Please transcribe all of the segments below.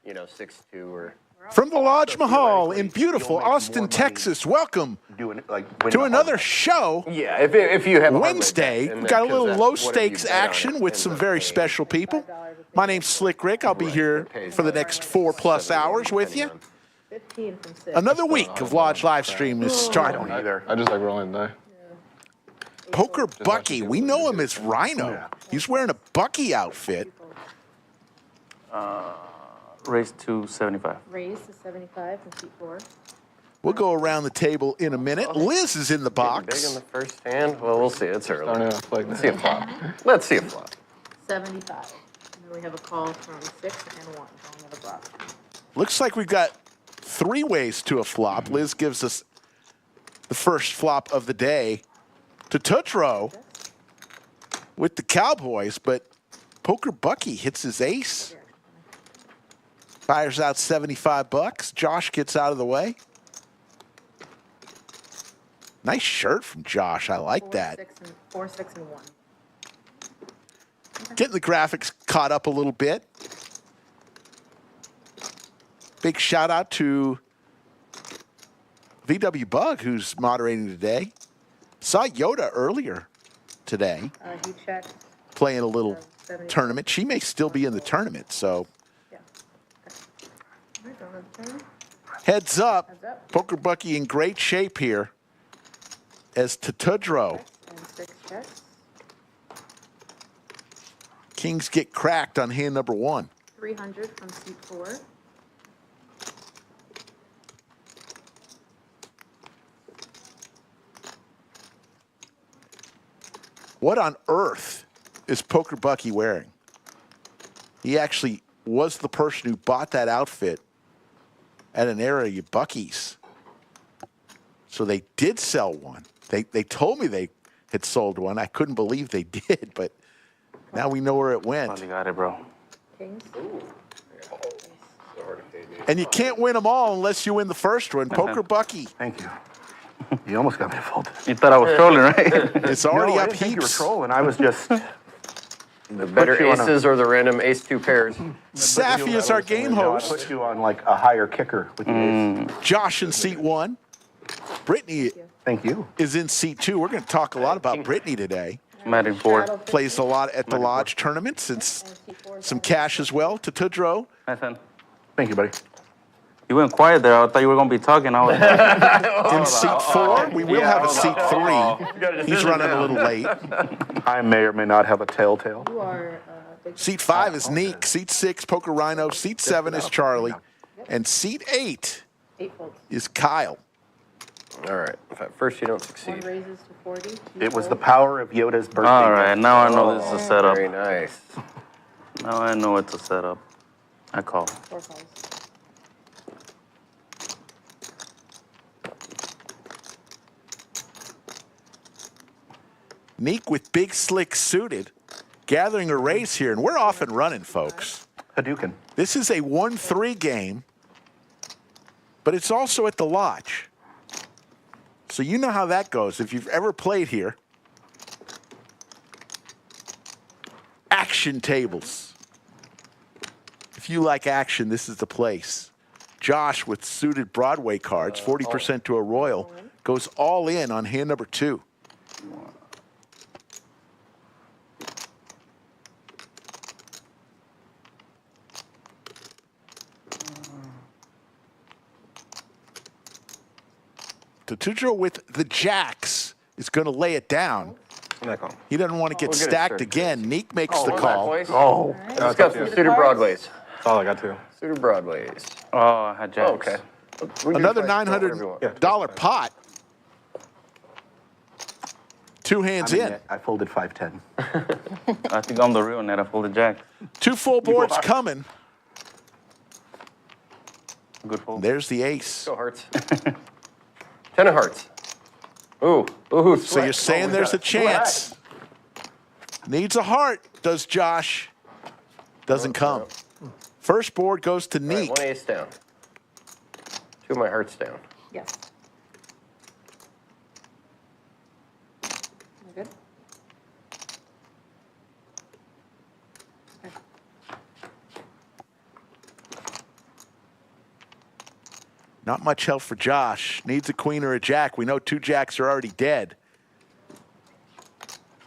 you know, 6-2 or. From the Lodge Mahal in beautiful Austin, Texas, welcome to another show. Yeah, if you have a Wednesday, we've got a little low-stakes action with some very special people. My name's Slick Rick. I'll be here for the next 4+ hours with you. Another week of Lodge Livestream is starting. I just like rolling the die. Poker Buccee, we know him as Rhino. He's wearing a Buccee outfit. Raise to 75. Raise to 75 from seat 4. We'll go around the table in a minute. Liz is in the Big box. in the first hand. Well, we'll see. It's early. Starting off like Let's see a flop. Let's see a flop. 75. And then we have a call from 6 and 1. Calling it a flop. Looks like we've got 3 ways to a flop. Liz gives us the first flop of the day to Tatudro with the Cowboys, but Poker Buccee hits his ace. Fires out 75 bucks. Josh gets out of the way. Nice shirt from Josh. I like that. 4, 6, and 1. Getting the graphics caught up a little bit. Big shout out to VW Bug, who's moderating today. Saw Yoda earlier today. He checked. Playing a little tournament. She may still be in the tournament, so. Heads up. Poker Buccee in great shape here as Tatudro. And 6 checks. Kings get cracked on hand number 1. 300 from seat 4. What on earth is Poker Buccee wearing? He actually was the person who bought that outfit at an area of Bucky's. So they did sell one. They told me they had sold one. I couldn't believe they did, but now we know where it went. You got it, bro. Kings. And you can't win them all unless you win the first one. Poker Buccee. Thank you. You almost got me folded. You thought I was trolling, right? It's already No, I up didn't think you were heaps. trolling. I was just The better you on a- aces or the random ace-2 pairs. Safi is our game I host. put you on like a higher kicker with the ace. Josh in seat 1. Brittany Thank you. is in seat 2. We're going to talk a lot about Brittany today. Matting 4. Plays a lot at the Lodge tournaments and some cash as well. Tatudro. Nathan, Thank you, buddy. you went quiet there. I thought you were going to be talking. I was In seat 4, we will have a seat 3. He's running a little late. I may or may not have a telltale. You are big. Seat 5 is Neek. Seat 6, PokerRyno. Seat 7 is Charlie. And seat 8 8 folds. is Kyle. All right. First, you don't 1 succeed. raises to 40. It was the power of Yoda's birthday. all right. Now I know this is a setup. Very nice. Now I know it's a setup. I call. 4 calls. Neek with Big Slick suited, gathering a raise here. And we're off and running, folks. Hadouken. This is a 1-3 game, but it's also at the Lodge. So you know how that goes. If you've ever played here, action tables. If you like action, this is the place. Josh with suited Broadway cards, 40% to a Royal, goes all in on hand number 2. Tatudro with the jacks is going to lay it down. He doesn't want to get We'll get it stacked started. again. Neek makes the call. Oh, Let's got some suited broadways. That's all I got to. Suited broadways. Oh, I had jacks. Oh, okay. Another $900 pot. 2 hands in. I folded 5-10. I think I'm the real net. I folded jack. 2 full boards coming. Good fold. There's the ace. Go hearts. 10 of hearts. Ooh. Ooh. So you're saying there's a chance. Needs a heart, does Josh. Doesn't come. First board goes to Neek. 1 ace down. 2 of my hearts down. Yes. We're good? Not much help for Josh. Needs a queen or a jack. We know 2 jacks are already dead.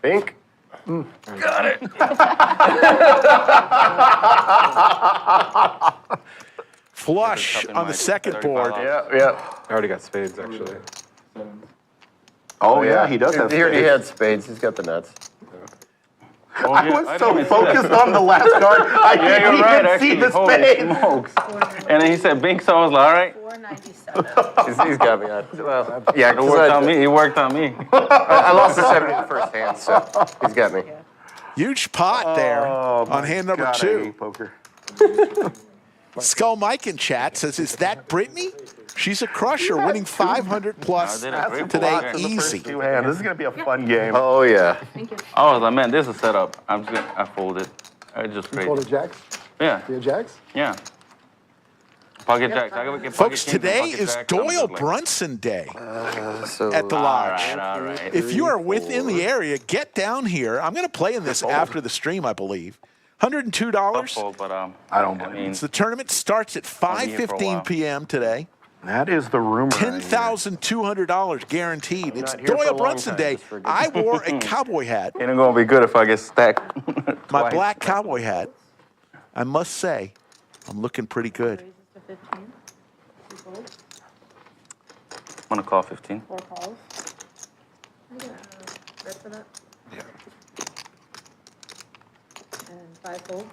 Bink. Got it. Flush on the second board. Yeah. I already got spades, actually. Oh, yeah, he does have He already spades. had spades. He's got the nuts. Oh, I yeah, was didn't so even see that. focused on the last card, I Yeah, didn't you're even right, see actually. the Holy spades. smokes. And then he said bink, so I was like, all right. 497. He's got me on. Well, yeah, It 'cause worked on me. It worked on me. I lost the 70 in the first hand, so he's got me. Huge pot there Oh, on hand number God, I 2. hate poker. Skull Mike in chat says, is that Brittany? She's a crusher, winning 500 plus I did a great today. poker. Easy. 2 hands. This is going to be a fun game. Oh, yeah. Thank you. I was like, man, this is a setup. I folded. I just Folded crazy. jacks? Yeah, You had jacks? yeah. Pocket jacks. I can get Folks, pocket kings and today pocket is jacks. I'm Doyle just like, Brunson Day So at the All lodge. right, all right. If you are within the area, get down here. I'm going to play in this after the stream, I believe. $102. Fold, but I don't I believe mean, The tournament starts at I'll be here for a 5:15 while. p.m. today. That is the rumor. I hear. $10,200 guaranteed. It's not here for a Doyle long Brunson time, Day. just for a good I wore a cowboy hat, it ain't gonna be good if I get stacked. my twice. black cowboy hat. I must say, I'm looking pretty good. Raises to 15. 2 folds. I'm gonna call 15. 4 calls. I got bet for that. Yeah. And 5 folds.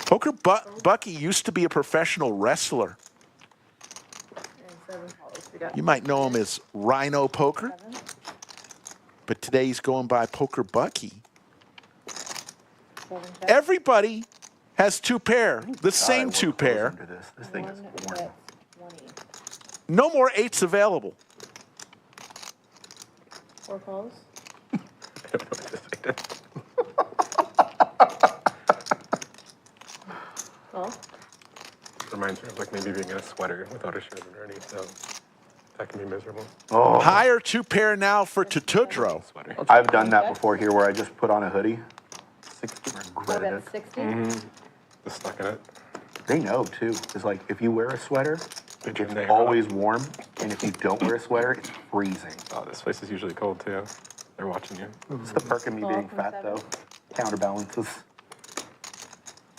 Buccee used to be a professional wrestler. And 7 calls. We got You might know him as Rhino Poker, 7. but today he's going by Poker Buccee. 7 checks. Everybody has 2 pair, the same I 2 will close pair. under this. This thing is 1 warm. bet 20. No more 8s available. 4 calls. Call. Reminds me of like maybe being in a sweater without a shirt underneath, so that can be miserable. Oh, Higher 2 pair now for Tatudro. Sweater. I've done that before here where I just put on a hoodie. 60. I Regretted bet it. 60. Just stuck in it. They know too. It's like if you wear a sweater, They it's are. always warm, and if you don't wear a sweater, it's freezing. Oh, this place is usually cold too. They're watching you. It's the perk of me being fat though. Counterbalances.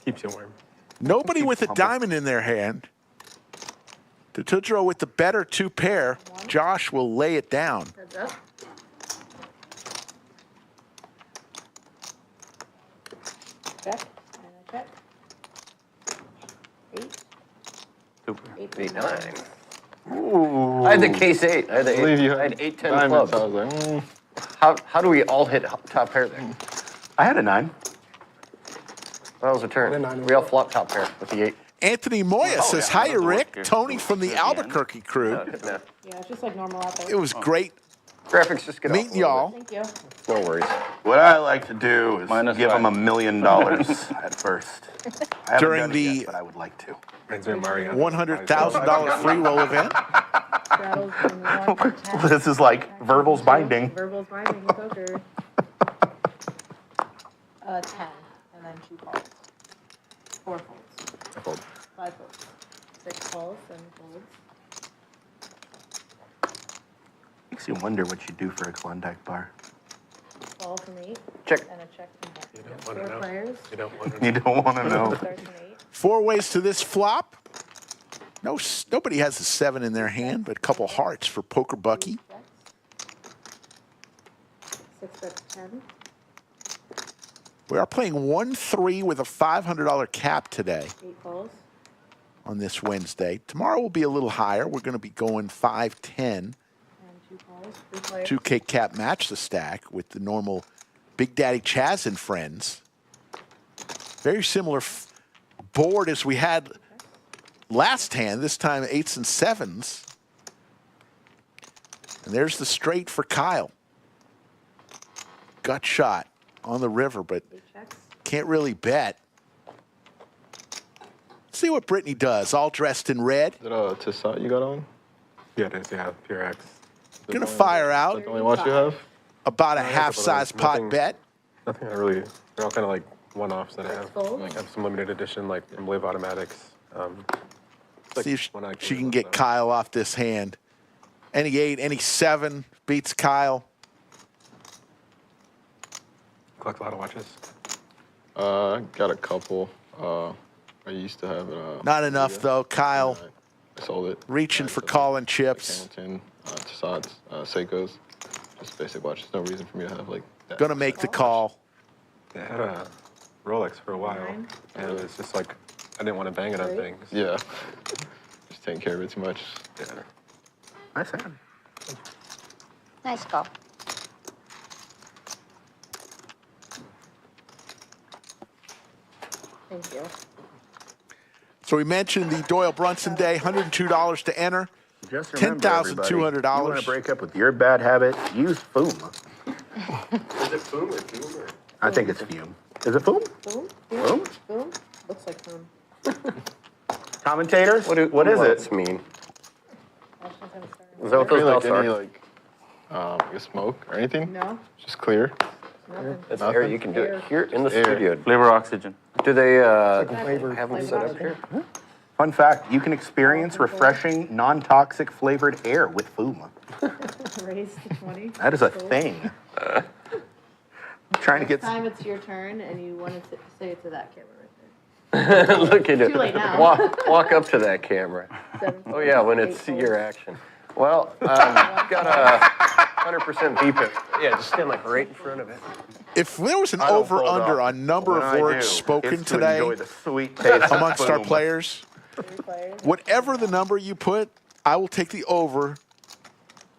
Keeps you warm. Nobody with a diamond in their hand. Tatudro with the better 2 pair. Josh will lay it down. Heads up. Check. And a check. 8. Super. 8, 8, 9. 9. I had the case 8. I had the 8. believe you I had had 8, 10 diamonds. clubs. I was like, How do we all hit top pair there? I had a 9. That was a turn. And a 9 as We all well. flopped top pair with the 8. Anthony Moya says, yeah, hiya, that was Rick. good. Tony from the Good hand. Albuquerque crew. No, Yeah, it's just like normal out there. It was great graphics just get off a meeting little y'all. Thank you. bit. No worries. What I like to do is Minus give 5. them $1 million at first. I haven't During done it the- yet, but I would like to. reminds me of Mario. $100,000 free roll event. Straddles from 1 to 10. This is like Verbal's binding. Verbal's binding in poker. 10. And then 2 calls. 4 folds. 5 folds. 6 calls, 7 folds. Makes you wonder what you do for a Klondike bar. Call from 8. Check. And a check from 10. You don't want to 4 know. players. You don't want to You don't want to know. Starts from 8. 4 ways to this flop. Nobody has a 7 in their hand, but a couple hearts for Poker Buccee. 6 bets 10. We are playing 1-3 with a $500 cap today 8 calls. on this Wednesday. Tomorrow will be a little higher. We're going to be going 5-10. And 2 calls. 3 players. 2K cap match the stack with the normal Big Daddy Chaz and friends. Very similar board as we had last hand, this time 8s and 7s. And there's the straight for Kyle. Gut shot on the river, but 8 checks. can't really bet. See what Brittany does, all dressed in red. Is it a Tissot you got on? Yeah, it is. Yeah, Pure X. Gonna fire out The only watch you have? about a Yeah, half-size but pot nothing- bet. Nothing I really. They're all kind of like one-offs that I have. Folds. Like I have some limited edition, like from Live Automatics. See if when I she can was, get Kyle off this hand. Any 8, any 7 beats Kyle. collect a lot of watches. Got a couple. I used to have it. Not enough, though. Kyle I sold it. reaching for calling chips. Hamilton, Tassats, Seikos. Just basic watches. No reason for me to have like that. Going to make the call. I had a Rolex for a while, Nine. and it was just like I didn't want to bang it on Three. things. Yeah. Just taking care of it too much. Yeah. Nice hand. Nice call. Thank you. So we mentioned the Doyle Brunson Day, $102 to enter. Just remember, everybody, you $10,200. want to break up with your bad habit, use Foom. Is it Boom or Doom or? I think it's Fume. Is it Foom? Boom? Boom? Boom? Looks like boom. Commentators? What is it? mean? Washington Star. Is that what those Like belts any are? like, I guess smoke or anything. No, Just clear. nothing. That's air. You can do it here in the Air. studio. Flavor oxygen. Do they Flavor- have them flavor set up option. here? Fun fact, you can experience refreshing, non-toxic flavored air with Foom. Raise to 20. That is a Cool. thing. Trying to Next get... time it's your turn and you want to say it to that camera right there. Look at it. Too late now. Walk up to that camera. 7, Oh yeah, when 8 it's folds. your action. Well, got a 100% BPIP. Yeah, just stand like right in front of it. If there was an I don't fold over-under up. on number When of I words do, spoken it's to today enjoy the sweet taste amongst of our Foom. players, 3 players. whatever the number you put, I will take the over.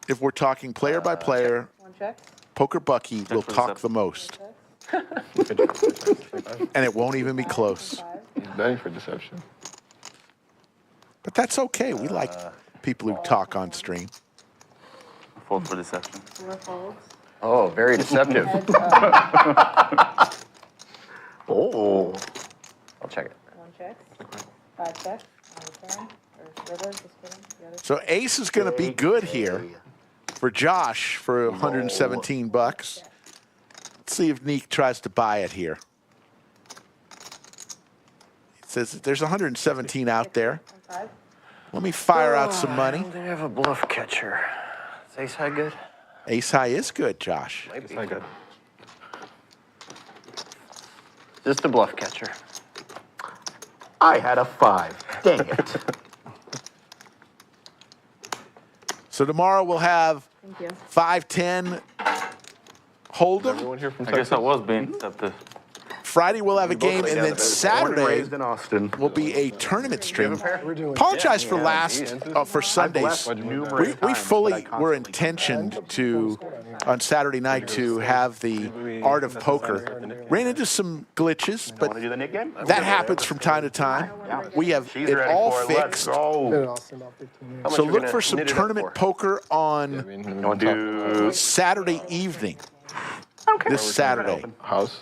If we're talking player by player, 1 check. Poker Bucky will for the talk seven. the most. Check. And it won't even be close. 5. He's betting for deception. But that's okay. We like people who talk on stream. Fold for deception. 4 folds. Oh, very deceptive. Heads up. Oh. I'll check it. 1 checks. 5 checks. On the turn. Or river, just kidding. The other So Ace is going to be good here for Josh for 117 bucks. Let's see if Neek tries to buy it here. It says that there's 117 out there. 5. Let me fire out some money. They have a bluff catcher. Is Ace High good? Ace High is good, Josh. Might It's be. not good. Just a bluff catcher. I had a 5. Dang it. So tomorrow we'll have Thank you. 5-10 Hold'em. Everyone here from I guess Texas? I was being deceptive. Friday we'll have a game, and then Born and Saturday raised in Austin. will be a tournament stream. Apologize for for Sundays. I've left numerous We times, but fully I were constantly intentioned to, on Saturday night, to have the art of poker. Ran into some glitches, Want to but do the Nick game? that happens from time to time. We have She's it ready all for it. Let's fixed. go. How much So we look gonna for some knit it up tournament for? poker on You want to do... Saturday evening. Okay. This Saturday. House.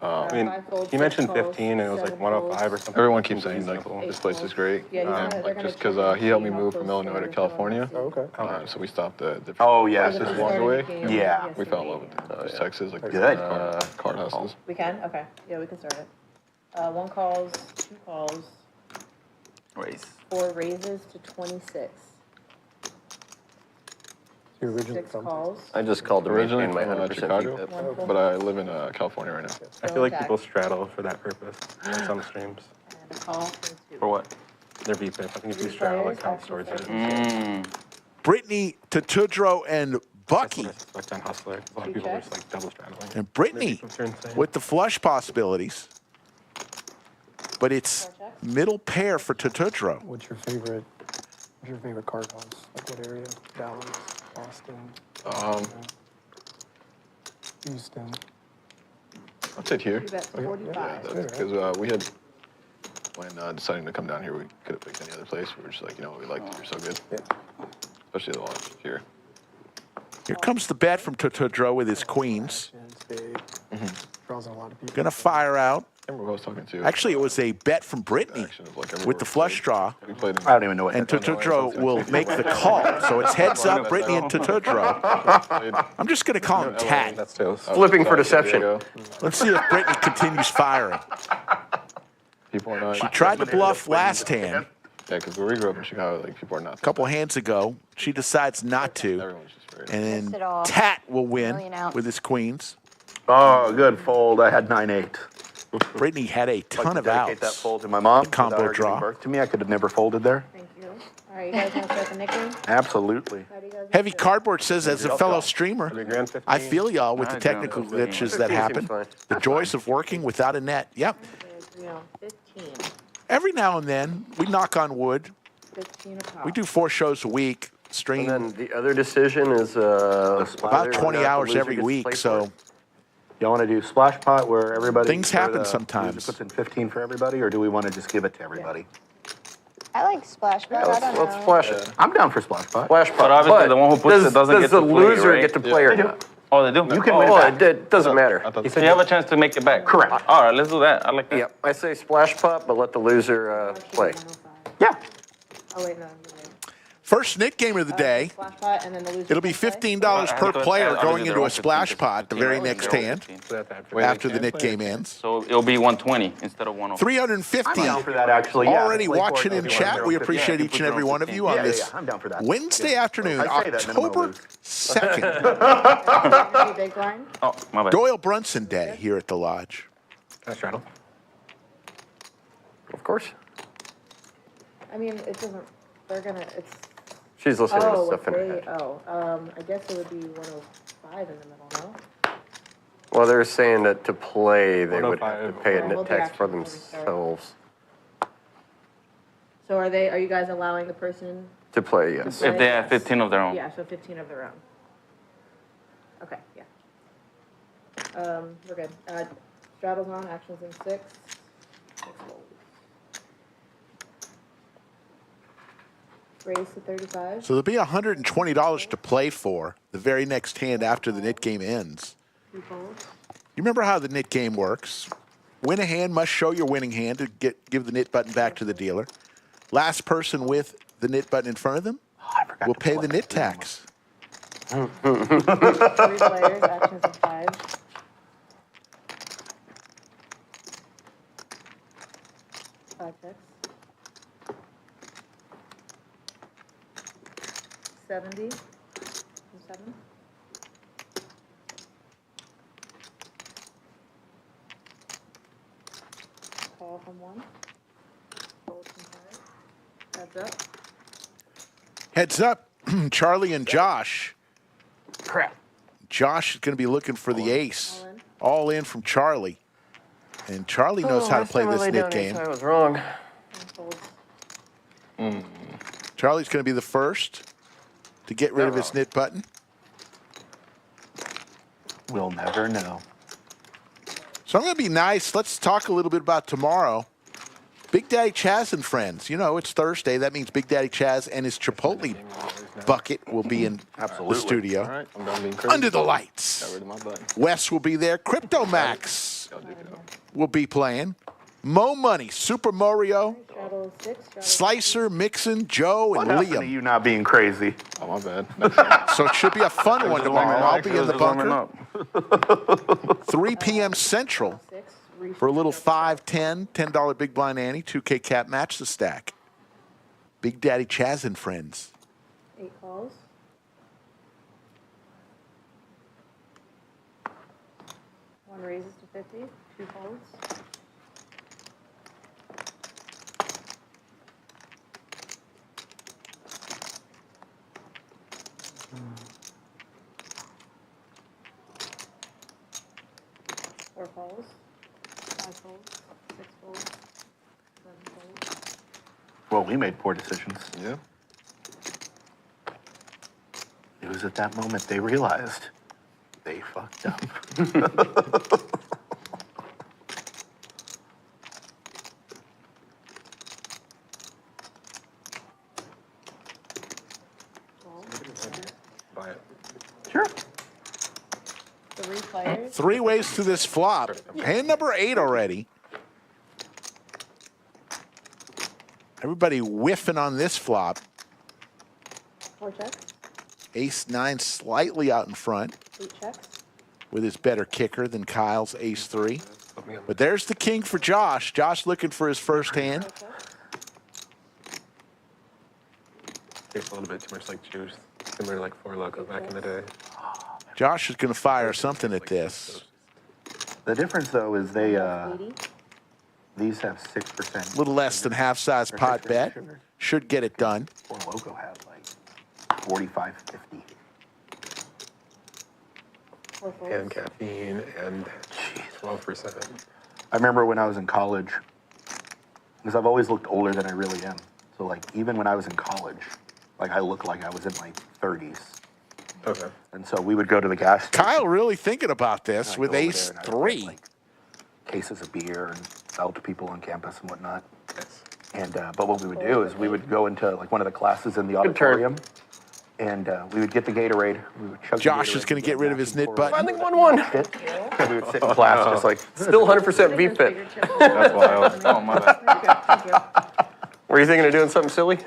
I mean, 5 folds, he mentioned 6 folds, 15 and it was like 7 105 or something. Everyone keeps saying like Cool. this place is great. Yeah, he's gonna- they're Like gonna just because check he helped me and see move how from close Illinois to they are California. Okay. So we stopped at the Oh, yes. Or the Texas start along the of way. game. Yeah. Yes, We fell in may. love with just Texas, like Good. card houses. We can? Okay. Yeah, we can start it. 1 calls, 2 calls, Raise. 4 raises to 26. 6 calls. I just called to Originally maintain my from 100% Chicago, BPIP. but I live in California right now. I feel like Jack. people straddle for that purpose on some streams. And a call for 2. For what? Their BPIP. I think if you Three straddle, players, it counts action towards it. section. Brittany, Tatudro, and That's Bucky. what I suspect on Hustler. A lot of Two people are checks. just like double straddling. And Brittany They're insane. with the flush possibilities. But it's 4 checks. middle pair for Tatudro. What's your favorite card house? Like what area? Dallas, Austin, Houston. I'll take here. You bet 45. Because we had, when deciding to come down here, we could have picked any other place. We were just like, you know, we liked it. You're so good. Yeah. Especially the launch here. Here comes the bet from Tatudro with his queens. Spade. Draws in a lot of people. Gonna fire out. I remember who I was talking to. Actually, it was a bet from Brittany Action of, like, everywhere with the we flush played. draw. We played in I don't even know what And that is. Tatudro will make the call. So it's heads up, Brittany and Tatudro. I'm just gonna call him Tat. That's tails. Flipping for deception. Let's see if Brittany continues firing. People are not. She tried to bluff last hand. Yeah, because where we grew up in Chicago, like people are not. A couple hands ago, she decides not to. Everyone's just very. And Missed it then all. Tat will win Million out. with his queens. Oh, good fold. I had 9-8. Brittany had a ton of Dedicate that outs. fold to my mom. The combo Without her giving draw. birth to me, I could have never folded there. Thank you. All right, you guys want to start the nickname? Absolutely. How do you guys Heavy do? Cardboard says, as a fellow streamer, 3 grand, 15. I feel y'all with the Alright, technical yeah, that's glitches 15 that seems happen. fine. The joys of working without a net. Yep. Agree on 15. Every now and then, we knock on wood. 15 a pop. We do 4 shows a week, And stream then the other decision is about whether or 20 not the hours loser every gets to week. play So for it. Y'all want to do splash pot where everybody Things where happen the sometimes. loser puts in 15 for everybody, or do we want to just give it to everybody? I like splash, but I don't Let's know. flash it. I'm down for splash pot. Flash pot. But obviously the one who puts it doesn't does get the to play, loser right? get to play or Yeah. not? Oh, they do. You can oh, win Well, back. it doesn't matter. I thought So you have a chance to make it back. Correct. All right, let's do that. I like that. Yep, I say splash pot, but let the loser play. 105. Yeah. Oh, wait, no. you're right. first Nick game of the day. Splash pot, and then the loser. It'll be can play? $15 per player going into a splash pot the very Right? next Zero, hand 15. So that's after. Wait, after they the can't Nick play? game ends. So it'll be 120 instead of 105. 350 I'm down for that, actually. Yeah. already Play for it watching if in you want chat. to We go 50. appreciate Yeah, each and every one of you Yeah, on yeah, this yeah, I'm down for that. Wednesday Yeah. afternoon, I say that, and then I'm gonna October lose. 2nd. Gonna be big blind? Oh, my bad. Doyle Brunson Day here at the Lodge. Can I straddle? Of course. I mean, it doesn't, they're gonna, it's, She's listening to oh, stuff in her they, head. I guess it would be 105 in the middle, no? Well, they're saying that to play, they would have to 105. pay a Well, net we'll be tax for actually moving forward. themselves. So are you guys allowing the person? To play, yes. If they have 15 of their own. Yeah, so 15 of their own. Okay, yeah. We're good. Straddles on, actions in 6. 6 rolls. Raise to 35. So there'll be $120 to play for the very next hand after the Nit game ends. 2 folds. You remember how the Nit game works? Win a hand must show your winning hand to give the Nit button back to the dealer. Last person with the Nit button in front of them I forgot will to pay pull the up Nit the tax. 3 players, actions in 5. Five checks. 70. 7. Call from 1. Fold from 5. Heads up. Heads up, Charlie and Josh. Crap. Josh is going to be looking for the ace. All in. All in from Charlie. And Charlie knows how to play this Nit game. I was wrong. And folds. Charlie's going to be the first to get rid of his Nit button. We'll never know. So I'm going to be nice. Let's talk a little bit about tomorrow. Big Daddy Chaz and friends. You know, it's Thursday. That means Big Daddy Chaz and his Chipotle bucket will be in the studio. All right, I'm done being crazy. Under the lights. Got rid of my button. Wes will be there. Crypto Max will be playing. Mo Money, Super Mario, Straddle 6. Straddle Slicer, Mixon, Joe, What and happened to Liam. you not being crazy? Oh, my bad. So it should be a fun one tomorrow. I'll be in the bunker. Up. 3 p.m. Central 6. for a little $5, $10, $10 Big Blind Ante, 2K cap match the stack. Big Daddy Chaz and friends. 8 calls. One raises to 50. 2 folds. Four folds. 5 folds. 6 folds. 7 folds. Well, we made poor decisions. Yeah. It was at that moment they realized they fucked up. Buy it. Sure. 3 players. 3 ways to this flop. Hand number 8 already. Everybody whiffing on this flop. 4 checks. Ace 9 slightly out in front 8 checks. with his better kicker than Kyle's Ace 3. Put me on. But there's the king for Josh. Josh looking for his first hand. 4 checks. Tastes a little bit too much like juice, similar to like Four Loko back in the day. Josh is going to fire something at this. The difference, though, is they 80. these have 6%. A little less than half-size pot bet. Sugar. Should get it done. Four Loko has like 45, 50. 4 folds. And caffeine and 12%. I remember when I was in college, because I've always looked older than I really am. So like even when I was in college, like I looked like I was in my 30s. Okay. And so we would go to the gas station. Kyle really thinking about this and I'd with go over ace there and I'd 3. get, like, cases of beer and sell to people on campus and whatnot. Yes. And but what we would do is we would go into like one of the classes in the Good turn. auditorium, and we would get the Gatorade. We would chug the Josh Gatorade, is going to we'd get rid of his knit pour button. Finally won one. it. And we would sit in class just like Still 100% beef pit. That's wild. Oh, my bad. Thank you. Were you thinking of doing something silly?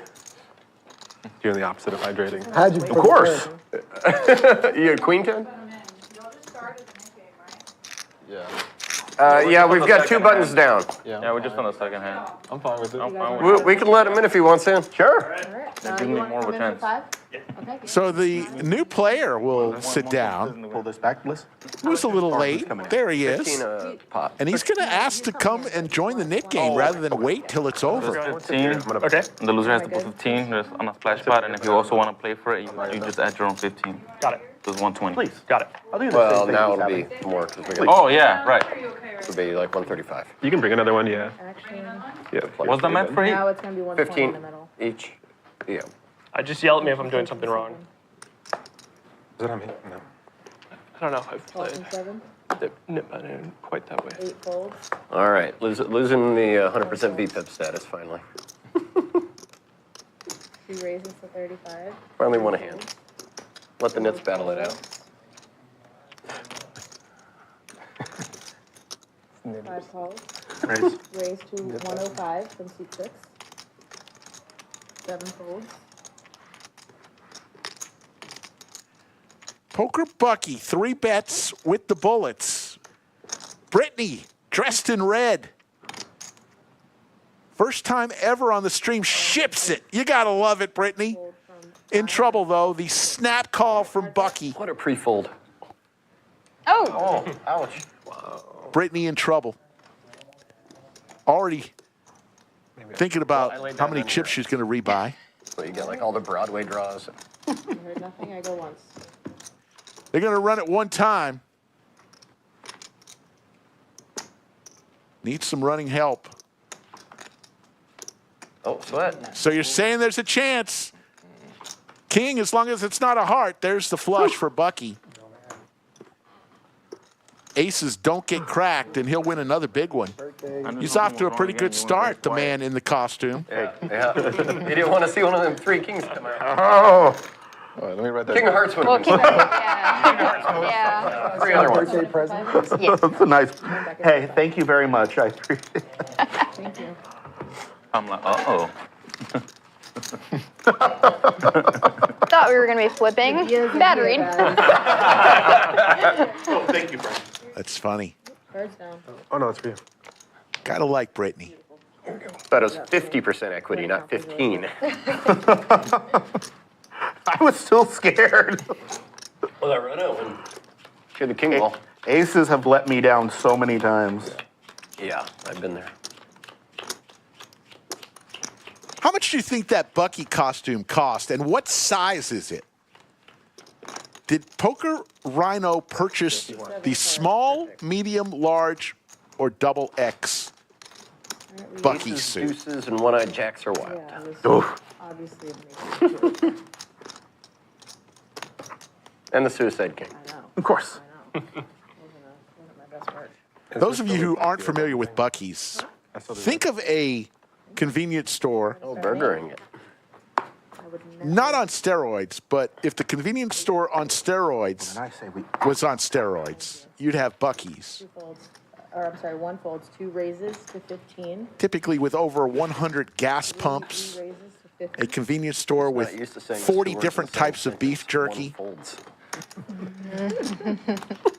Doing the opposite of hydrating. How'd you Of course. You had queen 10? Yeah, we've got 2 buttons down. Yeah, we're just on the second hand. I'm fine with it. I'm fine with it. We can let him in if he wants in. Sure. All right. give You me wanna more of come a in for chance. 5? Okay. So the new player will sit down. pull this back, Bliss. He was a little late. There he 15 is. pot. And he's going to ask to come and join the knit game rather than wait till it's over. 15. Okay. The loser has to put 15 just on a splash pot, and if you also want to play for it, you just add your own 15. Got it. So it's 120. Please. Got it. I'll do the Well, same thing now he's it'll having. be more because we got Oh, yeah, right. it'll be like 135. You can bring another one, yeah. Action. Yeah. What's the math for Now you? it's going to be 120 in 15 the middle. each. Yeah. Just yell at me if I'm doing something wrong. Is that on me? No. I don't know. I've 12 played. and 7. Nip, I didn't quite that way. 8 folds. All right. Losing the 100% VPIP status finally. 2 raises to 35. Finally won a hand. Let the nits battle it out. 5 calls. Raise. Raise to 105 from seat 6. 7 folds. Poker Bucky, 3 bets with the bullets. Brittany, dressed in red. First time ever on the stream, ships it. You gotta love it, Brittany. Fold from In trouble, though, the snap call from Bucky. What a pre-fold. Oh, Oh, ouch. Brittany in trouble. Already thinking about how many chips she's gonna rebuy. So you get like all the Broadway draws. You heard nothing. I go once. They're gonna run it one time. Need some running help. Oh, sweat. So you're saying there's a chance. King, as long as it's not a heart, there's the flush for Bucky. Aces don't get cracked, and he'll win another big one. He's off to a pretty good start, the man in the costume. Hey, yeah. You didn't want to see one of them 3 kings come out. Oh! All right, let me write that King of down. Hearts would well, have been yeah. 3 other ones. Birthday present. Yes. That's a nice. Hey, thank you very much. I appreciate it. Thank you. I'm like, uh-oh. Thought we were going to be flipping. Battery. Oh, thank you, Brian. That's funny. Cards down. Oh, no, it's for you. Gotta like Brittany. But it was 50% equity, not 15. I was still scared. Well, that run out when you're the king ball. Aces have let me down so many times. Yeah, I've been there. How much do you think that Bucky costume cost, and what size is it? Did PokerRyno purchase the small, medium, large, or double X Bucky Aces, suit? deuces, and one-eyed jacks are wild. Yeah, this Oof. obviously it makes it too. And the Suicide King. I know. Of course. I know. Wasn't my best part. Those of you who aren't familiar with Bucky's, think of a convenience store, Oh, burgering it. I would never. not on steroids, but if the convenience store on And steroids I say we. was on steroids, you'd have Bucky's. 2 folds. Or I'm sorry, 1 folds. 2 raises to 15. Typically with over 100 gas 3 pumps, raises to 15. a convenience store Not with used to saying 40 two words different in the same types of sentence. beef jerky. One folds.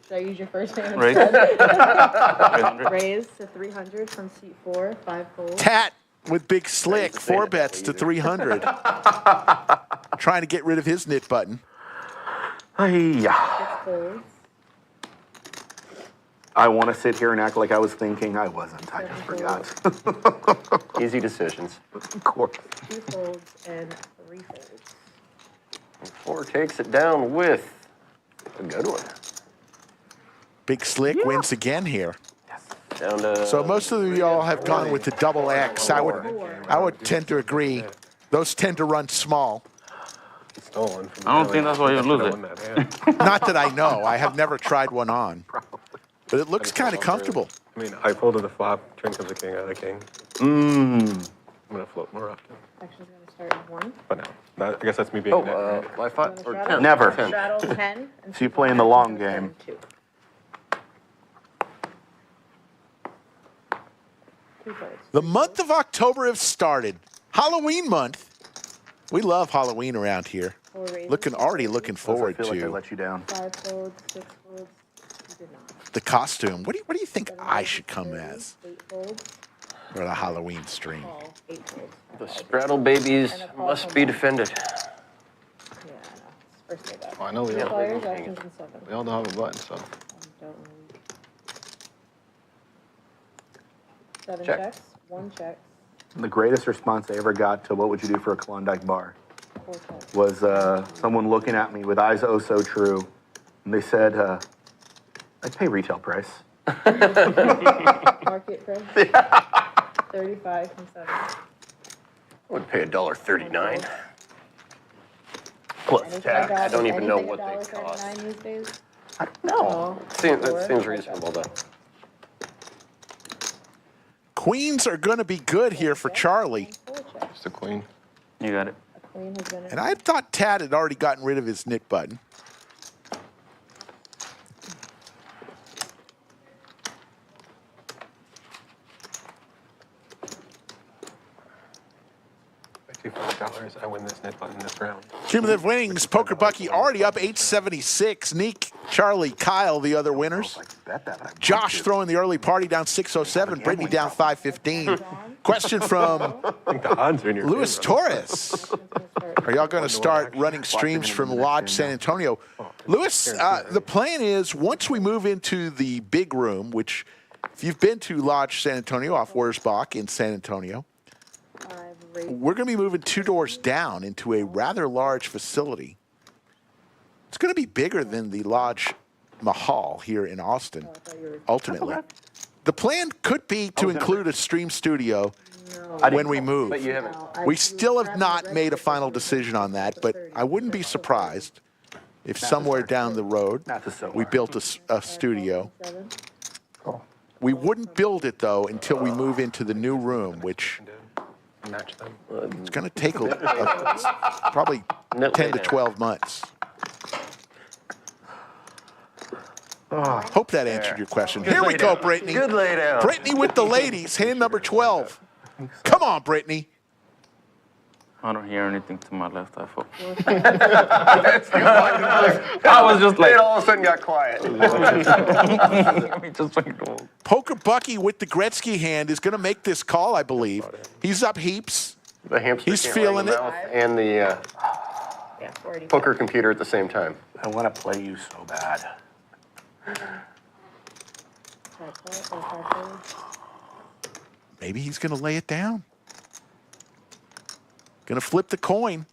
Should I use your first hand Right. instead? 300. Raise to 300 from seat 4. 5 folds. Tat with Big Slick, to say 4 it that bets way to either. 300. trying to get rid of his knit button. Hi-ya. 6 folds, I want to sit here and act like I was thinking. I wasn't. I just forgot. Easy decisions. Of course. 2 folds, and 3 folds. 4 takes it down with a good one. Big Slick wins again here. Down to So most of y'all have gone with the double X. I would tend to agree. Those tend to run small. Stolen from I don't think that's why you lose it. Not that I know. I have never tried one on. But it looks kind of comfortable. I mean, I folded the flop, turn comes the king out of the king. Mmm. I'm going to float more often. Action's gonna start at 1. But no, I guess that's me being life 5 or 10. Never. Straddle 10. And So you play in the long game. 2. 2 folds. The month of October has started. Halloween month. We love Halloween around here. 4 raises. Already looking I forward feel like I to let you down. 5 folds, 6 folds. You did not. the costume. What do you think 7 I raises, should come 30, as 8 folds, for the Halloween stream? call, 8 folds. The straddle babies And a call must from be one. defended. Yeah, I know. It's first day back. Oh, I know we 2 all, flyers, actions, and 7. we all don't have a button, so. Don't need. 7 Check. checks, 1 check, The greatest response I ever got to what would you do for a Klondike bar 4 checks. was someone looking at me with eyes oh so true. And they said, I'd pay retail price. Market price. 35 from 7. I would pay $1.39. Plus Anything tax. I about- don't even know anything what they cost. $1.39 these days? No. That seems reasonable, though. Queens are going to be good here for Charlie. 4 checks. It's the queen. You got it. A queen has been. And I thought Tad had already gotten rid of his knit button. $55. I win this net button this round. Cumulative winnings, Poker Bucky already up 876. Neek, Charlie, Kyle, the other winners. I bet that, but I Josh want to. throwing the early party down 607. Brittany down 515. Question from I think the odds are in your Luis favor. Torres. Are y'all going to start running streams from Lodge San Antonio? Luis, the plan is once we move into the big room, which if you've been to Lodge San Antonio off Wurzbach in San Antonio, 5 raised. we're going to be moving 2 doors down into a rather large facility. It's going to be bigger than the Lodge Mahal here in Austin, ultimately. The plan could be to include a stream studio when we move. But you haven't. We still have not made a final decision on that, but I wouldn't be surprised if somewhere down the road Not to so we built a studio. 7. We wouldn't build it, though, until we move into the new room, which Match them. is going to take probably 10 to 12 months. Hope that answered your question. Here we go, Brittany. Good lay down. Brittany with the ladies, hand number 12. Come on, Brittany. I don't hear anything to my left. I thought. I was just like. It all of a sudden got quiet. Let me just like go. Poker Bucky with the Gretzky hand is going to make this call, I believe. He's up heaps. The hamster He's can't feeling run the it. mouth and the Yeah, 40. poker computer at the same time. I want to play you so bad. Maybe he's going to lay it down. Going to flip the coin.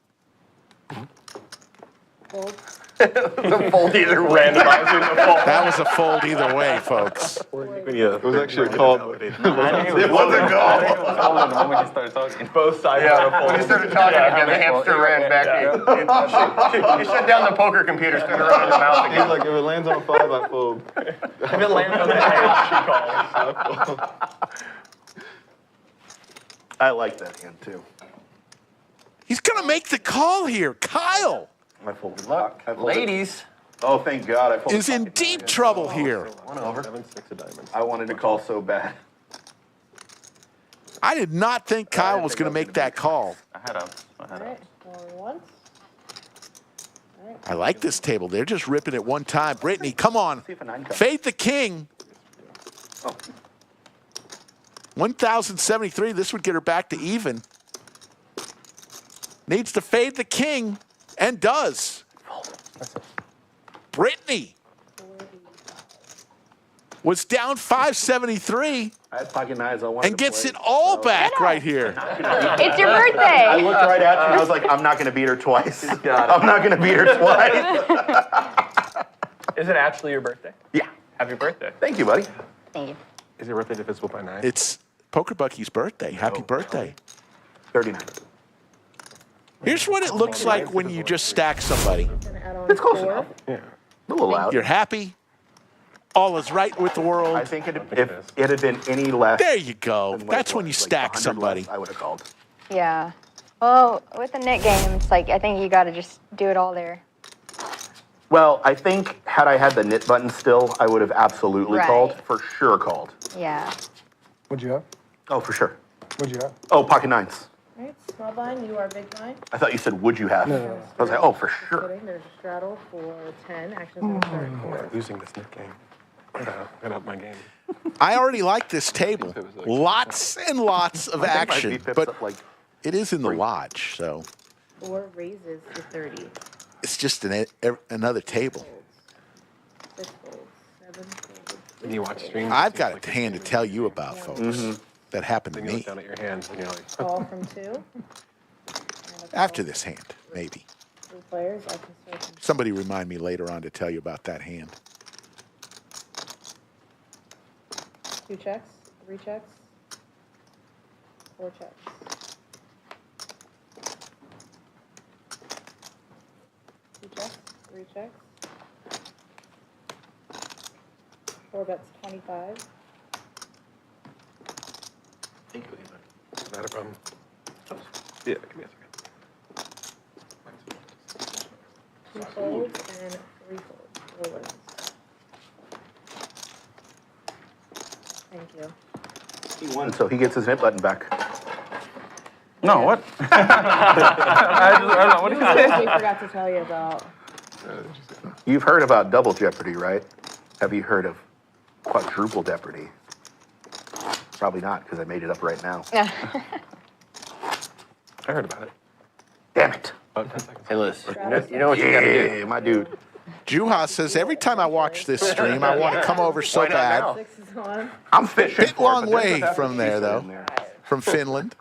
Fold. The fold either randomizing the fold. That was a fold either way, folks. It was actually called. It wasn't The moment you started talking. Both sides. Yeah, when he started talking again, the hamster ran back. He shut down the poker computer, stood around his mouth He's again. like, if it lands on 5, I fold. If it lands on the head, she calls. I like that hand too. He's going to make the call here. Kyle I folded. Luck. Ladies. Oh, thank God. I folded. is in deep trouble here. 1 over. 7, 6 of diamonds. I wanted to call so bad. I did not think Kyle was going to make that call. I had a. All right, going once. All right. I like this table. They're just ripping it one time. Brittany, come on. See if a 9 comes. Fade the king. Oh. 1,073. This would get her back to even. Needs to fade the king. And does. Brittany was down 573 I had pocket nines. I wanted and to gets play, it all so- back right here. It's your I birthday. looked right at you and I was like, I'm not going to beat her twice. I'm not going to beat her twice. Is it actually your birthday? Yeah. Happy birthday. Thank you, buddy. Thank you. Is your birthday divisible by 9? It's Poker Bucky's birthday. Happy birthday. 39. Here's what it looks like when you just stack somebody. Gonna add on It's close 4. enough. Yeah. A little loud. You're happy. All is right with the I world. think if it had been any less. There you go. than what That's it when you was, like stack 100 somebody. less, I would have called. Yeah. Well, with the net game, it's like I think you got to just do it all there. Well, I think had I had the knit button still, I would have absolutely Right. called. For sure called. Yeah. What'd you have? Oh, for sure. What'd you have? Oh, pocket nines. All right, small blind, you are big blind. I thought you said, would you have? I was like, oh, for Just sure. kidding, there's a straddle for 10. Action's gonna start at 4. Losing this net game. Gotta up my game. I already like this table. It was like- Lots and lots of I think my action, VPIP's but up like it is in the lodge, so 4 raises to 30. it's just another table. 6 folds, 7 folds. When you watch streams, I've it got seems a like hand to tell you about, folks. That happened to then you look me. down at your hands and you're like, Call from 2. After this hand, maybe. 3 players, I can start from Somebody remind me later on to tell you about that hand. 2 checks, 3 checks, 4 checks. 2 checks, 3 checks. 4 bets 25. not a problem. Yeah, give me a second. 2 folds and 3 folds. Four wins. Thank you. He won, so he gets his hit button back. No, what? What do you I say? forgot to tell you about. You've heard about double jeopardy, right? Have you heard of quadruple jeopardy? Probably not, because I made it up right now. Yeah. I heard about it. Damn it. About 10 seconds. Hey, Liz, you know what you gotta do? Yeah, my dude. Juha says, every time I watch this stream, I want to come over so Why not bad. now? 6 is on. I'm fishing Bit for it, long but there's way enough from there, decent though. in there. From Finland.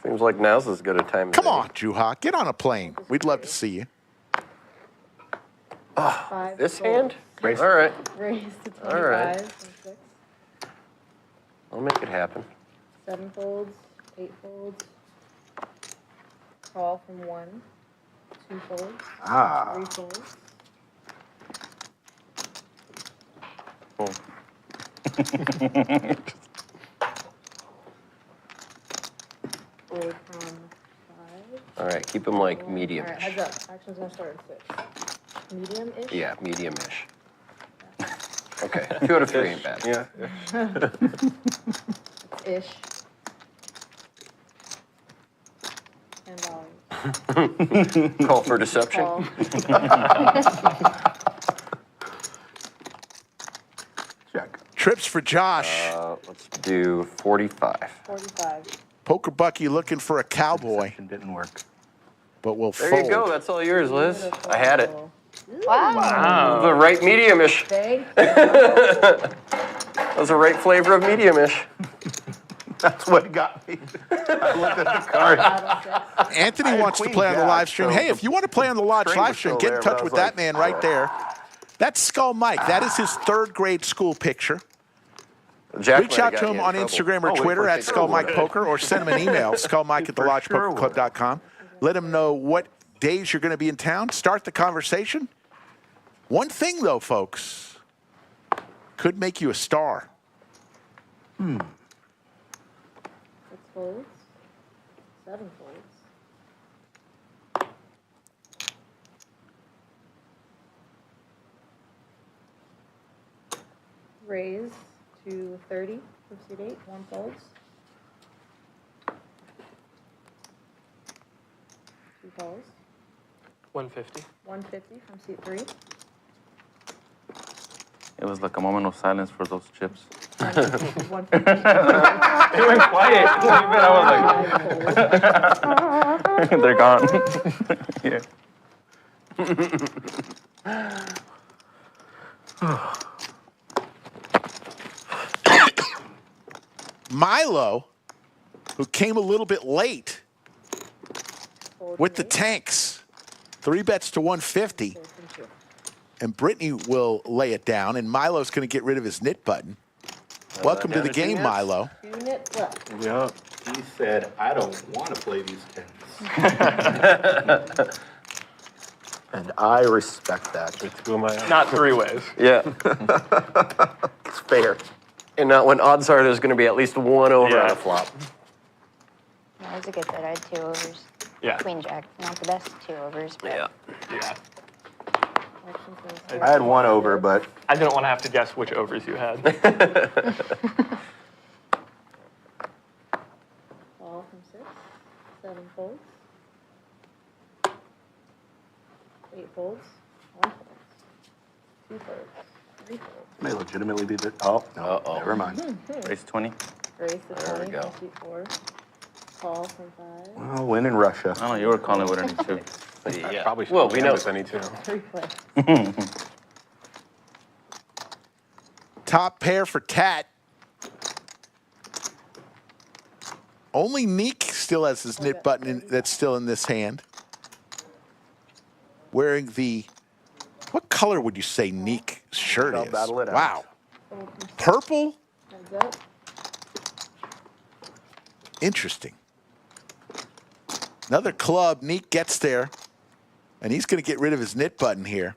Seems like now's as good a time as Come any. on, Juha, get on a plane. We'd love to see you. 5 This folds. hand? Raise. All right, Raise to 25 All right. from 6. I'll make it happen. 7 folds, 8 folds. Call from 1. 2 folds, Ah. 3 folds. Fold from 5. All right, keep them like All right, medium-ish. heads up. Action's gonna start at 6. Medium-ish? Yeah, medium-ish. Okay, 2 out of 3 ain't bad. Yeah. Ish. $10. Call for deception. Call. Check. Trips for Josh. Let's do 45. 45. Poker Bucky looking for a cowboy, Deception didn't work. but will There fold. you go, that's all yours, Liz. I had it. Wow. The right medium-ish. Thank That was the right flavor of medium-ish. That's what got me. I looked at the card. you. Anthony I had wants to Queen play on the Jack, live stream. so Hey, if you want to play on the lodge string live was stream, still get in there, but touch I with was that like, man right there. That's Skull Mike. That is his 3rd grade school picture. Jack Reach might out have to got him you in on trouble. Instagram or Oh, we Twitter for at sure Skull would. Mike Poker, or send him an email, skullmike at thelodgepokerclub.com. Let him know what days you're going to be in town. Start the conversation. One thing, though, folks, could make you a star. 6 folds. 7 folds. Raise to 30 from seat 8. 1 folds. 2 folds. 150. 150 from seat 3. It was like a moment of silence for those chips. 150. It went quiet. I 5 folds. was like, they're gone. Yeah. Milo, who came a little bit late with the tanks, 3 bets to 150. And Brittany will lay it down, and Milo's going to get rid of his knit button. Welcome to the game, Milo. 2 nits left. Yeah. He said, I don't want to play these tens. And I respect that. Two of my Not 3 ways. Yeah. It's fair. And not when odds are there's going to be at least 1 over on a flop. That was a good bet. I had 2 overs. Yeah. Queen Jack. Not the best 2 overs, but Yeah. Yeah. I had 1 over, but I didn't want to have to guess which overs you had. Call from 6. 7 folds. 8 folds. 1 fold. 2 folds. 3 folds. may legitimately be the. Oh, no. Never mind. Raise 20. Raise the 20 we go. from suit 4. Call from 5. Well, win in Russia. I know you were calling with any too. I probably should Well, have we know. with any too. 3 plays. Top pair for Tat. Only Neek still has his knit button that's still in this hand. Wearing the, what color would you say Neek's shirt I'll is? battle it out. Wow. Fold from 6. Purple? Heads up. Interesting. Another club. Neek gets there, and he's going to get rid of his knit button here.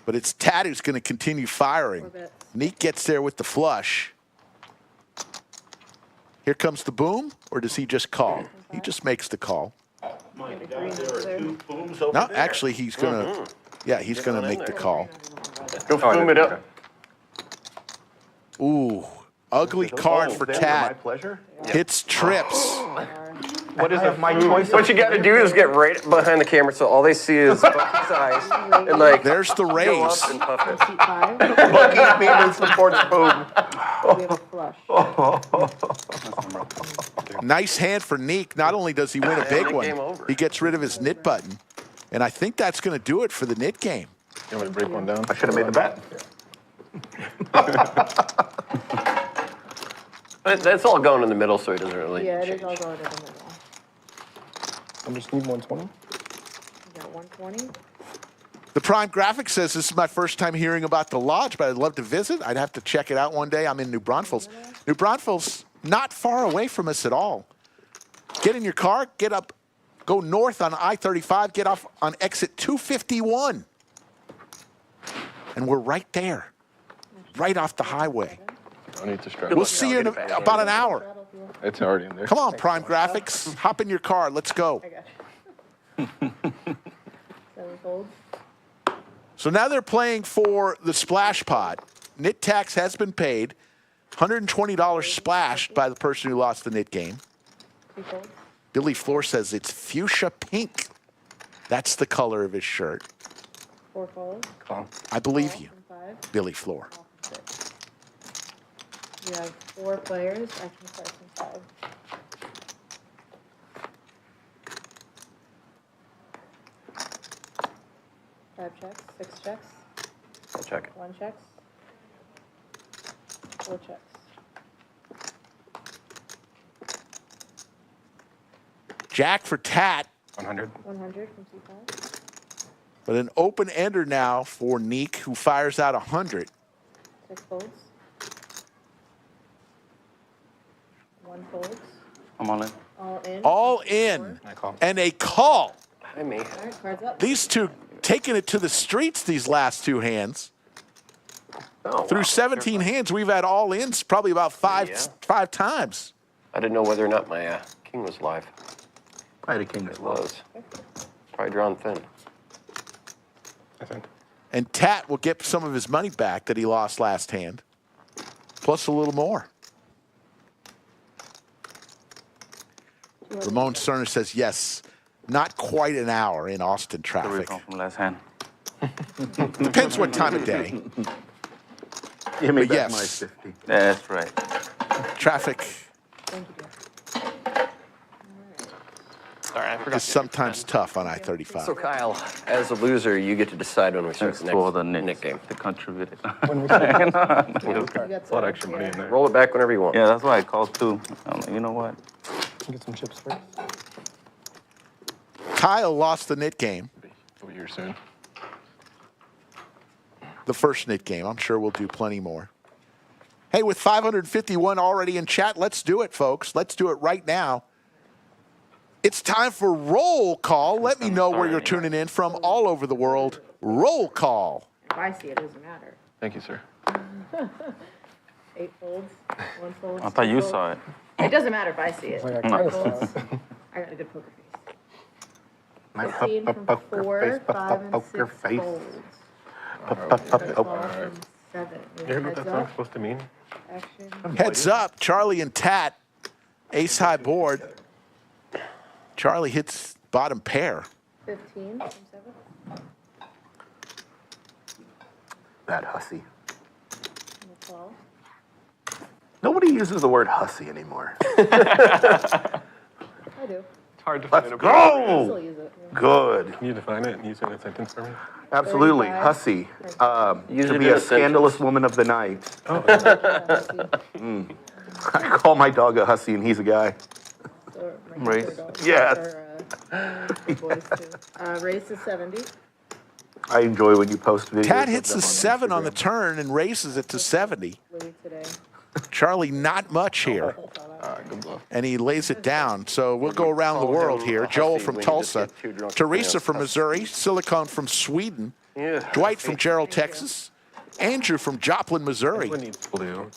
But it's Tat who's going to continue 4 firing. bets. Neek gets there with the flush. Here comes the boom, or does he just call? He just makes the call. Get a green there. No, actually, he's going to, yeah, he's going to make the call. Go boom it up. Ooh, ugly card for My Tat. pleasure. Hits trips. What is it? My choice. What you got to do is get right behind the camera so all they see is Bucky's eyes. And like, There's the go raise. up and puff it. Seat 5. Bucky's being supports boom. We have a flush. Nice hand for Neek. Not only does he win a big Game one, over. he gets rid of his knit button. And I think that's going to do it for the knit game. You want me to break one down? I should have made the bet. That's all going in the middle, so it doesn't really Yeah, it change. is all going to the middle. I just need 120. You got 120. The Prime Graphic says this is my first time hearing about the lodge, but I'd love to visit. I'd have to check it out one day. I'm in New Braunfels. New Braunfels, not far away from us at all. Get in your car, get up, go north on I-35, get off on exit 251. And we're right there, right off the highway. I need to strap. We'll see you in about an hour. It's already in there. Come on, Prime Graphics. Hop in your car. Let's go. I got you. 7 folds. So now they're playing for the splash pot. Knit tax has been paid. $120 splashed by the person who lost the knit game. 2 folds. Billy Floor says it's fuchsia pink. That's the color of his shirt. 4 folds. I believe Call you, from 5. Billy Floor. Call from 6. You have 4 players. I can start from 5. Five checks, 6 checks, I'll check it. 1 checks, 4 checks. Jack for Tat, 100. 100 from C5. but an open ender now for Neek, who fires out 100. 6 folds. 1 folds. I'm all in. All in. All in, I call. and a call. Hi, me. All right, cards up. These two taking it to the streets these last 2 hands. Oh, Through wow. 17 hands, we've had all ins probably about five times. I didn't know whether or not my king was live. I had a king as It well. was. Probably drawn thin. I think. And Tat will get some of his money back that he lost last hand, plus a little more. Ramon Cerner says, yes, not quite an hour in Austin The traffic. recall from last hand. Depends what time of day. You made But that yes. my 50. That's right. Traffic. Thank you, dear. Sorry, I forgot. is sometimes tough on I-35. So Kyle, as a loser, you get to decide when we start Thanks the to all the next Knicks game. to contribute it. When we You got It's a lot of extra money in there. Roll it back whenever you want. Yeah, that's why I called too. I'm like, you know what? get some chips first. Kyle lost the knit game, Over here soon. the first knit game. I'm sure we'll do plenty more. Hey, with 551 already in chat, let's do it, folks. Let's do it right now. It's time for roll call. Let me know where you're tuning in from all over the world. Roll call. If I see it, doesn't matter. Thank you, sir. 8 folds, 1 fold. I thought you saw it. It doesn't matter if I see it. Like I kind of saw Folds. it. I got a good poker face. My 15 from poker 4, face, 5, and 6 poker face. folds. Oh, 12 from 7. You heard what Heads that song's up, supposed to mean? action. Heads up, Charlie and Tat, ace high board. Charlie hits bottom pair. 15 from 7. that hussy. And 12. Nobody uses the word hussy anymore. I do. It's hard to Let's find I still go. use it. Yeah. Good. Can you define it and use it in a sentence for me? Absolutely. 35. Hussy. Use To it be in a a scandalous woman of the night. I call my dog a hussy and he's a guy. Race. Yes. Race is 70. I enjoy when you post videos. Tat of hits them a on 7 on the Instagram. turn and raises it to 70. Louis today. Charlie, not much here. Good bluff. And he lays it down. So we'll go around the world here. Joel from Tulsa, Teresa from Missouri, Silicone from Sweden, Yeah. Dwight from Gerald, Texas, Andrew from Joplin, Missouri, Everyone needs blue.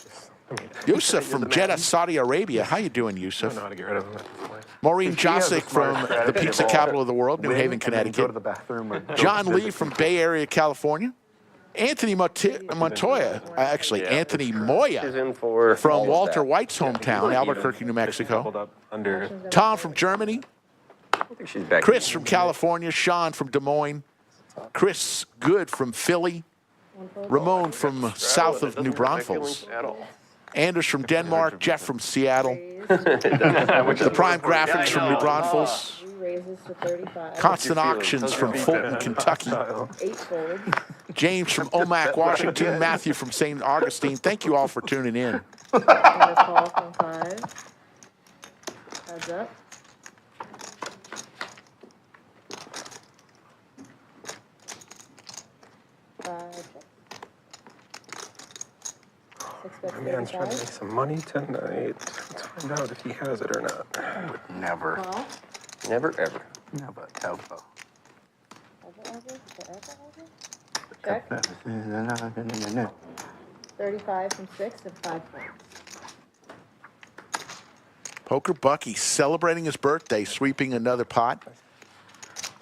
I mean, Yusuf from Jeddah, Saudi Arabia. How you doing, I don't Yusuf? know how to get rid of them at this point. Maureen She has the Josic from smartest the strategy pizza of all. capital of the world, New Win Haven, and then Connecticut. Go to the bathroom or go John Lee visit from people. Bay Area, California. Anthony Montoya, actually Anthony Is Moya in for from all of Walter that. White's hometown, Albuquerque, New Hold Mexico. up under. Tom from Germany. I think she's back. Chris from California. Sean from Des Moines. Chris Good from Philly. Ramon from south of New Braunfels. Anders from Denmark. Jeff from Seattle. The Prime Graphics from New Braunfels. 3 raises to 35. Constant Auctions from Fulton, Kentucky. 8 folds. James from Omak, Washington. Matthew from St. Augustine. Thank you all for tuning in. And a call from 5. Heads up. My man's trying to make some money tonight. Let's find out if he has it or not. Never. Call. Never ever. Never, ever. Check. 35 from 6 and 5 folds. Poker Bucky celebrating his birthday, sweeping another pot.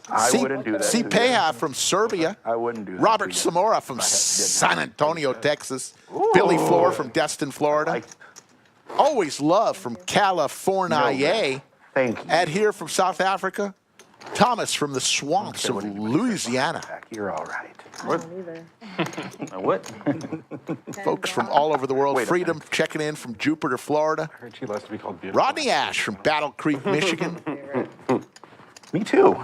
I wouldn't do that. C. to Peja you. from Serbia. I wouldn't do that. Robert to you. Samora from San Antonio, Texas. Billy Floor from Destin, Florida. Like, Always Love from California. thank you. Ed here from South Africa. Thomas from the swamps of Louisiana. You're all right. I don't either. What? Folks from all over the world. Wait a Freedom checking in from Jupiter, Florida. I heard she loves to be called beautiful. Rodney Ash from Battle Creek, Michigan. Me too.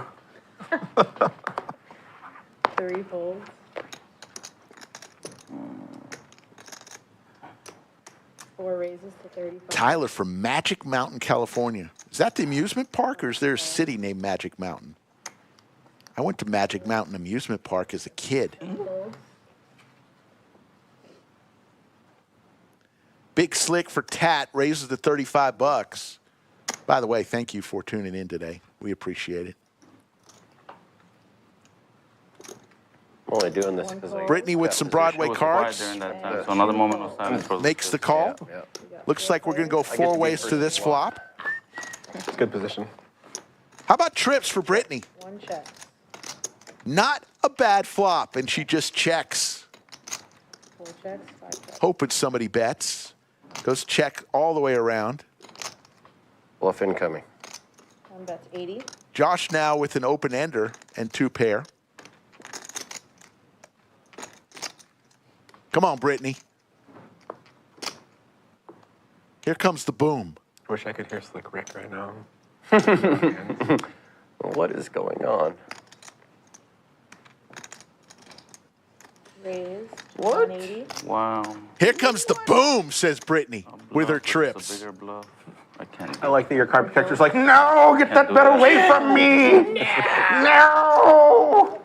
3 folds. 4 raises to 35. Tyler from Magic Mountain, California. Is that the amusement park or is there a city named Magic Mountain? I went to Magic Mountain Amusement Park as a kid. Folds. Big Slick for Tat raises to 35 bucks. By the way, thank you for tuning in today. We appreciate it. I'm only doing this because I. Brittany with some Broadway Was quiet cards. during that time, so another moment of silence. for- Makes the call. Yeah. Looks like we're going to go to 4 be ways to first this to watch. flop. It's a good position. How about trips for Brittany? 1 check. Not a bad flop, and she just checks. 4 checks, 5 checks. Hoping somebody bets. Goes check all the way around. Bluff incoming. 1 bet's 80. Josh now with an open ender and 2 pair. Come on, Brittany. Here comes the boom. I wish I could hear Slick Rick right now. What is going on? Raised. What? 180. Wow. Here comes the boom, says Brittany with her It's a trips. bigger bluff. I can't. I like that your card protector's like, no, get that bet away from me. No.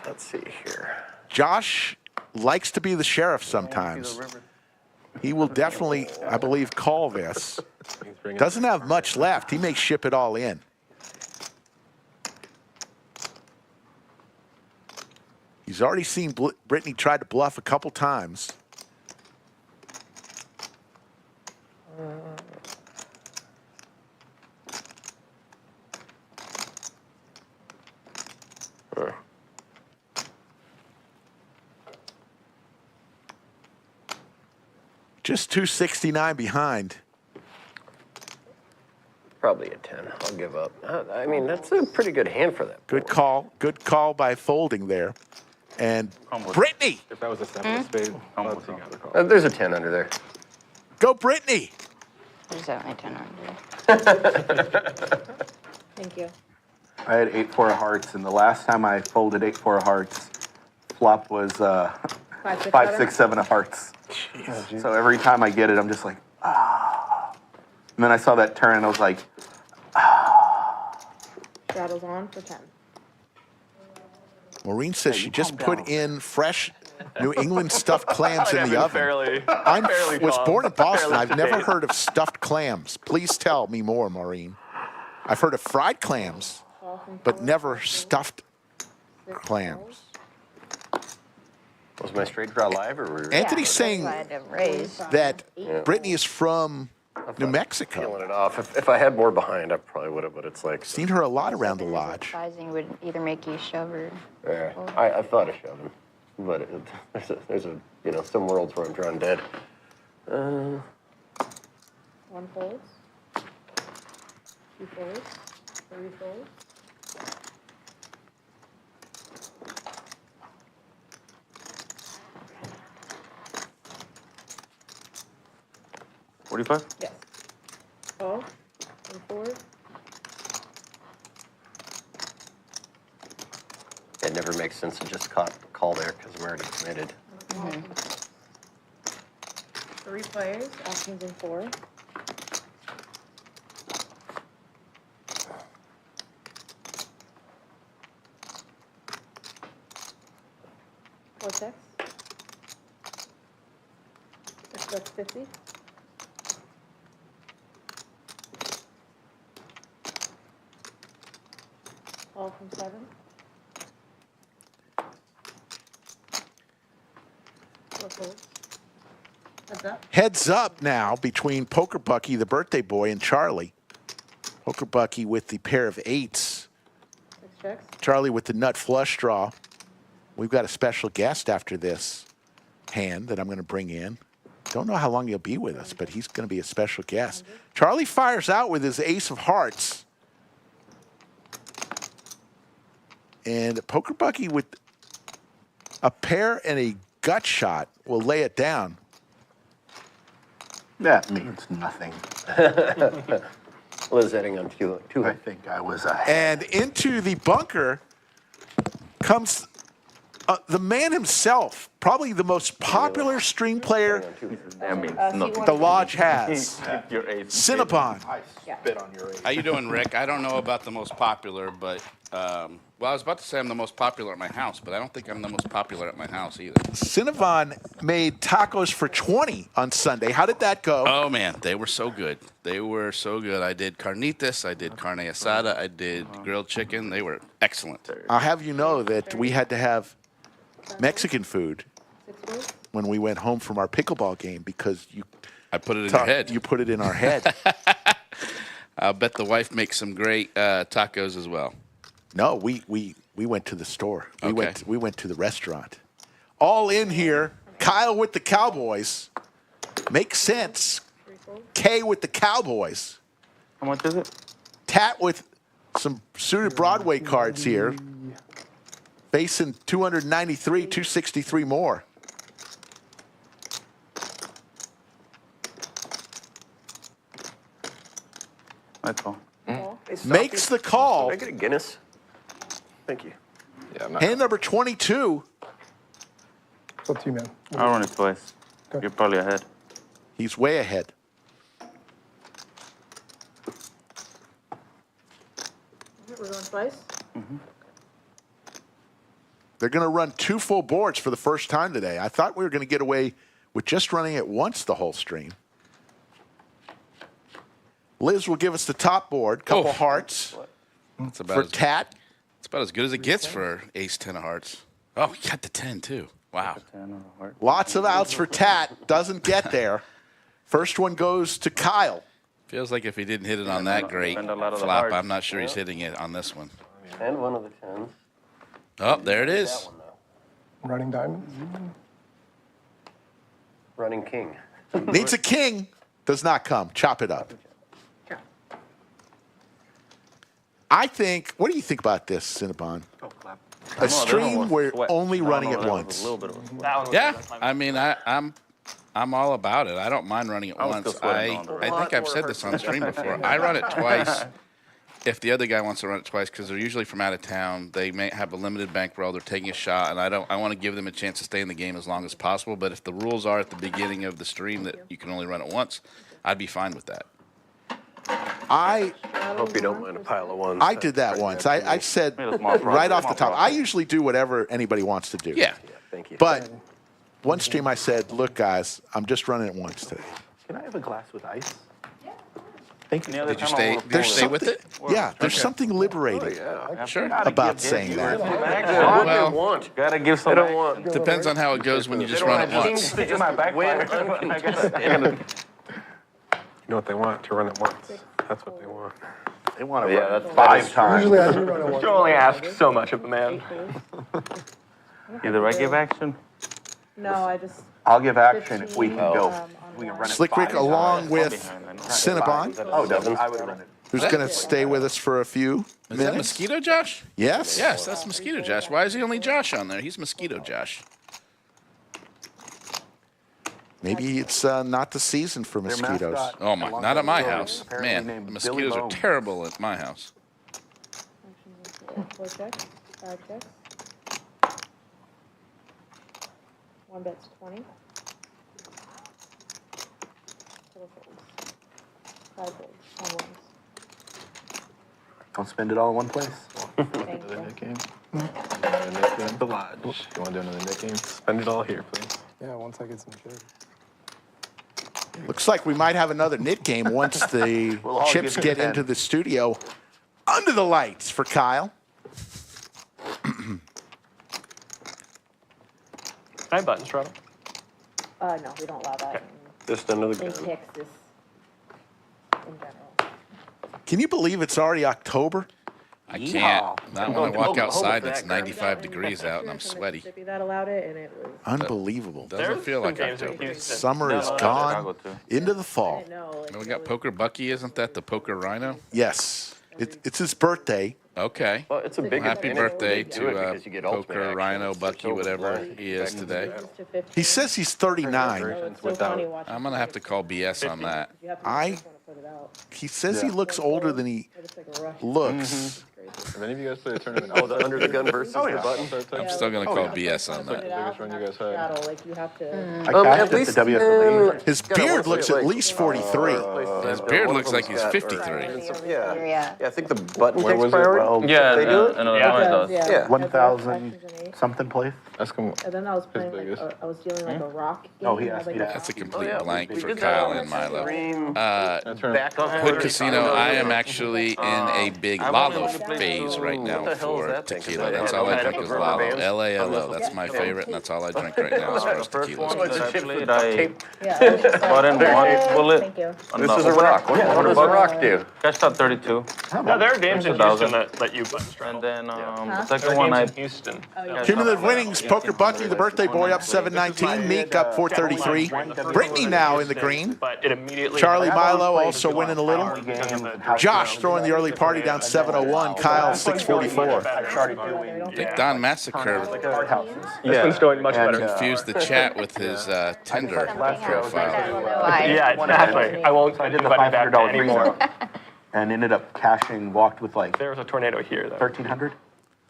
Let's see here. Josh likes to be the sheriff sometimes. He will definitely, I believe, call this. Doesn't have much left. He may ship it all in. He's already seen Brittany try to bluff a couple times. Just 269 behind. Probably a 10. I'll give up. I mean, that's a pretty good hand for that. Good call. Good call by folding there. And Brittany. If that was a 7 of spades, I'd see how to call. There's a 10 under there. Go Brittany. There's only 10 under. Thank you. I had 8-4 of hearts, and the last time I folded 8-4 of hearts, flop was 5, 6, 7 of hearts. So every time I get it, I'm just like, ah. And then I saw that turn, and I was like, Shadows on for 10. Maureen says she just put in fresh New England stuffed clams in the oven. I was born in Boston. I've never heard of stuffed clams. Please tell me more, Maureen. I've heard of fried clams, but never stuffed clams. Was my straight draw live or were Anthony's saying that Brittany is from New Mexico. peeling it off? If I had more behind, I probably would have, but it's like... Seen her a lot around the lodge. Sizing would either make you shove or... Yeah, I thought of shoving, but there's a you know, some worlds where I'm drawn dead. 1 folds. 2 folds. 3 folds. 45? Yes. Call. And forward. It never makes sense to just call there because I'm already committed. 3 players. Actions in 4. Vortex. That's 50. All from 7. Heads up. Heads up now between Poker Buccee, the birthday boy, and Charlie. Poker Buccee with the pair of 8s. 6 checks. Charlie with the nut flush draw. We've got a special guest after this hand that I'm going to bring in. Don't know how long he'll be with us, but he's going to be a special guest. Charlie fires out with his ace of hearts. And Poker Buccee with a pair and a gut shot will lay it down. that means nothing. Liz heading on 2. I think I was ahead. And into the bunker comes the man himself, probably the most popular stream player That means nothing. the lodge has. Your ace. Cinnabon. Spit on your ace. How you doing, Rick? I don't know about the most popular, but well, I was about to say I'm the most popular at my house, but I don't think I'm the most popular at my house either. Cinnabon made tacos for 20 on Sunday. How did that go? Oh man, they were so good. They were so good. I did carnitas, I did carne asada, I did grilled chicken. They were excellent. I'll have you know that we had to have Mexican food 6 folds. when we went home from our pickleball game because I put it in your head. You put it in our head. I'll bet the wife makes some great tacos as well. No, we went to the store. We Okay. went to the restaurant. All in here. Kyle with the Cowboys. Makes sense. 3 folds. K with the Cowboys. How much is it? Tat with some suited Broadway cards here. Facing 293, 263 more. That's all. Call. makes the call. Can I get a Guinness? Thank you. Yeah, I'm not. Hand number 22. It's up to you, man. I'll run it twice. Okay. You're probably ahead. He's way ahead. We're going twice? They're going to run 2 full boards for the first time today. I thought we were going to get away with just running it once the whole stream. Liz will give us the top board, couple hearts That's for about Tat. it's about as good as it gets for ace 10 of hearts. Oh, we got the 10 too. Wow. Lots of outs for Tat. Doesn't get there. First one goes to Kyle. Feels like if he didn't hit it on that great Spend a lot of the flop, hearts. I'm not sure he's hitting it on this one. And one of the 10s. Oh, there it is. That one, though. Running diamonds. Running king. Needs a king. Does not come. Chop it up. I think, what do you think about this, Cinnabon? A stream where only running it once. Yeah, I mean, I'm all about it. I don't mind running it once. I think I've said this on stream before. I run it twice if the other guy wants to run it twice because they're usually from out of town. They may have a limited bankroll. They're taking a shot, and I want to give them a chance to stay in the game as long as possible. But if the rules are at the beginning of the stream that you can only run it once, I'd be fine with that. I Hope you don't mind a pile of ones. I did that once. I said right off the top, I usually do whatever anybody wants to do. Yeah. Thank you. But one stream I said, look, guys, I'm just running it once today. Can I have a glass with ice? Did you stay with it? Yeah, there's something liberating Sure. about saying that. Well, Gotta give some. depends on how it goes when you just run it once. They just win uncontested. You know what they want? To run it once. That's what they want. They want to Yeah, run that's 5 times. Usually I do run it once. You only ask so much of a man. Either I give action. No, I just. I'll give action if we can 15, go. on We can that. run it Slick Rick 5 along times. with Cinnabon, Oh, Devin, I would run it. who's going to stay with us for a few Is that minutes. Mosquito Josh? Yes? Yes, that's Mosquito Josh. Why is he only Josh on there? He's Mosquito Josh. Maybe it's not the season for Their mosquitoes. mascot, Oh my! along Not at with my Billy, house. apparently Man, named the Billy mosquitoes are Bones. terrible at my house. 4 checks, 5 checks. 1 bet's 20. 4 folds. 5 folds on ones. Don't spend it all in one place. Thank Another you. Nick game? Another Nick game? The lodge. You want to do another Nick game? Spend it all here, please. Yeah, once I get some shit. Looks like we might have another knit game once the We'll all chips give get it 10. into the studio. Under the lights for Kyle. Can I buttons, Toronto? No, we don't allow that Just under the in gun. Texas in general. Can you believe it's already October? I can't. Not when I walk outside. It's 95 degrees out and I'm sweaty. Mississippi that allowed it, and it was. Unbelievable. Doesn't feel like October. Summer is gone into the fall. No, And we got Poker Buccee. Isn't that the PokerRyno? Yes. It's his birthday. Okay. Well, it's a big Happy advantage birthday when you do it to because you get ultimate PokerRyno, action. Buccee, It's whatever so he is today. He says he's 39. it's so funny watching. I'm going to have to call BS on that. You have to I- just wanna put it out. He says he looks older than he It's like a rush. looks. Have any of you guys played a tournament? Oh, the under the gun versus the button? I'm still going to call BS on Put that. it out biggest run and you have guys had? shadow, like you have to. I cashed at the WSOP. His beard looks at least 43. His beard looks like he's 53. Yeah. Yeah, I think the button Where takes was it? priority. Well, Yeah, They do it? no, It no, it does. does, Yeah. 1,000 something place. That's come. And then I was playing like biggest. I was dealing like a rock game. Oh, he and I asked was, me like, to That's a rock. complete yeah, blank we for did Kyle that. and Milo. Green, That tournament. back on Hood Casino, I am actually in a big Lalo phase right now What the hell is for that thing? tequila. 'Cause I That's had all I no drink idea is what Lalo. rubber bands. LALO, that's my favorite, and that's all I drink right now as far as tequila It's a goes. chip Actually, with I tape. Yeah, it was just like, bought in one bullet. Thank you. on This the is a open rock. What does a rock do? Cashed out 32. No, there are games in 2,000. Houston that let you button straddle. And then Huh? the There second are one I games in Houston. Cumulative winnings, Poker Bucky, the birthday boy, up 719. Neek up 433. Brittany now in the green. But it immediately. Charlie Milo also winning a little. Josh throwing the early party down 701. Kyle 644. I think Don Massacre This one's going much better. confused the chat with his Tinder profile. Yeah, exactly. I won't invite him back anymore. and ended up cashing, walked with like There was a tornado here, though. 1,300.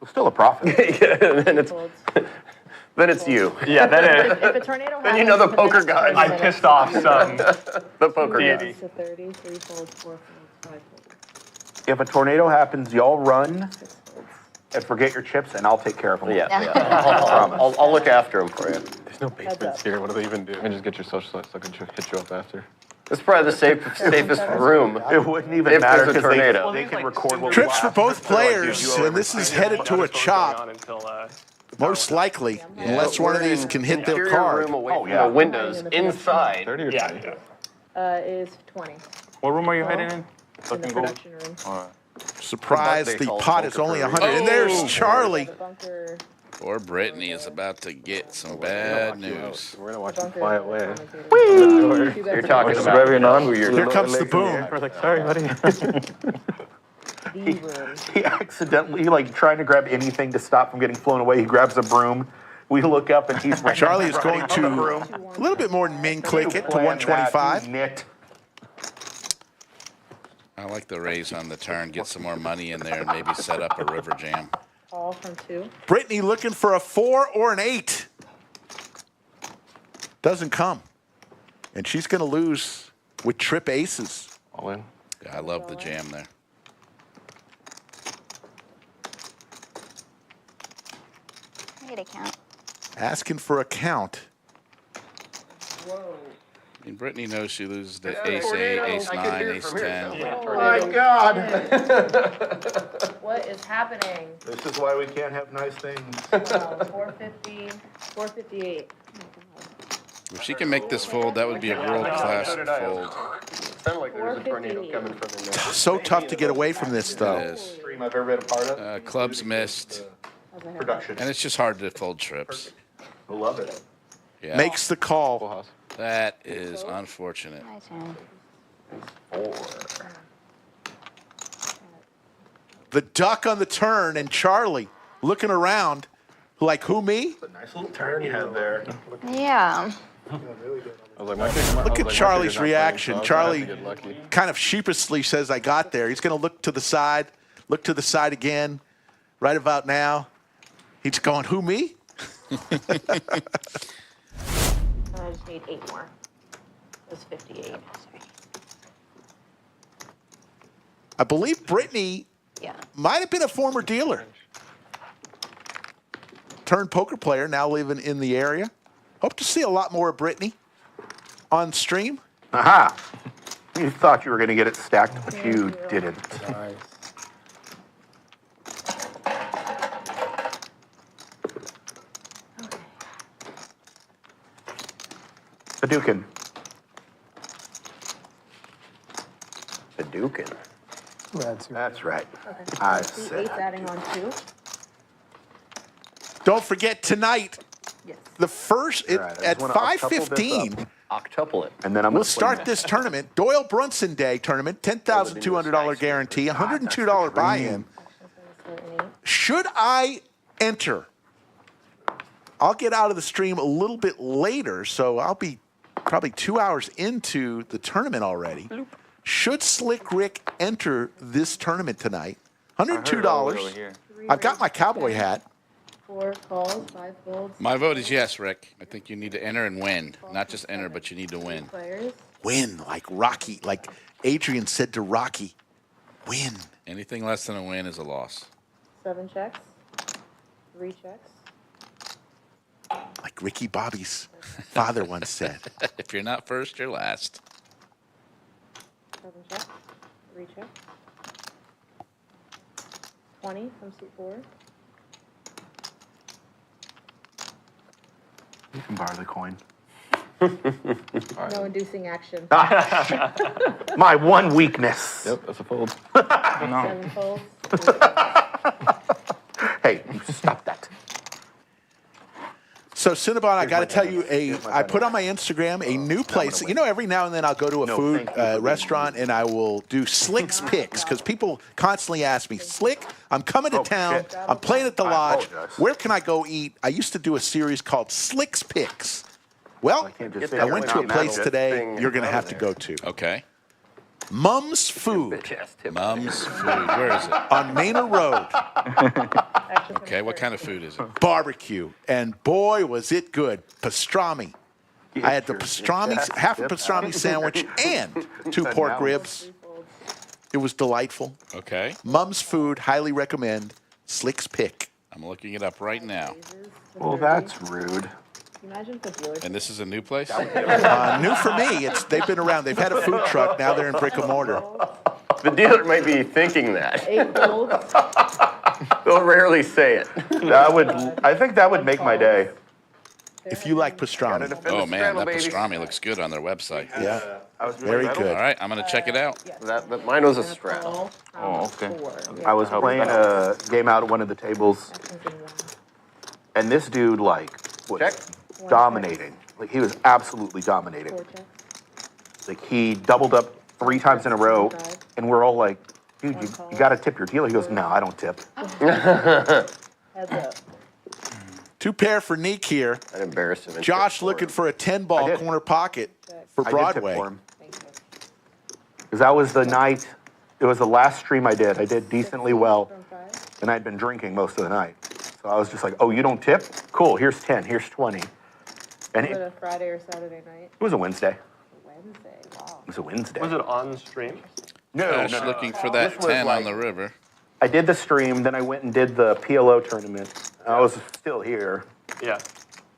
Still a profit. Yeah, then it's Folds. then it's you. Yeah, that is. If a tornado happens. Then you know the for poker next guys. 30 I minutes, pissed off some The poker deity. guy. To 30, 3 folds, 4 folds, 5 folds, If a tornado happens, y'all run 6 folds. and forget your chips, and I'll take care of them. Yeah, I'll look after him for you. There's no basements here. What do they even do? And just get your social so I can hit you up after. It's probably the safest room. It wouldn't even If matter there's a because tornado. they can record what Trips for we both laugh. players, and this is headed to a chop, most likely, unless one of these can hit their Interior card. room away Oh, from yeah. the windows. Inside. 30 or 20? Is 20 What room are you hiding in? in the Looking gold. production room. Alright. Surprised They the call pot poker is only for a 100. And there's Charlie. The bunker. Poor Brittany is about to get some bad news. We're gonna watch him Bunker. fly away. You're talking about Driving on weird. Here comes the boom. We're like, sorry, buddy. The room. He accidentally, like, trying to grab anything to stop from getting flown away. He grabs a broom. We look up and he's Charlie is running going on the broom. to a little bit more than min click it to Plan that, 125. you nit. I like the raise on the turn, get some more money in there, and maybe set up a river jam. All from 2. Brittany looking for a 4 or an 8. Doesn't come. And she's going to lose with trip aces. All in. Yeah, I love the jam there. I need a count. Asking for a count. I mean, Brittany knows she loses to ace 8, ace 9, ace 10. Oh my God. What is happening? This is why we can't have nice things. Wow, 450, 458. If she can make this fold, that would be a world-class fold. Sounded like there was a tornado coming from in there. So tough to get away from this, It though. is. Stream I've ever been a part of. Clubs missed, Production. and it's just hard to fold trips. I love it. Yeah, Makes the Full call. house. that is unfortunate. My turn. The duck on the turn, and Charlie looking around like, who, me? A nice little turn you had there. Yeah. I was like, my kid, Look at Charlie's reaction. So Charlie get lucky. kind of sheepishly says, I got there. He's going to look to the side again. Right about now, he's going, who, me? I just need 8 more. It was 58. I believe Brittany Yeah. might have been a former dealer. Turned poker player, now living in the area. Hope to see a lot more of Brittany on stream. Aha! You thought you were going to get it stacked, but you didn't. Nice. Hadouken. Hadouken. That's right. Okay. I See, said 8's adding on 2. Don't forget tonight, Yes. the first All right, I at just wanna octuple this 5:15. Octuple it. And then I'm We'll gonna swing start that. this tournament, Doyle Brunson Day tournament, $10,200 guarantee, $102 buy-in. Should I enter? I'll get out of the stream a little bit later, so I'll be probably 2 hours into the tournament already. Should Slick Rick enter this tournament tonight? $102. I've got my cowboy hat. 4 calls, 5 folds. My vote is yes, Rick. I think you need to enter and win. Not just enter, but you need to win. Players. Win, like Rocky, like Adrian said to Rocky. Win. Anything less than a win is a loss. 7 checks. 3 checks. Like Ricky Bobby's father once said. If you're not first, you're last. 7 checks. 3 checks. 20 from suit 4. You can borrow the coin. No inducing action. My one weakness. Yep, that's a fold. 7 folds. Hey, you stop that. So Cinnabon, I got to tell you, I put on my Instagram a new place. You know, every now and then I'll go to a food restaurant and I will do Slick's picks because people constantly ask me, Slick, I'm coming to town. shit. I'm playing at the lodge. apologize. Where can I go eat? I used to do a series called Slick's Picks. Well, can't just I went to a place today thing you're going to out have to there. go to. Okay. Mum's Food Mum's Food. Where is it? on Manor Road. Okay, what kind of food is it? Barbecue. And boy, was it good. Pastrami. I had the pastrami, half a pastrami sandwich and 2 pork ribs. It was delightful. Okay. Mum's Food, highly recommend. Slick's pick. I'm looking it up right now. Well, that's rude. Imagine if the dealership. And this is a new place? New for me. They've been around. They've had a food truck. Now they're in brick and mortar. The dealer might be thinking that. 8 folds. They'll rarely say it. I think that would make my day. If you like pastrami. Oh, man, that pastrami looks good on their website. Yeah. I was Very good. All right, I'm going to check it out. But mine was a straddle. Oh, okay. I was playing a game out at one of the tables, and this dude, like, was Check. dominating. Like, he was absolutely dominating. 4 checks. Like, he doubled up 3 times in a row, and we're all like, dude, you got to tip your dealer. He goes, no, I don't tip. Heads up. 2 pair for Neek here. I'd embarrass him. Josh looking for a 10-ball I did. corner pocket for I did tip Broadway. for him. Because that was the night, it was the last stream I did. I did decently well, From 5. and I'd been drinking most of the night. So I was just like, oh, you don't tip? Cool, here's 10, here's 20. And Was it it a Friday or Saturday night? was a Wednesday. Wednesday. Wow. It was a Wednesday. Was it on stream? Josh looking for that This was 10 on like- the river. I did the stream, then I went and did the PLO tournament. I was still here. Yeah.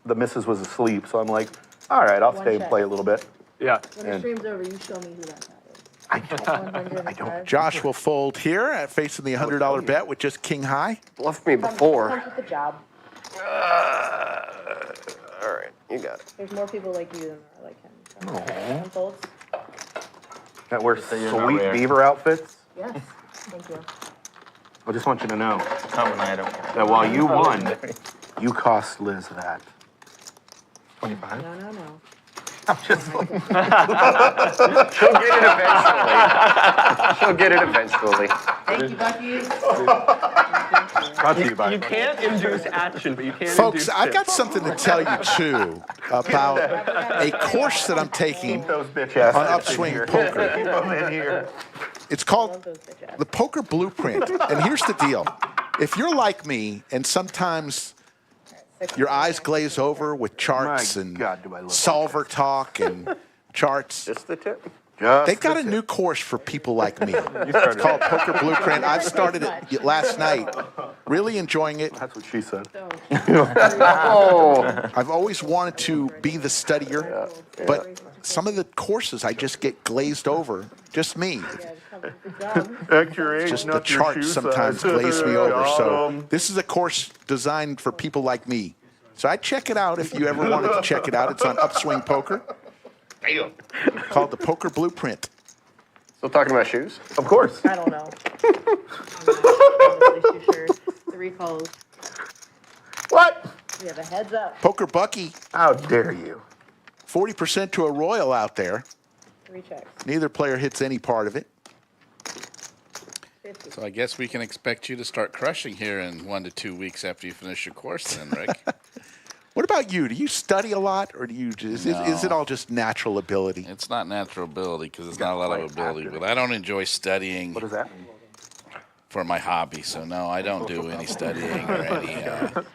The missus was asleep, so I'm like, all right, I'll One stay and check. play a little bit. Yeah. When the And- stream's over, you show me who that guy is. I don't. 105. Josh will fold here at facing the $100 bet with just king high. Bluffed me before. Comes with the job. All right, you got it. There's more people like you than there are like him. 1 folds. That wear you're not sweet rare. beaver outfits. Yes. Thank you. I just want you to know Common item. that while you won, you cost Liz that. 25. No, no, no. She'll get it eventually. She'll get it eventually. Thank you, Bucky. Brought to you by. You can't induce action, but you can Folks, induce I've got tips. something to tell you, too, about a course that I'm taking Those bitch asses on Upswing Poker. Keep them in here. It's called the Poker Blueprint. And here's the deal. If you're like me, and sometimes your eyes glaze over with charts My and God, do I love solver talk and charts, Just the tip. they've got a new course for people like me. It's called Poker Blueprint. I've started it last night. Really enjoying it. That's what she said. Oh. I've always wanted to be the studier, but some of the courses I just get glazed over. Just me. Good job. Act your age, Just the not your charts shoe sometimes size. glaze me over. Got So 'em. this is a course designed for people like me. So I'd check it out if you ever wanted to check it out. It's on Upswing Poker. Called the Poker Blueprint. Still talking about shoes? Of course. I don't know. I'm not honestly too sure. 3 calls. What? We have a heads up. Poker Bucky, How dare you? 40% to a royal out there. 3 checks. Neither player hits any part of it. 50. So I guess we can expect you to start crushing here in 1 to 2 weeks after you finish your course then, Rick. What about you? Do you study a lot, or do you just, is it No. all just natural ability? It's not natural ability because it's not a lot of ability, but I don't enjoy studying What does that mean? for my hobby. So no, I don't do any studying or any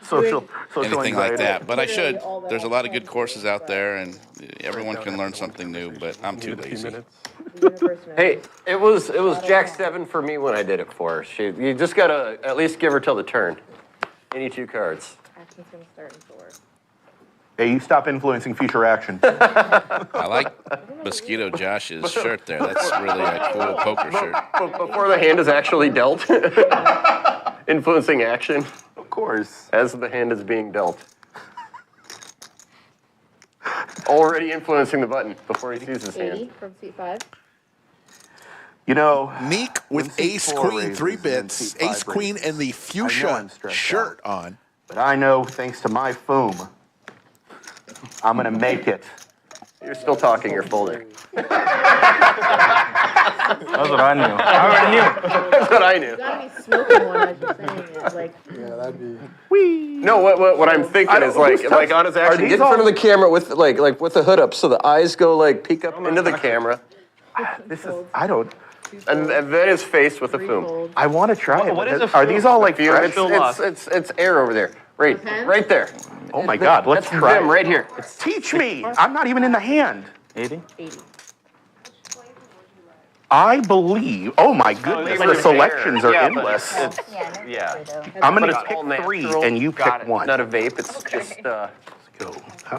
Social anything like anxiety. that. But I should. Literally all that There's a lot of good time. courses out there, and everyone can learn something new. But I'm too A few lazy. minutes. Universe knows. Hey, it was Jack 7 for me when I did it for her. You just gotta at least give her till the turn. Any 2 cards. Action's gonna start in 4. Hey, you stop influencing future action. I like Mosquito Josh's shirt there. That's really a cool poker shirt. But before the hand is actually dealt. Influencing action Of course. as the hand is being dealt. Already influencing the button before he sees his 80 hand. from seat 5. You know, Neek when with seat ace, 4 queen, raises 3 and bits, seat 5 ace, queen, raises, and the I know fuchsia I'm stressed shirt out. on. But I know, thanks to my foom, I'm gonna make it. You're still talking, you're folding. That's what I knew. I already knew. That's what I knew. You gotta be smoking one as you're saying it. Like, Yeah, that'd be. No, what I'm thinking is like on his action, these get in front of all- the camera with like with the hood up so the eyes go like peek up into the camera. This is, I don't, And then it's faced with a fume. I want to try it. What but is a Are fume? these all like Fume, fresh? it's air over there. Right there. Oh my God, let's That's try them it. right here. Teach me. I'm not even in the hand. 80? 80. I believe, oh my goodness, the selections are Yeah, but endless. Yeah, no, Yeah. true, though. I'm But going it's to pick all 3 natural. and you Got pick it. 1. Not a vape, it's just Go.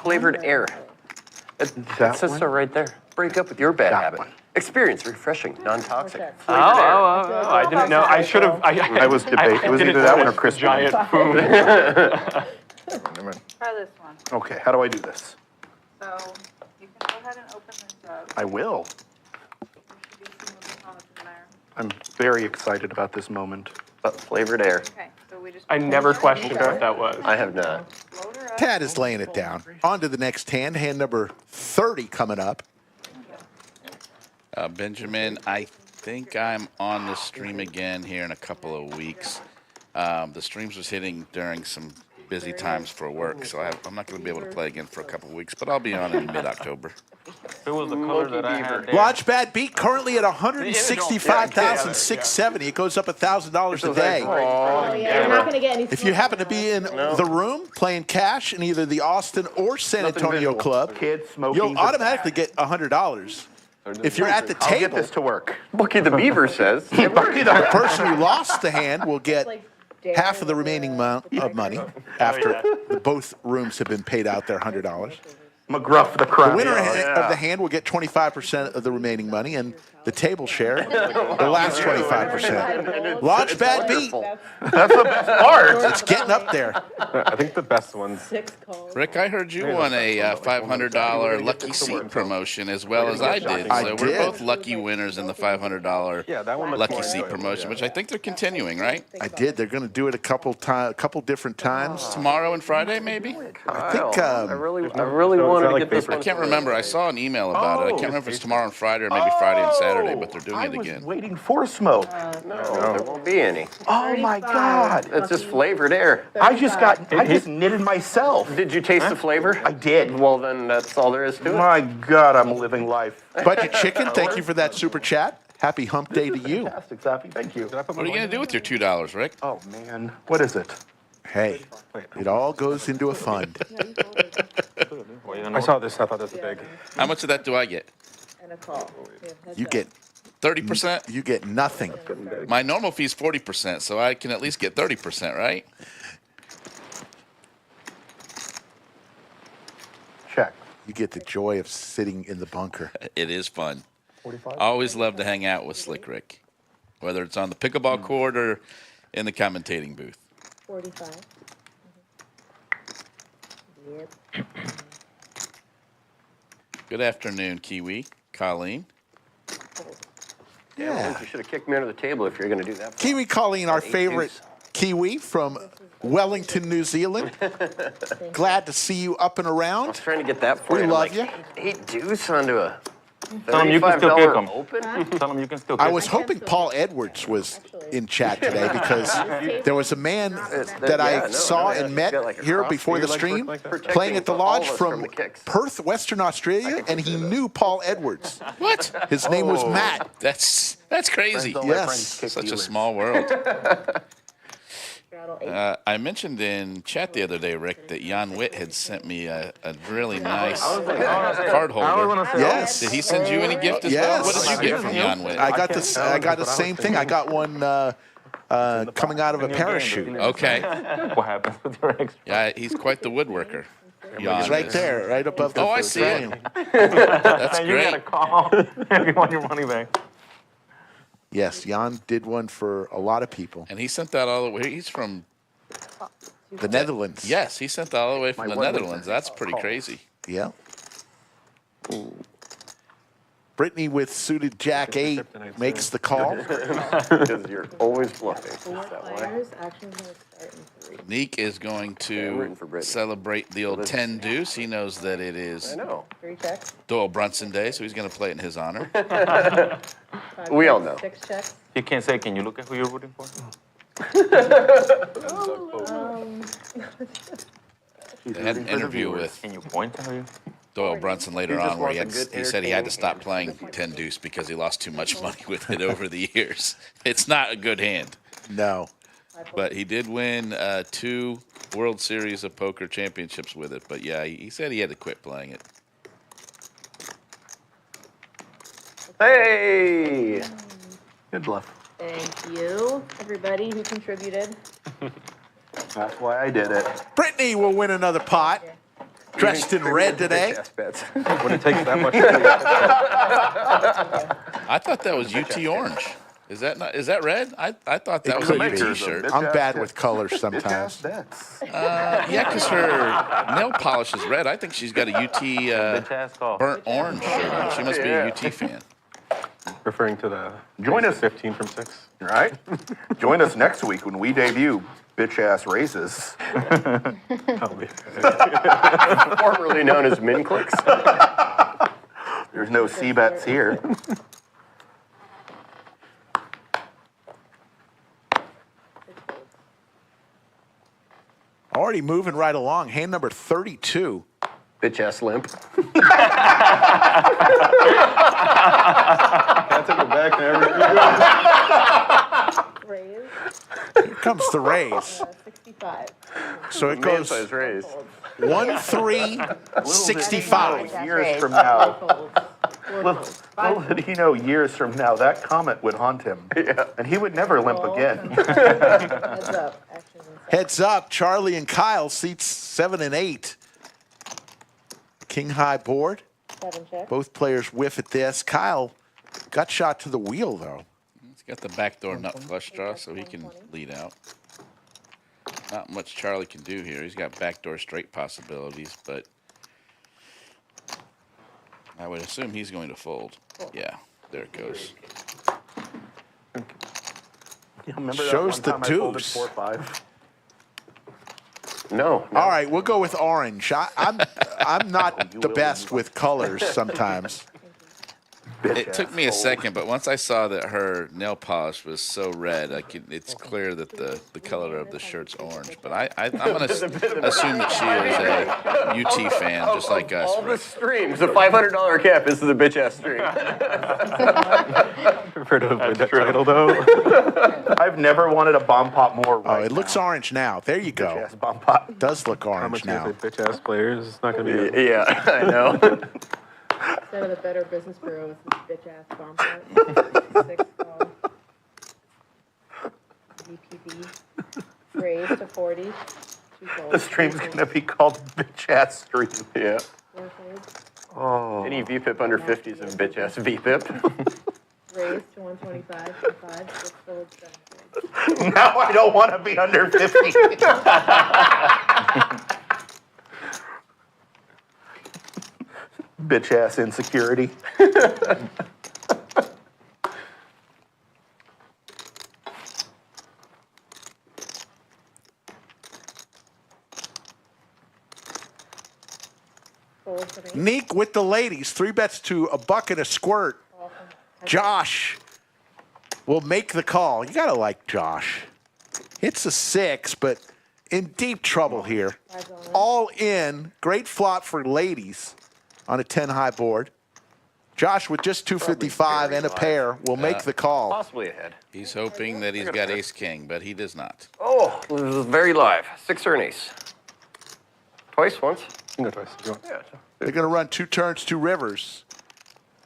flavored air. It That says one? so right there. Break up with your bad That habit. one. Experience refreshing, non-toxic. Okay. Flavored air. Oh, I didn't know. I should have. I was debating. It was either that one or Chris. Giant food. Never mind. Try this one. Okay, how do I do this? So you can go ahead and open this up. I will. There should be some moving parts in there. I'm very excited about this moment. But flavored air. Okay, so we just. I never questioned what that was. I have not. Load her up. Tad is laying it down. On to the next hand. Hand number 30 coming up. Benjamin, I think I'm on the stream again here in a couple of weeks. The streams was hitting during some busy times for work, so I'm not going to be able to play again for a couple of weeks, but I'll be on in mid-October. It was the color that I had there. Lodge Bad Beat currently at $165,670. It goes up $1,000 a day. Oh, yeah, you're not gonna get any. If you happen to be in the room playing cash in either the Austin or San Antonio club, Kids smoking. you'll automatically get $100. If you're at the I'll get table, this to work. Bucky the Beaver says. the person who lost the hand will get half of the remaining amount of money after both rooms have been paid out their $100. McGruff the The crowd. winner of the hand will get 25% of the remaining money, and the table share the last 25%. Lodge Bad Beat. That's the best part. It's getting up there. I think the best ones. 6 calls. Rick, I heard you won a $500 lucky seat promotion as well as I did. I So did. we're both lucky winners in the $500 Yeah, that one looks lucky more seat enjoyable, promotion, yeah. which I think they're continuing, right? I did. They're going to do it a couple different times. Tomorrow and Friday, maybe? I think I really so wanted it's to not get this like one. I can't remember. I saw an email about it. I can't remember if it's tomorrow and Friday or maybe Friday and Saturday, but they're doing I it was again. waiting for smoke. No, there won't be any. Oh my God. It's just flavored air. I just knitted myself. Did you taste the flavor? I did. Well, then that's all there is to it. My God, I'm living life. Budget Chicken, thank you for that super chat. Happy hump day to you. Fantastic, Zappy. Thank you. What are you going to do with your $2, Rick? Oh man, what is it? Hey, it all goes into a fund. I saw this. I thought this was big. How much of that do I get? And a call. You get 30%? you get nothing. My normal fee is 40%, so I can at least get 30%, right? Check. You get the joy of sitting in the bunker. It is fun. I always love to hang out with Slick Rick, whether it's on the pickleball court or in the commentating booth. 45. Yep. Good afternoon, Kiwi, Colleen. Yeah. You should have kicked me under the table if you're going to do that. Kiwi Colleen, our favorite Kiwi from Wellington, New Zealand. Glad to see you up and I was around. trying to get that for We you. I'm love like, you. 8 deuce onto a Tell him you can still $35 kick 'em. open. Tell them you can still kick I was hoping Paul Edwards was in chat today because there was a man that I saw and met here before the stream playing at the lodge from Perth, Western Australia, and he knew Paul Edwards. What? His name was Matt. That's crazy. Yes. Such a small world. Straddle 8. I mentioned in chat the other day, Rick, that Jan Witt had sent me a really nice card holder. Yes. Did he send you any gift as Yes. well? What did you get from Jan Witt? I got this. I got the same thing. I got one coming out of a parachute. Okay. What happens with your extra? Yeah, he's quite the woodworker. Jan It's right is. there, right above the. Oh, I see it. frame. That's And you gotta great. call if you want your money back. Yes, Jan did one for a lot of people. And he sent that all the way. He's from, The Netherlands. yes, he sent that all the way from the Netherlands. That's pretty crazy. Yeah. Brittany with suited Jack 8 makes the call. Because you're always bluffing. 4 players. Action's going to start in 3. Neek is going I'm rooting to for Brittany. celebrate the old 10 deuce. He knows that it I is know. 3 checks. Doyle Brunson Day, so he's going to play it in his honor. 5 We all checks, know. 6 checks. You can't say, can you look at who you're rooting for? They had an interview with Can you point to who you? Doyle Brunson later He just on, where wants a good he said he had to stop entertaining playing 10 deuce because he lost too much money with it over the years. It's not a good hand. No. But he did win 2 World Series of Poker championships with it. But yeah, he said he had to quit playing it. Hey! Good bluff. Thank you, everybody who contributed. That's why I did it. Brittany will win another pot. Dressed in red today. When it takes that much. I thought that was UT orange. Is that not? Is that red? I thought that was a could be. UT shirt. I'm bad with colors sometimes. Bets. Yeah, because her nail polish is red. I think she's got a Bitch-ass call. UT burnt orange shirt on. She must be a UT fan. Referring to the Join us. 15 from 6. Right? Join us next week when we debut Bitch Ass Raises. Formerly known as Min Clicks. There's no C bets here. Already moving right along. Hand number 32. Bitch ass limp. Can't take it back now. Raise, Here comes the raise. 65. So it goes Man-sized raise. 1-3-65. Years from now. Folds. Four Little, folds. little did he know years from now that comet would haunt him. Yeah. And he would never limp again. Heads up. Action inside. Heads up. Charlie and Kyle seats 7 and 8. King high board. 7 check. Both players whiff at this. Kyle got shot to the wheel though. He's got the backdoor nut flush draw, so he can lead out. Not much Charlie can do here. He's got backdoor straight possibilities, but I would assume he's going to fold. Yeah, there it goes. You remember Shows that one the time I folded deuce. 4-5? No. All right, we'll go with orange. I'm not the best with colors sometimes. It took me a second, but once I saw that her nail polish was so red, it's clear that the color of the shirt's orange. But I'm going to assume that she is a UT fan, just like us. All the streams, the $500 cap is the bitch ass stream. Prefer to avoid that title, though. I've never wanted a bomb pot more Oh, right it looks orange now. There you go. Yes, bomb pot. Does look How orange much now. is a bitch ass players? It's not going to be. Yeah, I know. Instead of the Better Business Bureau with this bitch ass bomb set. 6 call. VPB. Raise to 40. 2 folds. The stream's gonna be called Bitch Ass Stream. Yeah. 4 folds. Oh. Any VPIP under 50 is a bitch ass VPIP. Raise to 125. 5. 6 folds. 7 folds. Now I don't want to be under 50. Bitch ass insecurity. Folds to me. Neek with the ladies. 3 bets to a buck and a squirt. Josh will make the call. You gotta like Josh. Hits a 6, but in deep trouble here. All in. Great flop for ladies on a 10 high board. Josh with just 255 and a pair will make the call. Possibly ahead. He's hoping that he's got ace-king, but he does not. Oh, this is very live. 6 or an ace. Twice, once. You can go twice if you want. Yeah. They're gonna run 2 turns, 2 rivers.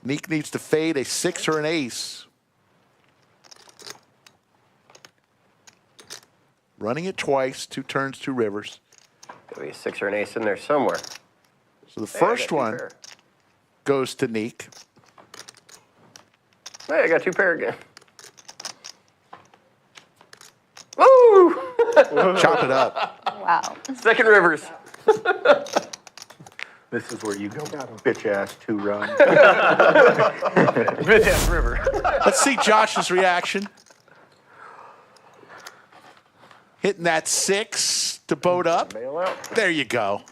Neek needs to fade a 6 or an ace. Running it twice, 2 turns, 2 rivers. Gotta be a 6 or an ace in there somewhere. So the Hey, I first got 2 one pair. goes to Neek. Hey, I got 2 pair again. Woo! Chop it up. Wow. Second rivers. This is where you go bitch ass 2 run. Bitch ass river. Let's see Josh's reaction. Hitting that 6 to boat up. Bail out. There you go.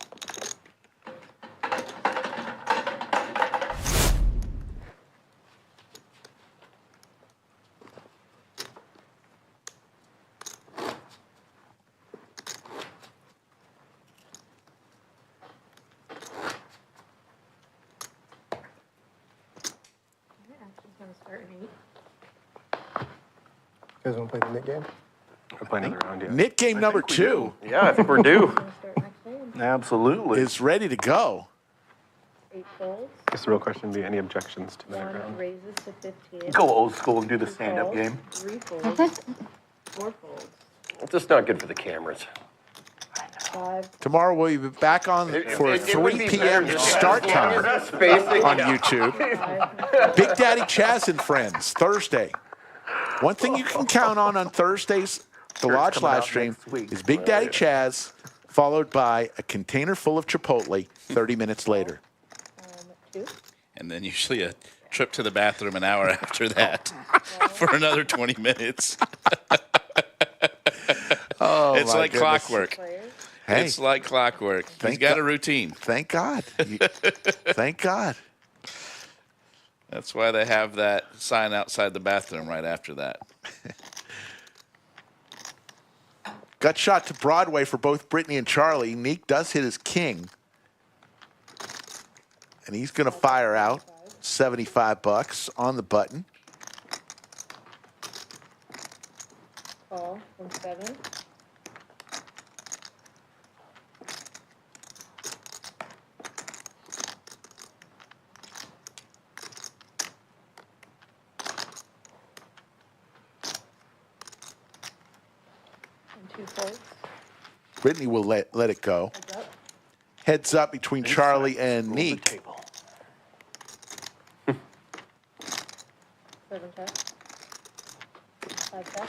guys want to play the Nick game? We're playing another round, yeah. Nick game number 2 Yeah, I think we're due. Gonna start next game. Absolutely. is ready to go. 8 folds. Guess the real question would be any objections to that 1 round? raises to 15. Go old school and do the 2 stand-up folds, game. 3 folds. 4 folds. It's just not good for the cameras. 5. Tomorrow we'll be back on for It would 3 be p.m. better just start as long as time that's facing on out. YouTube. Big Daddy Chaz and Friends, Thursday. One thing you can count on Thursdays, the Lodge coming live out stream, next week. is Big Daddy Chaz, followed by a container full of Chipotle 30 minutes later. 2. And then usually a trip to the bathroom an hour after that for another 20 minutes. Oh, It's my like goodness. clockwork. Players. Hey, It's like clockwork. He's Thank got God. a routine. thank God. Thank God. That's why they have that sign outside the bathroom right after that. Gut shot to Broadway for both Brittany and Charlie. Neek does hit his king. And he's going to fire out $75 on the button. Call from 7. And 2 folds. Brittany will let it go. Heads up. Heads up between Charlie and Neek. 7 check. 5 check.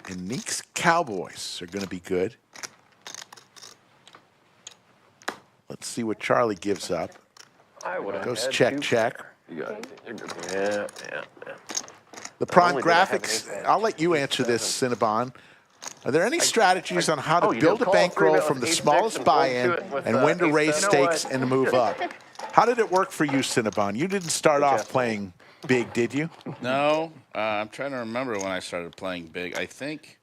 And Neek's Cowboys are going to be good. Let's see what Charlie gives up. I would have Goes had check, 2 check. You got it. You're good. Yeah, yeah, yeah. The Prime only did I have an Graphics, ace-man. I'll let you answer this, Cinnabon. Are there any strategies on how to you build do a call bankroll 3 from the ace-6 smallest and fold buy-in to it with, and when to raise ace-7? stakes and to move up? How did it work for you, Cinnabon? You didn't start off job. playing big, did you? No, I'm trying to remember when I started playing big. I think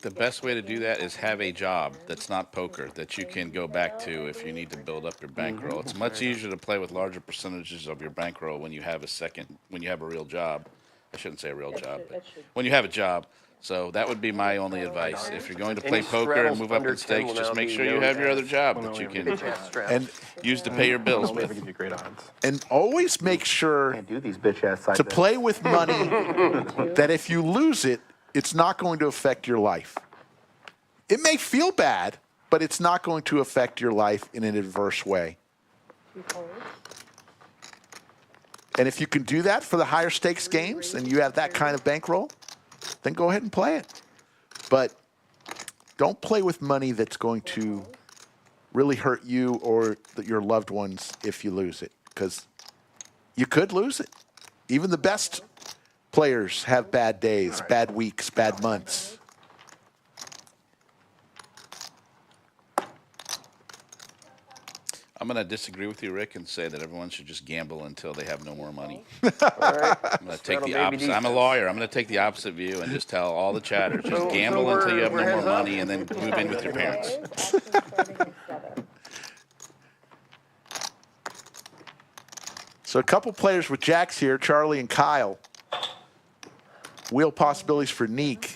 the best way to do that is have a job that's not poker that you can go back to if you need to build up your bankroll. It's much easier to play with larger percentages of your bankroll when you have a real job. I shouldn't say a real job, but when you have a job. So that would be my only advice. If you're going to play Any poker and straddles move up under in 10 stakes, will just now make be sure you known have your other as- job that you can And use to pay your bills I'll never with. give you great odds. and always make sure Can't do these bitch ass side to bets. play with money that if you lose it, it's not going to affect your life. It may feel bad, but it's not going to affect your life in an adverse way. 2 folds. And if you can do that for the higher stakes games and you have that kind of bankroll, then go ahead and play it. But don't play with money that's going to really hurt you or your loved ones if you lose it, because you could lose it. Even the best players have bad days, bad weeks, bad months. I'm going to disagree with you, Rick, and say that everyone should just gamble until they have no more money. All right. I'm going to take That'll the maybe opposite. I'm a defense. lawyer. I'm going to take the opposite view and just tell all the chatters, just So gamble until you have we're no more heads up? money and then move in with your parents. Players, action starting in 7. So a couple players with jacks here, Charlie and Kyle. Wheel possibilities for Neek.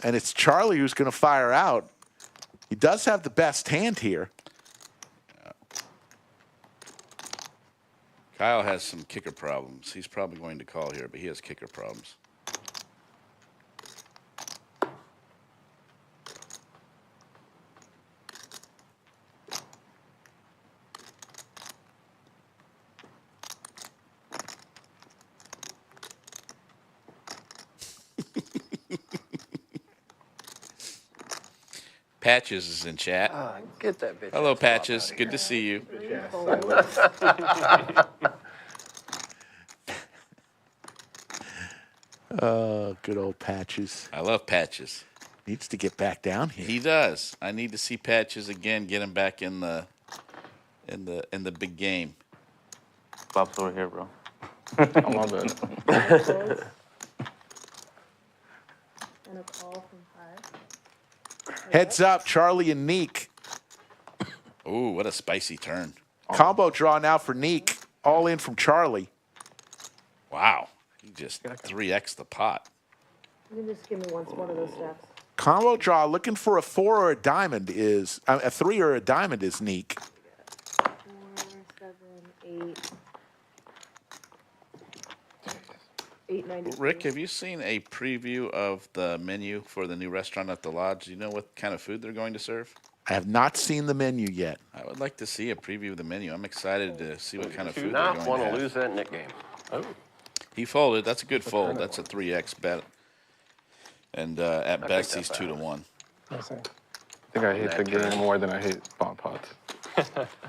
And it's Charlie who's going to fire out. He does have the best hand here. Kyle has some kicker problems. He's probably going to call here, but he has kicker problems. Patches is in chat. Get that bitch. Hello, ass Patches. off Good to see you. 3 folds. Good old Patches. I love Patches. Needs to get back down here. He does. I need to see Patches again. Get him back in the big game. Bob's over here, bro. I love it. 2 folds. And a call from 5. Heads up, Charlie and Neek. Ooh, what a spicy turn. Combo draw now for Neek. All in from Charlie. Wow. He just 3x the pot. You can just give me one of those stacks. Combo draw, looking for a 4 or a diamond is, a 3 or a diamond is Neek. 4, 7, 8. 8.90. Rick, have you seen a preview of the menu for the new restaurant at the Lodge? Do you know what kind of food they're going to serve? I have not seen the menu yet. I would like to see a preview of the menu. I'm excited to see what kind of Do food they're not going want to to have. lose that Nick game. Oh. He folded. That's a good fold. That's a 3x bet. And at best, he's 2-1. I think I hate the game more than I hate bomb pots.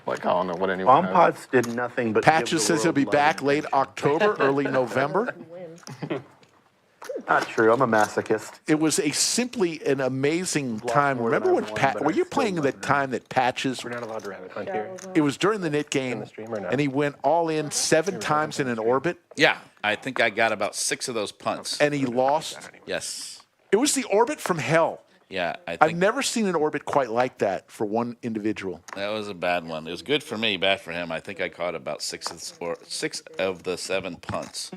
Like, I don't know what anyone Bomb has. pots did nothing but. Patches give the says he'll world be love back and late October, early November. Not true. I'm a masochist. It was simply an amazing time. more than Remember when I've won, but were I you still playing love that time that Patches? We're not allowed to rabbit hunt here. It was during the knit game, the stream or no? and he went all in 7 times in an orbit, Yeah, I think I got about 6 of those punts. and he lost. Yes. It was the orbit from hell. Yeah, I I've think never seen an orbit quite like that for one individual. that was a bad one. It was good for me, bad for him. I think I caught about 6 of the 7 punts.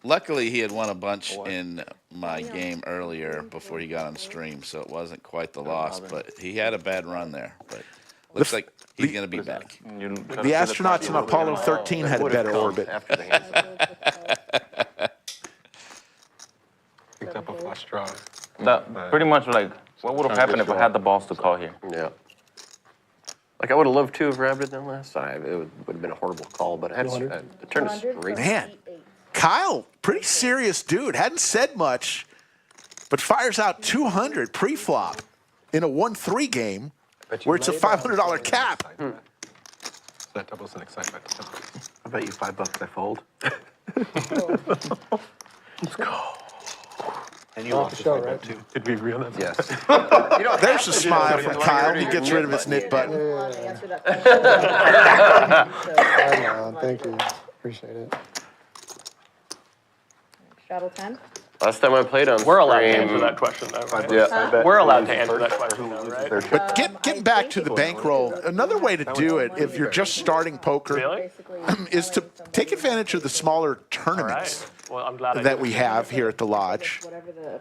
Luckily, he had won a bunch in my game earlier before he got on stream, so it wasn't quite the loss, but he had a bad run there. But looks like he's going to be back. The astronauts in Apollo 13 had a better orbit. After the hands. Picked up a flush draw. That pretty much like what would have happened if I had the balls to call here? Yeah. Like, I would have loved to have rabbited them last time. It would have been a horrible call, but I had the turn is straight. Man, Kyle, pretty serious dude. Hadn't said much, but fires out 200 pre-flop in a 1-3 game where it's a $500 cap. That doubles an excitement. I bet you $5 I fold. Let's go. And you lost show, the right? too. Did we agree on that? Yes. There's a smile from Kyle. He gets rid of his knit button. Thank you. Appreciate it. Straddle 10. Last time I played on We're allowed to stream, answer that question, though, right? Yeah. We're allowed to answer that question, though, right? But getting back to the bankroll, another way to do it, if you're just starting poker, Really? is to take advantage of the smaller All tournaments right. Well, I'm glad I that did. we have here at the lodge. Whatever the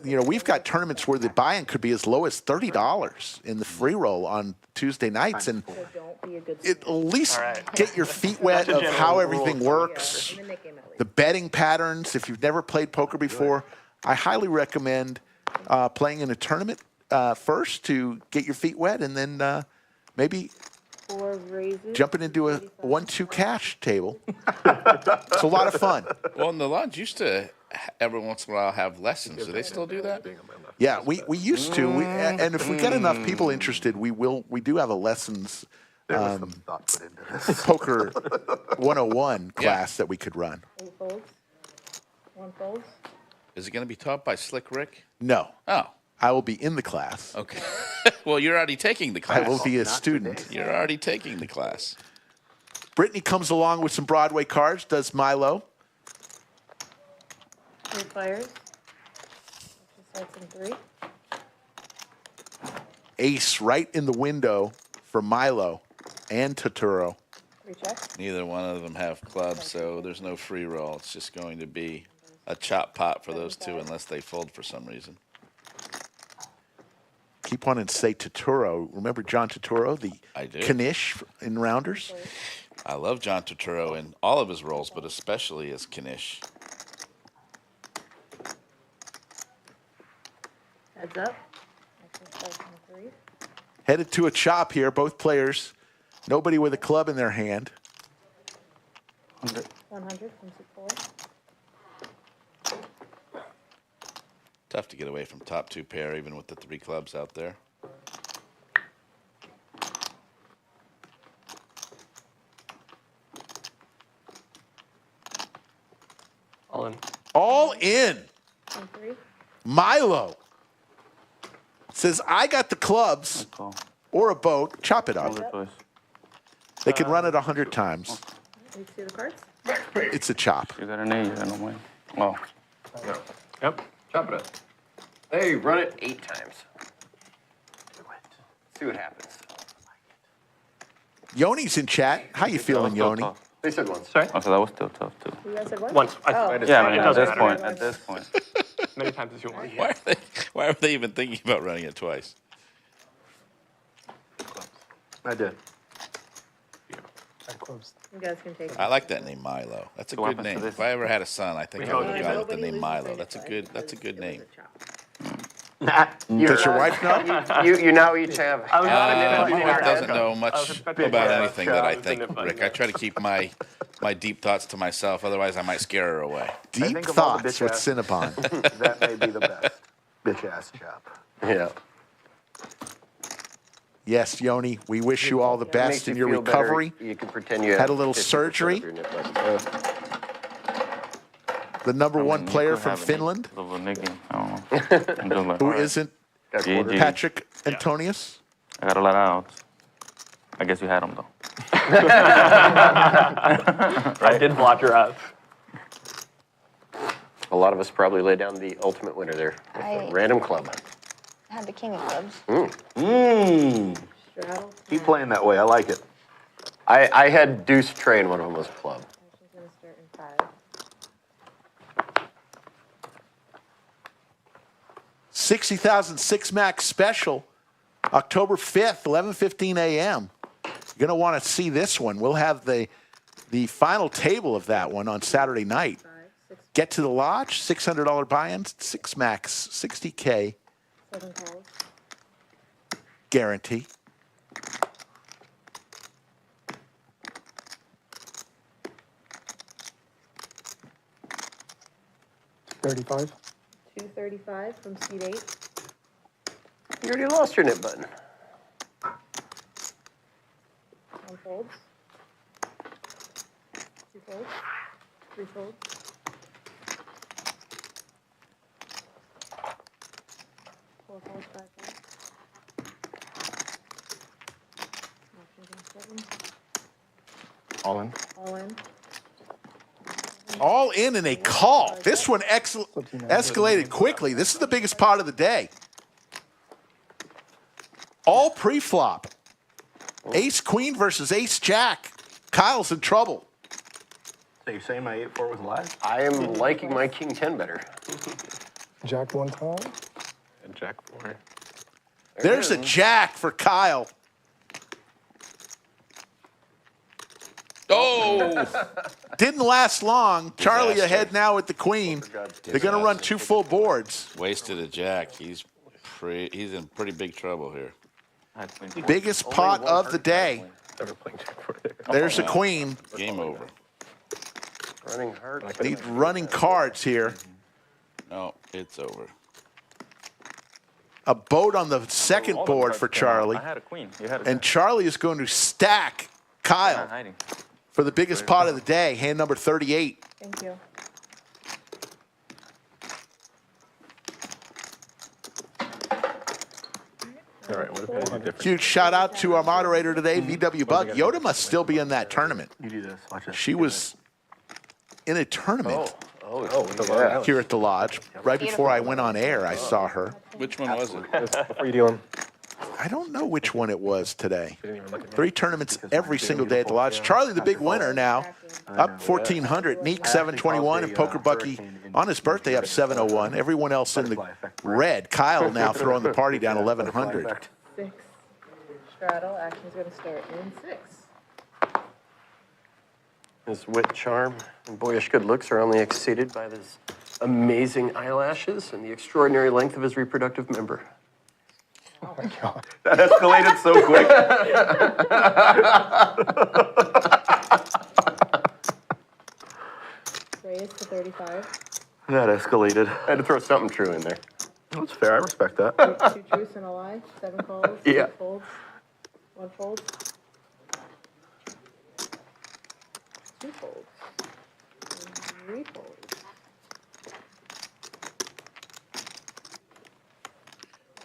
price. We've got tournaments where the buy-in could be as low as $30 in the free roll on Tuesday nights, and So don't be a good at least All right. get your feet wet of how everything works, in the Nick game at least. the betting patterns. If you've never played poker before, I highly recommend playing in a tournament first to get your feet wet, and then maybe 4 raises. jumping into a 1-2 cash table. It's a lot of fun. Well, and the Lodge used to every once in a while have lessons. Do they still do that? Yeah, we used to, and if we get enough people interested, we will. We do have a lessons There was some thought put into this. poker 101 class that we could run. 8 folds. 1 folds. Is it going to be taught by Slick Rick? No, Oh, I will be in the class. okay. Well, you're already taking the I class. will be a student. You're already taking the class. Brittany comes along with some Broadway cards. Does Milo? 3 fires. Just some 3. Ace right in the window for Milo and Tatudro. 3 checks. Neither one of them have clubs, so there's no free roll. It's just going to be a chop pot for those two unless they fold for some reason. Keep wanting to say Tatudro. Remember John Tatudro, the I do. Knish in Rounders? I love John Turturro in all of his roles, but especially as Knish. Heads up. Next one, 3. Headed to a chop here, both players. Nobody with a club in their hand. 100 from 4. Tough to get away from top 2 pair, even with the 3 clubs out there. All in. All in. 3. Milo says, I got the clubs Call. or a boat. Chop it up. Choice. They can run it 100 times. You see the cards? It's a chop. You got an A, you got no way. Oh, Yep. Chop it up. Hey, run it 8 times. See what happens. Yoni's in chat. How you feeling, Yoni? They said once. Sorry? Oh, so that was still tough too. You guys said what? Once. Oh. Yeah, I mean, It at doesn't this matter. point, at this point. Many times as you want. Why are they even thinking about running it twice? I did. Clubs. You guys can take it. I like that name, Milo. That's a So what good happens to name. this? If I ever had a son, I think I know would have you gone do. with the Nobody name loses Milo. their That's a play good. That's a because good it was name. a chop. Does your wife know? You now each have. I was not My in wife doesn't know much expecting about more. anything that I It's think, in it, but Rick. I try to keep my deep thoughts to myself. Otherwise, I might scare her away. Deep think of all the thoughts with bitch ass- Cinnabon. That may be the best bitch ass job. Yeah. Yes, Yoni, we wish you all the Makes best you in your feel better. recovery. You can pretend you Had a have little 50% surgery. of your nip button. The number one You player could from have a Finland, little nickname. I don't know. I'm just like, who all right. isn't Got GG. quarters. Patrick Antonius. I got a lot of outs. I guess you had them though. I did block your ass. A lot of us probably lay down the ultimate winner there. With a random club. I had the king of clubs. Straddle. Keep playing that way. I like it. I had deuce tray and one of them was club. Action's gonna start in 5. 60,000 six max special, October 5th, 11:15 a.m. You're going to want to see this one. We'll have the final table of that one on Saturday night. 5, 6, Get to the lodge, $600 buy-ins, six max, 60K 7 calls. guarantee. $35. 235 from seat 8. You already lost your nip button. 1 folds. 2 folds. 3 folds. 4 folds, 5 folds. Actions on 7. All in. All in. All in a call. This one escalated quickly. This is the biggest pot of the day. All pre-flop. Ace Queen versus Ace Jack. Kyle's in trouble. So you're saying my 8-4 was live? I am liking my King 10 better. Jack one time. And Jack 4. There's a jack for Kyle. Oh, Didn't last long. Charlie ahead now with the queen. They're going to run 2 full boards. wasted a jack. He's in pretty big trouble here. I had queen. Biggest pot of the day. Never playing Jack 4 there. There's a queen. Game over. Running hard. Need running cards here. No, it's over. A boat on the second All the board cards for came out. Charlie. I had a queen. You had a And Charlie is going to stack Kyle not hiding. for the biggest pot of the day, hand number 38. Thank you. All right, what if I do different? Huge shout out to our moderator today, VW Buck. Yoda must still be in that tournament. You do this. Watch this. She was in a tournament Oh, yeah. here at the lodge. Right before I went on air, I saw her. Which one was it? Before you deal them. I don't know which one it was today. Didn't even look at me. 3 tournaments every single day at the lodge. Charlie, the big winner now, up 1,400. Neek 721 and Poker Bucky on his birthday up 701. Everyone else in the red. Kyle now throwing the party down 1,100. 6. Straddle. Action's gonna start in 6. His wit, charm, and boyish good looks are only exceeded by his amazing eyelashes and the extraordinary length of his reproductive member. Oh my God. That escalated so quick. Raise to 35. That escalated. I had to throw something true in there. That's fair. I respect that. 2 truths and a lie. 7 calls. Yeah. 8 folds. 1 fold. 2 folds. 3 folds.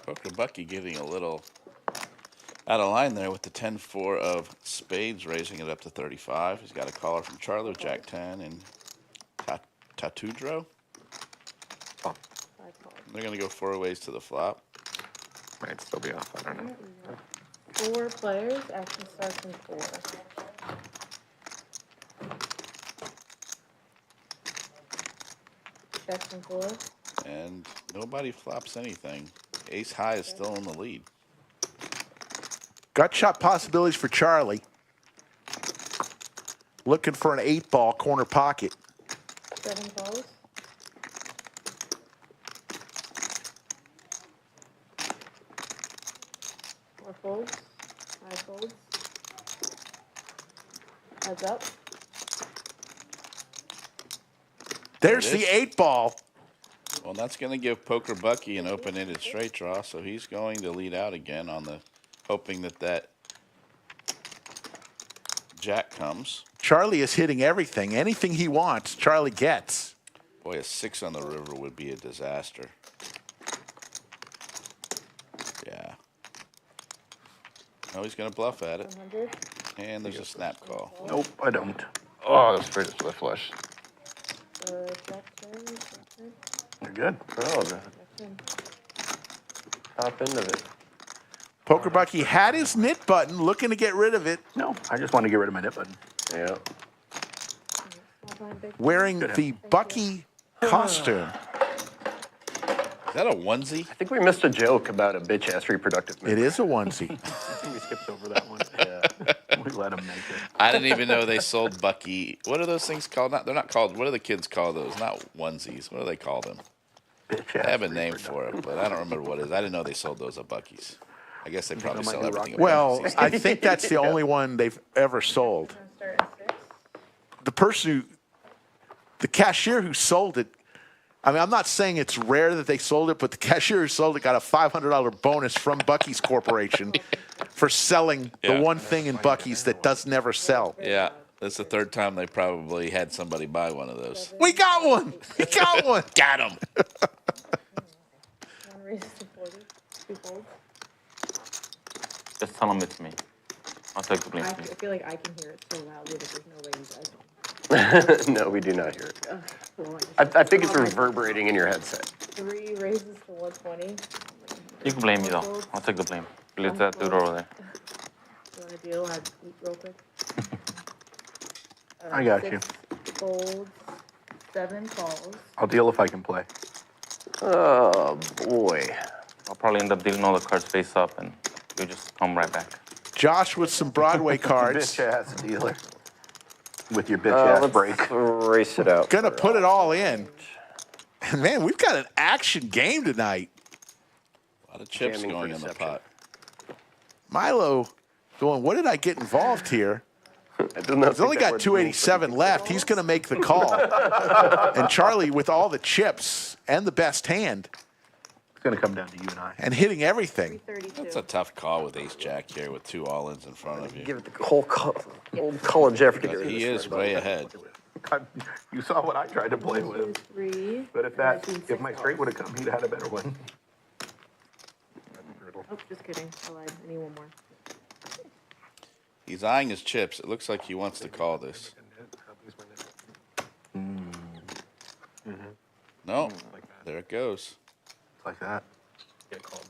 Poker Bucky getting a little out of line there with the 10-4 of spades, raising it up to 35. He's got a caller from Charlie with Jack 10 and Tatudro. 5 calls. They're going to go 4 ways to the flop. Might still be off. I don't know. 4 players. Action starts in 4. Checks and 4. And nobody flops anything. Ace high is still in the lead. Gut shot possibilities for Charlie. Looking for an 8-ball corner pocket. 7 calls. 4 folds. 5 folds. Heads up. There's the 8-ball. Well, that's going to give Poker Bucky an open-ended straight draw, so he's going to lead out again on the, hoping that that jack comes. Charlie is hitting everything. Anything he wants, Charlie gets. Boy, a 6 on the river would be a disaster. Yeah. No, he's going to bluff at it. 100. And there's a snap call. Nope, I don't. Oh, that's pretty split flush. Check turn. You're good. Oh, the top end of it. Poker Bucky had his knit button, looking to get rid of it. No, I just want to get rid of my nip button. Yeah. Wearing the Bucky costume. Is that a onesie? I think we missed a joke about a bitch-ass reproductive It is a onesie. I think we skipped over that one. Yeah. We let him make it. I didn't even know they sold Bucky. What are those things called? They're not called, what do the kids call those? Not onesies. What do they call them? I have a name for it, but I don't remember what it is. I didn't know they sold those at Bucky's. I guess they probably sell everything at Well, Buc-ee's. I think that's the only one they've ever sold. The person the cashier who sold it, I mean, I'm not saying it's rare that they sold it, but the cashier who sold it got a $500 bonus from Buc-ee's Corporation for selling the one thing in Buc-ee's that does never sell. Yeah, that's the third time they probably had somebody buy one of those. We got one! We got one! Got him! 1 raises to 40. 2 folds. Just tell them it's me. I'll take the blame. I feel like I can hear it so loudly that there's no way you guys don't. No, we do not hear it. Well, I think it's reverberating in your headset. 3 raises to 120. You can blame me though. I'll take the blame. Leave that dude over there. You want to deal? I'd eat real quick. I got 6 you. folds. 7 calls. I'll deal if I can play. Oh, boy. I'll probably end up dealing all the cards face up and you just come right back. Josh with some Broadway cards. Bitch-ass dealer. With your bitch-ass break. Race it out. Gonna put it all in. And man, we've got an action game tonight. A lot of chips Jamming going for in the deception. pot. Milo going, what did I get involved here? I do not He's only got 287 left. He's going to make the call. And Charlie, with all the chips and the best hand, It's going to come down to you and I. and hitting everything. 332. That's a tough call with ace jack here with 2 all-ins in front of you. Give it the whole old college effort to But get he is way ahead. You saw what I tried to play with. 3. But if my straight would have come, he'd have had a better one. Oh, just kidding. I lied. I need 1 more. He's eyeing his chips. It looks like he wants to call this. No, there it goes. It's like that. Get called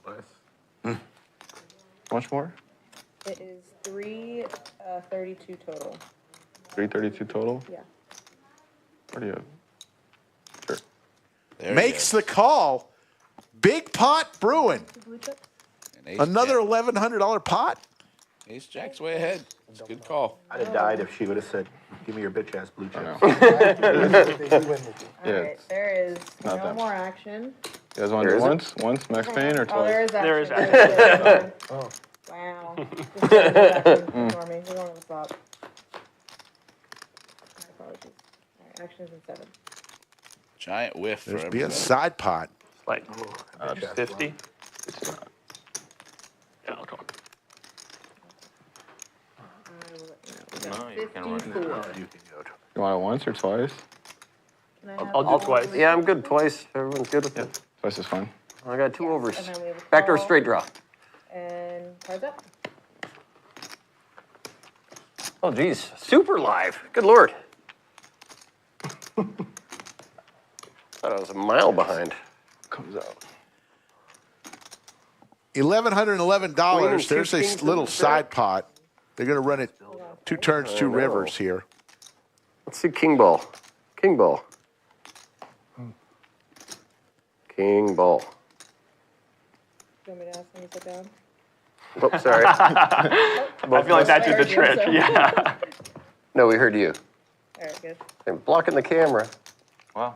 less. Much more? It is 332 total. 332 total? Yeah. What do you have? Sure. There he Makes is. the call. Big pot brewing. Blue chips? And ace Another jack. $1,100 pot. Ace jack's way ahead. It's a good call. I'd have died if she would have said, give me your bitch-ass blue chips. All Yeah, right, there is not no that more action. You guys want to do once? Once, max pain, or Oh, there twice? is action. There is Oh. Wow. Just action for me. We're going to the top. My apologies. All right, action is in 7. Giant whiff for There's be a everybody. side pot. Like 50. It's not. Yeah, I'll call. I will let you know. No, you can run it. 54. You want it once or twice? Can I have I'll do all twice. of Yeah, I'm good twice. Everyone's good with it. Twice is fine. I got 2 overs. And then we have a Backdoor call. straight draw. And cards up. Oh, geez. Super live. Good Lord. Thought I was a mile behind. Comes out. $1,111. Queen There's and a 2 kings little in the side pot. They're going to run it 2 turns, 2 know. rivers here. Let's see king ball. King ball. King ball. Do you want me to ask when you sit down? Oh, sorry. I feel like that did the trick. Yeah. No, we heard you. All right, good. I'm blocking the camera. Wow.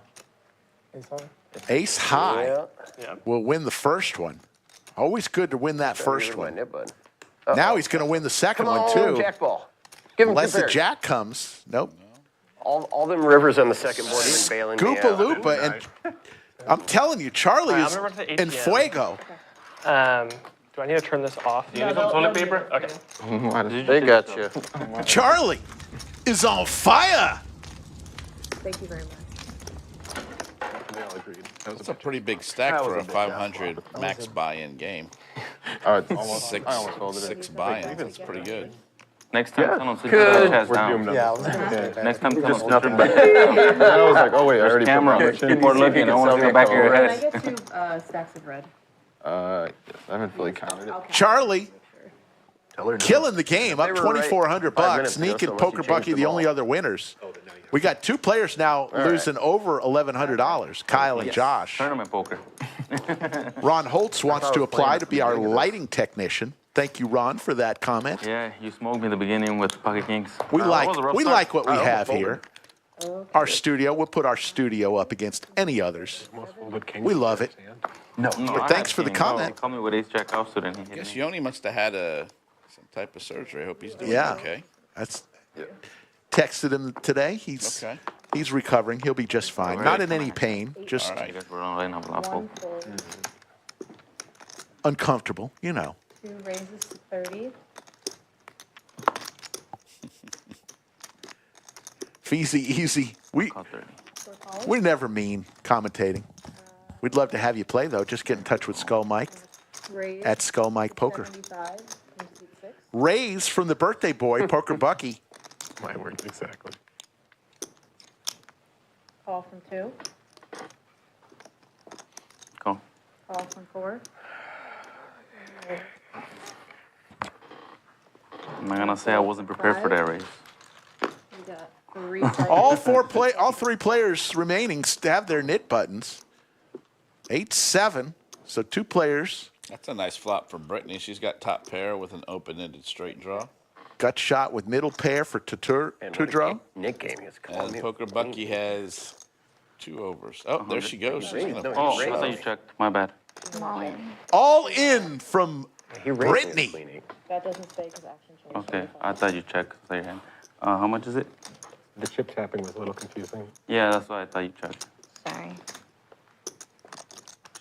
Ace high Yeah. will win the first one. Always good to win that first My one. nip bud. Now he's going to win the second Come one, on, too. jack ball. Give him Unless two the pairs. jack comes. Nope. All them rivers on the second board have been bailing me out. Goopa Loopa. And I'm telling you, Charlie All right, is I'm gonna run to in ATM. fuego. Do I need to turn this off? Do you need some toilet paper? Okay. They got you. Charlie is on fire. Thank you very much. They all agreed. That's a pretty big stack for a 500 max buy-in game. Oh, it's almost. Six, I almost folded it. 6 buy-ins. That's pretty good. Next time, someone sits Good. the chest We're down. doomed. Yeah, I was gonna say. Next time, someone sits nothing your but- I was like, oh wait, I already put camera. my much in. People are looking. I want to see the back of your Can I head. get 2 stacks of red? I haven't fully counted it. Okay. Charlie Tell her no. killing the game, up They were right 2,400 5 bucks. minutes ago, Neek so and unless you Poker changed Bucky, the the only ball. other winners. We got 2 players now losing over $1,100. Kyle and Josh. Tournament poker. Ron Holtz wants to apply to be our lighting technician. Thank you, Ron, for that comment. Yeah, you smoked me in the beginning with Pocket Kings. We That was a rough start. like what we I almost have folded. here. Our studio. We'll put our studio up against any others. Almost folded king. We love it. No, But I thanks had for the king. Oh, comment. He called me with ace jack offsuit and he hit Guess me. Yoni must have had some type of surgery. I hope he's doing Yeah. okay. That's texted him today. He's Okay. he's recovering. He'll be just fine. Not in any pain. Just All right. I guess we're on line up a 1 fold, uncomfortable. You know. 2 raises to 30. Feezy easy. Call 30. 4 calls. We're never mean commentating. We'd love to have you play though. Just get in touch with Skull Mike Raise. at Skull Mike Poker. 75. From suit 6. Raise from the birthday boy, Poker Bucky. My words, exactly. Call from 2. Go. Call from 4. I'm not gonna say I wasn't prepared for that race. We got 3 players. All 3 players remaining have their knit buttons. 8-7. So 2 players. That's a nice flop from Brittany. She's got top pair with an open-ended straight draw. Gut shot with middle pair for Tatudro. Nick game is calling And me. Poker Bucky has 2 overs. Oh, there she goes. She's Raise, gonna no, Oh, he I thought you raised. checked. My bad. I'm all in. All in from He raised me Brittany. as queen 8. That doesn't say because action changed. Okay, I thought you checked. Say your hand. How much is it? The chip tapping was a little confusing. Yeah, that's why I thought you checked. Sorry.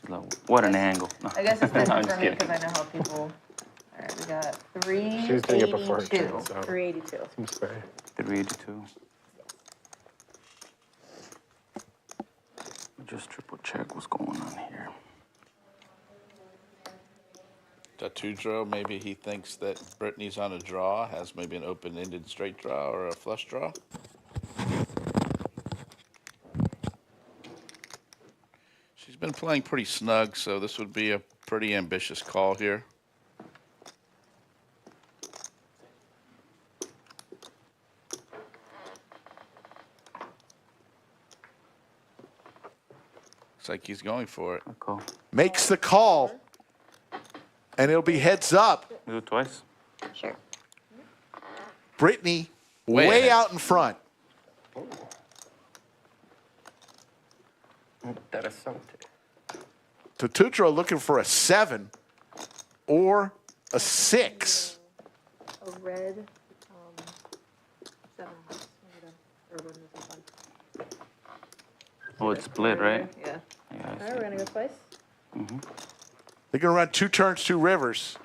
She's like, what an angle. No. I guess it's I'm different just for me kidding. because I know how people. All right, we got She was doing it before it 382. turned, so. 382. Seems fair. 382. Just triple check what's going on here. Tatudro, maybe he thinks that Brittany's on a draw, has maybe an open-ended straight draw or a flush draw. She's been playing pretty snug, so this would be a pretty ambitious call here. Looks like he's going for it. Call. Makes the call. And it'll be heads up. Do it twice. Sure. Brittany Way way ahead. out in front. Interessante. Tatudro looking for a 7 or a 6. A red, 7 hearts. Or when this is done. Oh, it's split, right? Yeah. Yeah, I All right, see. we're gonna go twice. They're going to run 2 turns, 2 rivers.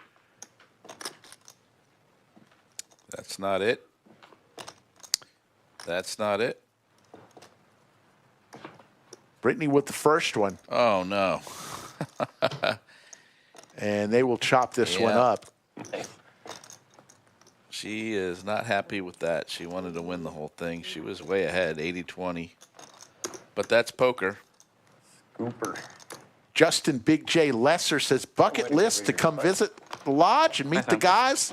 That's not it. That's not it. Brittany with the first one. Oh, no. And they will chop this one Yeah. up. She is not happy with that. She wanted to win the whole thing. She was way ahead, 80-20. But that's poker. Cooper. Justin Big J Lesser says, bucket list to come visit the lodge and meet the guys.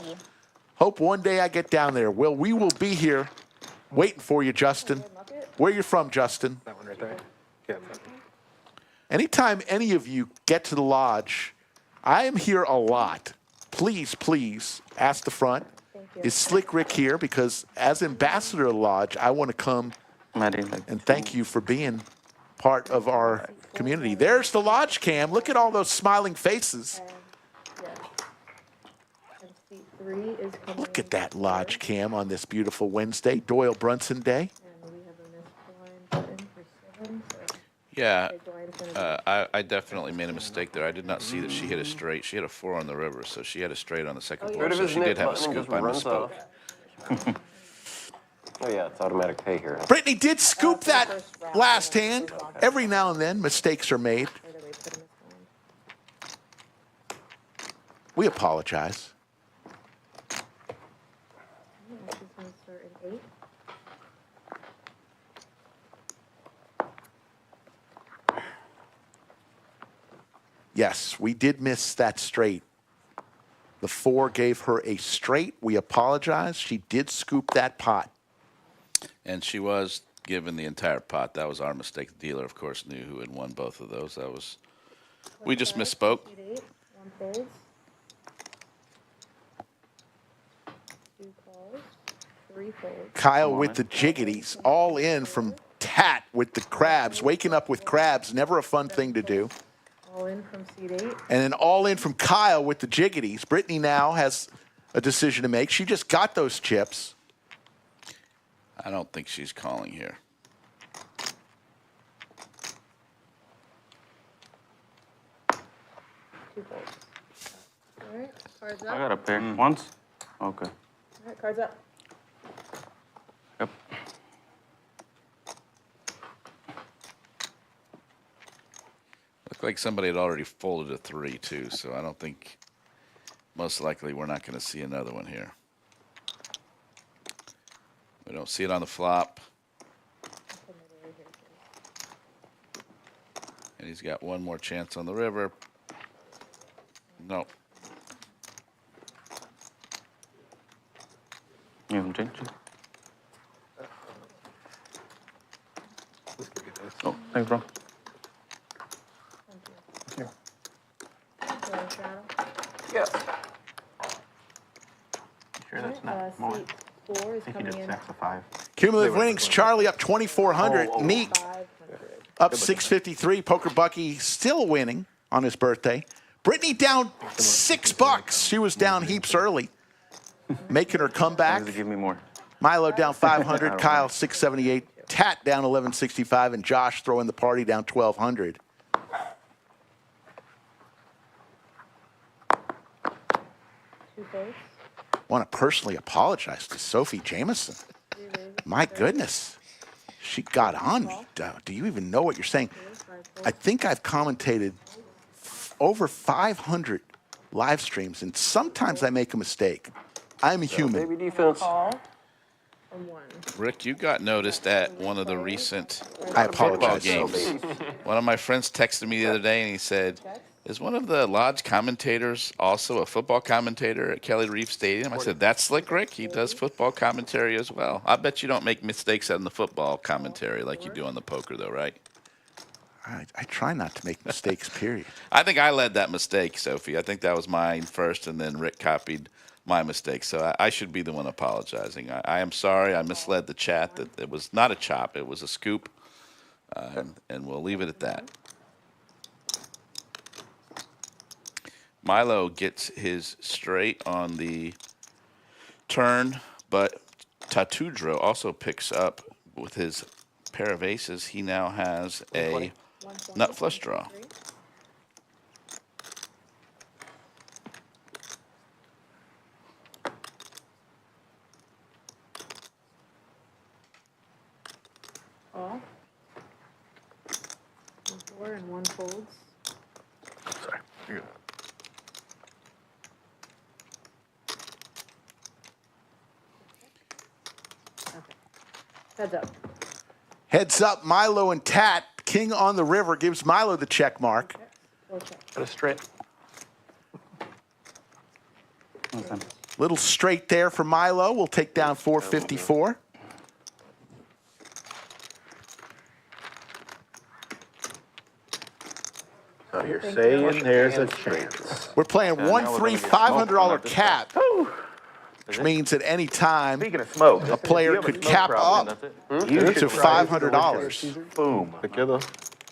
Hope one day I get down there. Well, we will be here waiting for you, Justin. Where you from, Justin? That one right there. Yeah. Anytime any of you get to the lodge, I am here a lot. Please, please ask the front. Is Slick Rick here? Because as ambassador of the lodge, I want to come and thank you for being part of our community. There's the lodge cam. Look at all those smiling faces. And seat 3 is coming. Look at that lodge cam on this beautiful Wednesday, Doyle Brunson Day. And we have a missed blind button for 7. So Yeah, I definitely made a mistake there. I did not see that she hit a straight. She hit a 4 on the river, so she had a straight on the second board. So she did have a scoop. I misspoke. Oh yeah, it's automatic pay here. Brittany did scoop that last hand. Every now and then, mistakes are made. We apologize. She's going to start in 8. Yes, we did miss that straight. The 4 gave her a straight. We apologize. She did scoop that pot. And she was given the entire pot. That was our mistake. The dealer, of course, knew who had won both of those. That was, we just misspoke. Seat 8, 1 folds. 2 calls. 3 folds. Kyle with the jiggities, all in from Tat with the crabs. Waking up with crabs, never a fun thing to do. All in from seat 8. And then all in from Kyle with the jiggities. Brittany now has a decision to make. She just got those chips. I don't think she's calling here. 2 folds. All right, cards up. I got a pair. Once? Okay. All right, cards up. Yep. Looked like somebody had already folded a 3, too, so I don't think, most likely, we're not going to see another one here. We don't see it on the flop. And he's got one more chance on the river. Nope. You haven't changed? Oh, thanks, bro. Yeah. Sure that's not more. Seat 4 is coming in. Stacks of 5. Cumulative winnings, Charlie up 2,400. Neek 500. up 653. Poker Bucky still winning on his birthday. Brittany down $6. She was down heaps early, making her comeback. Give me more. Milo down 500. Kyle 678. Tat down 1165. And Josh throwing the party down 1,200. Want to personally apologize to Sophie Jameson. My goodness. She got on me. Do you even know what you're saying? I think I've commentated over 500 live streams, and sometimes I make a mistake. I'm human. Baby defense. Rick, you got noticed at one of the recent I football apologize, games. Sophie. One of my friends texted me the other day, and he said, is one of the lodge commentators also a football commentator at Kelly Reef Stadium? I said, that's Slick Rick. He does football commentary as well. I bet you don't make mistakes on the football commentary like you do on the poker, though, right? I try not to make mistakes, period. I think I led that mistake, Sophie. I think that was mine first, and then Rick copied my mistake. So I should be the one apologizing. I am sorry. I misled the chat. That it was not a chop. It was a scoop. And we'll leave it at that. Milo gets his straight on the turn, but Tatudro also picks up with his pair of aces. He now has a nut flush draw. All. 4 and 1 folds. Sorry. You're good. Heads up. Heads up, Milo and Tat. King on the river gives Milo the check mark. We'll check. Got a straight. Little straight there for Milo. We'll take down 454. So you're saying there's a chance. We're playing Yeah, now one we're free gonna get smoked $500 from that cap, which means at any time Speaking of smoke, a player could cap up That's it. to $500. Boom. Together.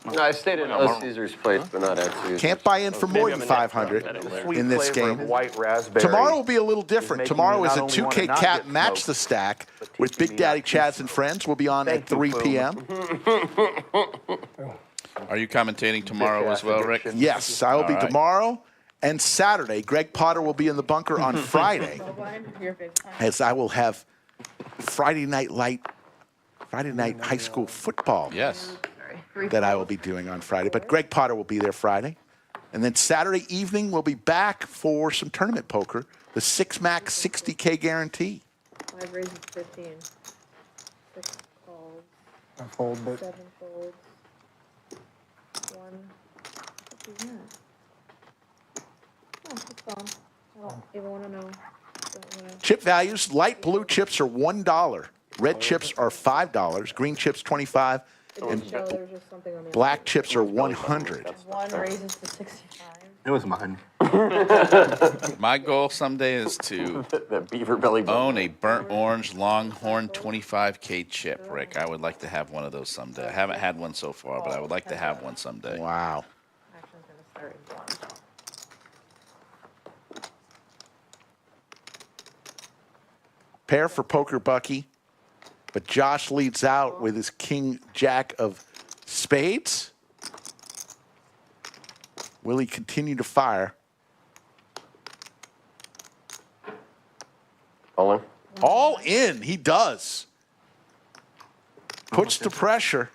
No, I stayed at Caesar's place, but not at Caesar's. Can't buy in for more than 500 Sweet in this flavor game. of white raspberry. Tomorrow will be a little different. making Tomorrow you is a not only wanna 2K not cap get match smoked, the stack but with teaching Big me Daddy not to Chaz and friends. We'll be on Thank at you, 3 Boom. p.m. Are you commentating tomorrow as well, Rick? Yes, I will be All right. tomorrow and Saturday. Greg Potter will be in the bunker on Friday, as I will have Friday night high school football. Yes. That I will be doing on Friday. But Greg Potter will be there Friday. And then Saturday evening, we'll be back for some tournament poker, the 6-max 60K guarantee. 5 raises 15. 6 calls. I fold, but 7 folds. 1. What's that? Oh, it's gone. I don't even want to know. Don't wanna... Chip values, light blue chips are $1. Red chips are $5. Green chips, $25. And Show there's just something on the black chips are $100. 1 raises to 65. It was mine. My goal someday is to That beaver belly button. own a burnt orange Longhorn 25K chip, Rick. I would like to have one of those someday. I haven't had one so far, but I would like to have one someday. Wow. Action's going to start in 1. Pair for poker, Bucky. But Josh leads out with his king jack of spades. Will he continue to fire? All in. All in, he does. Puts the pressure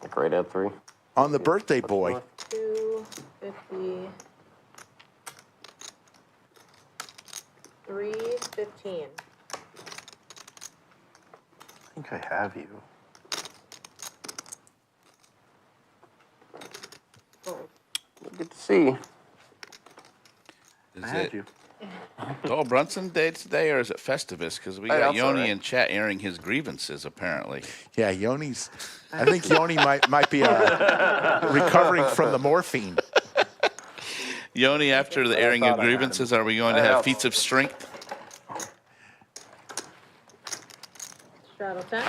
Like right at 3. on the birthday boy. 250. 315. I think I have you. Good to see. Is I had it you. Doyle Brunson Day today, or is it Festivus? Because we got Yoni in chat airing his grievances, apparently. Yeah, Yoni's. I think Yoni might be recovering from the morphine. Yoni, after the airing of grievances, are we going to have feats of strength? Straddle 10.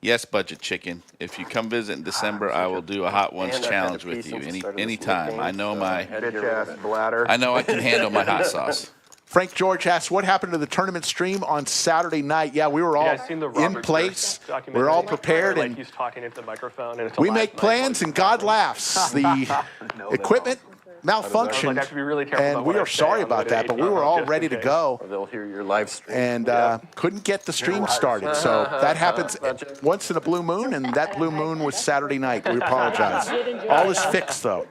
Yes, Budget Chicken. If you come visit in December, I will do a Hot Ones And I've had challenge a with piece you since the start of this anytime. game, I know so my, Bitch ass bladder. I know I can handle my hot sauce. Frank George asks, what happened to the tournament stream on Saturday night? Yeah, we were all Yeah, I seen the in Robert place. Durst documentary. We're all prepared, Like and he's talking into the microphone, and it's we make plans, and God laughs. The equipment malfunctioned, I have to be really careful and about we what I are say. sorry I'm about limited that, but we to were all just ready in to case. go. Or they'll hear your live stream. And couldn't get the stream started. So that happens once in a blue moon, and that blue moon was Saturday night. We apologize. All is fixed, though.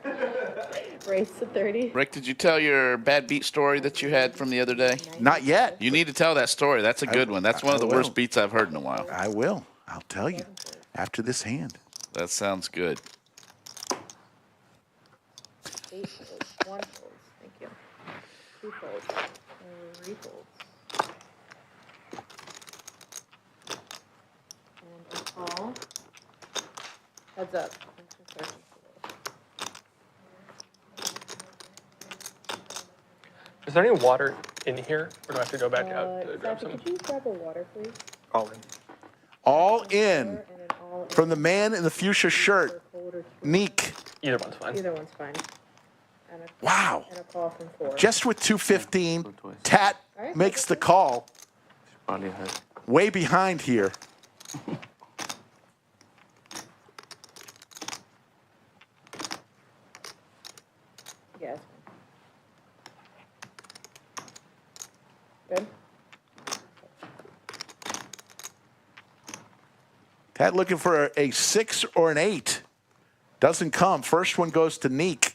Raise to 30. Rick, did you tell your bad beat story that you had from the other day? Not yet. You need to tell that story. That's a good one. That's one of the will. worst beats I've heard in a while. I will. I'll tell you after this hand. That sounds good. 8 folds. 1 folds. Thank you. 2 folds. 3 folds. And a call. Heads up. Is there any water in here, or do I have to go back out to grab Zach, some? could you grab a water, please? All in. All in And an all from the man in the fuchsia shirt, Neek. Either one's fine. Either one's fine. And a, Wow. and a call from 4. Just with 215, Tat makes the call. Probably had. Way behind here. Yeah, it's fine. Good. Tat looking for a 6 or an 8. Doesn't come. First one goes to Neek.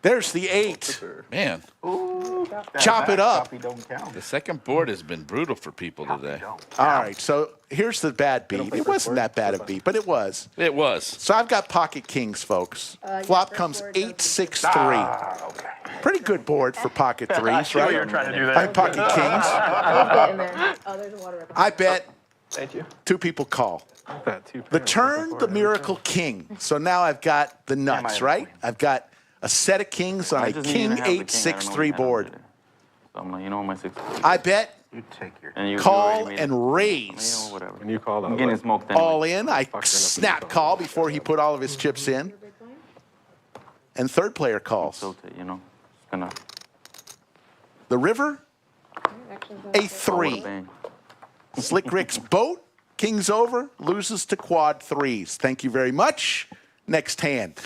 There's the 8. Man, Ooh, Chop it up. Copy don't count. the second board has been brutal for people today. All right, so here's the bad beat. It wasn't that bad a beat, but it was. It was. So I've got pocket kings, folks. Flop comes 8-6-3. Pretty good board for pocket threes, right? You're trying to do that. I mean, pocket kings. Getting there. Oh, there's a water record. I bet Thank you. 2 people call. Bet 2 The pairs. turn, the miracle king. So now I've got the nuts, right? I've got a set of kings on I a just need king to have the king. I don't know 8-6-3 what board. happened today. So I'm like, you know, my 6. I bet, You take your. And you call, already made it. and You raise. know, whatever. When you call I'm that, getting like, smoked anyway. All in. I snap call before he put all of his chips in. And third player calls. Tilt it, you know. Just gonna The river, a call with 3. bang. Slick Rick's boat, kings over, loses to quad 3s. Thank you very much. Next hand.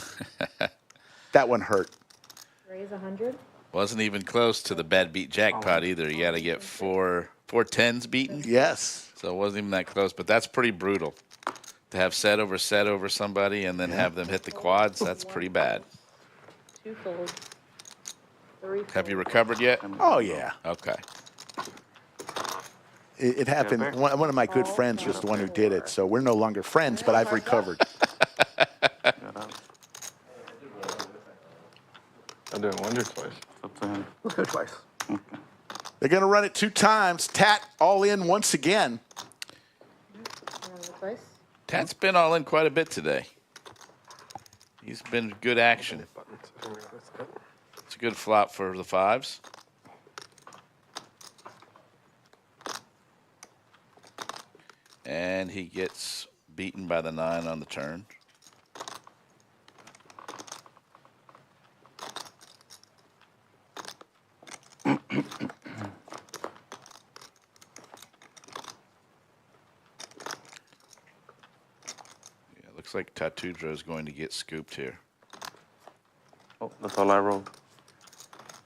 That one hurt. Raise 100. Wasn't even close to the bad beat jackpot either. You got to get four tens beaten. Yes. So it wasn't even that close, but that's pretty brutal. To have set over somebody and then have them hit the quads, that's pretty bad. 2 folds. 3 folds. Have you recovered yet? Oh, yeah. Okay. It happened. One of my good friends was the one who did it, so we're no longer friends, but I've recovered. I'm doing wonder twice. Up to him. Let's go twice. They're going to run it 2 times. Tat all in once again. Tat's been all in quite a bit today. He's been good action. It's a good flop for the 5s. And he gets beaten by the 9 on the turn. Looks like Tatudro is going to get scooped here. Oh, that's all I rolled.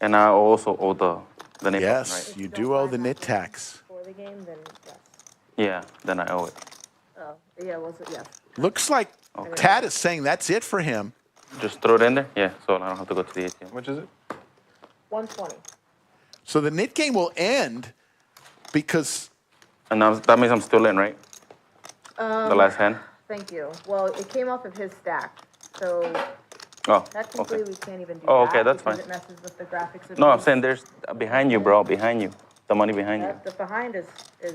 And I also owe the nip, Yes, right? you do owe the nit tax. For the game, then yes. Yeah, then I owe it. Oh, yeah, was it? Yes. Looks like Tat is saying that's it for him. Just throw it in there? Yeah, so I don't have to go to the ATM. How much is it? 120. So the nit game will end because And now that means I'm still in, right? The last hand? Thank you. Well, it came off of his stack, so Oh, technically okay. we can't even do Oh, that okay, that's because fine. it messes with the graphics of No, I'm his- saying there's behind you, bro, behind you. The money behind you. The behind is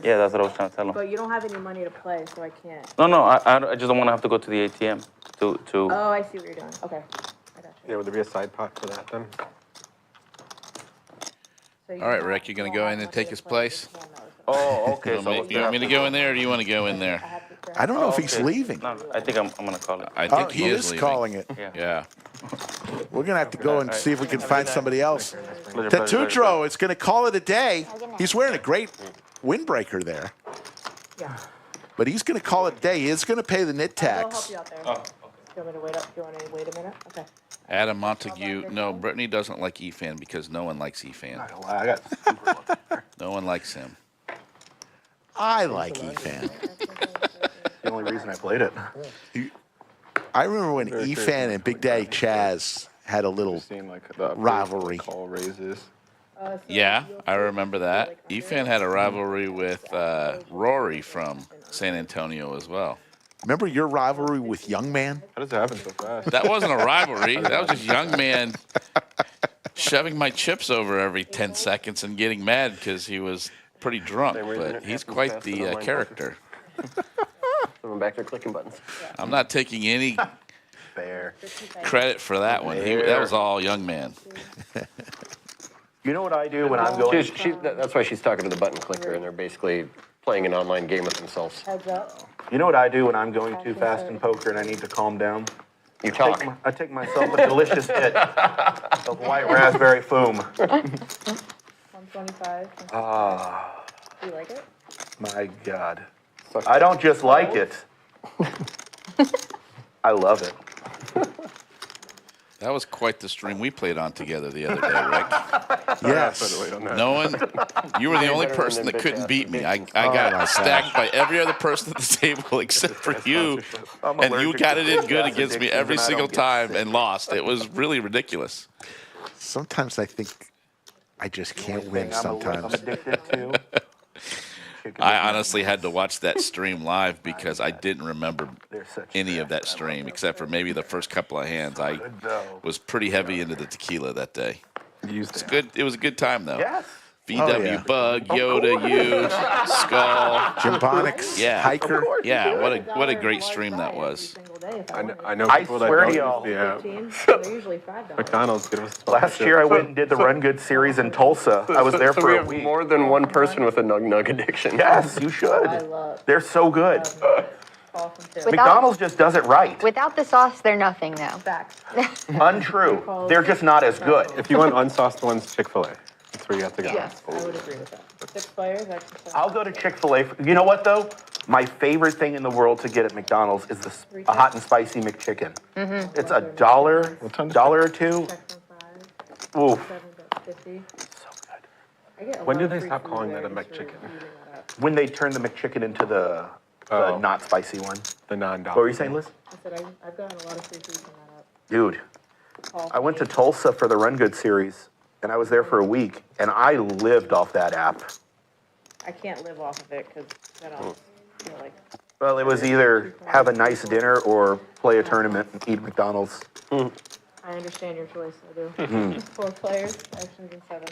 Yeah, that's what I was trying to tell him. But you don't have any money to play, so I can't. No, I just don't want to have to go to the ATM to. Oh, I see what you're doing. Okay, I got you. Yeah, would there be a side pot for that then? So you All right, don't- Rick, you going to don't go have in and money take to his play, you place? just can't know. Oh, okay. You want me to go in there or do you want to go in there? I don't know if he's okay. leaving. No, I think I'm gonna call it. I think He is leaving. calling it. Yeah. Yeah. We're going to have to go and see if we can find somebody else. Pleasure, pleasure, Tatudro is going to call it a day. He's wearing a great windbreaker there. Yeah. But he's going to call it a day. He is going to pay the nit I'll help tax. you out there. Do you want me to wait up? Do you want me to wait a minute? Okay. Adam Montague. No, Brittany doesn't like EFAN because no one likes EFAN. I got super lucky. No one likes him. I like EFAN. The only reason I played it. I remember when EFAN and Big Daddy Chaz had a little Seeing like the rivalry. call raises. Yeah, I remember that. EFAN had a rivalry with Rory from San Antonio as well. Remember your rivalry with Young Man? How does it happen so fast? That wasn't a rivalry. That was just young man shoving my chips over every 10 seconds and getting mad because he was pretty drunk. But he's quite the character. Someone back there clicking buttons. I'm not taking any Fair. credit for that one. That was all young man. You know what I do when I'm going? That's why she's talking to the button clicker, and they're basically playing an online game with themselves. Heads up. You know what I do when I'm going too fast in poker and I need to calm down? You talk. I take myself a delicious hit of white raspberry foam. 125. Ah, Do you like it? my God. I don't just like it. I love it. That was quite the stream we played on together the other day, Rick. Yes. No one, you were the only person that couldn't beat me. I got stacked by every other person at the table except for you, and you got it in good against me every single time and lost. It was really ridiculous. Sometimes I think I just can't win. I'm Sometimes. addicted to. I honestly had to watch that stream live because I didn't remember any of that stream except for maybe the first couple of hands. I was pretty heavy into the tequila that day. It's good. It was a good time though. Yes. VW Bug, Yoda, you, Skull, Jimbonics, yeah, Hiker. Yeah, what a great stream that was. I know I people that swear don't to y'all. use the They're usually $5. McDonald's. Give us Last year I went and did the Run Good series in Tulsa. I was there so for we a have week. more than one person with a nug addiction. Yes, you should. They're so good. McDonald's just does it right. Without the sauce, they're nothing, though. Facts. Untrue. They're just not as good. If you want unsauced ones, Chick-fil-A. That's where you have to go. Yes, I would agree with that. 6 players, I'll go to Chick-fil-A. You know what, though? My favorite thing in the world to get at McDonald's is a hot and spicy McChicken. It's $1 or two. Ooh. When do they stop calling that a McChicken? When they turn the McChicken into the not spicy one. The non-dollar. What were you saying, Liz? I said I've gotten a lot of free food from that up. Dude, I went to Tulsa for the Run Good series, and I was there for a week, and I lived off that app. I can't live off of it because then I'll feel like. Well, it was either have a nice dinner or play a tournament and eat McDonald's. I understand your choice, I do. 4 players, actions and 7.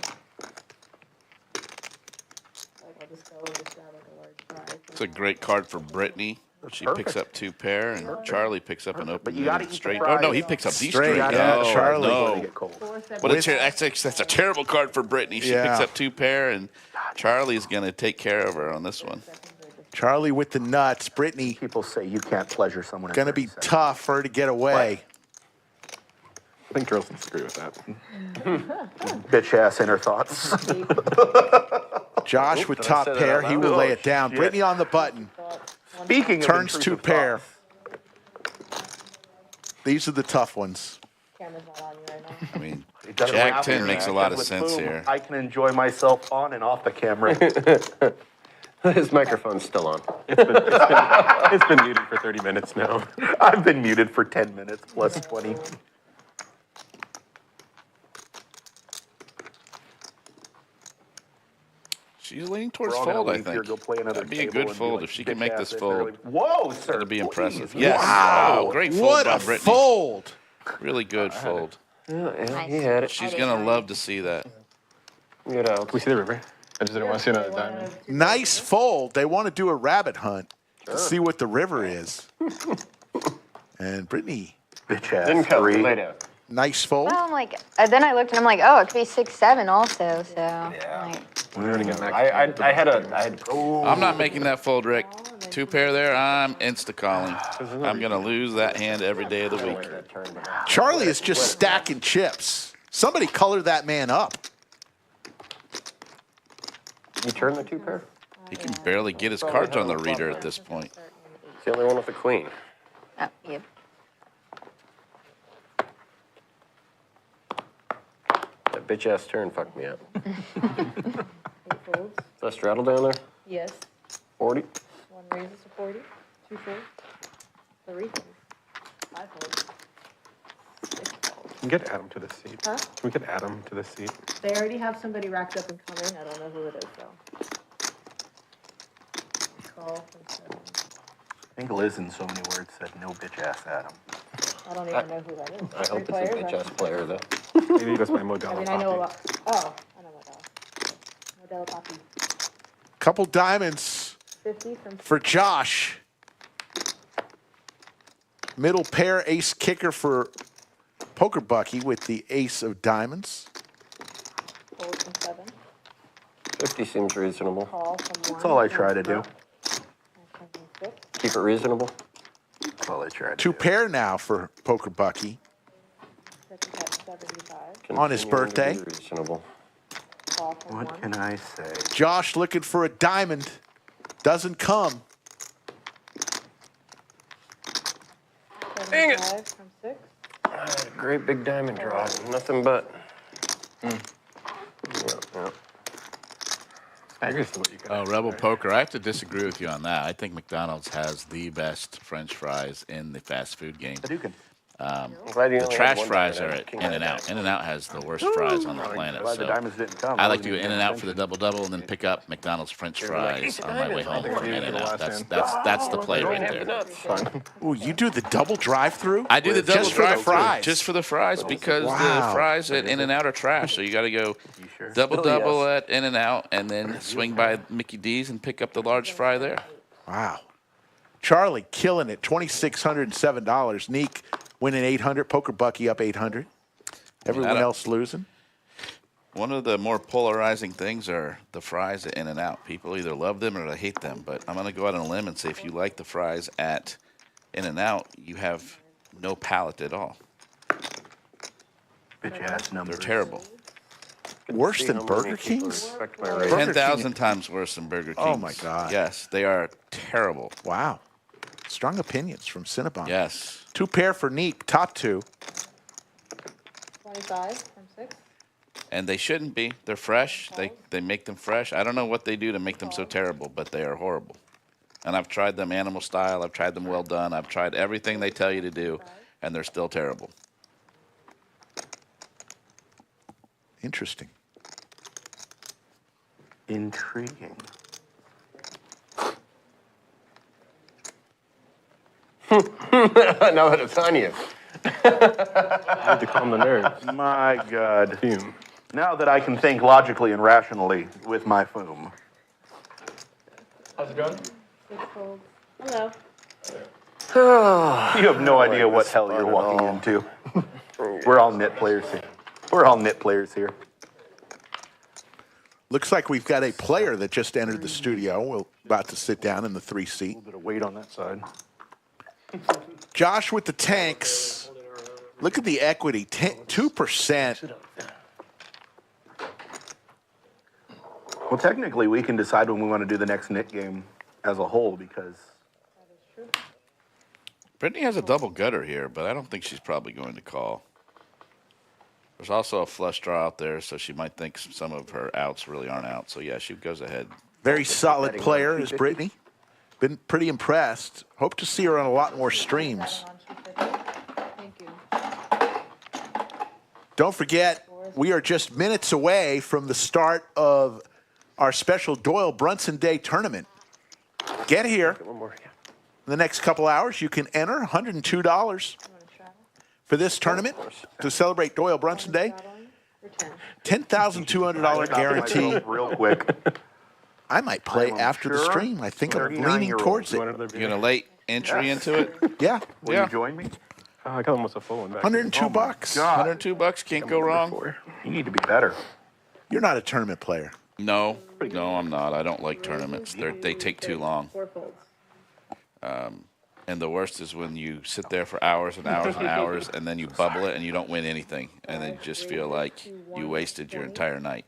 I'll just go and just grab like a large prize. It's a great card for Brittany. She picks up 2 pair, and Charlie picks up an open you gotta eat the straight. fries. Oh no, he picks up the Straight, straight. yeah, Oh, Charlie. no. That's a terrible card for Brittany. She Yeah. picks up 2 pair, and Charlie's gonna take care of her on this one. Charlie with the nuts. Brittany People say you can't pleasure someone. in gonna be 30 seconds. tough for her to get away. I think girls disagree with that. Bitch ass inner thoughts. Josh with did I top say that pair. out He loud? will lay it down. shit. Brittany on the button. Speaking of Turns intrusive 2 pair. thoughts, These are the tough ones. Camera's not on you right now. I mean, it doesn't Jack matter. 10 makes a lot of With sense boom, here. I can enjoy myself on and off the camera. His microphone's still on. It's been muted for 30 minutes now. I've been muted for 10 minutes plus 20. She's leaning towards We're all gonna fold, I leave here, think. go play another That'd be a table good and be fold like, if she can bitch make ass this if fold. they're like, whoa, sir. That'd be impressive. please. Yes. Wow. Great fold What by a Brittany. fold. Really good fold. Yeah, he had it. She's gonna love to see that. Get out. Can we see the river? I just didn't want to see another diamond. Nice fold. They want to do a rabbit hunt to see what the river is. And Brittany, Bitch ass. Didn't come. three. Lay down. nice fold. Well, I'm like, then I looked and I'm like, oh, it could be 6-7 also. So, like, We're gonna get max. I had. I'm not making that fold, Rick. 2 pair there. I'm insta calling. I'm gonna lose that hand every day of the week. Charlie is just stacking chips. Somebody color that man up. You turn the 2 pair? He can barely get his cards on the reader at this point. It's the only one with the queen. oh, yep. That bitch ass turn fucked me up. 8 folds. Is that straddle down there? Yes. 40? 1 raises to 40. 2 folds. 3 folds. 5 folds. 6 folds. Can we get Adam to the seat? Huh? Can we get Adam to the seat? They already have somebody racked up and coming. I don't know who it is though. Call from 7. I think Liz in so many words said no bitch ass Adam. I don't even know who that is. I 3 hope it's a players, bitch ass player, though. Maybe he goes by Modelo. I mean, I know a lot. Oh, I know Modelo. Modelo Poppy. Couple diamonds 50 from for Josh. Middle pair ace kicker for Poker Bucky with the ace of diamonds. fold from 7. 50 seems reasonable. Call from 1. That's all I try to do. Action from 6. Keep it reasonable. That's all I try to 2 do. pair now for Poker Bucky. Sets it at 75. On his Continuing to be birthday. Reasonable. Call from What 1. can I say? Josh looking for a diamond. Doesn't come. 75 from 6. Great big diamond draw. Nothing but. Staggers to what you got. Oh, Rebel Poker, I have to disagree with you on that. I think McDonald's has the best French fries in the fast food game. Hadouken. glad you The only had trash one fries are diamond. at King In-N-Out. size. In-N-Out has the worst fries on the planet. Glad the So diamonds didn't come. I I like to go wasn't even In-N-Out for the attention. double-double and then pick up McDonald's French fries on my way home think from I did it for the In-N-Out. last That's the play right there. Fun. Ooh, you do the double drive-through? I do the double just for the drive-through fries. just for the fries because Wow. the fries at In-N-Out are trash. So you got to go double at In-N-Out and then swing by Mickey D's and pick up the large fry there. Wow. Charlie killing it, $2,607. Neek winning 800. Poker Bucky up 800. Everyone else losing. One of the more polarizing things are the fries at In-N-Out. People either love them or they hate them. But I'm going to go out on a limb and say if you like the fries at In-N-Out, you have no palate at all. Bitch ass numbers. They're terrible. Worse than Burger King's? Burger 10,000 King- times worse than Burger King's. Oh, my God. Yes, they are terrible. Wow. Strong opinions from Cinnabon. Yes. 2 pair for Neek, top 2. 25 from 6. And they shouldn't be. They're fresh. They make them fresh. I don't know what they do to make them so terrible, but they are horrible. And I've tried them animal style. I've tried them well done. I've tried everything they tell you to do, and they're still terrible. Interesting. Intriguing. Now that it's on you. I need to calm the nerves. My God. Fume. Now that I can think logically and rationally with my foom. How's it going? 6 folds. Hello. You have no idea what hell you're walking into. We're all nit players here. We're all nit players here. Looks like we've got a player that just entered the studio. We're about to sit down in the 3 seat. A little bit of weight on that side. Josh with the tanks. Look at the equity, 2%. Well, technically, we can decide when we want to do the next Nick game as a whole because Brittany has a double gutter here, but I don't think she's probably going to call. There's also a flush draw out there, so she might think some of her outs really aren't out. So, yeah, she goes ahead. Very solid player is Brittany. Been pretty impressed. Hope to see her on a lot more streams. Thank you. Don't forget, we are just minutes away from the start of our special Doyle Brunson Day tournament. Get here. One more, yeah. In the next couple hours, you can enter $102 for this tournament to celebrate Doyle Brunson Day. $10,200 guarantee. real quick. I might play I'm after the sure stream. I think I'm leaning 39-year-old. towards it. You're going to late entry into it? Yeah, Will you join me? I got almost a full one back. 102 bucks. God, $102 can't go wrong. you need to be better. You're not a tournament player. No, I'm not. I don't like tournaments. They take too long. 4 folds. And the worst is when you sit there for hours and hours and hours, and then you bubble it and you don't win anything, and then you just feel like you wasted your entire night.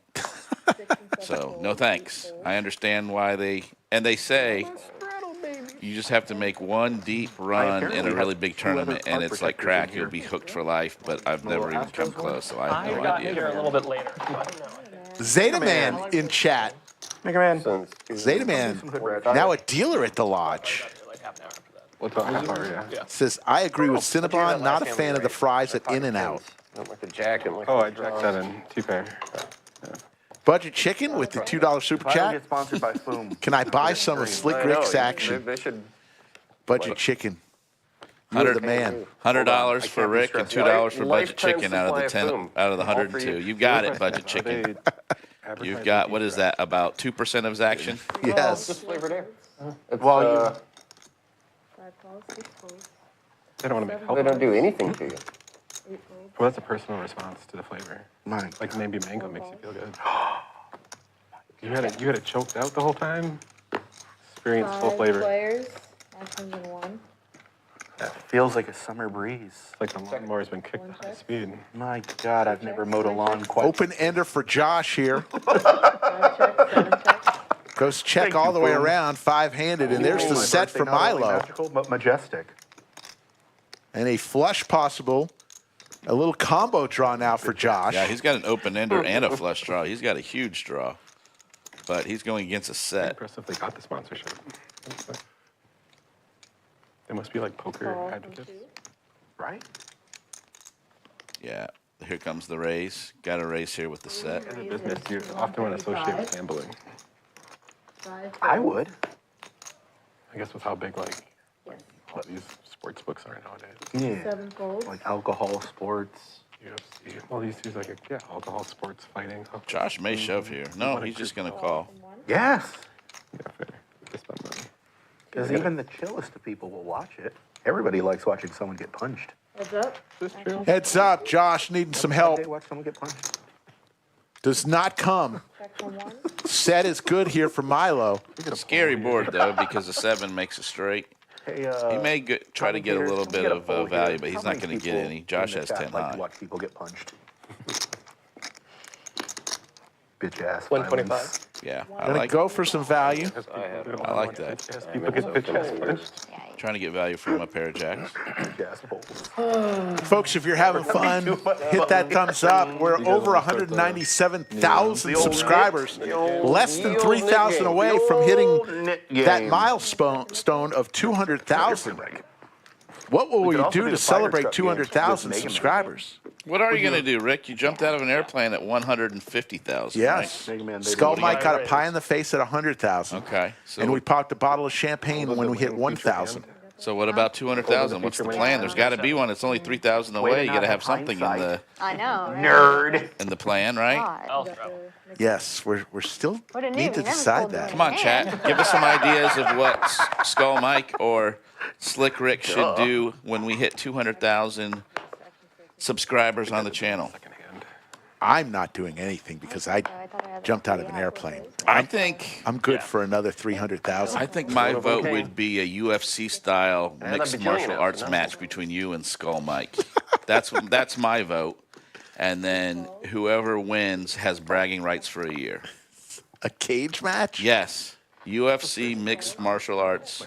So no thanks. I understand why they say you just have to make one deep run in a really big tournament, and it's like crack. You'll be hooked for life. But I've never even come close, so I have no Got here a idea. little bit later. But Zeta Man in chat. Mega Man. Zeta Man, now a dealer at the lodge. like half an hour after that. What's about half hour, yeah. Says, I agree with Cinnabon, not a fan of the fries at In-N-Out. Not like a jack and like Oh, a I jacked 7, 2 pair. Budget Chicken with the $2 super If I don't chat. get sponsored by Foom. Can I buy some of Slick I know, Rick's action? They should. Budget Chicken. You're the man. $100 for Rick and $2 for Budget Lifetime Chicken out of the supply of 10 food. out of the All for 102. you. You got it, Budget Chicken. You've got, what is that, about 2% of his action? Yes. Flavored air. It's, Well, 5 calls, 6 folds. They don't want to make they help. don't do anything to you. 8 folds. Well, that's a personal response to the flavor. Mine. Like maybe mango makes you feel good. You had it choked out the whole time? Experience full 5 flavor. players. Actions in 1. That feels like a summer breeze. It's like the lawnmower's been kicked at high speed. My God, I've never mowed a lawn quite. Open ender for Josh here. 5 checks, 7 checks. Goes check Thank all you, the way Boom. around, 5-handed, and there's Oh, the my set birthday, for not only Milo. Magical, but majestic. And a flush possible. A little combo draw now for Josh. Yeah, he's got an open ender and a flush draw. He's got a huge draw. But he's going against a set. Impressed if they got the sponsorship. They must be like poker Call from advocates. 2. Right? Yeah. Here comes the raise. Got a raise here with the set. As a business, you often want to associate with gambling. I would. I guess with how big like all these sports books are nowadays. Yeah. 7 folds. Like alcohol, sports. UFC. Well, these two like alcohol, sports, fighting. Josh may shove here. No, he's just going to call. Yes. Yeah, fair. They spend money. Because even the chillest of people will watch it. Everybody likes watching someone get punched. Heads up. Is this true? Heads up, Josh needing some help. They watch someone get punched. Does not come. Check for 1. Set is good here for Milo. Scary board, though, because a 7 makes a straight. Hey, He may try to get a little bit of value, but he's How not many going to get people any. Josh in the has chat 10 like to high. watch people get punched. Bitch ass. 125. violence. Yeah, I Gonna like go for some value. I like that. Yes, people get bitch ass punched. Trying to get value from a pair of jacks. Bitch ass bulls. Folks, if you're having fun, hit that thumbs up. We're over 197,000 subscribers. Less than 3,000 away from hitting that milestone of 200,000. What will we do to celebrate 200,000 subscribers? What are you going to do, Rick? You jumped out of an airplane at 150,000. Yes. Right? Skull Mike got a pie in the face at 100,000. Okay. So And we popped a bottle of champagne when we hit 1,000. So what about 200,000? What's the plan? There's got to be one. It's only 3,000 away. You got to have something in the I know. Right? Nerd. Plan, right? God. Yes, we're still What a need noob. to He never decide told me that. Come on, chat. Give us some ideas of what Skull Mike or Slick Rick should do when we hit 200,000 subscribers on the channel. I'm not doing anything because I jumped out of an airplane. I think I'm good for another 300,000. I think my vote would be a UFC style And mixed a bajillion martial of arts them. match between you and Skull Mike. That's my vote. And then whoever wins has bragging rights for a year. A cage match? Yes. UFC mixed martial arts.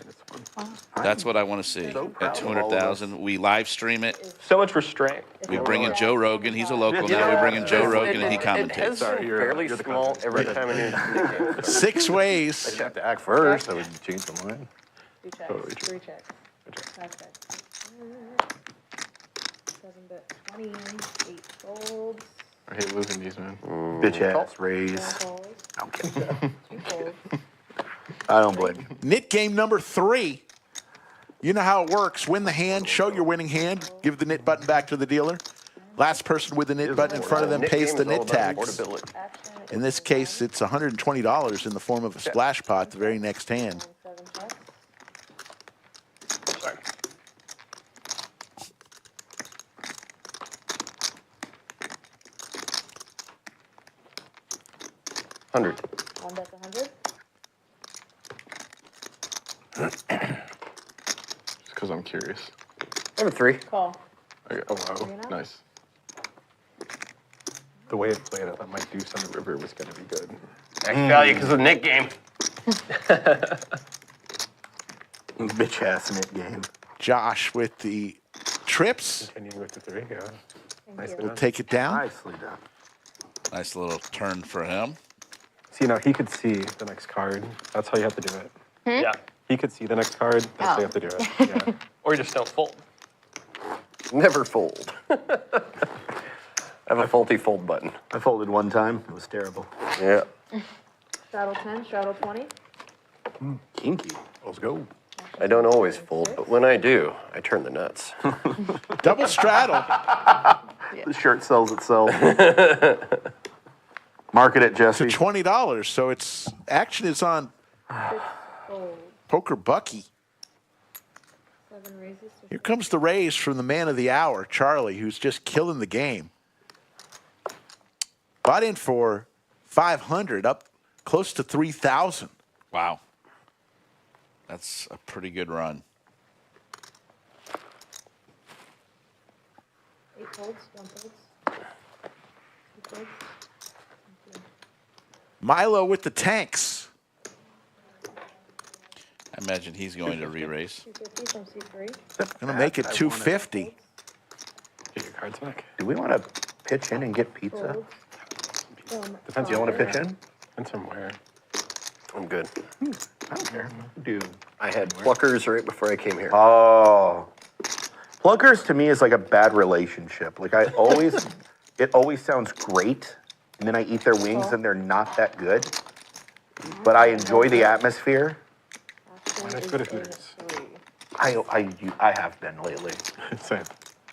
That's what I want to see at 200,000. We live stream it. So much restraint. We bring in Joe Rogan. He's a local now. We bring in Joe Rogan and he It has commentates. been fairly small every time a new 6 ways. You have to act first, so we can change the mind. 2 checks. 3 checks. 5 checks. 7 bit 20. 8 folds. I hate losing these, man. Bitch ass 4 raise. folds. I'm kidding. 2 folds. I don't blame you. Knit game number 3. You know how it works. Win the hand, show your winning hand, give the knit button back to the dealer. Last person with the knit button in front of them pays the knit tax. In this case, it's $120 in the form of a splash pot the very next hand. 7 checks. $100. 1 bet's 100. Just because I'm curious. I have a 3. Call. Oh, wow. Nice. The way it played, I thought my deuce on the river was going to be good. X value because of the Nick game. Bitch ass knit game. Josh with the trips. Continuing with the 3, yeah. Nice. We'll take it down. Nicely done. Nice little turn for him. See, now he could see the next card. That's how you have to do it. Yeah. He could see the next card. That's how you have to do it. Yeah. Or you just don't fold. Never fold. I have a faulty fold button. I folded one time. It was terrible. Yeah. Straddle 10. Straddle 20. Kinky. Let's go. I don't always fold, but when I do, I turn the nuts. Double straddle. The shirt sells itself. Market it, To Jesse. $20. So it's action is on 6 folds. Poker Bucky. 7 raises. Here comes the raise from the man of the hour, Charlie, who's just killing the game. Bought in for 500, up close to 3,000. Wow. That's a pretty good run. 8 folds. 1 folds. 2 folds. Milo with the tanks. I imagine he's going to re-raise. 250 from C3. Gonna make it 250. Get your cards back. Do we want to pitch in and get pizza? Folds. Depends. You want to pitch in? Depends from where. I'm good. I don't care. Do. I had pluckers right before I came here. Oh. Plunkers to me is like a bad relationship. Like it always sounds great, and then I eat their wings and they're not that good. But I enjoy the atmosphere. Why not go to Hooters? I have been lately. Same.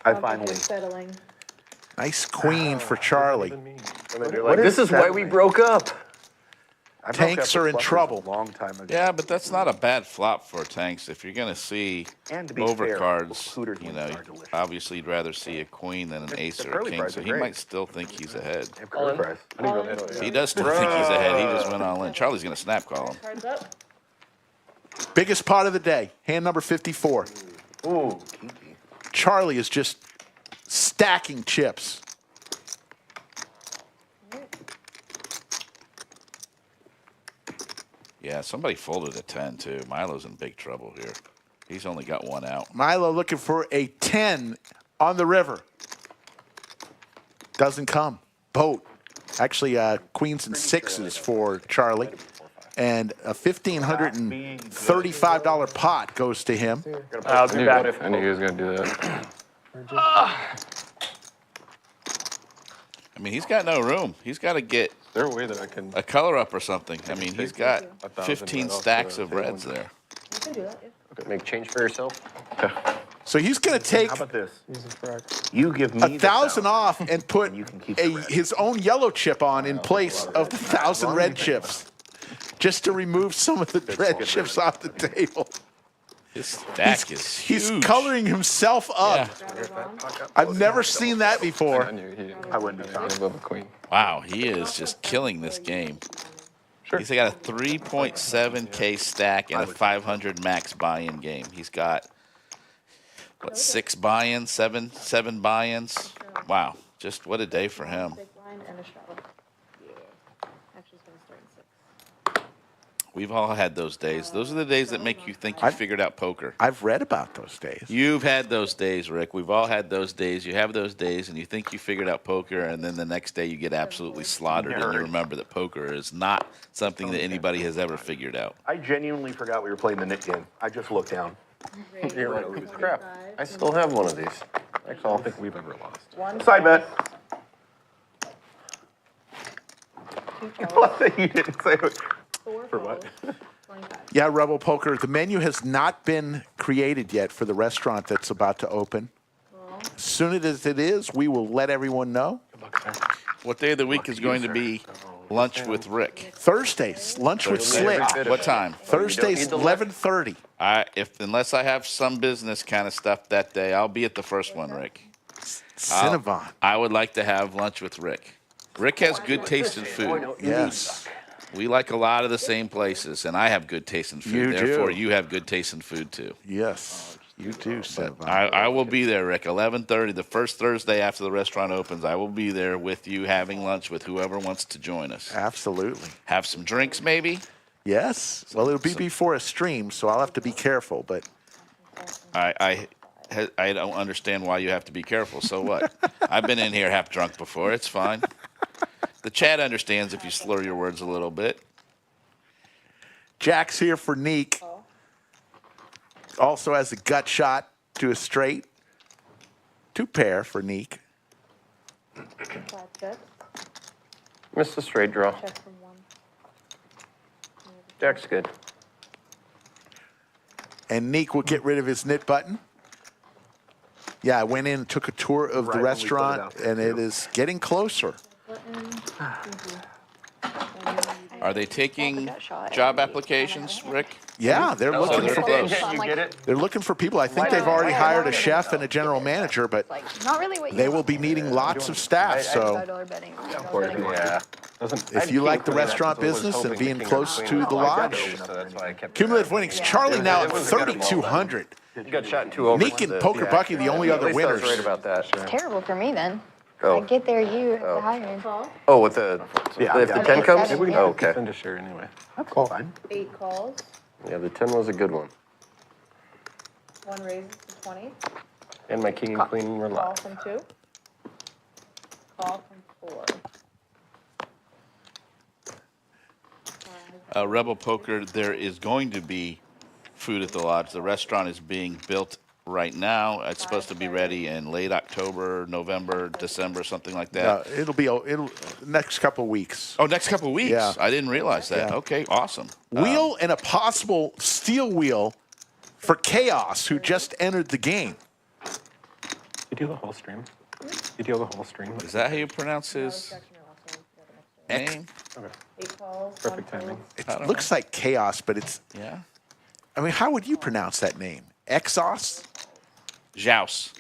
I finally. Settling. Nice queen for Charlie. Like, this is why we broke up. I broke Tanks up are with in Plunkers trouble. a long time ago. Yeah, but that's not a bad flop for tanks. If you're going to see And to be fair, overcards, Hooters you wings know, are delicious. obviously you'd rather see a queen than an ace the or a curly king. fries So are he great. might still think he's ahead. They have curly fries. I didn't go that way. He does still think he's ahead. He just went all in. Charlie's going to snap call him. Cards up. Biggest pot of the day, hand number 54. Ooh, Charlie is just stacking chips. Yeah, somebody folded a 10 too. Milo's in big trouble here. He's only got one out. Milo looking for a 10 on the river. Doesn't come. Boat. Actually, queens and sixes for Charlie. And a $1,535 pot goes to him. I'll do that. I knew he was going to do that. I mean, he's got no room. He's got to get Is there a way that I can... a color up or something. I mean, he's got 1,000 15 right off stacks the of table. reds there. You can do that. Yeah. Make change for yourself. So he's going to take how about this? Use it correct. You give me 1,000 off and put you can keep the red. his own yellow chip on in place of the 1,000 red chips, just to remove some of the red chips off the table. His stack is huge. He's coloring himself up. Yeah. I've never seen that before. I knew he I wouldn't be shocked. above a queen. Wow, he is just killing this game. Sure. He's got a 3.7K stack and a 500 max buy-in game. He's got, what, 6 buy-ins, seven buy-ins? Wow, just what a day for him. Big blind and a straddle. Actually, it's going to start in 6. We've all had those days. Those are the days that make you think you figured out poker. I've read about those days. You've had those days, Rick. We've all had those days. You have those days, and you think you figured out poker, and then the next day you get absolutely slaughtered, and you remember that poker is not something that anybody has ever figured out. I genuinely forgot we were playing the Nick game. I just looked down. You're like, holy crap. I still have one of these. Actually, I don't think we've ever lost. One Side bet. 2 calls, You didn't say it. 4 For what? calls, 25. Yeah, Rebel Poker, the menu has not been created yet for the restaurant that's about to open. As soon as it is, we will let everyone know. Good luck, sir. What day of the week is going to be lunch with Rick? Thursdays, lunch with Slick. What time? Thursdays, 11:30. Unless I have some business kind of stuff that day, I'll be at the first one, Rick. Cinnabon. I would like to have lunch with Rick. Rick has good taste in food. Yes. We like a lot of the same places, and I have good taste in food. You do. Therefore, you have good taste in food too. Yes. You do, Cinnabon. I will be there, Rick. 11:30, the first Thursday after the restaurant opens. I will be there with you, having lunch with whoever wants to join us. Absolutely. Have some drinks, maybe. Yes. Well, it'll be before a stream, so I'll have to be careful. But I don't understand why you have to be careful. So what? I've been in here half drunk before. It's fine. The chat understands if you slur your words a little bit. Jack's here for Neek. Also has a gut shot to a straight. 2 pair for Neek. 5 chips. Missed the straight draw. Check from 1. Jack's good. And Neek will get rid of his knit button. Yeah, I went in and took a tour of the Right when we put it restaurant, out there, and it too. is getting closer. Are they taking job applications, Rick? Yeah, they're looking they're for close. they're looking for people. I think they've already hired a chef and a general manager, but Like, not really what you they will be needing lots of staff. So $5 betting. Yeah. if you like the restaurant business and being close to the lodge, cumulative winnings. Charlie now at 3,200. You got shot in 2 overs. Neek and Poker Bucky, the only other At least I was winners. right about that. Terrible for me then. Oh. I get there, you have to hire. Call. Oh, with the if the 10 comes? Maybe we can Oh, okay. Send a share anyway. That's fine. 8 calls. Yeah, the 10 was a good one. 1 raises to 20. And my king and queen were Call live. from 2. Call from 4. Rebel Poker, there is going to be food at the lodge. The restaurant is being built right now. It's supposed to be ready in late October, November, December, something like that. It'll next couple of weeks. Oh, next couple of weeks. Yeah. I didn't realize that. Yeah. Okay, awesome. Wheel and a possible steel wheel for Xaos, who just entered the game. You do the whole stream. You deal the whole stream. Is that how you pronounce his name? Okay. 8 calls. Perfect timing. It looks like Chaos, but it's. Yeah. I mean, how would you pronounce that name? Xaos? Xaos.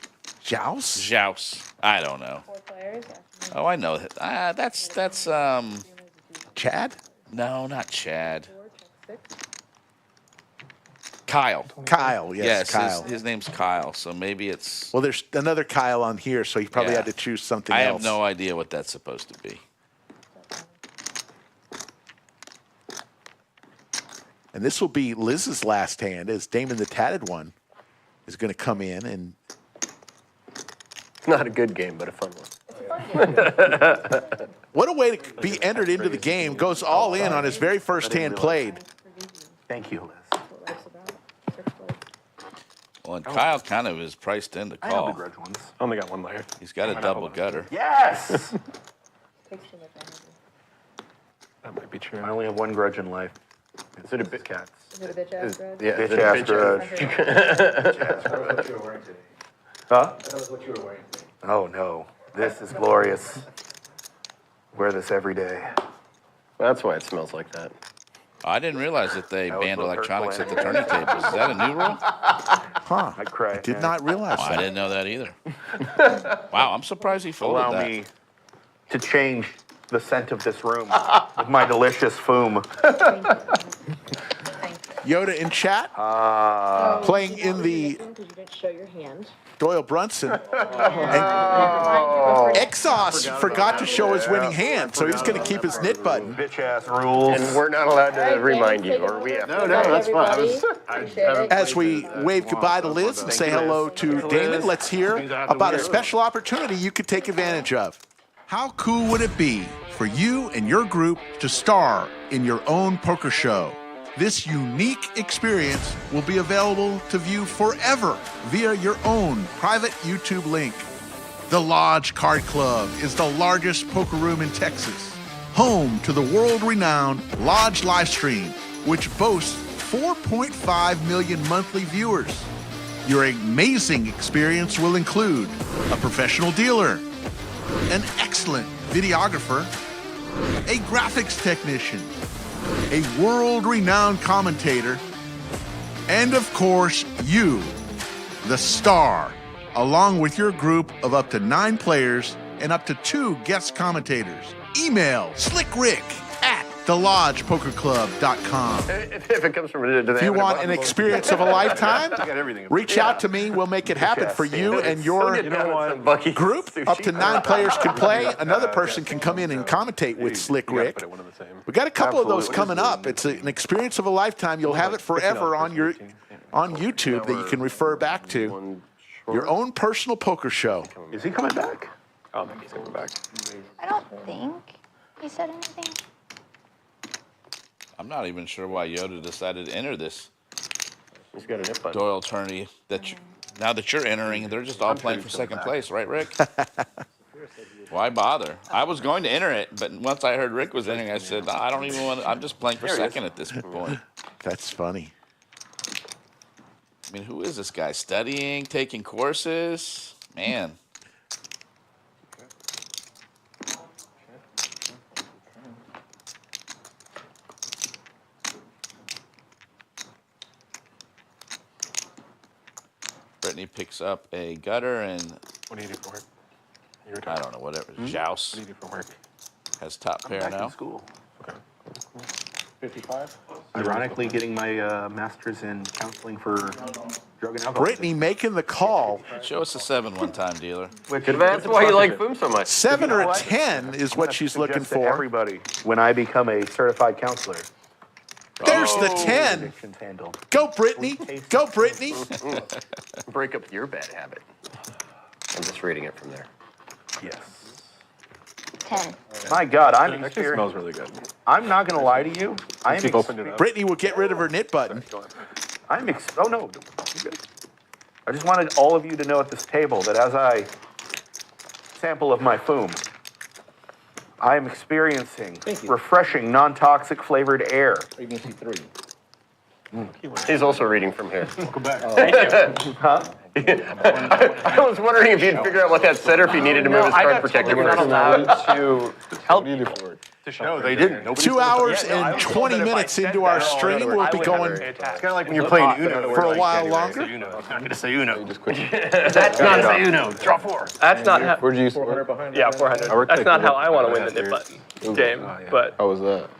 Xaos? Xaos. I don't know. 4 players. Oh, I know. That's Chad? No, not Chad. 4, check 6. Kyle. Kyle, yes, Kyle. His name's Kyle, so maybe it's. Well, there's another Kyle on here, so he probably Yeah. had to choose something I else. have no idea what that's supposed to be. And this will be Liz's last hand, as Damon the Tatted One is going to come in and. It's not a good game, but a fun one. What a way to be entered into the game. Goes all in on his very first hand played. Thank you, Liz. That's what life's about. 6 players. Well, and Kyle kind of is priced in the I know the call. grudge ones. I only got 1 life. He's got a double gutter. Yes! Takes too much energy. That might be true. I only have 1 grudge in life. Is it a bit Cats. Is it a bitch ass grudge? Yeah, is it Bitch a ass bitch grudge. Huh? That was what you were wearing. Oh no, this is glorious. Wear this every day. That's why it smells like that. I didn't realize that they That was banned both electronics at hurtful the turning tables. Is that a new rule? Huh. I cry. I did not realize Oh, I that. didn't know that either. Wow, I'm surprised he folded Allow that. me to change the scent of this room with my delicious foam. Yoda in chat, playing in the Because you didn't show your hand. Doyle Brunson. And Xaos forgot to show his winning hand, so he's going to keep his knit button. Bitch ass rules. And we're not allowed to All right, remind James, you, take or it we over. have to. No, that's fine. Appreciate it. As we wave goodbye to Liz and say hello to Damon, let's hear about a special opportunity you could take advantage of. How cool would it be for you and your group to star in your own poker show? This unique experience will be available to view forever via your own private YouTube link. The Lodge Card Club is the largest poker room in Texas, home to the world-renowned Lodge Livestream, which boasts 4.5 million monthly viewers. Your amazing experience will include a professional dealer, an excellent videographer, a graphics technician, a world-renowned commentator, and of course, you, the star, along with your group of up to 9 players and up to 2 guest commentators. Email slickrick@thelodgepokerclub.com. If it comes from If you want an experience of a lifetime, reach out to me. We'll make it happen for you and your group. Up to 9 players can play. Another person can come in and commentate with Slick Rick. We got a couple of those coming up. It's an experience of a lifetime. You'll have it forever on YouTube that you can refer back to. Your own personal poker show. Is he coming back? I don't think he's coming back. I don't think he said anything. I'm not even sure why Yoda decided to enter this He's got a nip button. Doyle tourney. Now that you're entering, they're just all playing for second place, right, Rick? Why bother? I was going to enter it, but once I heard Rick was entering, I said, I don't even want to, I'm just playing for second at this point. That's funny. I mean, who is this guy? Studying, taking courses? Man. Brittany picks up a gutter and What do you do for work? I don't know, whatever. Xaos. What do you do for work? Has top pair Back now. in school. Okay. 55. Ironically, getting my master's in counseling for drug and alcohol. Brittany making the call. Show us a 7 one time, dealer. That's why you like Boom so much. 7 or a 10 is what she's looking Suggest to for. everybody when I become a certified counselor. There's the 10. Addictions handled. Go, Brittany. Go, Brittany. Break up your bad habit. I'm just reading it from there. Yes. 10. My God, I'm It actually smells really good. I'm not going to lie to you. I'm You've opened it up. Brittany will get rid of her knit button. oh no. You're good. I just wanted all of you to know at this table that as I sample of my foam, I am experiencing refreshing, non-toxic flavored air. You can see 3. He's also reading from here. Welcome back. Huh? I was wondering if you'd figure out what that said or if you needed to move his card protector. You're not allowed to help No, they didn't. Nobody's 2 hours Yeah, no, I and was 20 told that if I minutes said into that, our in stream. other We'll words, be I would have going to pay tax. It's kind of like when you're playing Uno. for a while longer. I'm not going to say Uno. You just quit. That's not say Uno. Draw 4. That's not how. Where'd you 400 behind. Yeah, 400. worked That's like not the how I want to win last the nip year. button game, but How was that?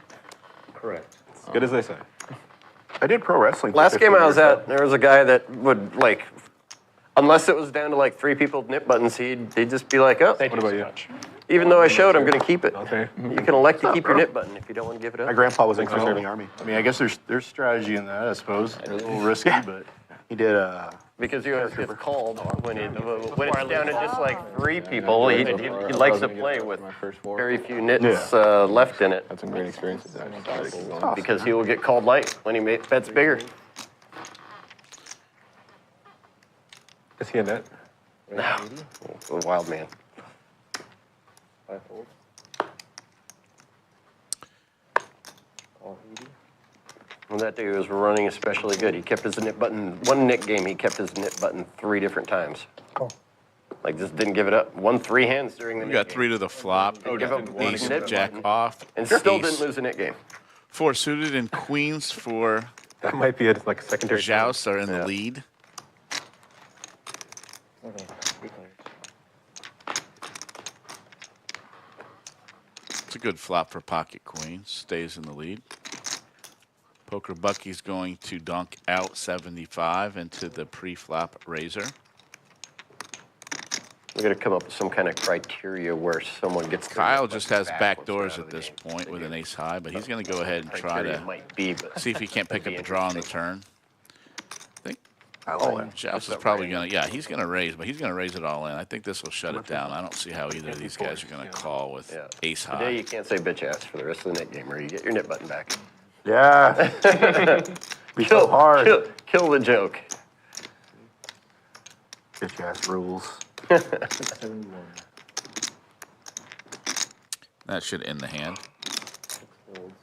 Correct. As good as they say. I did pro wrestling. for Last 15 game I was years, at, there was a guy that would, like, unless it was down to like 3 people with nip buttons, he'd just be like, oh, thank you What so about much. even though I showed, I'm going to keep it. Okay. You can elect to keep your nip button if you don't want to give it My up. grandpa was in the Army. I mean, I guess there's strategy in that, I suppose. A little risky, but He did Because you always get called when it's down to just like 3 people. He likes to play with very few nits left in it had some great experiences. because he will get called light when he bets bigger. Is he in net? No, a wild man. 5 folds. All 80. Well, that day he was running especially good. He kept his nip button, one nip game, he kept his nip button 3 different times. Oh. Like, just didn't give it up. Won 3 hands during the You nip got 3 to the flop. Give up one Ace, nip jack button, off. and still ace, didn't lose a nip game. 4 suited and queens for That might be like a secondary. Xaos are in the lead. Okay. 3 players. It's a good flop for pocket queen. Stays in the lead. Poker Bucky's going to dunk out 75 into the pre-flop razor. We got to come up with some kind of criteria where someone gets. their Kyle nip just button has back back once they're doors out of at the this game. point with an ace high, but he's going to go ahead and try Criteria to might be, but see if he can't pick up that'd a be draw on the interesting. turn. I think all in. Xaos is probably going to, yeah, he's going to raise, but he's going to raise it all in. I think this will shut it down. I don't see how either of these guys are going to call with Yeah. ace Today high. you can't say bitch ass for the rest of the net game, or you get your nip button back. Yeah. Be so hard. Kill the joke. Bitch ass rules. 71. That should end the hand. 6 folds.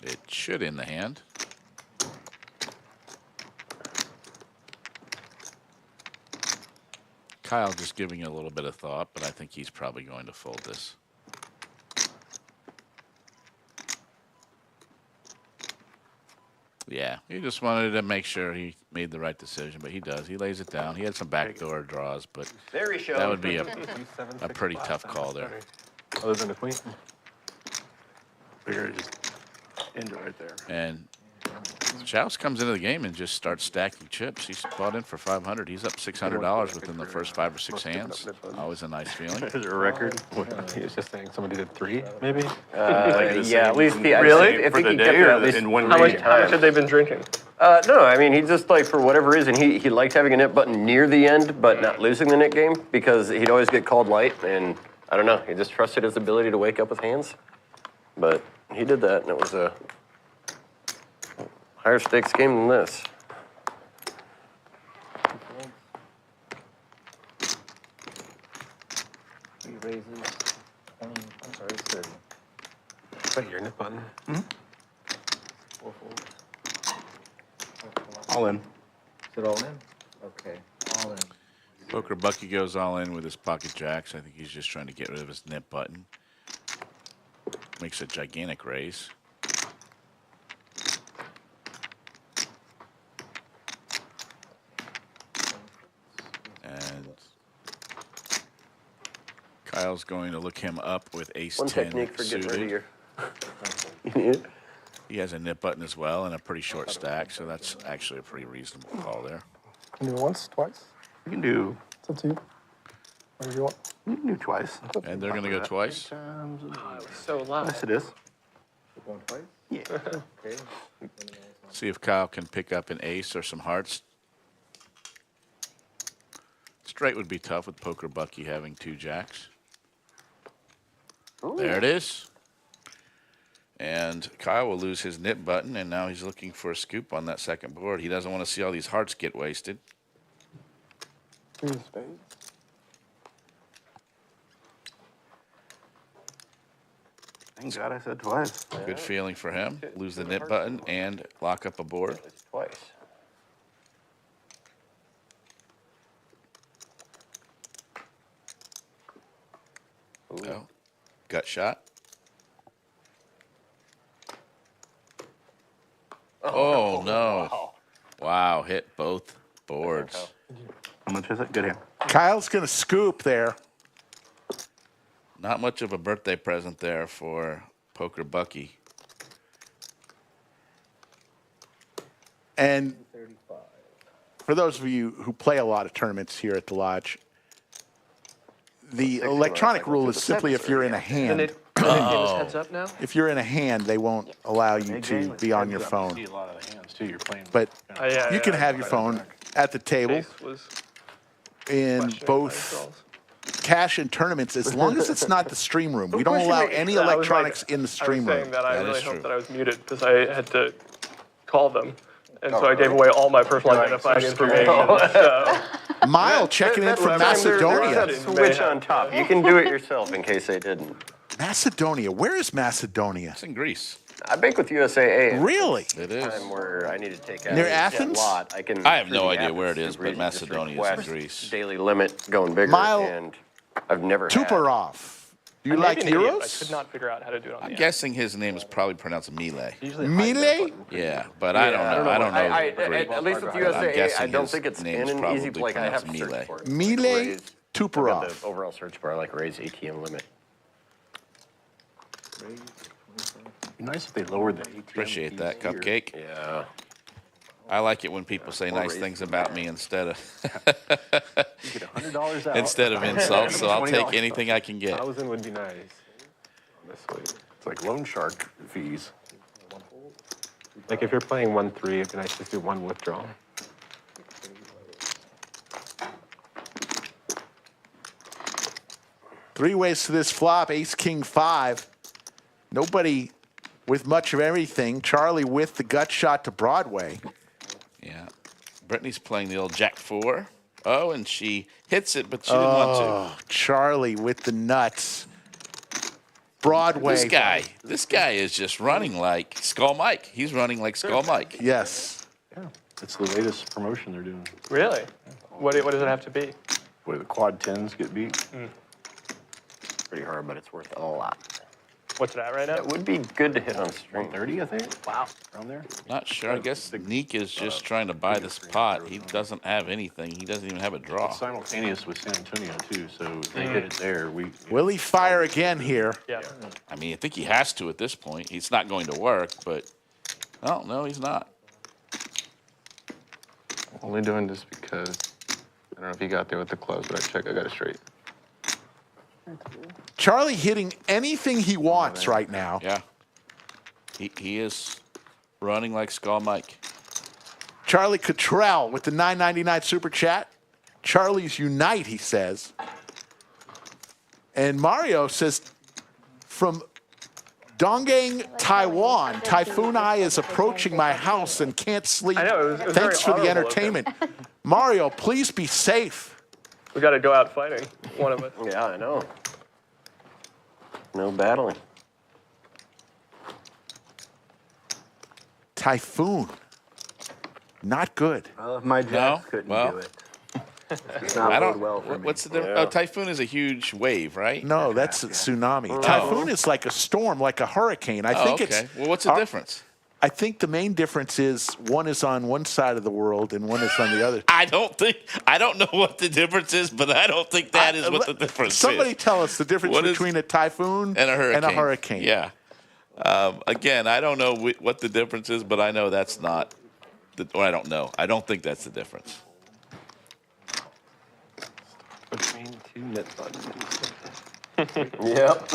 It should end the hand. Kyle just giving it a little bit of thought, but I think he's probably going to fold this. Yeah, he just wanted to make sure he made the right decision, but he does. He lays it down. He had some backdoor draws, but There he showed. that would be a pretty tough call there. Other than the queen. Figure just end it right there. And Xaos comes into the game and just starts stacking chips. He's bought in for 500. He's up $600 within the first 5 or 6 hands. Always a nice feeling. Is there a record? He was just saying somebody did 3, maybe. Yeah, at least he. Really? I For think the he kept day it or at least in one How much game? have they been drinking? No, I mean, he just, like, for whatever reason, he liked having a nip button near the end, but not losing the nip game because he'd always get called light, and I don't know, he just trusted his ability to wake up with hands. But he did that, and it was a higher stakes game than this. 3 raises. 20. I'm sorry, 30. Wait, your nip button. 4 folds. All in. Is it all in? Okay. All in. Poker Bucky goes all in with his pocket jacks. I think he's just trying to get rid of his nip button. Makes a gigantic raise. And Kyle's going to look him up with ace One 10 technique for getting rid of suited. your. You need it? He has a nip button as well and a pretty short stack, so that's actually a pretty reasonable call there. Can you do it once, twice? You can do. It's up to you. Whatever you want. You can do twice. And they're going to go twice. So loud. Yes, it is. We're going twice? Yeah. Okay. See if Kyle can pick up an ace or some hearts. Straight would be tough with Poker Bucky having 2 jacks. There it is. And Kyle will lose his nip button, and now he's looking for a scoop on that second board. He doesn't want to see all these hearts get wasted. Three of spades. Thank God I said twice. Good feeling for him. Lose the nip button and lock up a board. Twice. Oh, gut shot. Oh, no. Wow, hit both boards. How much is it? Good hand. Kyle's going to scoop there. Not much of a birthday present there for Poker Buccee. And for those of you who play a lot of tournaments here at the Lodge, the electronic rule is simply if you're in a hand. Heads up now? If you're in a hand, they won't allow you to be on your See phone. a lot of the hands too. You're playing. But Yeah, you can have your phone at the table Chase was in questioning my both results. cash and tournaments, as long as it's not the stream room. We don't allow any electronics in the I was stream saying room. that I That really is hope true. that I was muted because I had to call them. And so I gave away all my personal identifying information. So. Mile checking in from Macedonia. There's a switch on top. You can do it yourself in case they didn't. Macedonia. Where is Macedonia? It's in Greece. I bank with USAA. Really? It is. Time where I need to take out Near a Athens? lot. I have no through the idea where it Athens is, super but easy, just Macedonia is in request Greece. Daily limit going bigger, Mile and I've never had. Tuparov. Do you I may like be an idiot, but I Euros? could not figure out how to do it on I'm the app. guessing his name is probably pronounced Mile. Mile? Yeah, but I don't know. I don't know. Greek. At least with I'm USAA, guessing I don't his think it's name's in an easy probably like I have to pronounced search for it. Mile Raise- I've got Tuparov. the overall search bar like raise ATM limit. It'd be nice if they lowered the ATM. Appreciate that, fees here. Cupcake. Yeah. I like it when people say nice things about me instead of You get $100 out. instead of insults. So I'll take $20. anything I can get. 1,000 would be nice. Honestly. It's like loan shark fees. Like if you're playing 1-3, it'd be nice to do one withdrawal. Three ways to this flop. Ace, King, 5. Nobody with much of everything. Charlie with the gut shot to Broadway. Yeah. Brittany's playing the old Jack 4. Oh, and she hits it, but she didn't want Oh, Charlie with the nuts. Broadway. to. This guy is just running like Skull Mike. He's running like Skull Mike. Yes. Yeah. It's the latest promotion they're doing. Really? What does it have to be? Where the quad 10s get beat. Pretty hard, but it's worth a lot. What's it at right now? It would be good to hit on stream. 130, I think. Wow. Around there. Not sure. I guess Neek is just trying to buy this pot. He doesn't have anything. He doesn't even have a draw. It's simultaneous with San Antonio, too, so if they hit it there, Will he fire again here? Yeah. I mean, I think he has to at this point. It's not going to work, but oh no, he's not. Only doing this because I don't know if he got there with the clubs, but I got it straight. Charlie hitting anything he wants right now. Yeah. He is running like Skull Mike. Charlie Cottrell with the $9.99 super chat. Charlie's unite, he says. And Mario says, from Donggang, Taiwan, Typhoon Eye is approaching my house and can't sleep. I know, it was Thanks for very the honorable of him. entertainment. Mario, please be safe. We got to go out fighting, one of us. Yeah, I know. No battling. Typhoon. Not good. Well, if my jacks couldn't well, do it. It's not I bode don't. well for me. What's the difference? Oh, Typhoon is a huge wave, right? No, that's a tsunami. Typhoon is like a storm, like a hurricane. I think okay. it's. Well, what's the difference? I think the main difference is one is on one side of the world and one is on the other. I don't know what the difference is, but I don't think that is what the difference Somebody is. tell us the difference What is- between a typhoon And a hurricane. Yeah. Again, I don't know what the difference is, but I know that's not. Or I don't know. I don't think that's the difference. Between two net buttons. Yep.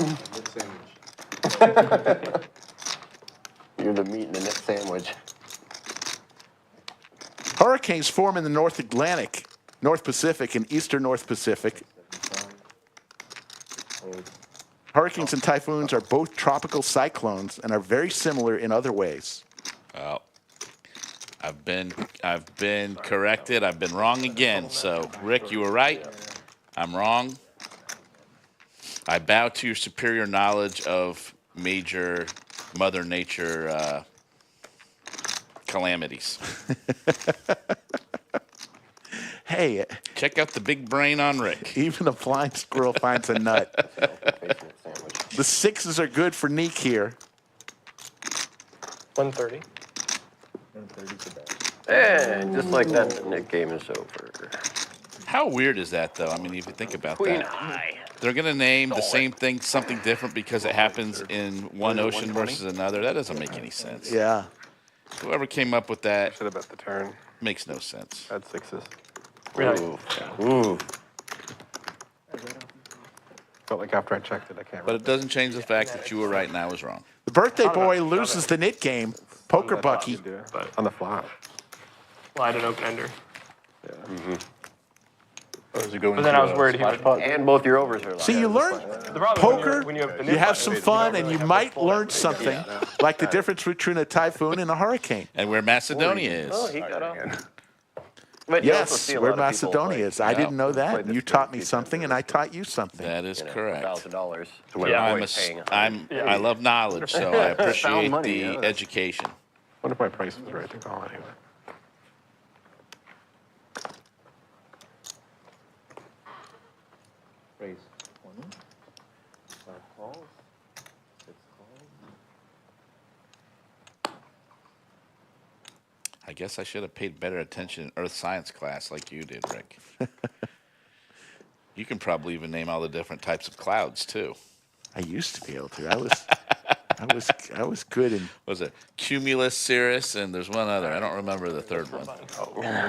You're the meat in the net sandwich. Hurricanes form in the North Atlantic, North Pacific, and Eastern North Pacific. Hurricanes and typhoons are both tropical cyclones and are very similar in other ways. Well, I've been corrected. I've been wrong again. So, Rick, you were right. I'm wrong. I bow to your superior knowledge of major Mother Nature calamities. Hey, check out the big brain on Rick. Even a blind squirrel finds a nut. The sixes are good for Neek here. 130. And just like that, the Nick game is over. How weird is that, though? I mean, if you think about Queen that. high. They're going to name the same thing something different because it happens in one ocean versus another. That doesn't make any sense. Yeah. Whoever came up with that Should have bet the turn. makes no sense. Had sixes. Really? Ooh. Felt like after I checked it, I can't But remember. it doesn't change the fact that you were right and I was wrong. The birthday boy loses the knit game. Poker Bucky. But on the flop. Well, I had an open ender. But then I was worried he would. And both your overs are live. See, you learn The problem poker, when you have the you nip have button, some you fun, don't and really you have might the full learn equity. something, like the difference between a typhoon and a hurricane. And where Macedonia is. Oh, he got out. But you also Yes, see a where lot of people Macedonia play is. I didn't know that. play And you this taught me game something, and I taught you something. That is correct. $1,000. Yeah. I love knowledge, so I appreciate money, the yeah. education. Wonder if my price was right to call anyway. Raise 20. 5 calls. 6 calls. I guess I should have paid better attention in earth science class like you did, Rick. You can probably even name all the different types of clouds, too. I used to be able to. I was good in. Was it cumulus, cirrus, and there's one other. I don't remember the third one.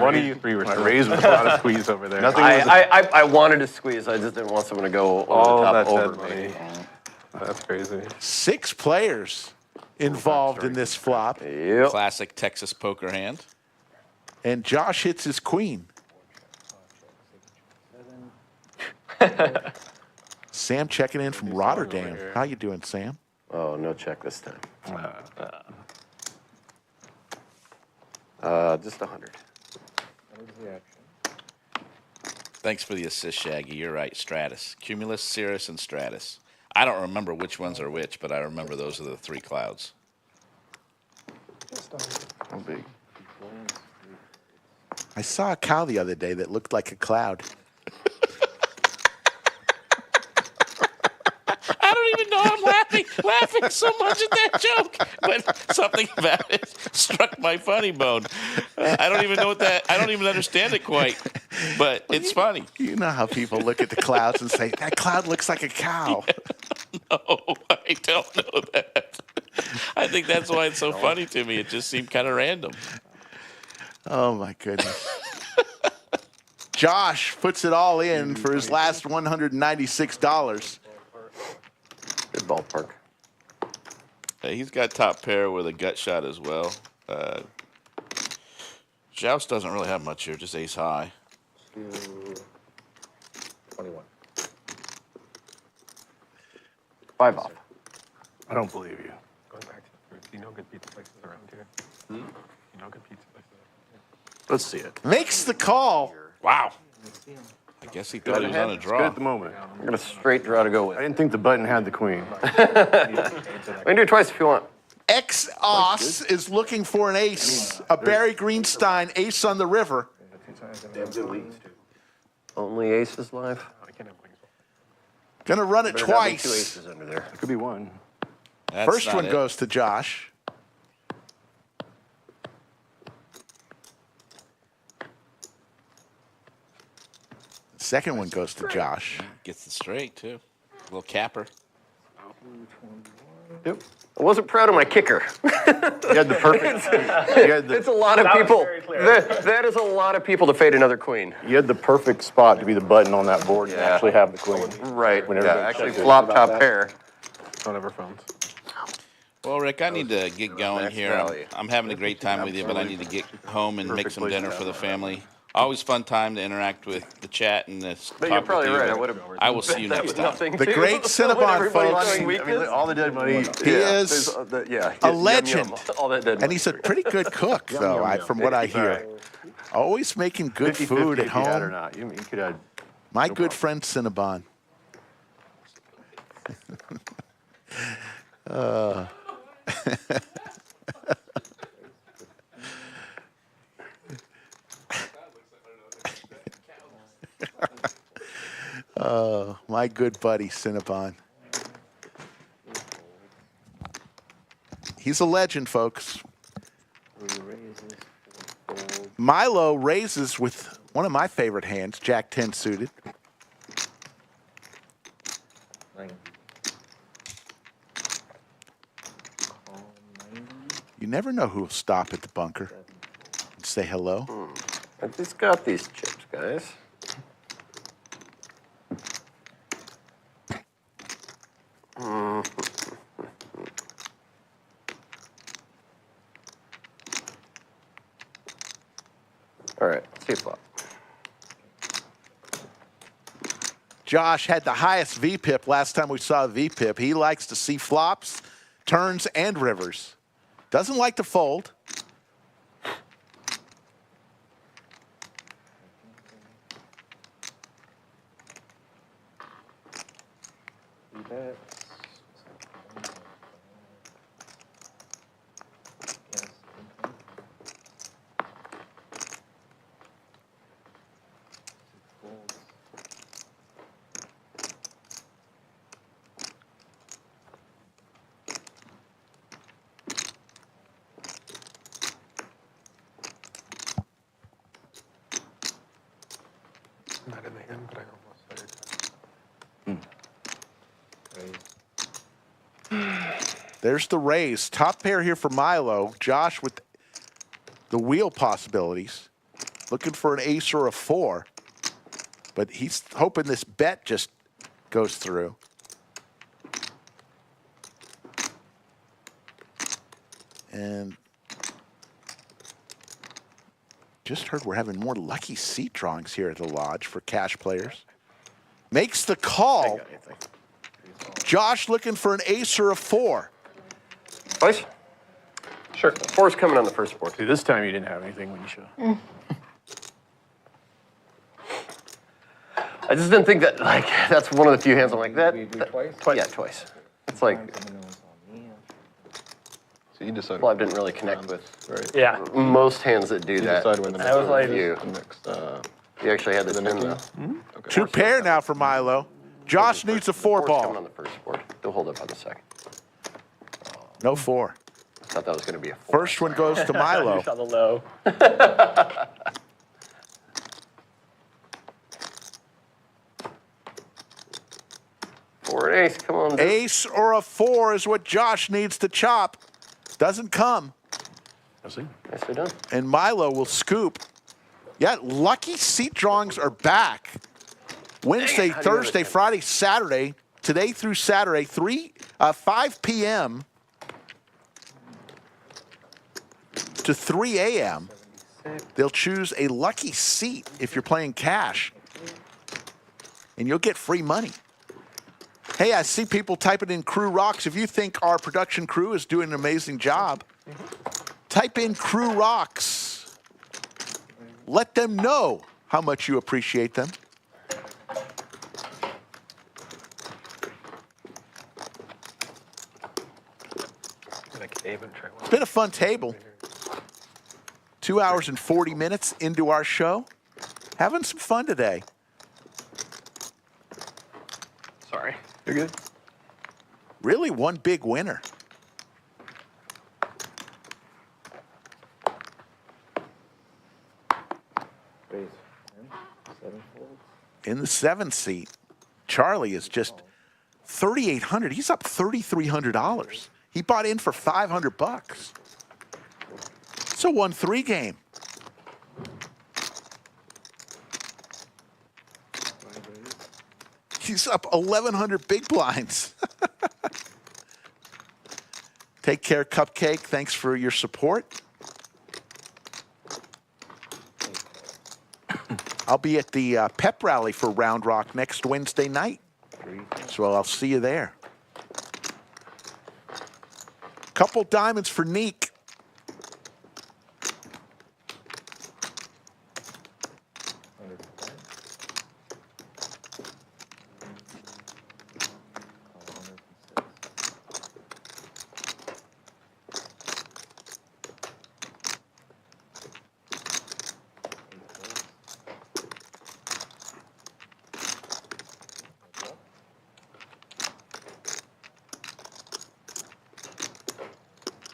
One of you three were raised with a lot of squeeze over there. Nothing I wanted to squeeze. I just didn't want someone to go over All the top that over dead me. money. That's crazy. 6 players involved in this flop, Yep. Classic Texas poker hand. and Josh hits his queen. Sam checking in from Rotterdam. How you doing, Sam? Oh, no check this time. Just 100. Thanks for the assist, Shaggy. You're right. Stratus. Cumulus, cirrus, and stratus. I don't remember which ones are which, but I remember those are the 3 clouds. How big? I saw a cow the other day that looked like a cloud. I don't even know I'm laughing so much at that joke, but something about it struck my funny bone. I don't even know what that. I don't even understand it quite, but it's funny. You know how people look at the clouds and say, that cloud looks like a cow. No, I don't know that. I think that's why it's so funny to me. It just seemed kind of random. Oh, my goodness. Josh puts it all in for his last $196. Good ballpark. He's got top pair with a gut shot as well. Xaos doesn't really have much here, just ace high. 21. 5 off. I don't believe you. Going back to the roots. You know good pizza places around here. You know good pizza places around here. Let's see it. Makes the call. Wow. I guess he thought he was on a It's good draw. at the moment. I'm going to straight draw to go I with. didn't think the button had the queen. We can do it twice if you want. Xaos is looking for an ace. A Barry Greenstein ace on the river. Only aces live. I can't have wings. Gonna run it Better not be 2 twice. aces under there. It could be one. That's First not one it. goes to Josh. Second one goes to Josh. Gets the straight, too. A little capper. Yep. I wasn't proud of my kicker. You had the perfect. You had It's the, a lot of That was people. very clear. That is a lot of people to fade another queen. you had the perfect spot to be the button on that board and Yeah. actually have the queen. Right. When Yeah, everybody actually checks it. flop top pair. Don't ever phones. Well, Rick, I need to get going Max here. value. I'm having a great time with you, but I need to get home and make some dinner for the family. Always fun time to interact with the chat and this. But you're probably right. I will see you next time. The great Cinnabon, folks. All the dead money. He is a legend. All that dead And he's a pretty good cook, though, from what I hear. Always making good 50-50 food at if you had or home. not. You could add. My good friend Cinnabon. My good buddy Cinnabon. He's a legend, folks. Milo raises with one of my favorite hands, Jack 10 suited. You never know who will stop at the bunker and say hello. I just got these chips, guys. All right, let's see a flop. Josh had the highest VPIP last time we saw a VPIP. He likes to see flops, turns, and rivers. Doesn't like to fold. Not in the end, but I almost said it. There's the raise. Top pair here for Milo. Josh with the wheel possibilities. Looking for an ace or a 4. But he's hoping this bet just goes through. And just heard we're having more lucky seat drawings here at the lodge for cash players. Makes the call. Josh looking for an ace or a 4. Twice? Sure. 4's coming on the first board. See, this time you didn't have anything when you should. I just didn't think that, like, that's one of the few hands I'm like, that. Twice? Yeah, twice. It's like, So you decided. well, I didn't really connect with Right. Yeah. most hands that do You that. decide when the I was like- You. next. You actually had the The 10 Nick though. game? Okay. Two pair now for Milo. Josh needs a 4 4's coming on ball. the first board. They'll hold up on the second. No 4. Thought that was going to be a 4. First one goes to Milo. You shot the low. 4 and ace, come on. Dude. Ace or a 4 is what Josh needs to chop. Doesn't come. I'll see. Nicely done. And Milo will scoop. Yeah, lucky seat drawings are back. Wednesday, Dang it, how do you have Thursday, it? Friday, Saturday. Today through Saturday, 5 p.m. to 3 a.m. They'll choose a lucky seat if you're playing cash. And you'll get free money. Hey, I see people typing in Crew Rocks. If you think our production crew is doing an amazing job, type in Crew Rocks. Let them know how much you appreciate them. It's been a fun table. 2 hours and 40 minutes into our show. Having some fun today. Sorry. You're good. Really one big winner. In the 7th seat, Charlie is just $3,800. He's up $3,300. He bought in for $500. It's a 1-3 game. He's up 1,100 big blinds. Take care, Cupcake. Thanks for your support. I'll be at the pep rally for Round Rock next Wednesday night. So I'll see you there. Couple diamonds for Neek.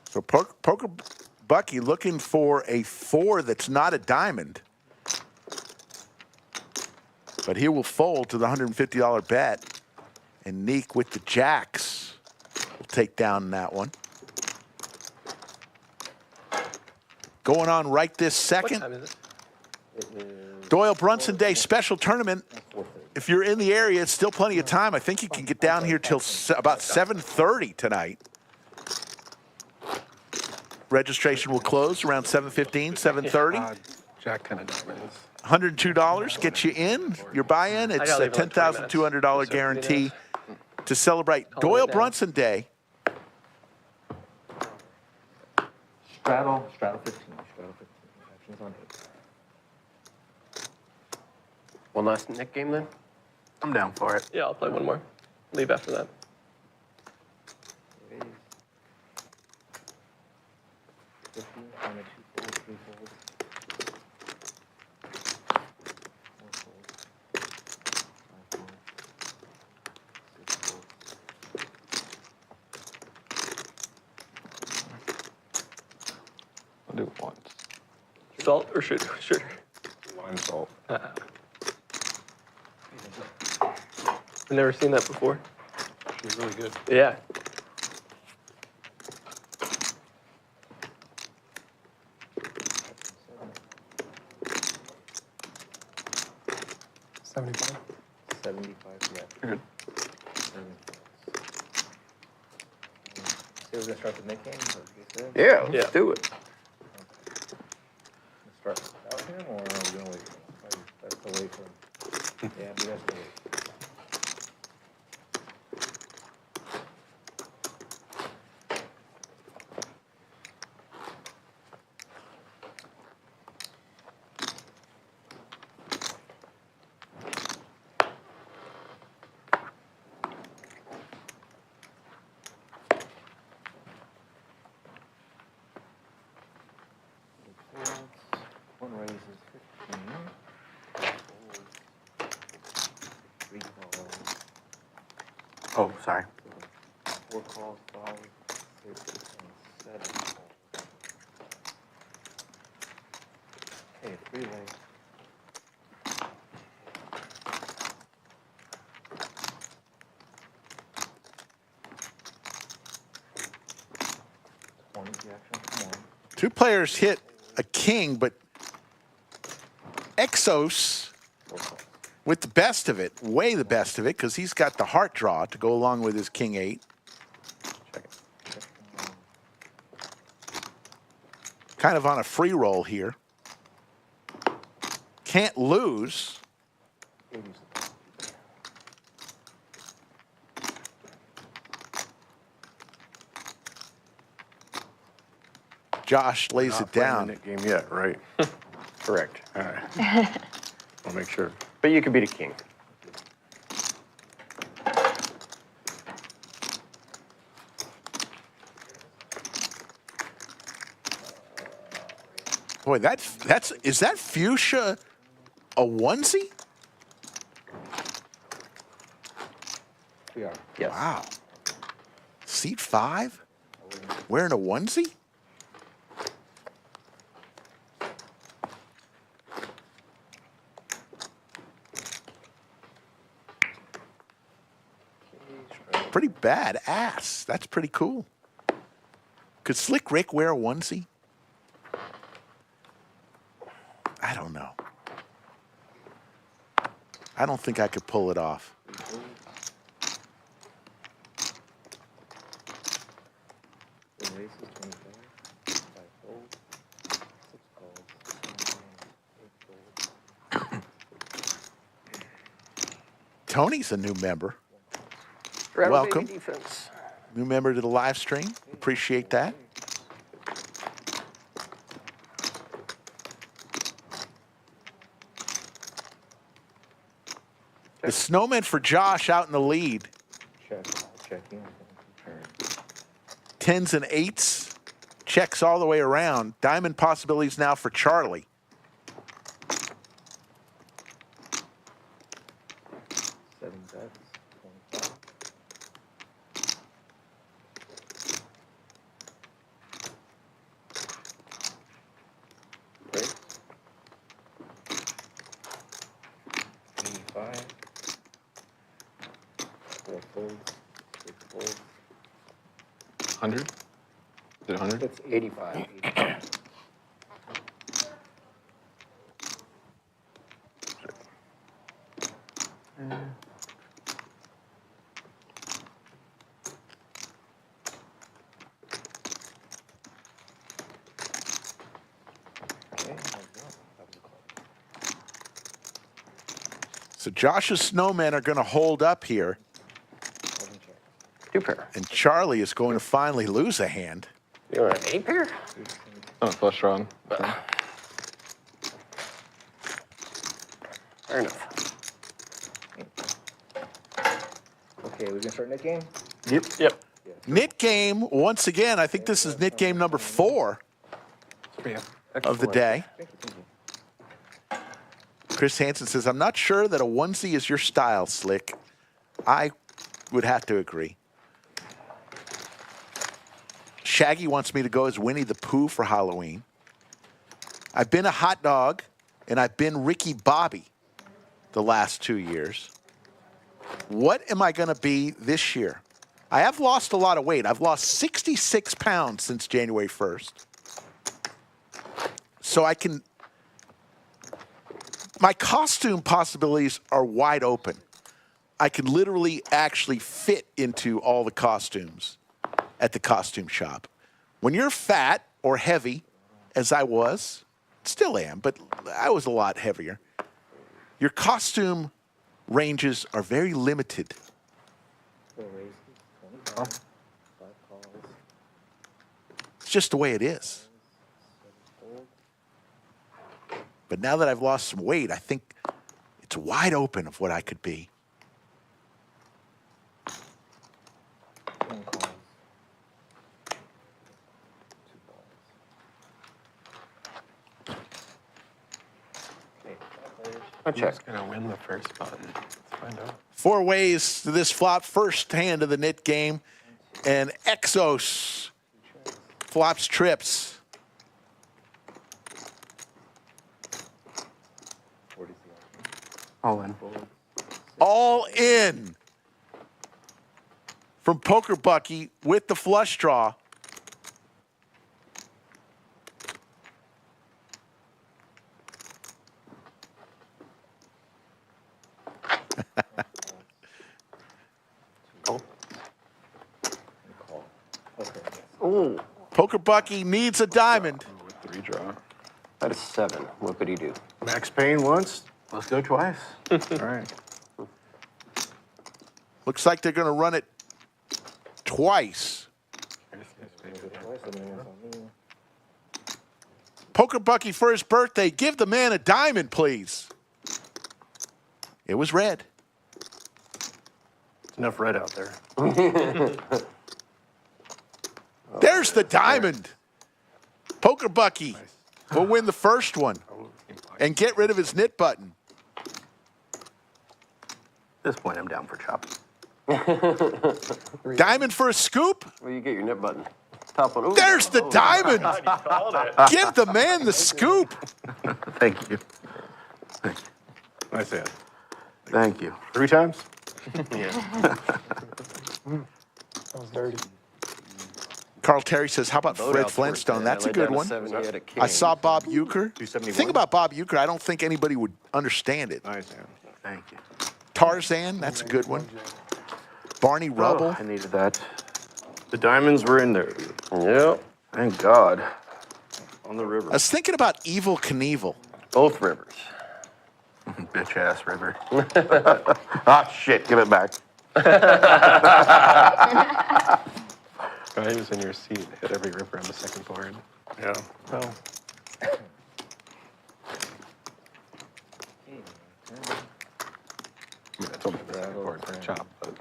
So Poker Bucky looking for a 4 that's not a diamond. But he will fold to the $150 bet. And Neek with the jacks will take down that one. Going on right this second. What time is it? Doyle Brunson Day special tournament. If you're in the area, it's still plenty of time. I think you can get down here till about 7:30 tonight. Registration will close around 7:15, 7:30. Jack 10 of diamonds. $102 gets you in. Your buy-in, it's a $10,200 guarantee to celebrate Doyle Brunson Day. Straddle 15. Actions on 8. One last Nick game then? I'm down for it. Yeah, I'll play one more. Leave after that. 50, on a 2 fold, 3 fold. 4 fold. 5 fold. 6 fold. I'll do it once. Salt or sugar? Sugar. Lime salt. I've never seen that before. She's really good. Yeah. $75. 75, yeah. Good. Say we're gonna start the Nick game? Is that what you said? Yeah, let's do it. Start without him, or are we gonna wait for him? That's the wait for him. Yeah, we have to wait. One raises 15. 3 calls. Oh, sorry. 4 calls, 5, 6, and 7 calls. Okay, 3 ways. Two players hit a king, but Xaos with the best of it, way the best of it, because he's got the heart draw to go along with his king 8. Kind of on a free roll here. Can't lose. Josh lays it down. Not playing the Nick game yet, right? Correct. All right. I'll make sure. But you could beat a king. Boy, is that fuchsia a onesie? We are. Yes. Wow. Seat 5? Wearing a onesie? Pretty bad ass. That's pretty cool. Could Slick Rick wear a onesie? I don't know. I don't think I could pull it off. The race is 25. 5 fold. 6 calls. 8 fold. Tony's a new member. Rattle Welcome. baby defense. New member to the live stream. Appreciate that. The snowman for Josh out in the lead. Tens and eights. Checks all the way around. Diamond possibilities now for Charlie. $100? Is it 100? It's 85. So Josh's snowmen are going to hold up here. Two pair. And Charlie is going to finally lose a hand. You want an 8 pair? Oh, flush draw. Fair enough. Okay, we can start that game? Yep. Knit game, once again, I think this is knit game number 4 of the day. Chris Hansen says, I'm not sure that a onesie is your style, Slick. I would have to agree. Shaggy wants me to go as Winnie the Pooh for Halloween. I've been a hot dog, and I've been Ricky Bobby the last 2 years. What am I going to be this year? I have lost a lot of weight. I've lost 66 pounds since January 1st. So I can... My costume possibilities are wide open. I can literally actually fit into all the costumes at the costume shop. When you're fat or heavy, as I was, still am, but I was a lot heavier, your costume ranges are very limited. It's just the way it is. But now that I've lost some weight, I think it's wide open of what I could be. I'll check. Who's going to win the first button? Let's find out. 4 ways to this flop. First hand of the knit game. And Xaos flops trips. All in. All in from Poker Bucky with the flush draw. Ooh, Poker Bucky needs a diamond. 3 draw. that is 7. What could he do? Max paying once. Let's go twice. All right. Looks like they're going to run it twice. Poker Bucky for his birthday. Give the man a diamond, please. It was red. Enough red out there. There's the diamond. Poker Bucky will win the first one and get rid of his knit button. At this point, I'm down for chop. Diamond for a scoop. Well, you get your nip button. Top one. Ooh. There's the diamond. God, you called it. Give the man the scoop. Thank you. Nice hand. Thank you. 3 times? That was dirty. Carl Terry says, how about Boat Fred out for it, Flintstone? man. That's a Laid good down a one. 7, he had a king. I saw Bob Euchre. 271. The thing about Bob Euchre, I don't think anybody would understand it. Nice hand. Thank you. Tarzan, that's a good one. Barney Rubble. Oh, I needed that. The diamonds were in there. Yep. Thank God. On the river. I was thinking about Evil Knievel. Both rivers. Bitch ass river. Ah, shit, give it back. Guy who's in your seat hit every river on the second board. Yeah. Well, I mean, it's only the second board for a chop, but.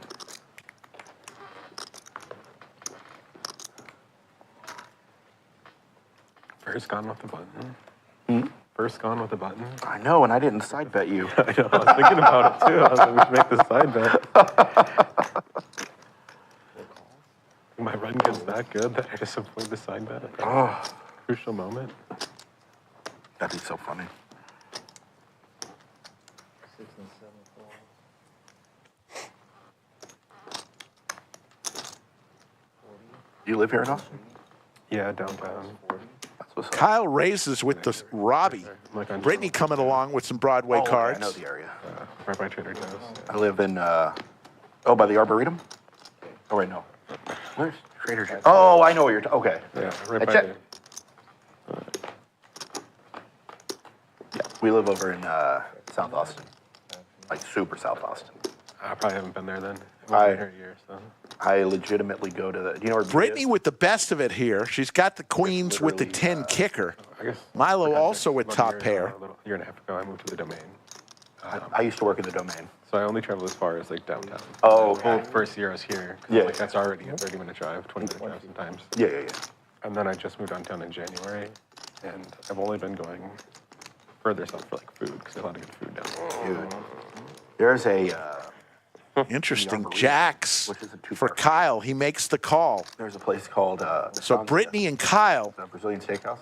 First gone with the button. First gone with the button. I know, and I didn't side bet you. I know, I was thinking about it too. I was like, we should make this side bet. My run gets that good that I just avoid the side bet. Oh, Crucial moment. that'd be so funny. You live here in Austin? Yeah, downtown. That's what's up. Kyle raises with the Robbie. Like on Brittany coming along with some Broadway Oh, cards. I know the area. right by Trader Joe's. I live in, by the Arboretum? Oh, wait, no. Where's Trader Joe's? Oh, I know what you're okay. Yeah, right I by check- the. Yeah, we live over in South Austin. Like super South Austin. I probably haven't been there then. I've I- been here a year, so. I legitimately go to the, do you know where Brittany with the best of it here. She's got the queens with the 10 kicker. I guess. Milo also with about a top year pair. ago, a year and a half ago, I moved to the Domain. I used to work in the Domain. So I only travel as far as like downtown. Oh, The whole okay. first year I was here. 'Cause Yeah. Like that's already a 30-minute drive, 20 minutes sometimes. Yeah, yeah, yeah. And then I just moved downtown in January, and I've only been going further south for like food because there's a lot of good food down there. Dude, there's a, Interesting. Arboretum, Jacks which is a two-part for Kyle. He makes the call. there's a place called, So Brittany and Kyle. the Brazilian Steakhouse.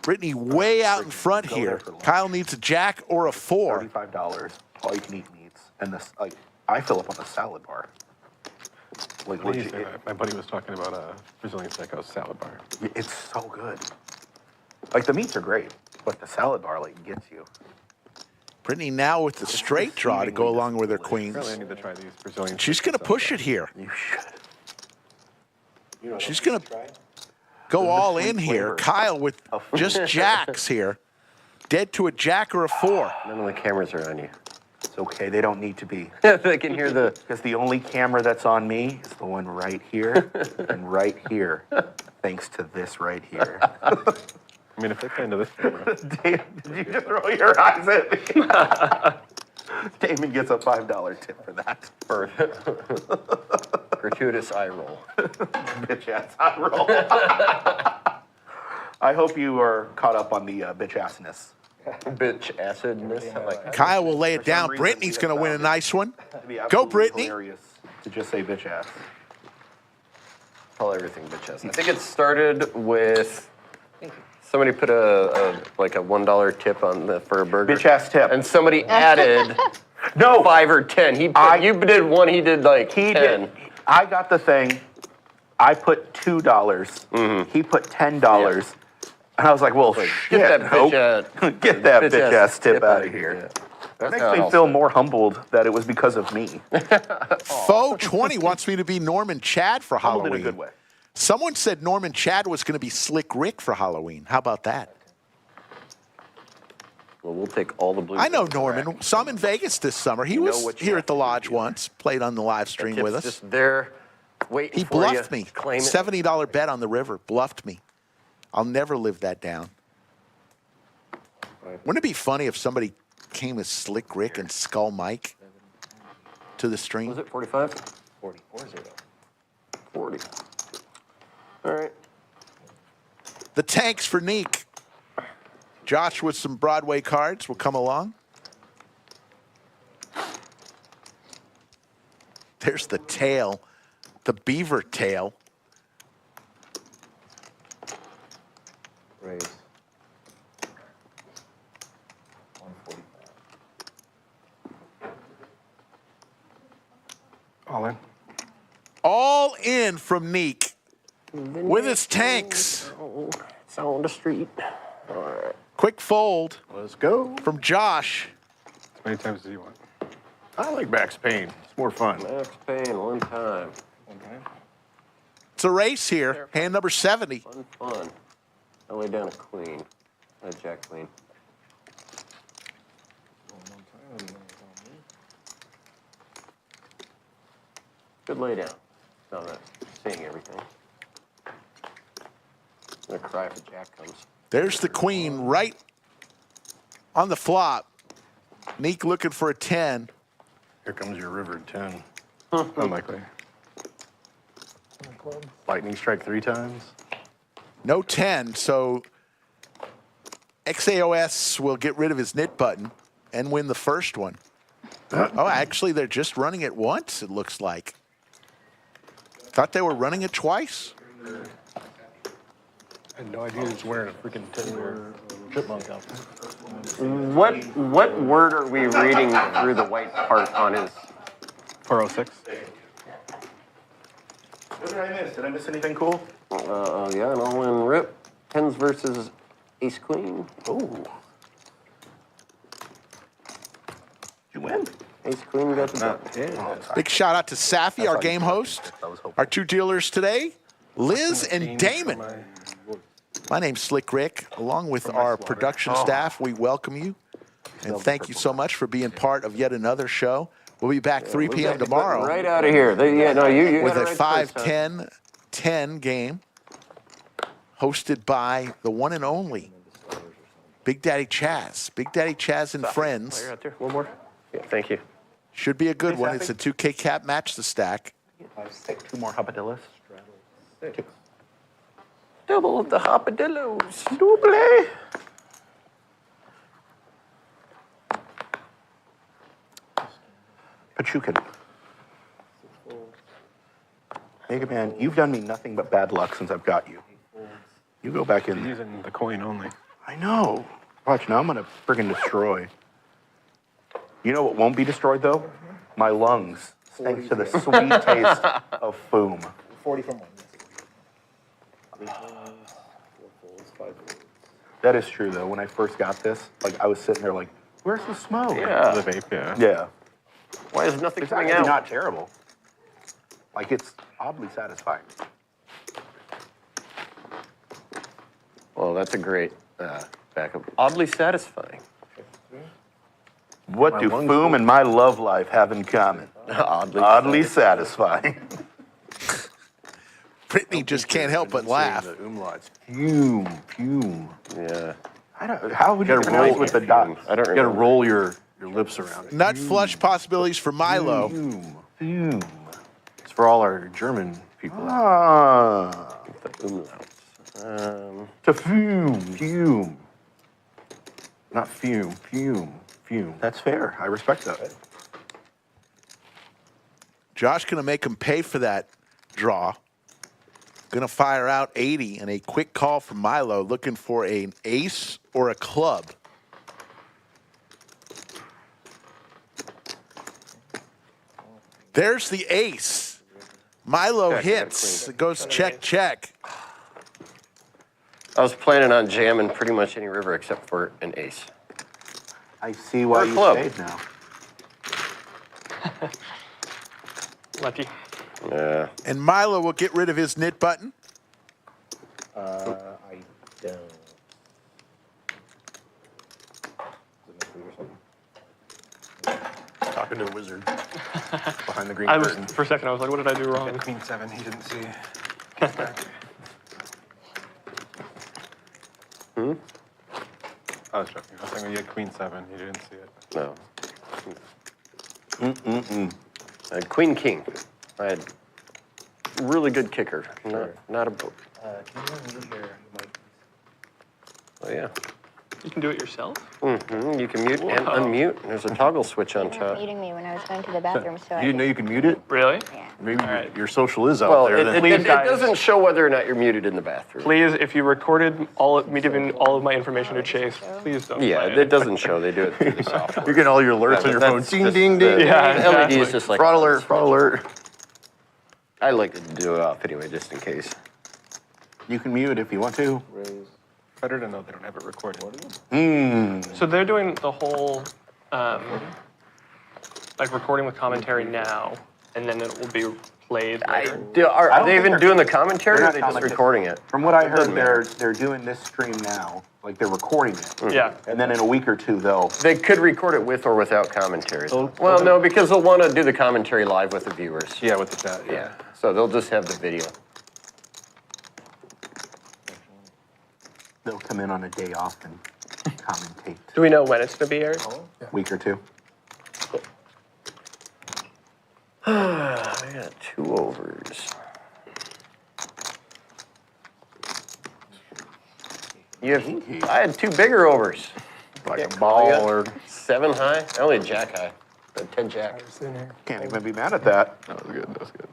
Brittany way out in front Go there here. for lunch. Kyle needs a jack or a 4. $35, all you can eat meats. And this, like, I fill up on the salad bar. Like, What do you legit, say? My buddy was talking about a Brazilian steakhouse salad bar. it's so good. Like, the meats are great, but the salad bar, like, gets you. Brittany now with the straight draw to go along with her queens. Really, I need to try these Brazilian. She's going to steakhouse push salad it here. You should. She's going to go all in here. flavor. Kyle with just jacks here. Dead to a jack or a 4. None of the cameras are on you. It's okay, they don't need to be. They can hear the. Because the only camera that's on me is the one right here and right here, thanks to this right here. I mean, if they play into this camera. Damn, did you just roll your eyes at me? Damon gets a $5 tip for that. Gratuitous eye roll. Bitch ass eye roll. I hope you are caught up on the bitch assness. Bitch acidness. I like that. Kyle will lay it some down. reason, Brittany's we going to have win a found nice one. It'd be Go, absolutely Brittany. hilarious to just say bitch ass. Call everything bitch ass. I think it started with somebody put a like a $1 tip on for a burger. Bitch ass tip. And somebody added No, 5 or 10. You did 1. He did like he 10. did. I got the thing. I put $2. Mm-hmm. He put $10. And I was like, well, shit, Get that nope. bitch Get that bitch ass tip out of here. Yeah. That That's makes how it me all feel started. more humbled that it was because of me. Foe 20 wants me to be Norman Chad for Humbled in Halloween. a good way. Someone said Norman Chad was going to be Slick Rick for Halloween. How about that? Well, we'll take all the blue. I know Norman. Saw him in Vegas this summer. He You know was what you here have at the to do, lodge you know. once. Played on the live stream Tip's with us. just there waiting He for bluffed you. me. Claim it. $70 bet on the river. Bluffed me. I'll never live that down. Wouldn't it be funny if somebody came as Slick Rick and Skull Mike to the stream? Was it 45? 40. 40. All right. The tanks for Neek. Josh with some Broadway cards will come along. There's the tail, the beaver tail. Raise. All in. All in from Neek with his tanks. It's on the street. All right. Quick fold Let's go. from Josh. As many times as you want. I like Max Payne. It's more fun. Max Payne, one time. It's a race here. Hand number 70. Fun. I lay down a queen. A jack queen. Good lay down. Now that seeing everything. I'm gonna cry if a jack comes. There's the queen right on the flop. Neek looking for a 10. Here comes your river 10. Unlikely. Lightning strike 3 times. No 10, so Xaos will get rid of his knit button and win the first one. Oh, actually, they're just running it once, it looks like. Thought they were running it twice. I had no idea he was wearing a freaking teddy chipmunk outfit. What word are we reading through the white part on his? 406. What did I miss? Did I miss anything cool? Yeah, an all-in rip. Tens versus ace queen. Oh. You win. Ace queen got the button. Big shout out to Safi, our game host. Our two dealers today, Liz and Damon. My name's Slick Rick. Along with our production staff, we welcome you. And thank you so much for being part of yet another show. We'll be back 3 p.m. tomorrow. Right out of here. You with got a it right first time. 5-10-10 game hosted by the one and only Big Daddy Chaz. Big Daddy Chaz and friends. Player out there. One more. Yeah, thank you. Should be a good one. It's a 2K cap match the stack. 2 more hopadillas. Double of the hopadillos. Double. Pachucan. Mega Man, you've done me nothing but bad luck since I've got you. You go back in He's there. using the coin only. I know. Watch, now I'm gonna friggin' destroy. You know what won't be destroyed though? My lungs, thanks to the sweet taste of foam. 40 from 1. That is true though. When I first got this, like I was sitting there like, where's the smoke? Yeah. The vape, yeah. Yeah. Why is nothing It's coming actually out? not terrible. Like it's oddly satisfying. Well, that's a great backup. Oddly satisfying. What do foam and my love life have in common? Oddly satisfying. Brittany just can't help but laugh. The umlauts. Fume. Yeah. I don't. How would you pronounce with the dots? I don't You gotta remember. roll your lips around it. Nut flush possibilities for Milo. Fume. It's for all our German people. Ah. The umlauts. To fume. Fume. Not fume. Fume. Fume. That's fair. I respect that. Josh gonna make him pay for that draw. Gonna fire out 80 and a quick call from Milo looking for an ace or a club. There's the ace. Milo Check, hits. queen. It goes check, check. I was planning on jamming pretty much any river except for an ace. I see why Or a you club. stayed now. Lucky. Yeah. And Milo will get rid of his knit button. I don't. Talking to a wizard behind the green I was curtain. for a second. I was like, what did I do wrong? Queen 7, he didn't see. I was joking. I was saying you had Queen 7, you didn't see it. No. I had queen king. I had really good kicker. Not a book. Can you mute here? Oh yeah. You can do it yourself. You can mute and unmute. There's a toggle switch on It was top. muting me when I was going to the bathroom, so I You didn't know you could mute it? Really? yeah. Maybe right. your social is out Well, there. it then. Please, guys. doesn't show whether or not you're muted in the bathroom. Please, if you recorded me giving all of my information to Chase, please don't. Yeah, play it doesn't show. They do it through the software. You're getting all your alerts on your phone. That's Ding, just ding, the ding. Yeah, LED exactly. is just like Fraud alert, fraud alert. I like to do it off anyway, just in case. You can mute if you want to. Better to know they don't have it recorded. So they're doing the whole, like recording with commentary now, and then it will be played later. Are don't they think even they're- doing the commentary, or they're are they not just commenting. recording it? From what I heard, Doesn't matter. they're doing this stream now, Like they're recording it. Yeah. And then in a week or two, They could record it with or without commentary. Well, no, because they'll want to do the commentary live with the viewers. Yeah, with the chat. Yeah. So they'll just have the video. they'll come in on a day off and commentate. Do we know when it's going to be aired? Week or two. I got 2 overs. I had 2 bigger overs. Like a ball or 7 high. I only had jack high. 10 jack. Can't even be mad at that. that was good. That was good.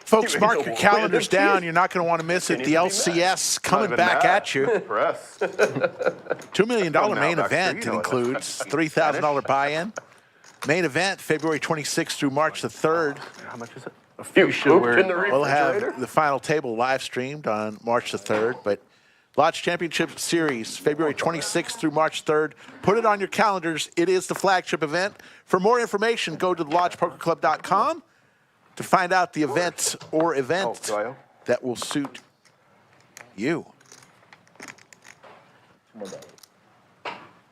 Folks, mark your calendars down. You're not going to want to miss it. The LCS coming back at you. Press. $2 million main event. It includes $3,000 buy-in. Main event, February 26th through March the 3rd. How much is it? A few pooped in the refrigerator. We'll have the final table live streamed on March the 3rd, but Lodge Championship Series, February 26th through March 3rd. Put it on your calendars. It is the flagship event. For more information, go to thelodgepokerclub.com to find out the events or event that will suit you.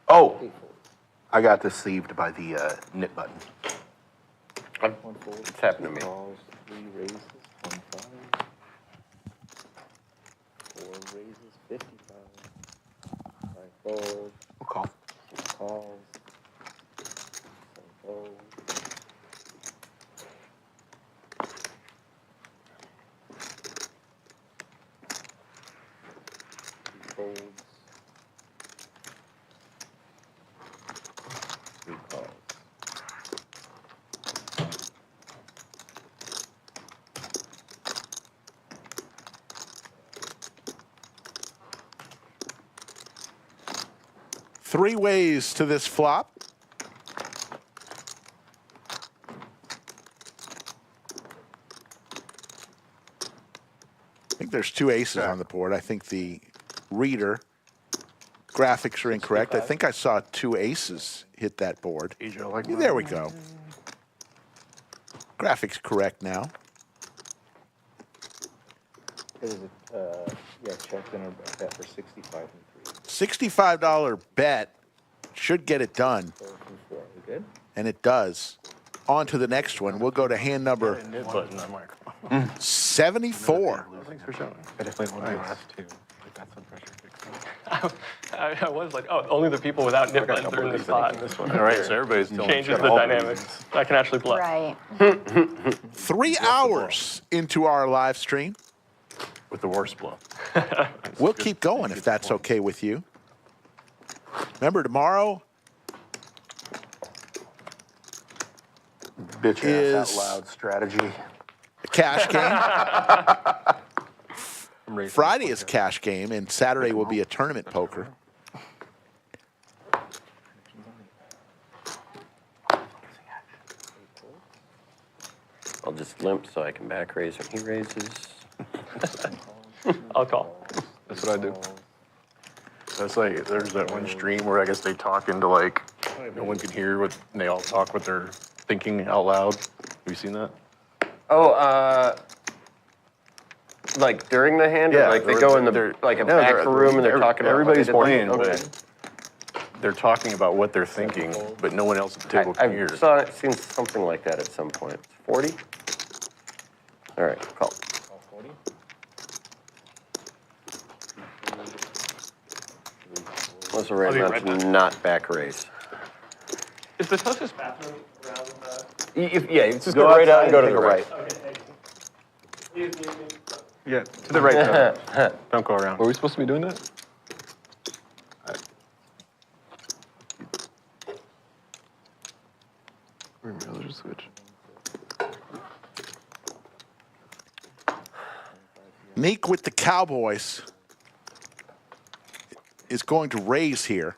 Oh, I got deceived by the knit button. It's happened to me. Calls, 3 raises, 25. 4 raises, 55. 5 folds. We'll call. 6 calls. 7 folds. 2 folds. 3 calls. Three ways to this flop. I think there's 2 aces on the board. I think the reader graphics are incorrect. I think I saw 2 aces hit that board. There we go. Graphics correct now. It was yeah, checked in our bet for 65 and 3. $65 bet should get it done. 4 from 4. We good? And it does. On to the next one. We'll go to hand number 74. Thanks for showing. I definitely won the last 2. Like, that's some pressure. I was like, oh, only the people without nip buttons are in this spot. All right, so everybody's still Changes the dynamics. I can actually bluff. Right. 3 hours into our live stream. With the worst bluff. We'll keep going if that's okay with you. Remember, tomorrow Bitch is ass out loud strategy. a cash game. Friday is cash game, and Saturday will be a tournament poker. I'll just limp so I can back raise when he raises. I'll call. That's what I do. That's like, there's that one stream where I guess they talk into like, no one can hear what, and they all talk what they're thinking out loud. Have you seen that? Oh, like during the hand, or like they go in the like a back room and they're talking about everybody's what they did. playing, but they're talking about what they're thinking, but no one else at the table can hear. I've seen something like that at some point. 40? All right, call. 40. What's the right amount to not back raise? Is the closest bathroom around the... Yeah, you just go right out and go to the right. Okay. Yeah, to the right. Don't go around. Were we supposed to be doing that? We'll just switch. Neek with the Cowboys is going to raise here.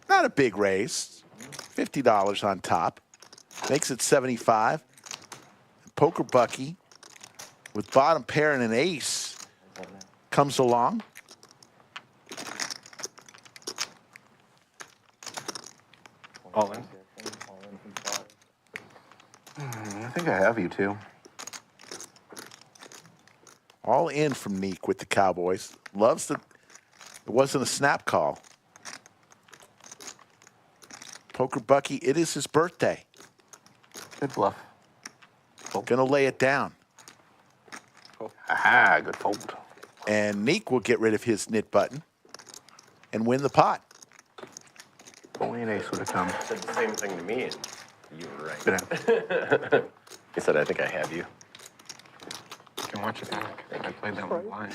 Not a big raise. $50 on top. Makes it 75. Poker Buccee with bottom pair and an ace comes along. All in. I think I have you too. All in from Neek with the Cowboys. Loves the. It wasn't a snap call. Poker Bucky, it is his birthday. Good bluff. Gonna lay it down. Aha, good fold. And Neek will get rid of his knit button and win the pot. Only an ace would have come. Said the same thing to me, and you were right. Yeah. He said, I think I have you. You can watch it back. I played that one blind.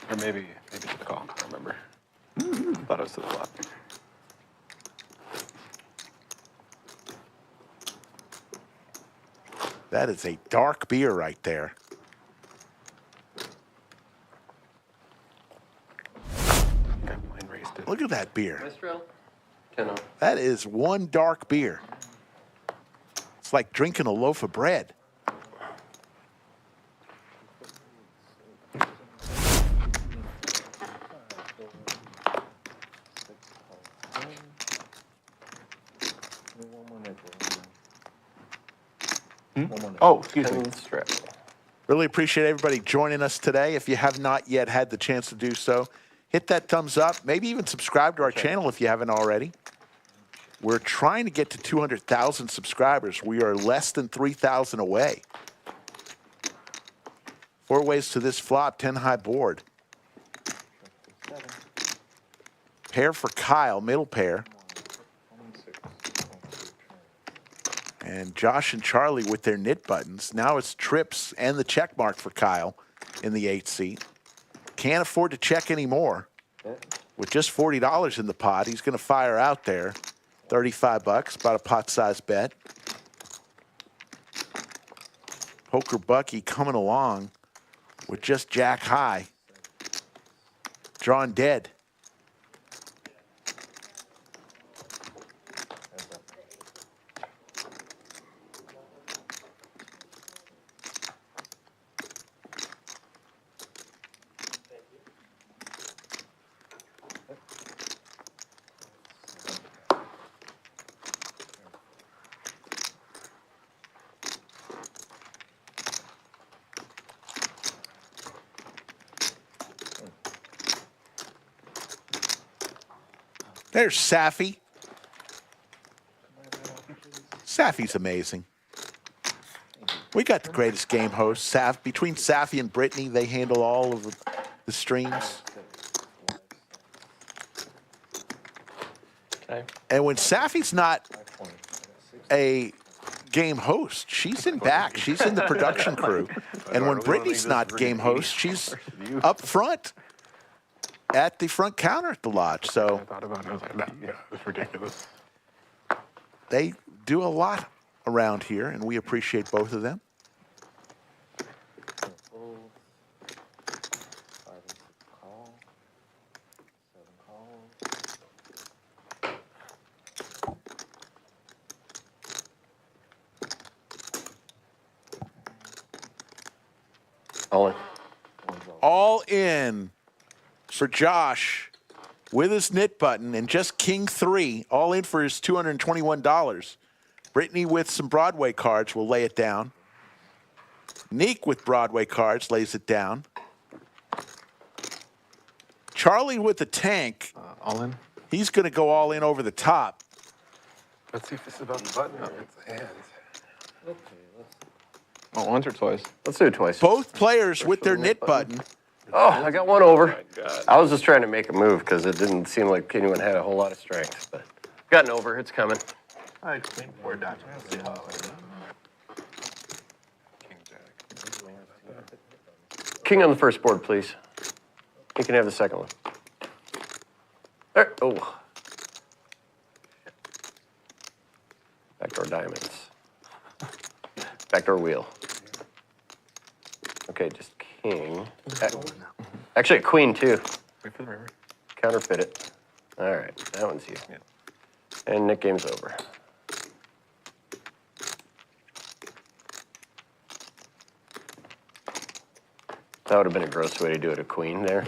Or maybe to the call. I don't remember. Thought it was to the flop. That is a dark beer right there. Got blind raised it. Look at that beer. Mistral? 10-0. That is one dark beer. It's like drinking a loaf of bread. Oh, excuse me. Strap. Really appreciate everybody joining us today. If you have not yet had the chance to do so, hit that thumbs up. Maybe even subscribe to our channel if you haven't already. We're trying to get to 200,000 subscribers. We are less than 3,000 away. 4 ways to this flop, 10 high board. Pair for Kyle, middle pair. And Josh and Charlie with their knit buttons. Now it's trips and the check mark for Kyle in the 8th seat. Can't afford to check anymore. With just $40 in the pot, he's going to fire out there. 35 bucks, about a pot-sized bet. Poker Bucky coming along with just jack high. Drawn dead. There's Safi. Safi's amazing. We got the greatest game host. Between Safi and Brittany, they handle all of the streams. Okay. And when Safi's not a game host, she's in back. She's in the production crew. And when Brittany's not game host, she's up front at the front counter at the lodge. So I thought about it. I was like, no, it's ridiculous. they do a lot around here, and we appreciate both of them. All in. All in for Josh with his knit button and just king 3, all in for his $221. Brittany with some Broadway cards will lay it down. Neek with Broadway cards lays it down. Charlie with the tank. All in? He's going to go all in over the top. Let's see if this is about the button. No, it's the hands. Oh, once or twice? Let's do it twice. Both players with their knit button. Oh, I got one over. I was just trying to make a move because it didn't seem like anyone had a whole lot of strength. But got an over. It's coming. I explained 4 dots. King on the first board, please. You can have the second one. There. Oh. Backdoor diamonds. Backdoor wheel. Okay, just king. Actually, a queen, too. Wait for the river. Counterfeit it. All right, that one's you. Yeah. And Nick game's over. That would have been a gross way to do it, a queen there.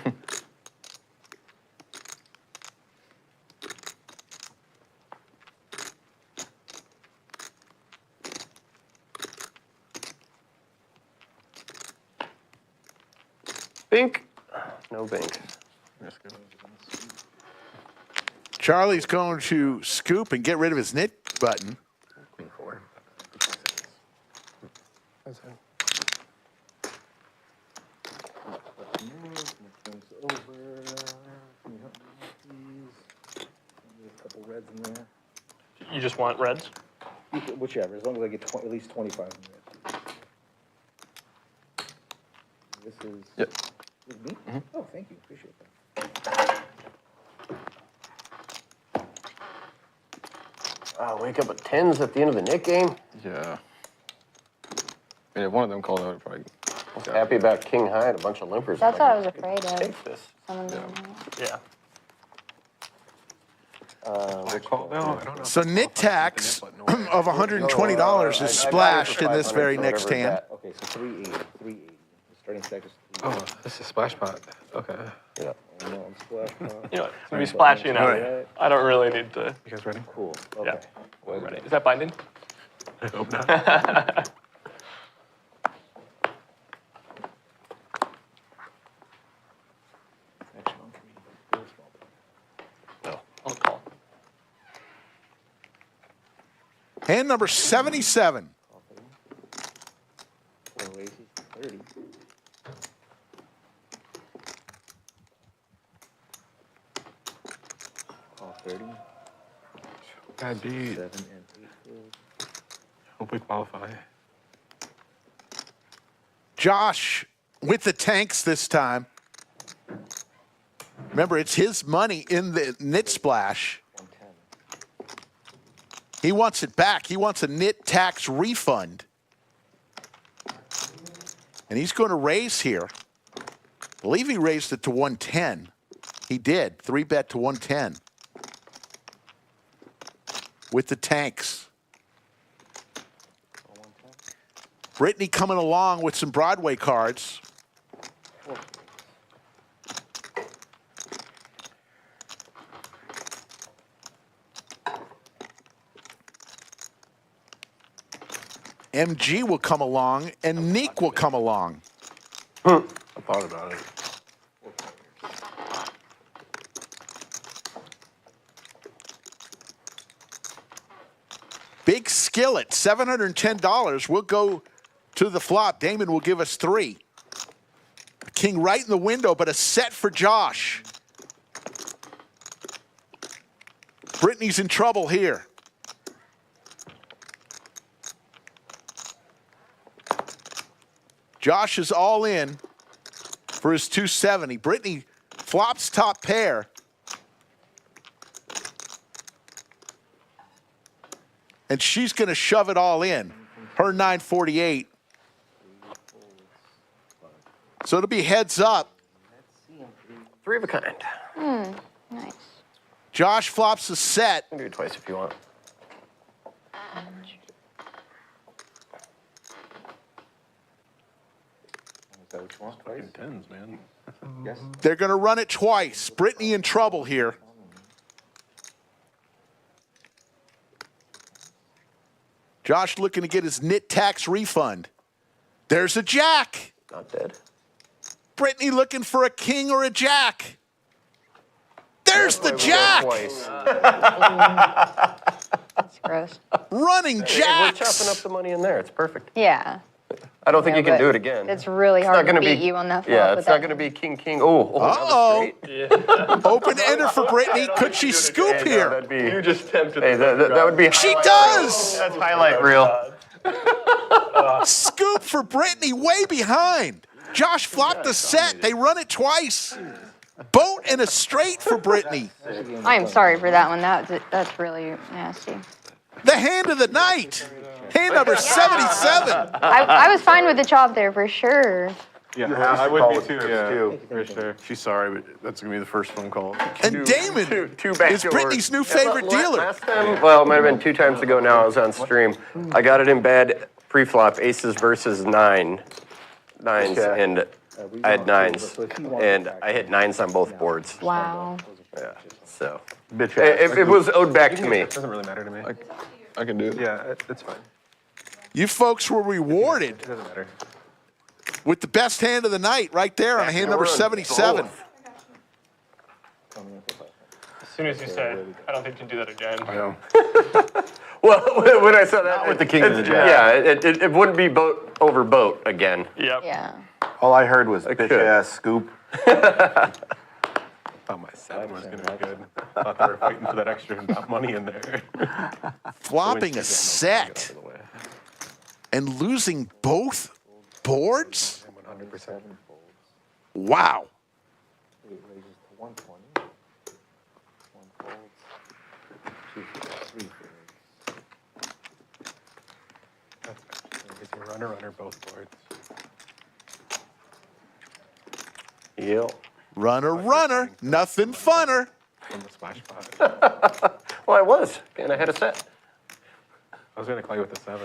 Bink. No bink. Charlie's going to scoop and get rid of his nit button. Queen 4. That's it. You just want reds? Whichever, as long as I get at least 25 in there. This is. Yep. With me? Oh, thank you. Appreciate that. Wake up with 10s at the end of the Nick game. Yeah. And if one of them called out, probably. I was happy about King High and a bunch of limpers. That's what I was afraid of. Take this. Someone Yeah. They called out. I don't know. So nit tax of $120 is splashed in this very next hand. Okay, so 380. 380. The starting stack is 380. Oh, this is splash pot. Okay. Yeah. Oh, no, I'm splash pot. You know, it's gonna be splashy now. I don't really need to. You guys ready? Cool. Okay. Yeah. Well, Ready. Is that binding? I hope not. I'll call. Hand number 77. 4 raises, 30. Call 30. Bad beat. 7 and 8 fold. Hope we qualify. Josh with the tanks this time. Remember, it's his money in the nit splash. 110. He wants it back. He wants a nit tax refund. And he's going to raise here. I believe he raised it to 110. He did. 3-bet to 110. With the tanks. Brittany coming along with some Broadway cards. MG will come along, and Neek will come along. I thought about it. Big skillet, $710. We'll go to the flop. Damon will give us 3. King right in the window, but a set for Josh. Brittany's in trouble here. Josh is all in for his 270. Brittany flops top pair. And she's going to shove it all in. Her 948. So it'll be heads up. 3 of a kind. Nice. Josh flops a set. You can do it twice if you want. Is that what you want? Fucking 10s, man. Yes. They're going to run it twice. Brittany in trouble here. Josh looking to get his nit tax refund. There's a jack. Not dead. Brittany looking for a king or a jack. There's the jack. That's gross. Running We're jacks. chopping up the money in there. It's perfect. Yeah. I don't think Yeah, you can but do it again. It's really It's hard not to gonna beat be, you on that flop. Yeah, with it's not that. going to be king, king. Oh, Uh-oh. another straight. Open ender for Brittany. Could she scoop Hey, no, here? that'd be, You just tempted hey, me. that would be. She does. That's highlight reel. Scoop for Brittany way behind. Josh flopped the set. They run it twice. Boat and a straight for Brittany. I am sorry for that one. That's really nasty. The hand of the night. Hand number 77. I was fine with the chop there for sure. Yeah, I would be too. Yeah, for sure. She's sorry, but that's gonna be the first phone call. And Damon Two back is doors. Brittany's new favorite dealer. Last time, well, it might have been 2 times ago now, I was on stream. I got it in bad pre-flop, aces versus nines, and I had 9s, and I hit 9s on both boards. Wow. Yeah, so. Bitch It was owed back to me. It doesn't really matter to me. I can do it. Yeah, it's fine. You folks were rewarded. It doesn't matter. with the best hand of the night right there on hand number 77. As soon as you said, I don't think you can do that again. I know. Well, when I saw that, Not with the king of the jack. Yeah, it wouldn't be boat over boat again. Yep. Yeah. All I heard was I bitch could. ass scoop. Thought my 7 was going to be good. Thought they were fighting for that extra money in there. Flopping a set and losing both boards? 100%. Wow. It raises to 120. One folds. 2 folds. 3 folds. Is he runner both boards? Yep. Runner, nothing funner. From the splash pot. Well, I was, and I had a set. I was going to call you with the 7.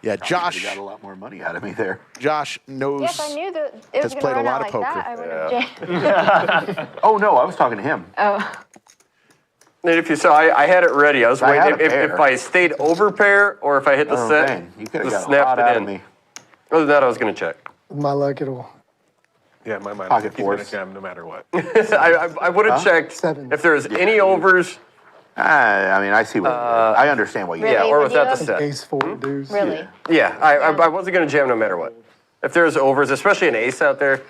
Yeah, You Josh. got a lot more money out of me there. Josh knows. Yes, I knew that it has was going played to a run lot out of like poker. that. I would have jammed. Oh no, I was talking to him. Oh. And if you saw, I had it ready. I was I had waiting a pair. if I stayed over pair or if I hit the Oh, set. man, you could have just got a lot snapped out it of in. me. Other than that, I was going to check. With my luck, it'll. Yeah, my mind. Pocket He's going to fours. jam no matter what. I would have checked Seven. if there was any overs. I mean, I see what I understand what you Really? Yeah, Hey, or would without you the have- set. Ace 4 deuce. Really? Yeah, I wasn't going to jam no matter what. If there's overs, especially an ace out there,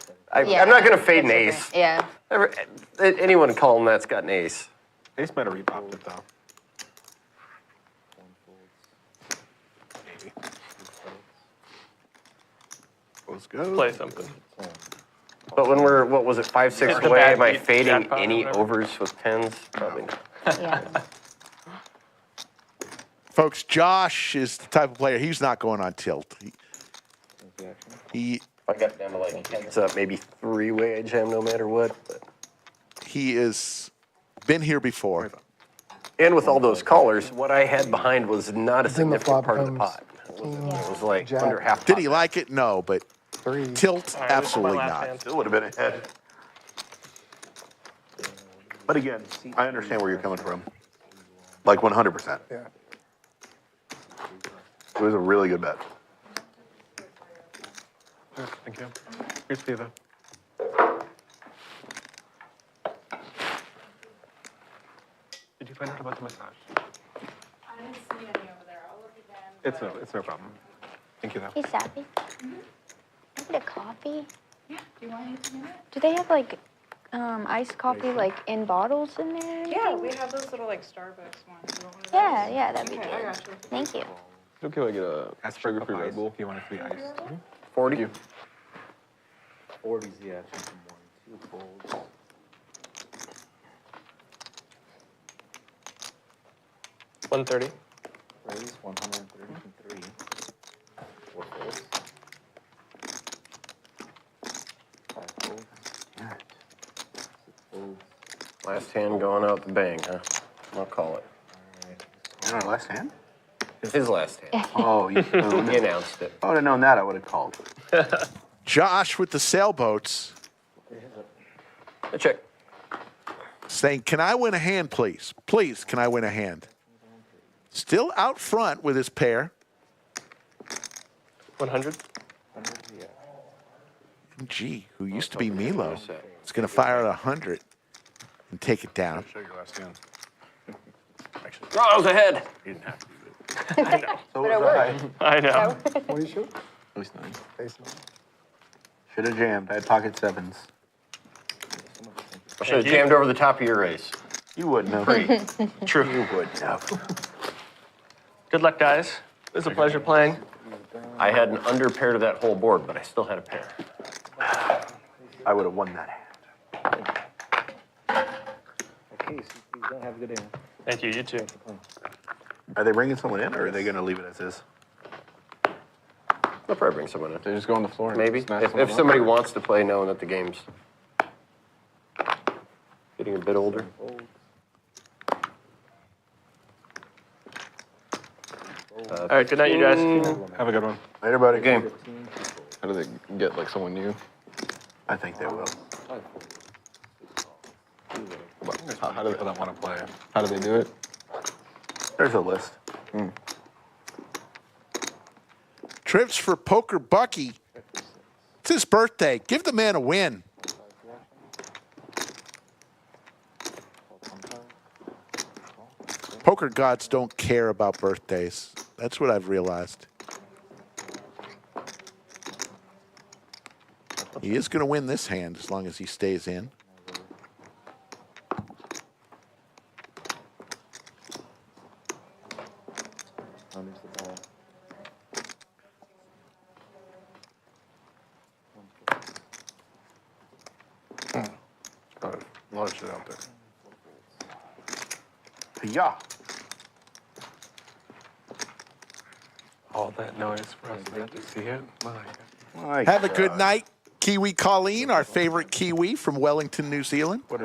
Yeah. I'm not going to fade an That's ace. different. Yeah. Anyone calling that's got an ace. Ace might have repopped it, though. Maybe. Let's go. Play something. But when we're, what was it, 5-6 Hit the away, bad am I beat fading jackpot or any whatever. overs with 10s? Probably not. Yeah. Folks, Josh is the type of player, he's not going on tilt. He I got down to like heads up, maybe 3-way I jam no matter what. But. he is been here before. And with all those callers, what I had behind was not a Then the significant flop part of the comes pot. It was like Jack. under half pot. Did he like it? No, but 3. tilt, All right, this is my absolutely last not. hand. Still would have been ahead. But again, I understand where you're coming from. Like 100%. Yeah. It was a really good bet. Thank you. Here's Steve. Did you find out about the massage? I didn't see any over there. I'll look again. It's no problem. Thank you, though. Hey, Sappy. Can I get a coffee? Yeah. Do you want anything in it? Do they have like iced coffee like in bottles in there? or Yeah, anything? we have those little like Starbucks ones. You want one of Yeah, those? yeah, that'd be Okay, I good. got you. Thank you. Okay, I get a sugar-free Red Bull. If you want it to be iced. 40? 40's the action for morning. 2 folds. $130. Raise 130 from 3. 4 folds. 5 folds. 6 folds. Last hand going out the bang, huh? I'll call it. And our last hand? His last hand. Oh, you He announced it. I would have known that, I would have called. Josh with the sailboats A check. saying, can I win a hand, please? Please, can I win a hand? Still out front with his pair. 100. 100, yeah. Gee, who used to be Milo, is going to fire at 100 and take it down. Show your last hand. Actually, Draws ahead. you didn't have to do it. I know. So was I know. What do you shoot? At least 9. Ace 9. Should have jammed. I had pocket 7s. I should have jammed over the top of your race. You wouldn't have. True. You wouldn't have. Good luck, guys. It was a pleasure playing. I had an under pair to that whole board, but I still had a pair. I would have won that hand. Okay, so you don't have a good hand. Thank you. You too. Are they bringing someone in, or are they going to leave it as is? They'll probably bring someone in. They just go on the floor. And Maybe. smash If someone up. somebody wants to play knowing that the game's getting a bit older. All right. Good night, you guys. Have a good one. Later, buddy. Game. 15, 2 folds. How do they get like someone new? I think they will. 5 folds. 2 ways. How do People that want to play. how do they do it? There's a list. Trips for Poker Bucky. It's his birthday. Give the man a win. Poker gods don't care about birthdays. That's what I've realized. He is going to win this hand as long as he stays in. A lot of shit out there. Yeah. All that noise for us not to see it. My God. Have a good night, Kiwi Colleen, our favorite Kiwi from Wellington, New Zealand. I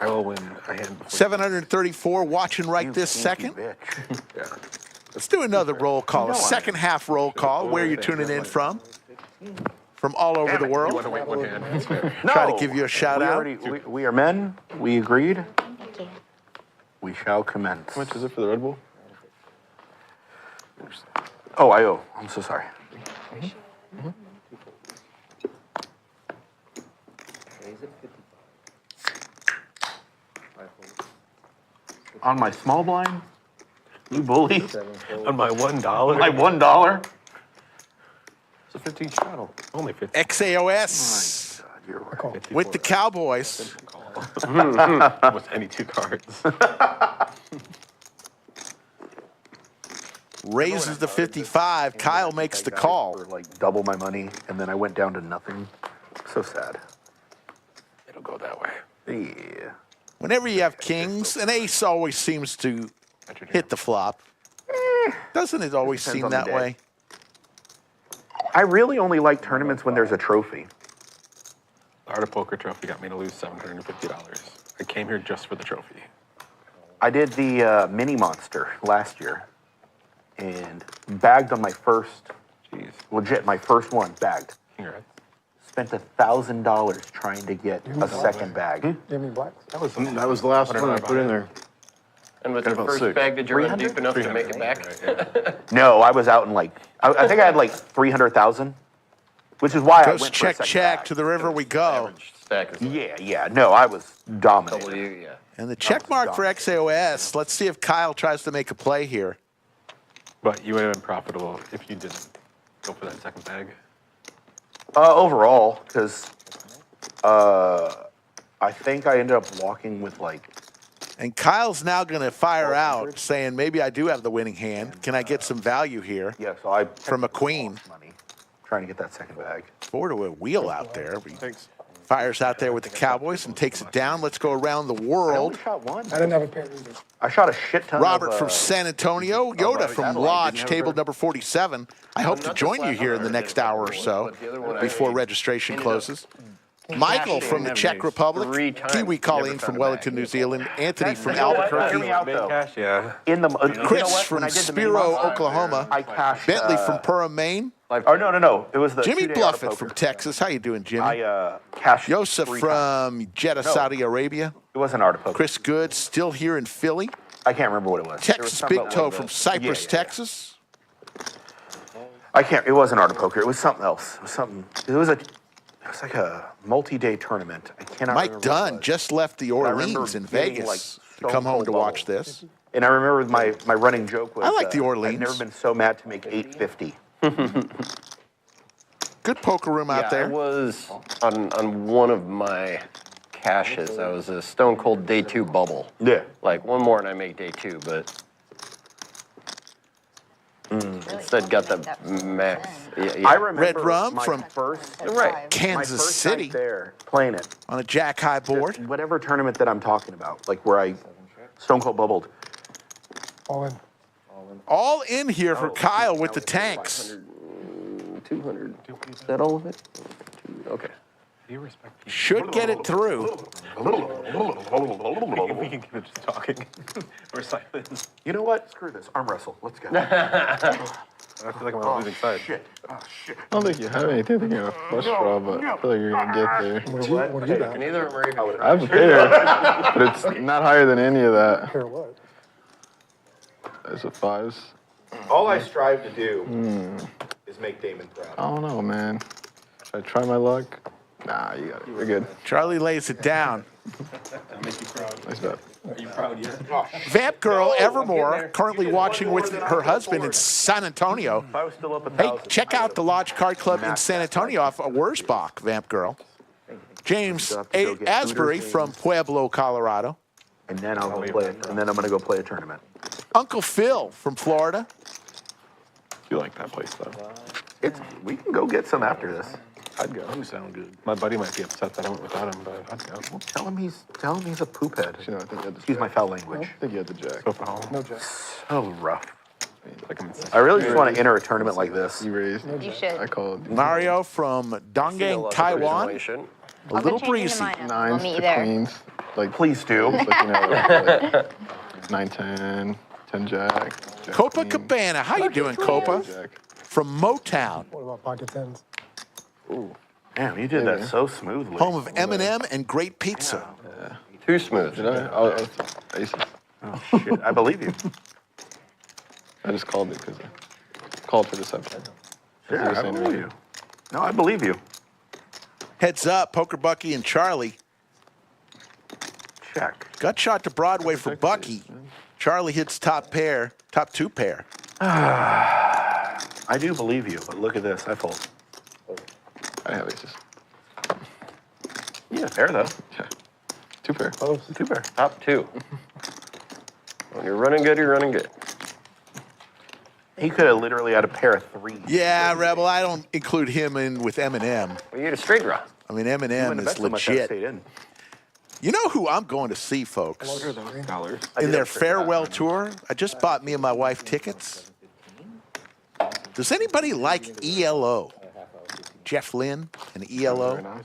will win a hand before. 734 watching right this second. Yeah. Let's do another roll call, a second half roll call. Where you're tuning in from? From all over the world. You want to wait one hand? That's fair. Try to give you a shout out. We are men. We agreed. We shall commence. How much is it for the Red Bull? Oh, I owe. I'm so sorry. On my small blind, you bully. On my $1. My $1. It's a 15 straddle. Only 15. Xaos You're right. with the Cowboys. With any two cards. Raises the 55. Kyle makes the call. For like double my money, and then I went down to nothing. So sad. It'll go that way. Yeah. Whenever you have kings, an ace always seems to hit the flop. Doesn't it always Depends seem on the that day. way? I really only like tournaments when there's a trophy. The Art of Poker trophy got me to lose $750. I came here just for the trophy. I did the mini monster last year and bagged on my first, legit, my first one, bagged. Congrats. Spent $1,000 trying to get a second bag. Give me blacks. That was the last one I put in there. And with your About first 6. bag, did you run deep enough to make it back? No, I was out in like, I think I had like 300,000, which is why I Goes went for a check, second check. bag. To the river we go. Stack is Yeah, no, I was dominating. W, yeah. And the check mark for Xaos. Let's see if Kyle tries to make a play here. But you would have been profitable if you didn't go for that second bag. Overall, because I think I ended up walking with like, And Kyle's now going to fire out, saying, maybe I do have the winning hand. Can I get some value here yeah, so I from a queen? money trying to get that second bag. Forward to a wheel out there. He fires out there with the Cowboys and takes it down. Let's go around the I world. only shot one. I didn't have a pair either. I shot a shit ton Robert of, from San Antonio, Yoda from Adelaide. Lodge, Didn't you have table a- number 47. I hope to join you here in the next hour or so before registration closes. Michael from the Czech Republic, Kiwi Colleen from Wellington, New Zealand, Anthony from Hear me Albuquerque, out, though. Cash, yeah. In the you know Chris what? When from I did the mini Spiro, monster, Oklahoma, I cashed Bentley from Pura, Maine, Oh no! It was the Jimmy 2-day Art of Bluffett Poker. from Texas. How you doing, Jimmy? I cashed. Yosef 3 times. from Jeddah, Saudi Arabia. It wasn't Art of Poker. Chris Good, still here in Philly. I can't remember what it was. There was Texas something Big about Toe one of from those. Cypress, Yeah. Texas. I can't. It wasn't Art of Poker. It was something else. It was something. It was like a multi-day tournament. I cannot. Mike remember what it Dunn was. just left the I remember Orleans in getting, Vegas like, to come home to stone watch cold this. And I remember my running joke was. I like the I've Orleans. never been so mad to make $850. Good poker room out I there. was on one of my caches. I was a Stone Cold day 2 bubble. Yeah. Like one more and I make day 2, but instead got the max. Yeah. I remember Red Rum my from first, Right. my Kansas first City night there playing it. on a jack high board. Whatever tournament that I'm talking about, like where I Stone Cold bubbled. All in. All in here for Kyle with the tanks. 200. Is that all of it? Okay. Do you respect Should get it through. We can keep it just talking. Or silence. You know what? Screw this. Arm wrestle. Let's go. I feel like I'm on the losing side. Shit. Oh shit. I don't think you have anything in a flush draw, but I feel like you're gonna get there. What do you got? Neither of them are even. I have a pair, but it's not higher than any of that. Pair what? It's a 5s. All I strive to do is is make Damon proud. I don't know, man. Should I try my luck? Nah, you got it. You're good. Charlie lays it down. I'll make you proud. Nice bet. Are you proud yet? Vamp Girl Evermore, currently watching with her husband in San Antonio. If I was still up 1,000. Hey, check out the Lodge Card Club in San Antonio off of Wurzbach, Vamp Girl. James Asbury from Pueblo, Colorado. And then I'll go play it. And then I'm going to go play a tournament. Uncle Phil from Florida. You like that place, though? We can go get some after this. I'd go. You sound good. My buddy might be upset that I went without him, but I'd go. Well, tell him he's a poop head. You know, I think you had the Excuse my foul language. I think you had the jack. No jack. So rough. Like I really just want to enter a tournament like this. You raised. You should. I called. Mario from Donggang, Taiwan. A I'll little go change breezy. into mine. Nines We'll meet to you there. queens. Like, Please do. like, you know, like 9, 10, 10 jack. Jack queen, Copacabana. How you doing, Copa? jack. From Motown, What about pocket tens? Ooh. Damn, you did that so smoothly. home of Eminem and great pizza. Too smooth. Did I? Oh, aces. Oh, shit. I believe you. I just called it because I called for deception. Yeah, I believe you. No, I believe you. Heads up, Poker Bucky and Charlie. Check. Gut shot to Broadway for Bucky. Charlie hits top two pair. I do believe you, but look at this. I fold. I have aces. Yeah, fair though. Yeah. 2 pair. Two pair. Top two. When you're running good, you're running good. He could have literally had a pair of 3s. Yeah, Rebel, I don't include him in with Eminem. Well, you had a straight draw. I mean, Eminem is legit. You know who I'm going to see, folks? In their farewell tour, I just bought me and my wife tickets. Does anybody like ELO? Jeff Lynne and ELO? Right now,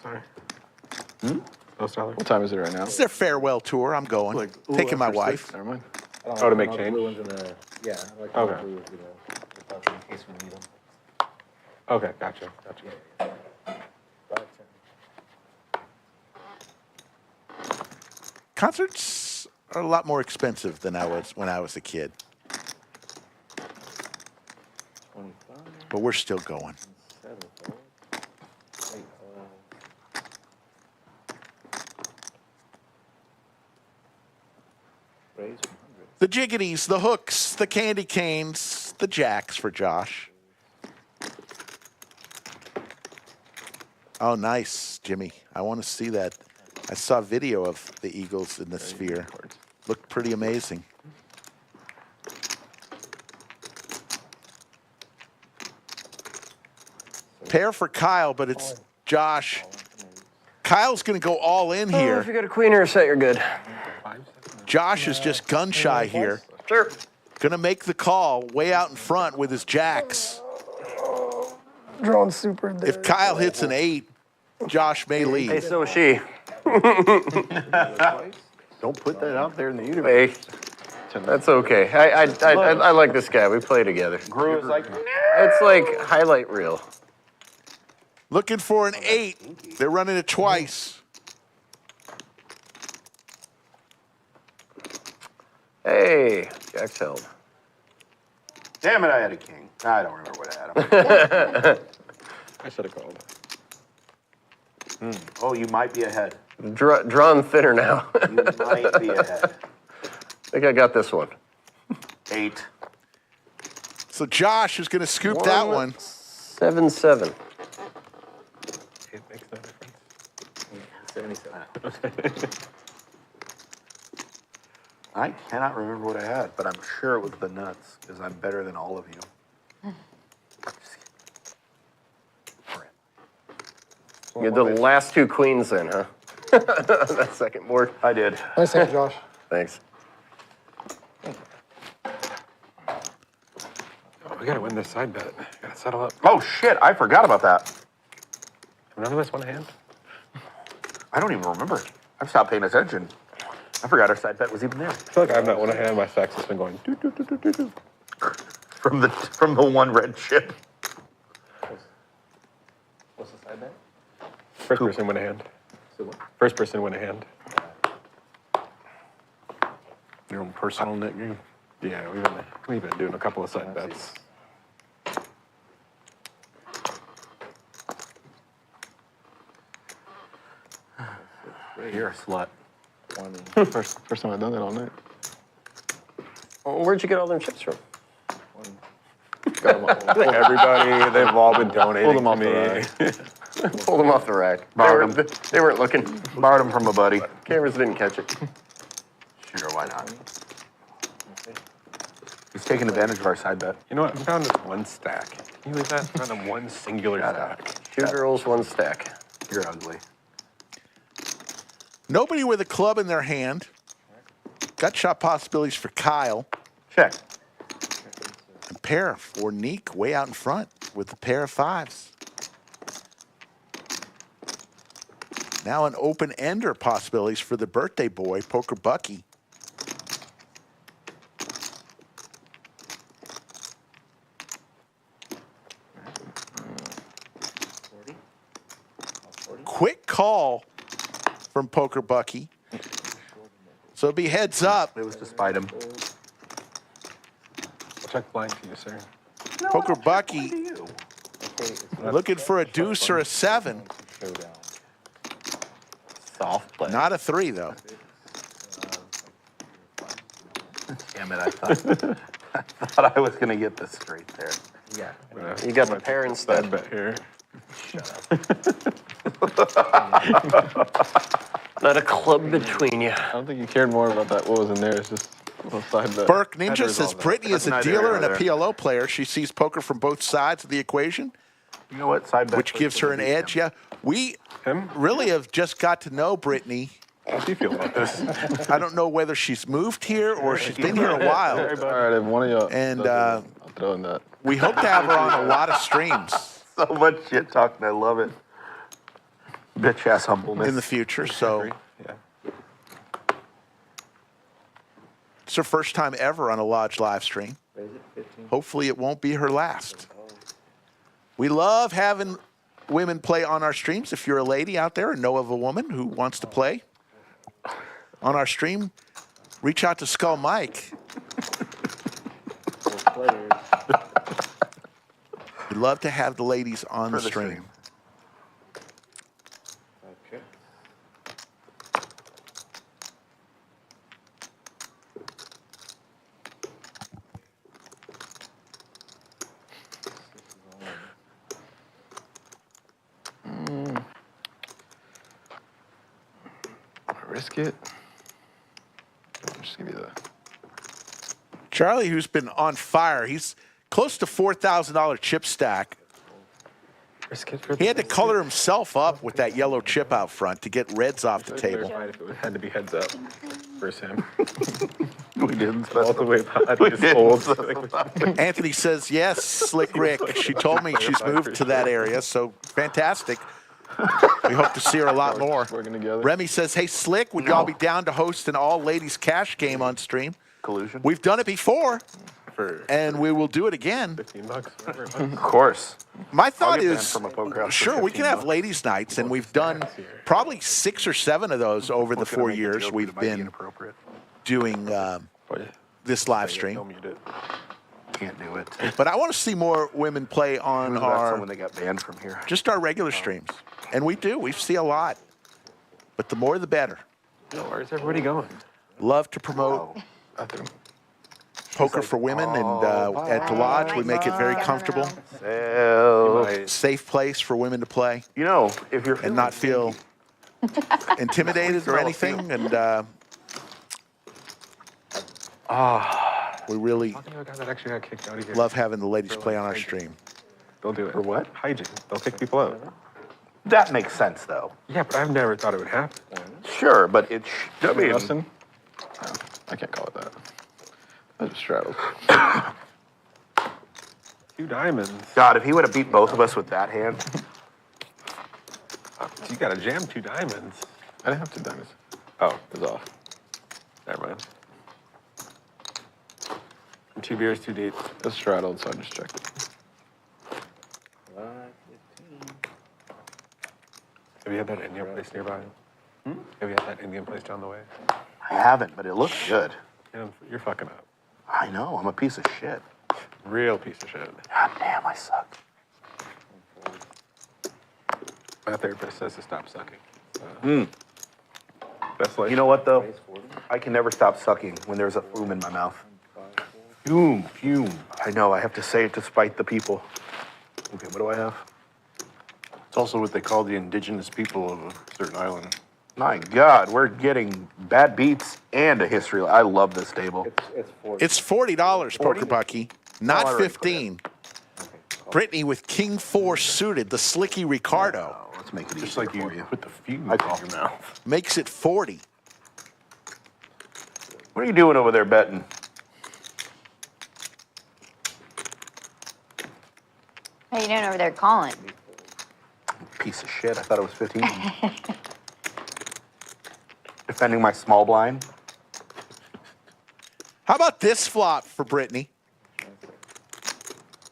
sorry. What time is it right now? It's their farewell tour. I'm going. Taking my wife. Never mind. Oh, to make change? Yeah, I like Okay. blue, you know, in case we need them. Okay, gotcha. Concerts are a lot more expensive than I was when I was a kid. But we're still going. The jiggities, the hooks, the candy canes, the jacks for Josh. Oh, nice, Jimmy. I want to see that. I saw video of the Eagles in the sphere. Looked pretty amazing. Pair for Kyle, but it's Josh. Kyle's going to go all in here. If you got a queen or a set, you're good. Josh is just gun shy here. Sure. Going to make the call way out in front with his jacks. Drawn super dead. If Kyle hits an 8, Josh may lead. Hey, so is she. Don't put that out there in the universe. Hey, that's okay. I like this guy. We play together. Grew is like, It's like highlight reel. Looking for an 8. They're running it twice. Hey, Jack's held. damn it, I had a king. I don't remember what I had. I should have called. Oh, you might be ahead. Drawn thinner now. You might be ahead. I think I got this one. 8. So Josh is going to scoop that one. 7-7. It makes no difference. 77. I cannot remember what I had, but I'm sure it was the nuts because I'm better than all of you. You had the last 2 queens then, huh? That second board. I did. Nice hand, Josh. Thanks. Oh, we gotta win this side bet. Gotta settle up. Oh shit! I forgot about that. None of us want a hand? I don't even remember. I've stopped paying attention. I forgot our side bet was even there. I feel like I've not won a hand. My fax has been going doo doo doo doo doo doo. From the one red chip. What's the side bet? First person win a hand. First person win a hand. Your own personal nickname? Yeah, we've been doing a couple of side bets. You're a slut. 20. First time I've done that all night. Well, where'd you get all them chips from? Everybody, they've all been donating Pull them off to the me. Pulled them off the rack. Borrowed They weren't looking. Borrowed them from a buddy. Cameras didn't catch it. Sure, why not? He's taking advantage of our side bet. You know what? I'm down to one stack. Can you believe that? I'm down to one singular stack. 2 girls, 1 stack. You're ugly. Nobody with a club in their hand. Gut shot possibilities for Kyle. Check. And pair for Neek way out in front with a pair of 5s. Now an open ender possibilities for the birthday boy, Poker Buccee. Quick call from Poker Buccee. So it'll be heads up. It was to spite him. I'll check blind to you, sir. Poker Buccee looking for a deuce or a 7. Showdown. Soft play. Not a 3, though. Damn it, I thought I was going to get this straight there. Yeah. You got the pair instead. Bet here. Not a club between you. I don't think you cared more about that. What was in there? It's just a little side bet. Burke Ninja says Brittany is a Neither dealer here and a nor there. PLO player. She sees poker from both sides of the equation, You know what? Side bet. which gives her an edge. Yeah, we really have just got to know Brittany. How do you feel about this? I don't know whether she's moved here or she's been here a while. All right, if one of y'all And, does it, I'll throw in that. We hope to have her on a lot of streams So much shit talking. I love it. Bitch ass humbleness. in the future. So Yeah. it's her first time ever on a Lodge live stream. Raise it 15. Hopefully it won't be her last. We love having women play on our streams. If you're a lady out there and know of a woman who wants to play on our stream, reach out to Skull Mike. Players. We'd love to have the ladies on the stream. Okay. Risk it. I'll just give you the. Charlie, who's been on fire, he's close to $4,000 chip stack. Risk it for He had to color himself up with that yellow chip out front to get reds off the table. If it had to be heads up versus him. We didn't All the way back. We Just didn't old. Anthony says, yes, Slick Rick. She told me she's moved to that area, so fantastic. We hope to see her a lot more. Working together. Remy says, hey, Slick, would y'all be down to host an all-ladies cash game on stream? Collusion. We've done it before, For and we will do it again. $15, whatever it was. Of course. My thought get banned is, from a poker house for sure, we can have $15. ladies' nights, and we've done probably 6 or 7 of those over the Looking to 4 make a years joke, we've but it might be been inappropriate. doing this live Don't stream. mute it. Can't do it. But I want to see more women play on That's our someone that got banned from here. just our regular streams. And we do. We see a lot. But the more the better. No, where's everybody going? Love to promote Bathroom. poker for women. And at the Lodge, we make it very comfortable. Well, Safe place for women to play you know, if you're and not feel intimidated or anything. And we really I think I got that actually got kicked out of here. love having the ladies play on our stream. They'll do it. For what? Hygiene. They'll kick people out. that makes sense though. Yeah, but I've never thought it would happen. Sure, but it's. I mean, Rustin? No, I can't call it that. I just straddled. 2 diamonds. God, if he would have beat both of us with that hand. You got to jam 2 diamonds. I didn't have 2 diamonds. Oh, It was off. never mind. 2 beers, 2 deep. It was straddled, so I just checked it. 5, 15. Have you had that Indian place nearby? Have you had that Indian place down the way? I haven't, but it looks good. You're fucking up. I know, I'm a piece of shit. Real piece of shit. God damn, I suck. My therapist says to stop sucking. That's like You know what, though? I can never stop sucking when there's a fume in my mouth. fume. I know, I have to say it to spite the people. Okay, what do I have? It's also what they call the indigenous people of a certain island. My God, we're getting bad beats and a history. I love this table. It's $40, Poker Bucky, not I already 15. Brittany with King 4 suited, the Slicky Ricardo. Oh, let's make it Just easier like you for you. put the fume I in call. your mouth. Makes it 40. What are you doing over there betting? How you doing over there calling? Piece of shit. I thought it was 15. Defending my small blind. How about this flop for Brittany?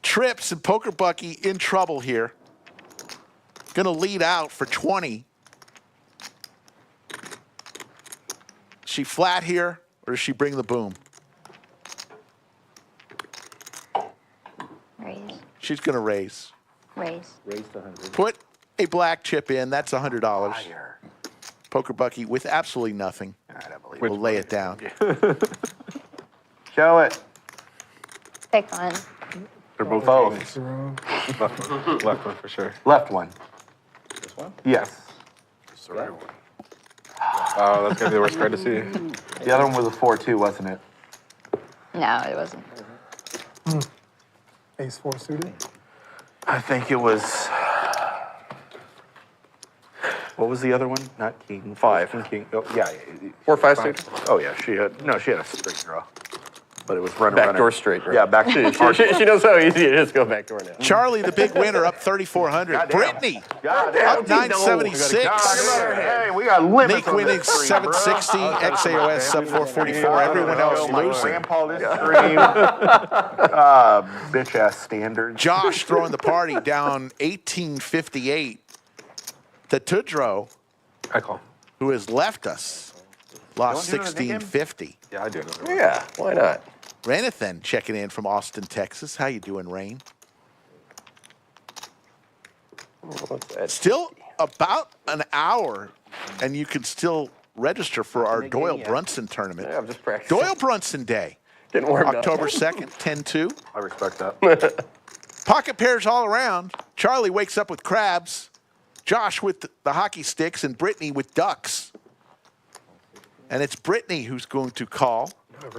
Trips and Poker Bucky in trouble here. Gonna lead out for 20. She flat here, or does she bring the boom? Raise. She's gonna raise. Raise. Raise to 100. Put a black chip in, that's $100. Poker Bucky with absolutely nothing. I don't believe We'll lay it down. Show it. Pick one. They're both Both. left one for sure. Left one. This one? Yes. It's the right one. Oh, that's gonna be the worst card to see. The other one was a 4-2, wasn't it? No, it wasn't. Ace 4 suited. I think it was. What was the other one? Not king. 5. King. Oh, yeah. 4, 5 suited. Oh yeah, she had a straight draw, but it was running. Backdoor straight draw. Yeah, back. She knows how easy it is to go backdoor now. Charlie, the big winner, up 3,400. Goddamn. Brittany, Goddamn. up 976. Hey, we got limits. Nick on winning this stream, 760, bro. Xaos sub 444. Everyone else My losing. grandpa this stream. Bitch ass standards. Josh throwing the party down 1858. Tatudro, I call. who has left us, lost You want to do another 1650. Yeah, I do. Yeah, why not? Ranathan checking in from Austin, Texas. How you doing, Rain? What's that? Still about an hour, and you can still register for our Doyle Brunson tournament. Yeah, I'm just practicing. Doyle Brunson Day, Getting warmed up. October 2nd, 10-2. I respect that. Pocket pairs all around. Charlie wakes up with crabs. Josh with the hockey sticks, and Brittany with ducks. And it's Brittany who's going to call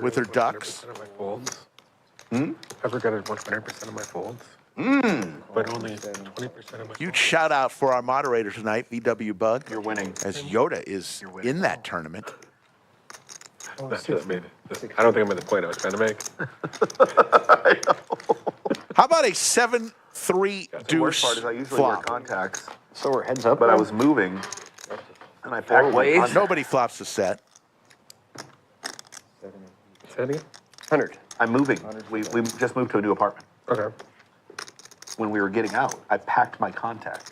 with her ducks. Of my folds. I've regretted 100% of my folds. But only 20% of my Huge shout out for our moderator tonight, VW Bug, You're winning. as Yoda is in that tournament. That's just made it. I don't think I'm at the point I was trying to make. How about a 7-3 The worst deuce part is I usually wear flop? contacts, So we're heads up. but I now? was moving, and I packed my ways? contacts. Nobody flops the set. Say it again? 100. I'm moving. We just moved to a new apartment. Okay. When we were getting out, I packed my contacts.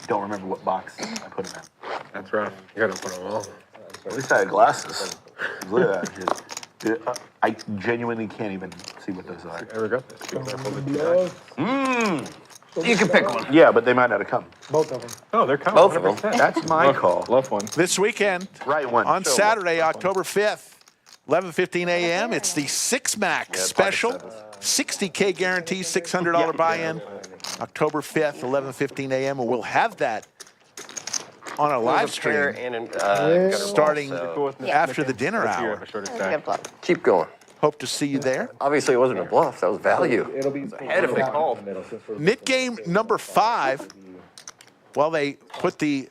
Don't remember what box I put them in. That's rough. You gotta put them all. At least I had glasses. Look at that shit. I genuinely can't even see what those are. I regret this because I folded 2 times. You can pick one. Yeah, but they might not have come. Both of them. Oh, they're coming. Both of them. 100%. That's my call. Left one. This weekend, Right one. on Show Saturday, October 5th, 11:15 a.m., it's the 6-Max special. 60K guarantee, $600 buy-in. October 5th, 11:15 a.m., and we'll have that on a live stream starting after the dinner hour. That's a good flop. Keep going. Hope to see you there. Obviously, it wasn't a bluff. That was value. It'll be ahead if they called. Knit game number 5. Well, they put the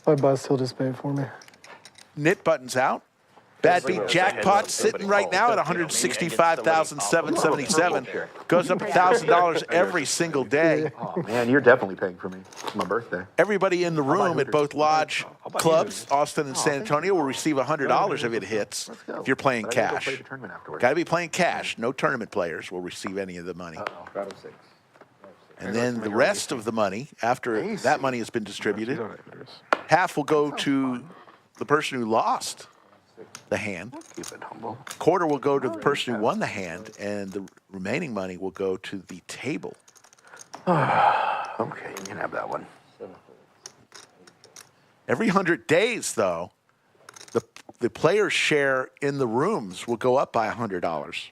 My buzz still just paid for me. knit buttons out. Bad beat jackpot sitting right now at 165,777. Goes up $1,000 every single day. Oh man, you're definitely paying for me. It's my birthday. Everybody in the room at both lodge clubs, Austin and San Antonio, will receive $100 if it hits. If you're playing But I gotta go cash, play the tournament afterwards. got to be playing cash. No tournament players will receive any of the money. Crowd of 6. And then the rest of the money, after that money has been distributed, half will go to the person who lost the hand. Keep it humble. Quarter will go to the person who won the hand, and the remaining money will go to the table. Okay, you can have that one. Every 100 days, though, the player's share in the rooms will go up by $100.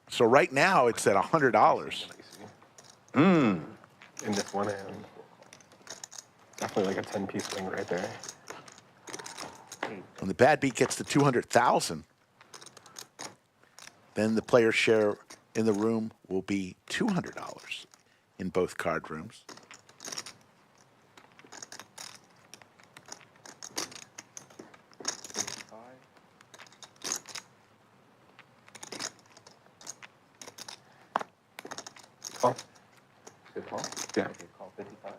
So right now it's at $100. In this one hand. Definitely like a 10-piece thing right there. When the bad beat gets to 200,000, then the player's share in the room will be $200 in both card rooms. Call. Good call. Yeah. Okay, call 55.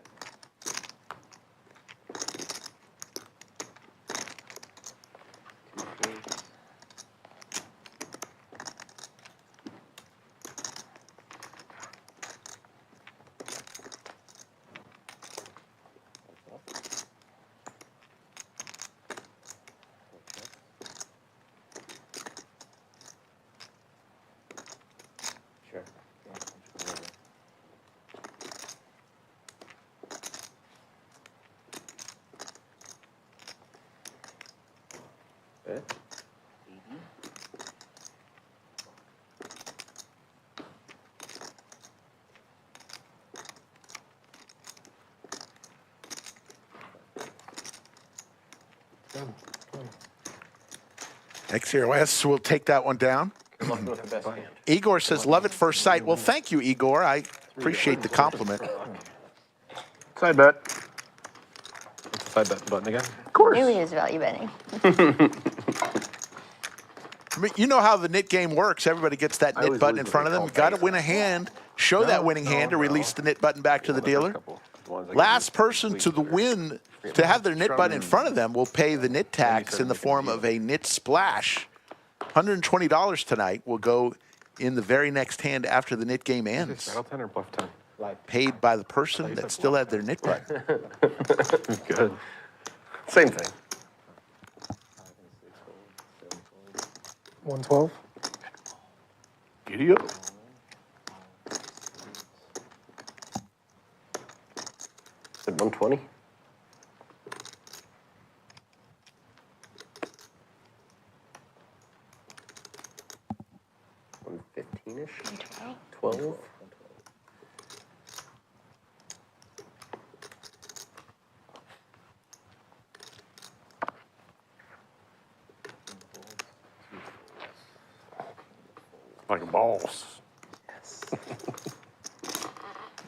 Sure. Okay. XROS will take that one down. Good luck with the best hand. Igor says, love at first sight. Well, thank you, Igor. I appreciate the compliment. Side bet. What's the side bet button again? Of course. Knew he was value betting. I mean, you know how the nit game works. Everybody gets that nit button in front of them. You got to win a hand, show that winning hand to release the nit button back to the dealer. Last person to the win, to have their nit button in front of them will pay the nit tax in the form of a nit splash. $120 tonight will go in the very next hand after the nit game ends. Straddle 10 or bluff 10? Paid by the person that still had their nit button. Good. Same thing. 112. Giddy up. Said 120. $115-ish. 12. Like a boss.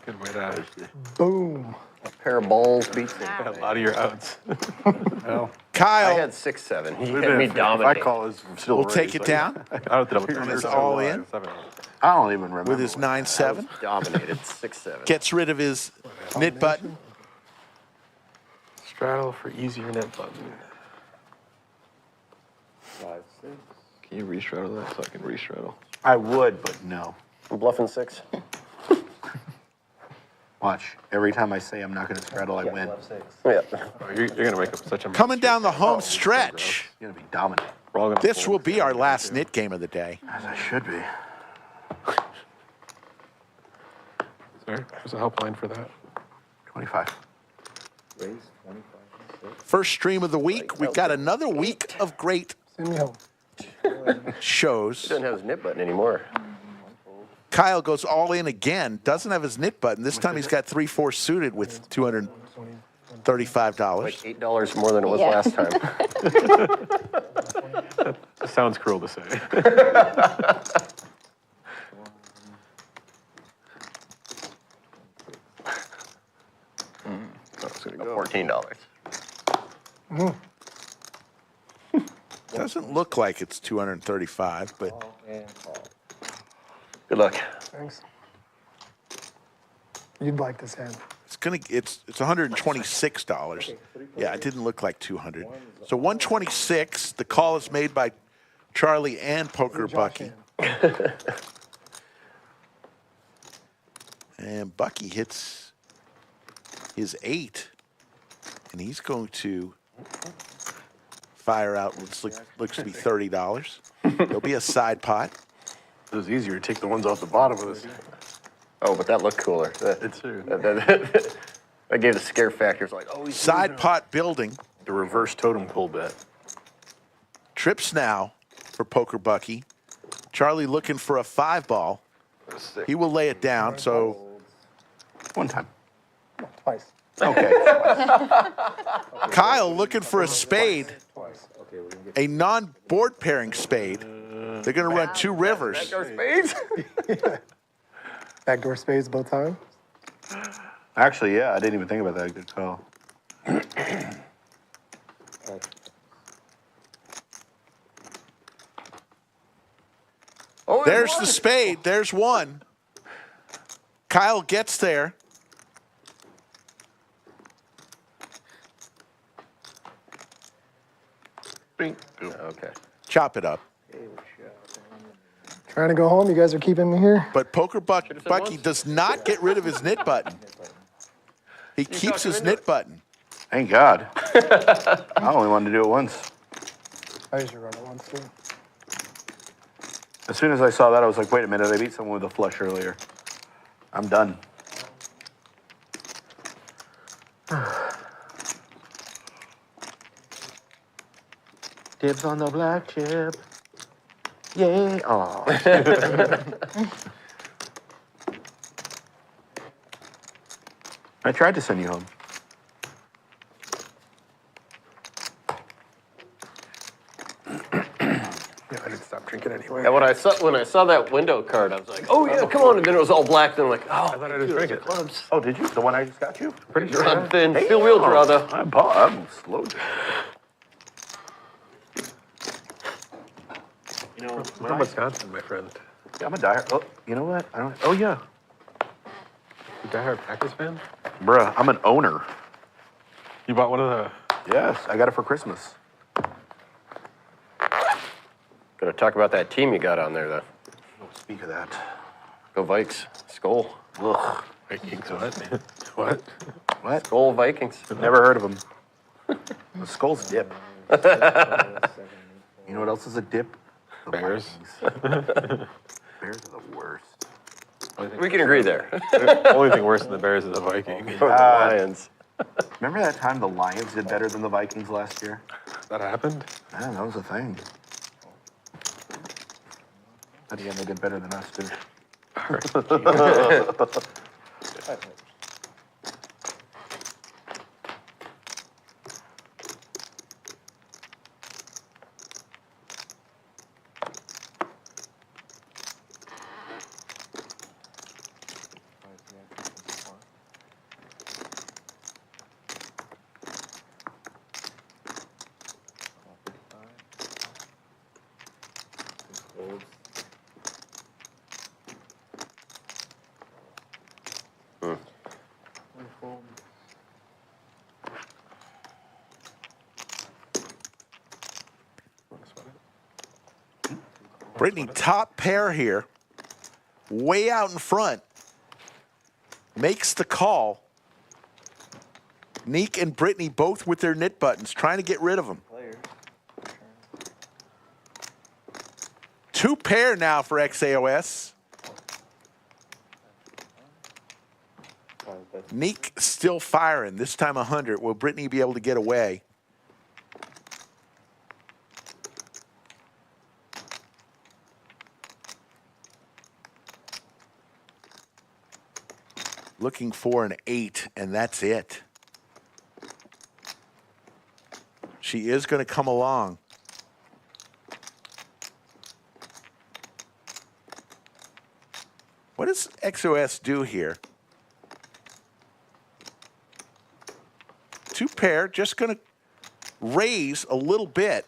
Good way to Boom. A pair of balls beats it. a lot of your outs. Well, Kyle I had 6-7. He would've had me been- dominating. If I call is still will take it down I don't think on his all in I don't even remember. with his 9-7. Dominated 6-7. Gets rid of his nit button. Straddle for easier net button. 5, 6. Can you restraddle that so I can restraddle? I would, but no. I'm bluffing 6. Watch. Every time I say I'm not going to straddle, I win. Yeah. Oh, you're going to make up such a mess. Coming down the home stretch. It's going to be dominant. We're all gonna This fold. will be our last nit game of the day. As I should be. Sorry, there's a helpline for that. 25. First stream of the week. We've got another week of great Send me home. shows. Doesn't have his nip button anymore. Kyle goes all in again. Doesn't have his nit button. This time he's got 3-4 suited with $235. Like $8 more than it was Yeah. last time. It sounds cruel to say. $14. Doesn't look like it's 235, but Good luck. Thanks. You'd like this hand. it's $126. Yeah, it didn't look like 200. So 126. The call is made by Charlie and Poker Bucky. And Bucky hits his 8, and he's going to fire out what looks to be $30. There'll be a side pot. It was easier to take the ones off the bottom of this. Oh, but that looked cooler. It's That gave the scare factor. It's like, oh, he's Side pot building. the reverse totem pole bet. Trips now for Poker Bucky. Charlie looking for a 5-ball. He will lay it down. So One time. Twice. Okay. Kyle looking for a spade, Twice. Okay, we're gonna get a non-board pairing spade. They're going to run 2 rivers. Backdoor spades. Backdoor spades both times. Actually, yeah, I didn't even think about that. Good call. Oh, There's the spade. There's one. Kyle gets there. Okay. Chop it up. Trying to go home. You guys are keeping me here. But Poker Bucky does not get rid of his knit button. He keeps his knit button. Thank God. I only wanted to do it once. I usually run it once too. As soon as I saw that, I was like, wait a minute, I beat someone with a flush earlier. I'm done. Dibs on the black chip. Yay. Oh. I tried to send you home. Yeah, I didn't stop drinking anyway. And when I saw that window card, I was like, oh yeah, come on. And then it was all black. Then I'm like, oh, I thought I just drank it. clubs. Oh, did you? The one I just got you? Pretty You're sure. on thin steel wheel draw though. I'm slow. You know, We're from Wisconsin, my friend. I'm a diehard. Oh, you know what? I don't. Oh yeah, You diehard Packers fan? bruh, I'm an owner. You bought one of the. Yes, I got it for Christmas. Gotta talk about that team you got on there though. Don't speak of that. Go Vikes. Skull. Ugh. Vikings. What? What? What? Skull Vikings. Never heard of them. The Skull's dip. You know what else is a dip? The Bears. Vikings. Bears are the worst. We can agree there. The only thing worse than the Bears is the Vikings. Or the Lions. Remember that time the Lions did better than the Vikings last year? That happened? Man, that was a thing. At the end, they did better than us, too. Brittany, top pair here. Way out in front. Makes the call. Neek and Brittany both with their knit buttons, trying to get rid of them. 2 pair now for Xaos. Neek still firing. This time 100. Will Brittany be able to get away? Looking for an 8, and that's it. She is going to come along. What does Xaos do here? 2 pair, just going to raise a little bit.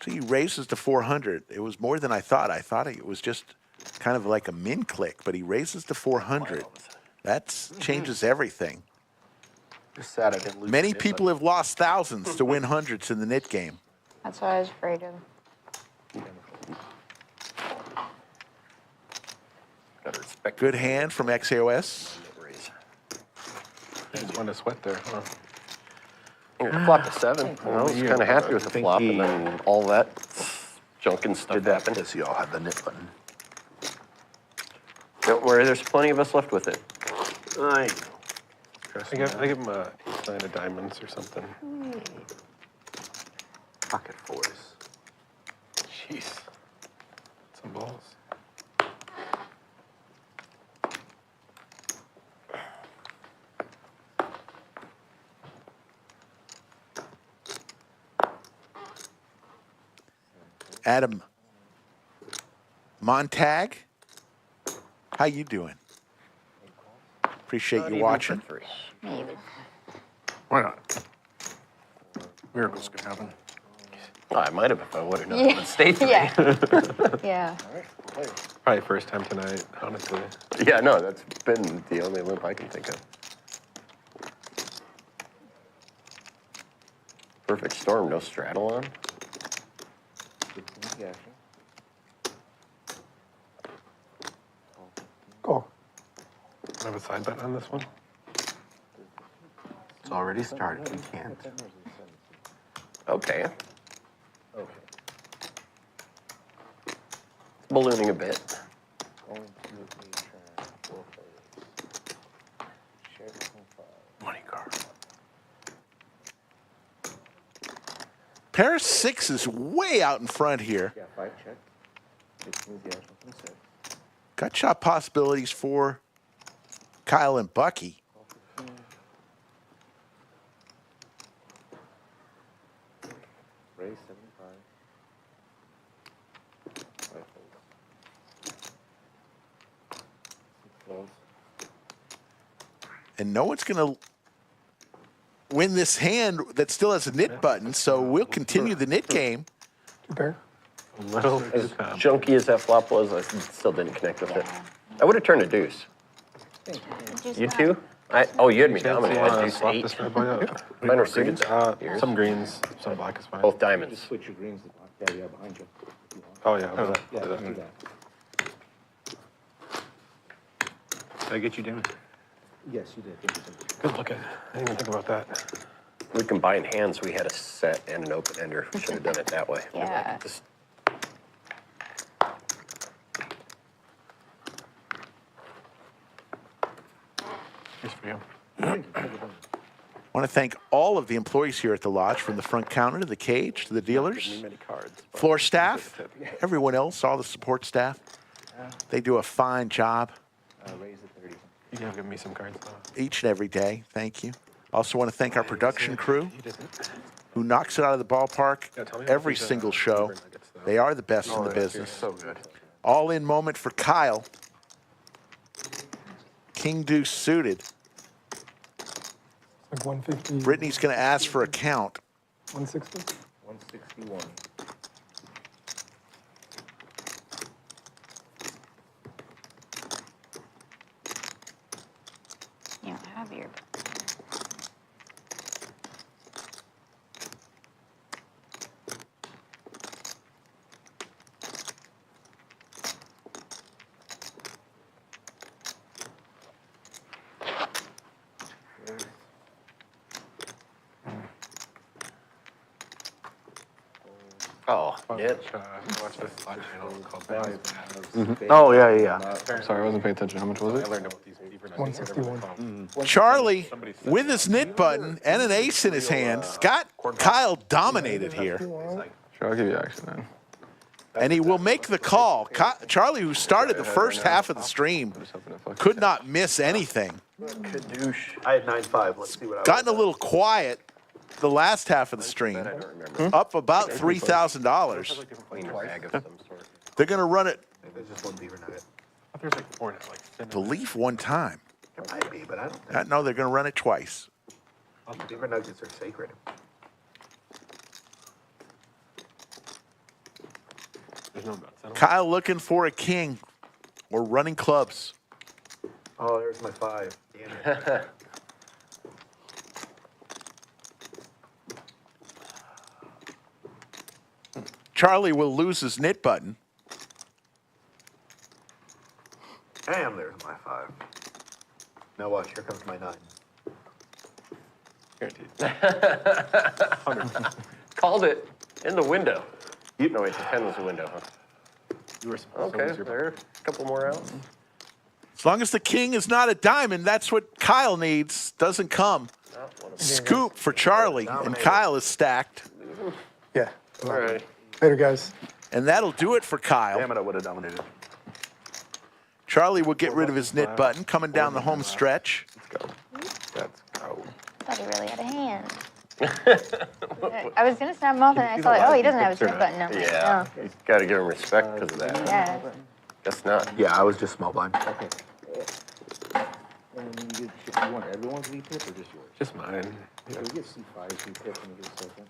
So he raises to 400. It was more than I thought. I thought it was just kind of like a min click, but he raises to 400. That changes everything. Just sad I didn't lose. Many people have lost thousands to win hundreds in the knit game. That's what I was afraid of. Good hand from Xaos. I just wanted to sweat there, huh? Flop to 7. I was kind of happy with the flop, and then all that junking stuff Did that happen. piss you all had the nip button? Don't worry, there's plenty of us left with it. I I give him a nine of diamonds or something. pocket fours. Jeez. Some balls. Adam Montag, how you doing? Appreciate you watching. Why not? Miracles could happen. Oh, I might have if I would have known. Yeah. But stay three. Yeah. Probably first time tonight, honestly. Yeah, no, that's been the only limp I can think of. Perfect storm, no straddle on. Call. I have a side bet on this one. It's already started. You can't. Okay. Ballooning a bit. Money card. Pair of sixes way out in front here. Yeah, 5 check. 16 the actual from 6. Gut shot possibilities for Kyle and Buccee. Raise 75. 5 folds. 6 folds. And no one's going to win this hand that still has a knit button, so we'll continue the knit game. Two pair. A little As junky as that flop was, I still didn't connect with it. I would have turned a deuce. You too? Oh, you had me dominant. I had deuce swap 8. this bad boy up. Mine are suited. Some greens, some black is fine. Both diamonds. Just switch your greens to black. Yeah, yeah, behind you. If you want. Oh yeah. I'll do Yeah, that. let's do that. Did I get you down? Yes, you did. Thank you so much. Good looking. I didn't even think about that. We combined hands. We had a set and an open ender. We should have done it that way. Yeah. Just Just for you. I want to thank all of the employees here at the lodge, from the front counter to the cage to the dealers, many cards. floor staff, everyone else, all the support staff. They do a fine job Raise the 30. You can give me some cards though. each and every day. Thank you. Also want to thank our production crew who knocks it out of the ballpark every single show. They are the best in the business. So good. All in moment for Kyle. King deuce suited. Like 150. Brittany's going to ask for a count. 160. 161. You don't have your. Oh, yeah. Watch this live channel called Brani. Oh, yeah, yeah. Sorry, I wasn't paying attention. How much was I it? learned about these even 161. Charlie, with his knit button and an ace in his hand, got Kyle dominated here. Sure, I'll give you action then. And he will make the call. Charlie, who started the first half of the stream, could not miss anything. I had 9-5. Let's see what I Gotten a little quiet the last half of the stream. Up about $3,000. Clean bag of some sort. They're going to run it, There's just one beaver nugget. There's like 4 now, like I believe, one time. It might be, but I don't think. No, they're going to run it twice. Beaver nuggets are sacred. there's no bets. Kyle looking for a king or running clubs. Oh, there's my 5. Damn it. Charlie will lose his knit button. Damn, there's my 5. Now watch, here comes my 9. Guaranteed. Called it in the window. No, wait, the 10 was the window, huh? You were supposed to Okay, lose your there. A couple more outs. As long as the king is not a diamond, that's what Kyle needs. Doesn't come. Scoop for Charlie, and Kyle is stacked. Yeah. All right. Later, guys. And that'll do it for Kyle. Damn it, I would have dominated. Charlie will get rid of his knit button coming down the home stretch. Let's go. Let's go. I thought he really had a hand. I was going to snap him off, and I thought, oh, he doesn't have his red button. I'm like, Yeah, oh. you got to give him respect because of that. Yeah. Guess not. Yeah, I was just small blind. Okay. And you want everyone's VPIP or just yours? Just mine. So we get C5 VPIP and we get second.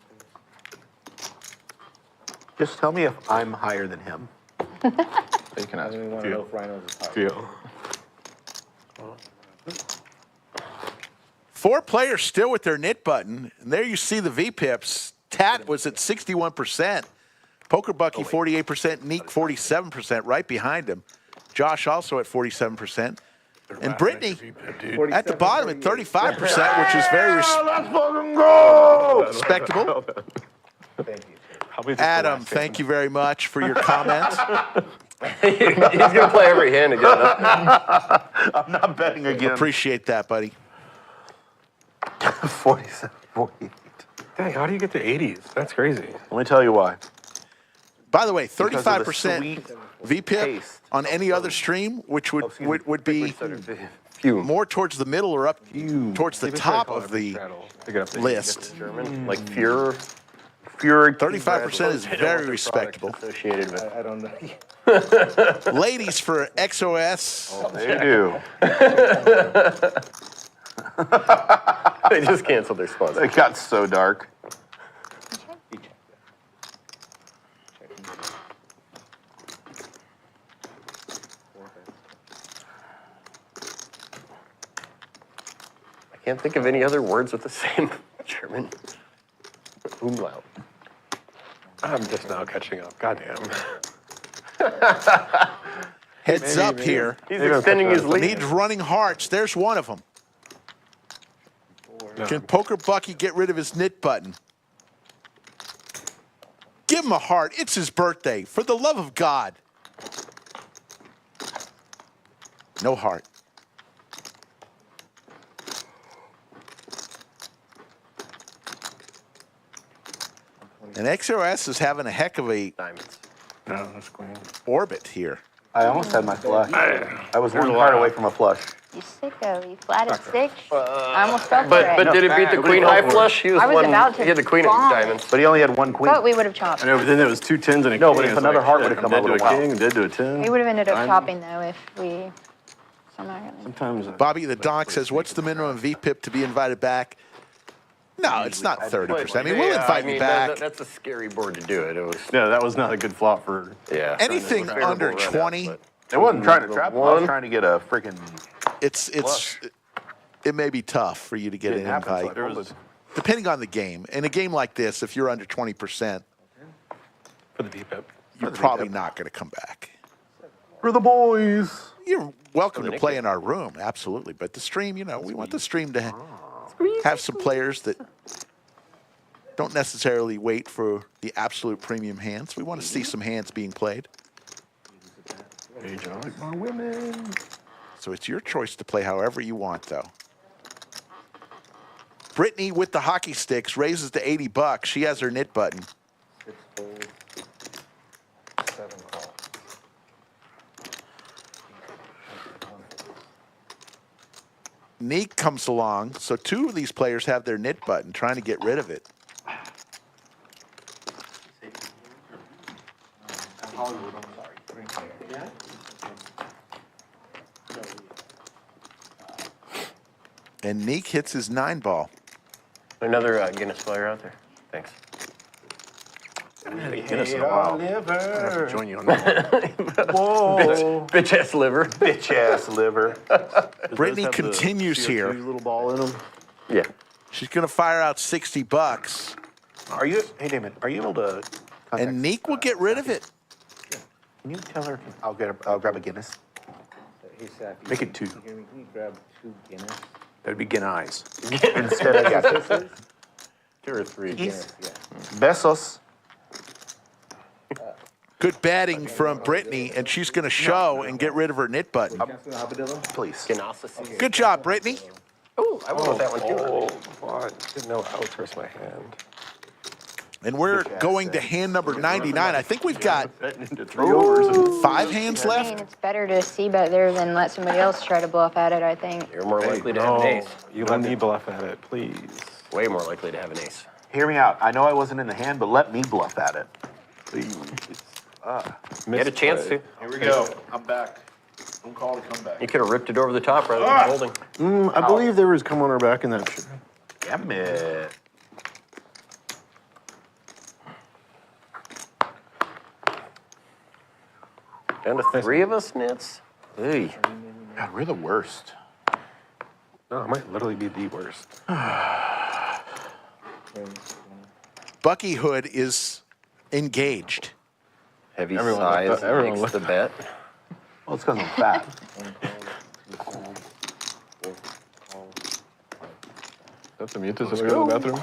Just tell me if I'm higher than him. You can I ask. don't want to know if Rhino's is high. Feel. 4 players still with their knit button. And there you see the VPIPs. Tat was at 61%. Poker Bucky 48%. Neek 47%, right behind him. Josh also at 47%. And Brittany at the bottom at 35%, which is very Let's fucking go! respectable. Thank you. Adam, thank you very much for your comments. He's going to play every hand again. I'm not betting again. Appreciate that, buddy. 47, 48. Dang, how do you get to 80s? That's crazy. Let me tell you why. By the way, Because of the 35% sweet VPIP taste. on any other stream, which would be more towards the middle or up towards the top of the list. German, like Fuhrer. Fuhrer 35% is very respectable. Associated with. I don't know. Ladies for XOS. Oh, they do. They just canceled their sponsor. It got so dark. I can't think of any other words with the same German umlaut. I'm just now catching up. Goddamn. Heads up here. He's extending his lead. Needs running hearts. There's one of them. Can Poker Bucky get rid of his knit button? Give him a heart. It's his birthday. For the love of God. No heart. And XOS is having a heck of a Diamonds. No, that's queen. orbit here. I almost had my flush. I was one card away from a flush. You sicko. You flatted 6. I almost fell for But it. did it beat the queen high flush? He was I was one. about to He had the queen of bomb. diamonds. But he only had one queen. But we would have chopped. I know, but then it was 2 10s and a No, king. but if It's another like, heart shit, would've come I'm up dead with to a a wow. king, dead to a 10. We would have ended up I'm- chopping, though, if we somehow got Sometimes. Bobby the Donk says, what's the minimum VPIP to be invited back? No, it's not 30%. I mean, we'll invite you back. That's a scary board to do it. It was. Yeah, that was not a good flop for. Yeah. Anything Favorable under run out, 20, but- It wasn't trying to trap him. I was one. trying to get a freaking. it may be tough for you to get an Didn't happen, so I invite. folded. Depending on the game. In a game like this, if you're under 20%, For the VPIP. you're probably not going to come back. For the boys. You're welcome to play in our room, absolutely. But the stream, we want the stream to have some players that don't necessarily wait for the absolute premium hands. We want to see some hands being played. Age, I like my women. So it's your choice to play however you want, though. Brittany with the hockey sticks raises to $80. She has her knit button. 6 fold, 7 call. Neek comes along, so 2 of these players have their knit button, trying to get rid of it. And Neek hits his 9-ball. Another Guinness player out there. Thanks. Guinness in a while. I have to join you on that. Whoa. Bitch ass liver. Bitch ass liver. Brittany continues here. Little ball in them. Yeah. She's going to fire out $60. Are you? Hey, Damon. Are you able to? And Neek will get rid of it. Can you tell her? I'll grab a Guinness. Hey, Sappy. Make it 2. Can you grab 2 Guinness? That'd be Guinness. Instead, I got 2 or 3. Yes. Besos. Good batting from Brittany, and she's going to show and get rid of her knit button. Please. Good job, Brittany. Oh, I went with that one too. Oh, fuck. Didn't know how to twist my hand. And we're going to hand number 99. I think we've got 5 hands I mean, left. it's better to see better than let somebody else try to bluff at it, I think. You're more likely to have an ace. You let me bluff at it, please. Way more likely to have an ace. Hear me out. I know I wasn't in the hand, but let me bluff at it. Please. You had a chance to. Here we go. I'm back. Don't call to come back. You could have ripped it over the top rather than holding. I believe there was come on our back in that. Damn it. Down to 3 of us, Nits? Hey. God, we're the worst. No, I might literally be the worst. Bucky Hood is engaged. Heavy size makes the bet. Well, it's because I'm fat. Do I have to mute this if I go to the bathroom?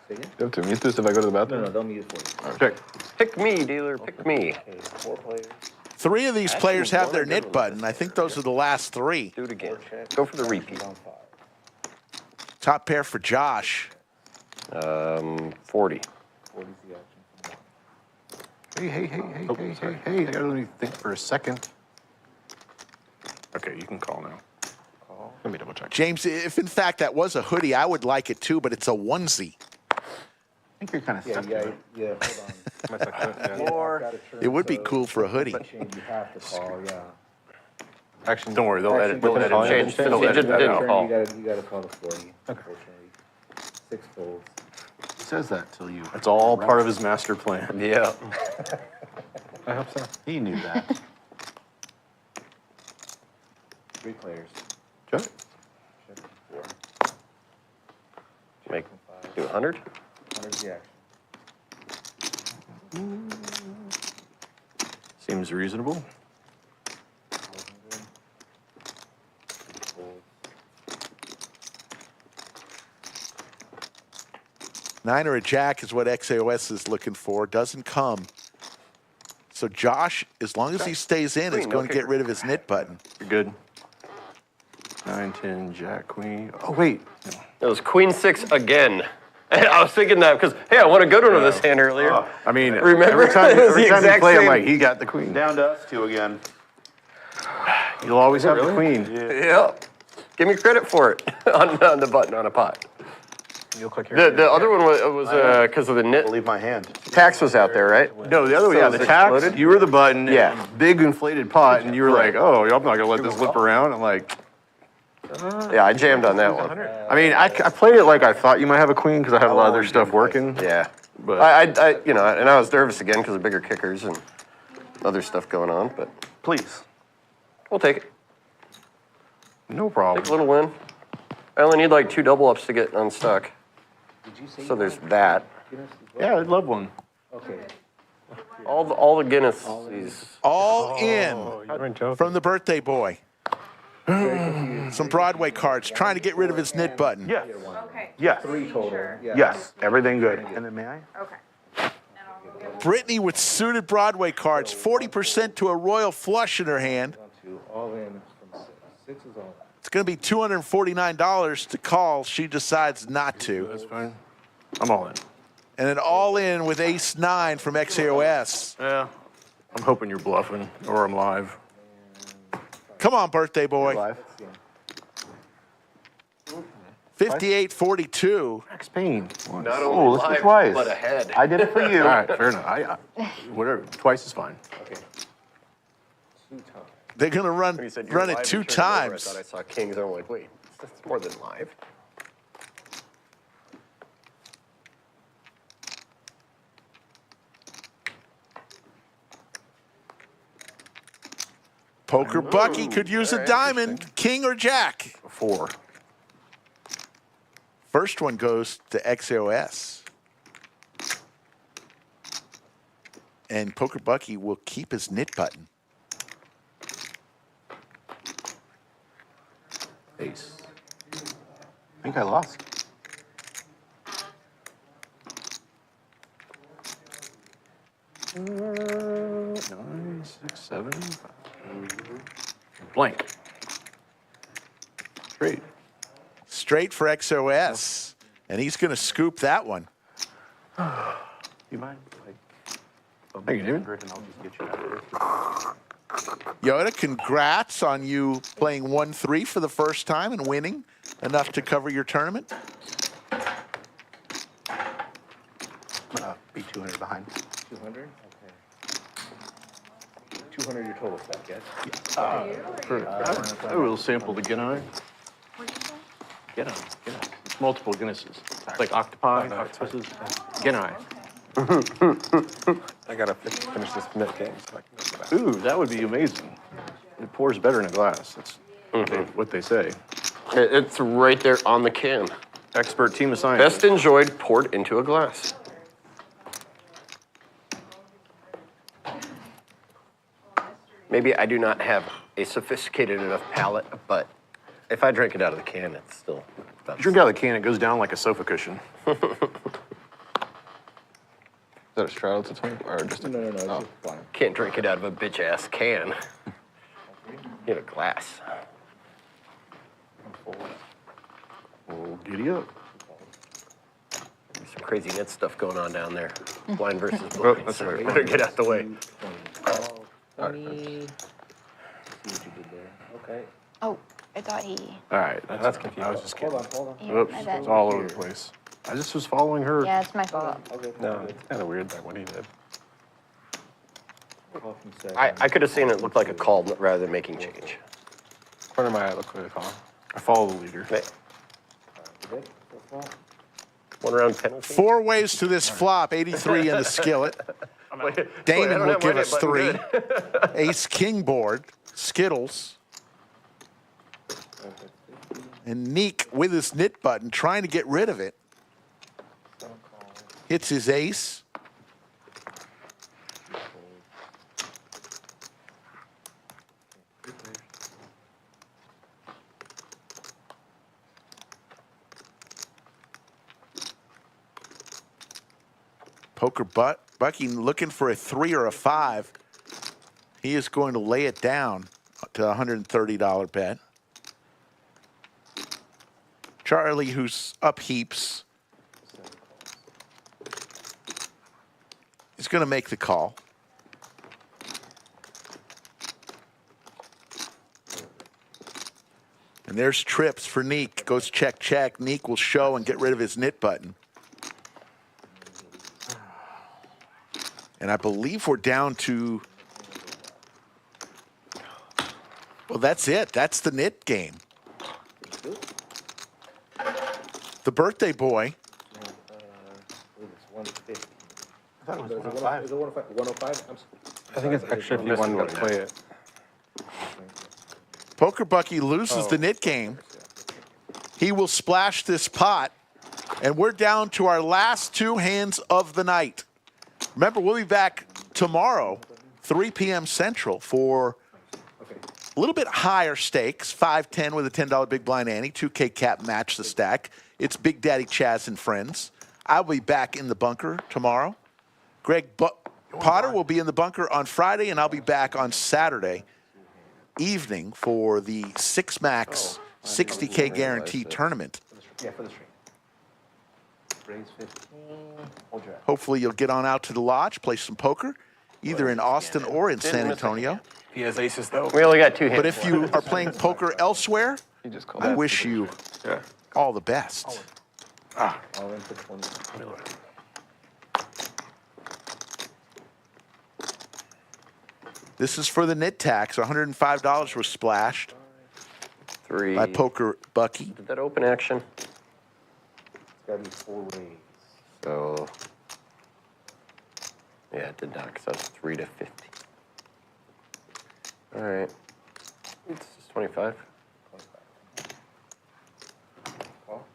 Do I have to mute this if I go to the bathroom? No, they'll mute it for you. Check. Pick me, dealer, pick me. Okay, 4 players. 3 of these players have their knit button. I think those are the last 3. Do it again. Go for the repeat. Top pair for Josh. 40. 40's the action. Hey, I gotta let me think for a second. Okay, you can call now. Let me double check. James, if in fact that was a hoodie, I would like it too, but it's a onesie. I think you're kind of stuck. Yeah, hold on. Or it would be cool for a hoodie. You have to call, yeah. Actually, don't worry, they'll edit. They'll edit change. They'll edit that out. Call. You gotta call the 40, unfortunately. 6 folds. It says that till you. It's all part of his master plan. Yeah. I hope so. He knew that. 3 players. Check. Check 4. Make do 100. 100's the action. Seems reasonable. 9 or a jack is what Xaos is looking for. Doesn't come. So Josh, as long as he stays in, is going to get rid of his knit button. You're good. 9, 10, jack, queen. Oh, wait. It was queen 6 again. I was thinking that because, hey, I want to go to this hand earlier. I mean, remember? every time It was the you exact play, I'm same. like, he got the queen. Down to us 2 again. You'll always have the queen. Yeah. Give me credit for it on the button on a pot. You'll click here. The other one was because of the knit. I'll leave my hand. Tax was out there, right? No, the other way, So yeah, it the was tax, exploded? you were the button, Yeah. big inflated pot, and you were like, oh, I'm not gonna let this lip around. I'm like, Yeah, I jammed on that one. I mean, I played it like I thought you might have a queen because I had a lot of other stuff working. Yeah. But I you know, and I was nervous again because of bigger kickers and other stuff going on, but Please. we'll take it. no Take a problem. little win. I only need like 2 double ups to get unstuck. So there's that. Yeah, I'd love one. Okay. All the Guinness. All in From from the birthday boy. Some Broadway cards, trying to get rid of his knit button. Yes. Okay. Yes. 3 total. Yeah. Yes. Everything good. And then may I? Okay. Brittany with suited Broadway cards, 40% to a royal flush in her hand. 2, all in from 6. 6 is all in. It's going to be $249 to call. She decides not to. That's fine. I'm all in. And an all in with ace 9 from Xaos. Yeah. I'm hoping you're bluffing or I'm live. Come on, birthday boy. Live. 58-42. Max Payne. Not Oh, only let's go live, twice. but ahead. I did it for you. All right, fair enough. Whatever. Twice is fine. Okay. 2 times. They're going to When you said you're run it live 2 and turned it over, I times. thought I saw kings. I'm like, wait, that's more than live. Poker Bucky could use a diamond, king or jack. 4. First one goes to Xaos. And Poker Bucky will keep his knit button. Ace. I think I lost. 6, 7. Blank. Straight. Straight for XOS. And he's going to scoop that one. You mind? Thank you, dude. And I'll just get you out of here. Yoda, congrats on you playing 1-3 for the first time and winning enough to cover your tournament. Be 200 behind. 200? Okay. 200 your total stack, yes? I will sample the Genai. Genai. It's multiple Guinnesses. It's like octopi, octopuses. Genai. I gotta finish this net game so I can go back. Ooh, that would be amazing. It pours better in a glass. That's what they say. It's right there on the can. Expert team of scientists. Best enjoyed poured into a glass. Maybe I do not have a sophisticated enough palate, but if I drink it out of the can, it's still. You drink out of the can, it goes down like a sofa cushion. Is that a straddle to 20 or just a... No, it's just fine. Can't drink it out of a bitch ass can. You have a glass. Oh, giddy up. There's some crazy net stuff going on down there. Blind versus blind. That's right. Better get out the way. 20. See what you did there. Okay. Oh, I thought he. All right, that's confusing. I was just kidding. Hold on. Yeah, Oops, my bad. it's all over the place. I just was following her. Yeah, it's my fault. Okay. No, it's kind of weird that what he did. Call from 7. I could have seen it look like a call rather than making change. Corner of my eye, look what I call. I follow the leader. Hey, Good. So far. 1 round penalty. 4 ways to this flop, 83 in the skillet. Damon will give us 3. Ace king board, Skittles. And Neek with his knit button trying to get rid of it. Hits his ace. Buccee looking for a 3 or a 5. He is going to lay it down to a $130 bet. Charlie, who's up heaps, is going to make the call. And there's trips for Neek. Goes check, check. Neek will show and get rid of his knit button. And I believe we're down to, well, that's it. That's the knit game. The birthday boy. It's 150. I thought it was 105. Is it 105? 105? I think it's extra if you wanted to play it. Poker Buccee loses the knit game. He will splash this pot. And we're down to our last 2 hands of the night. Remember, we'll be back tomorrow, 3 p.m. Central, for a little bit higher stakes, 5-10 with a $10 big blind ante, 2K cap match the stack. It's Big Daddy Chaz and friends. I'll be back in the bunker tomorrow. Greg Potter will be in the bunker on Friday, and I'll be back on Saturday evening for the 6-max 60K guarantee tournament. Yeah, for the stream. Raise 15. Hold your eye. Hopefully you'll get on out to the lodge, play some poker, either in Austin or in San Antonio. He has aces, though. We only got 2 hands. But if you are playing poker elsewhere, He just called I that. wish you Yeah. all the best. All in for 20. This is for the knit tax. $105 was splashed 3. by Poker Buccee. Did that open action? It's got to be 4 raise. So, yeah, it did not, because that's 3 to 50. All right. It's just 25. Call.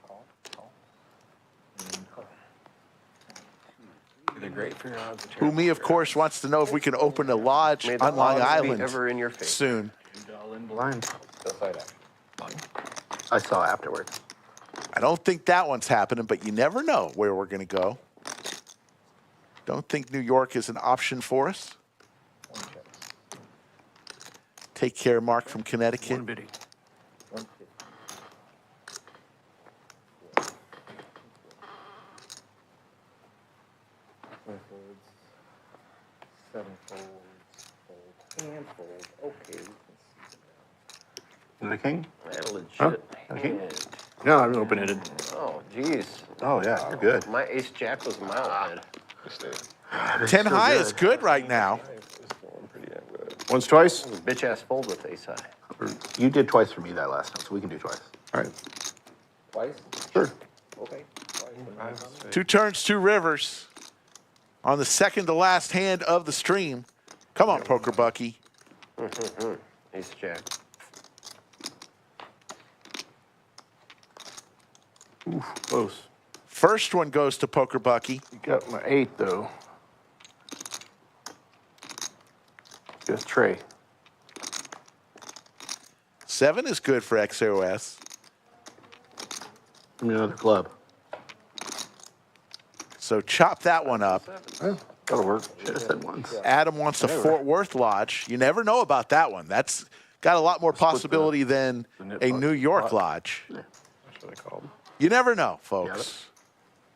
They're great for your odds. Who me, of course, wants to know if we can open a lodge May the on Long odds be Island ever in your face. soon. All in blind. I saw afterwards. I don't think that one's happening, but you never know where we're going to go. Don't think New York is an option for us. Take care, Mark from Connecticut. One biddy. 7 folds, fold, and fold. Okay. Is it a king? Legit. Huh? A king? hand. No, I'm open-ended. Oh, jeez. Oh, yeah, you're good. My ace jack was mile ahead. 10 high is good right now. Once, twice? Bitch ass fold with ace high. You did twice for me that last time, so we can do twice. All right. Twice? Sure. Okay. 2 turns, 2 rivers. On the second to last hand of the stream. Come on, Poker Bucky. Ace jack. Oof, close. First one goes to Poker Bucky. You got my 8, though. Just Trey. 7 is good for XAOS. Give me another club. So chop that one up. That'll work. Should have said once. Adam wants a Fort Worth Lodge. You never know about that one. That's got a lot more possibility than a New York Lodge. That's what I called. You never know, folks.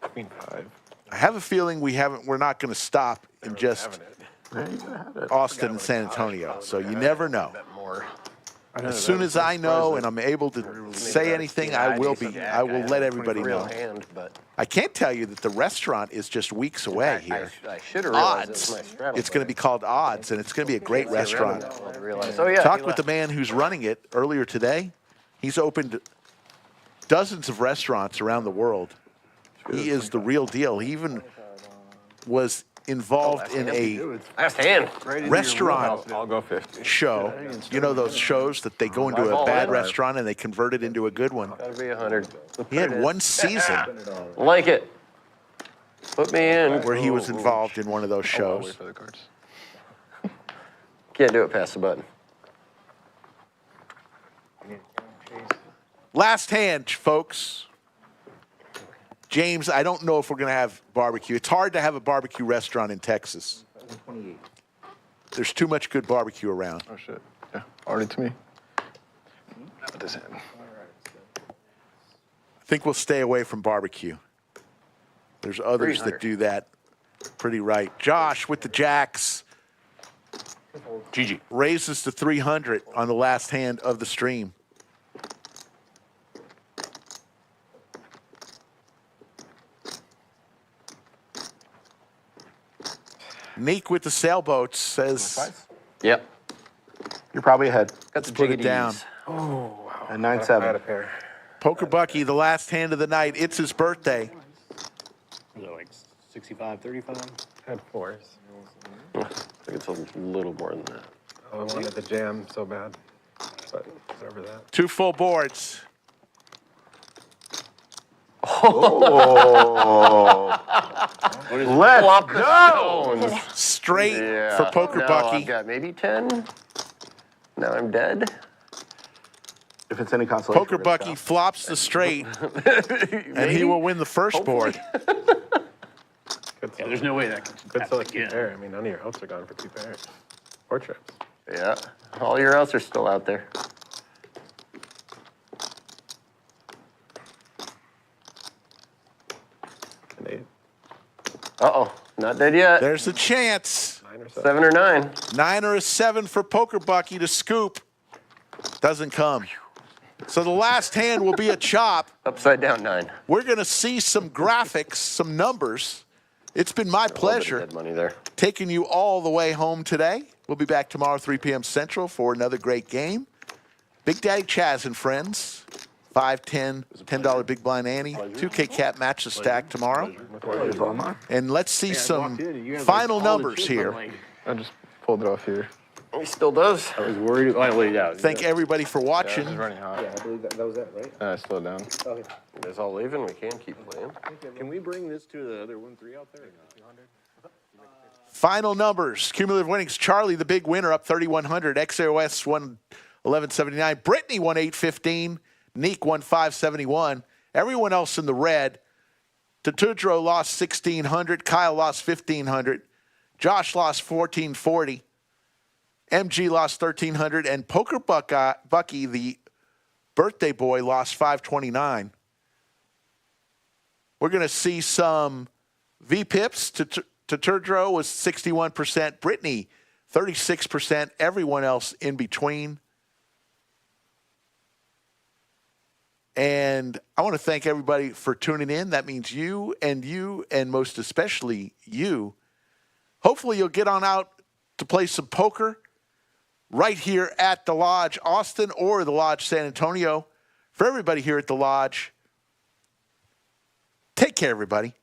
Queen 5. I have a feeling we're not going to stop in just Austin and San Antonio. So you never know. As soon as I know and I'm able to say anything, I will let everybody know. I can't tell you that the restaurant is just weeks away here. I should have realized Odds. it was my straddle. It's going to be called Odds, and it's going to be a great restaurant. Oh, yeah, Talked with the man who's running it earlier today. He's opened dozens of restaurants around the world. He is the real deal. He even was involved in a last hand restaurant I'll go 50. show. You know those shows that they go into a bad restaurant and they convert it into a good one. Gotta be 100. He had one season Like it. Put me in. where he was involved in one of those I'll wait shows. for the cards. Can't do it past the button. Last hand, folks. James, I don't know if we're going to have barbecue. It's hard to have a barbecue restaurant in Texas. 28. There's too much good barbecue around. Oh, shit. Yeah, already to me. Not with this hand. I think we'll stay away from barbecue. There's others that do that pretty right. Josh with the jacks. GG. Raises to 300 on the last hand of the stream. Neek with the sailboats says, Yep. You're probably ahead. Got the put it down. At 9-7. pair. Poker Bucky, the last hand of the night. It's his birthday. Was it like 65, 35? Had 4s. I think it's a little more than that. I wanted the jam so bad, but whatever that. 2 full boards. Let's go. Straight Yeah. for Poker Now Bucky. I've got maybe 10. Now I'm dead. If it's any consolation. Poker Bucky flops the straight, and he will win the first board. Yeah, there's no way that can Good happen select 2 again. pair. I mean, none of your outs are gone for 2 pairs. 4 trips. Yeah. All your outs are still out there. An 8. Uh-oh. Not dead yet. There's a chance. 9 or 7. 7 or 9. 9 or a 7 for Poker Bucky to scoop. Doesn't come. So the last hand will be a chop. Upside down 9. We're going to see some graphics, some numbers. It's been my pleasure Dead money there. taking you all the way home today. We'll be back tomorrow, 3 p.m. Central, for another great game. Big Daddy Chaz and friends. 5, 10, $10 Big Blind Annie. 2K Cat match the stack tomorrow. And let's see some final numbers here. I just pulled it off here. He still does. I was worried. Oh, wait, yeah. Thank everybody for Yeah, watching. it's running hot. Yeah, I believe that was that, right? I slowed down. Okay. It's all even. We can keep playing. Can we bring this to the other 1-3 out there? Final numbers. Cumulative winnings. Charlie, the big winner, up 3,100. XAOS won 1179. Brittany won 815. Neek won 571. Everyone else in the red. Tatudro lost 1,600. Kyle lost 1,500. Josh lost 1,440. MG lost 1,300, and Poker Buccee, the birthday boy, lost 529. We're going to see some VPIPs. Tatudro was 61%, Brittany 36%, everyone else in between. And I want to thank everybody for tuning in. That means you, and most especially you. Hopefully you'll get on out to play some poker right here at the Lodge Austin or the Lodge San Antonio. For everybody here at the Lodge, take care, everybody.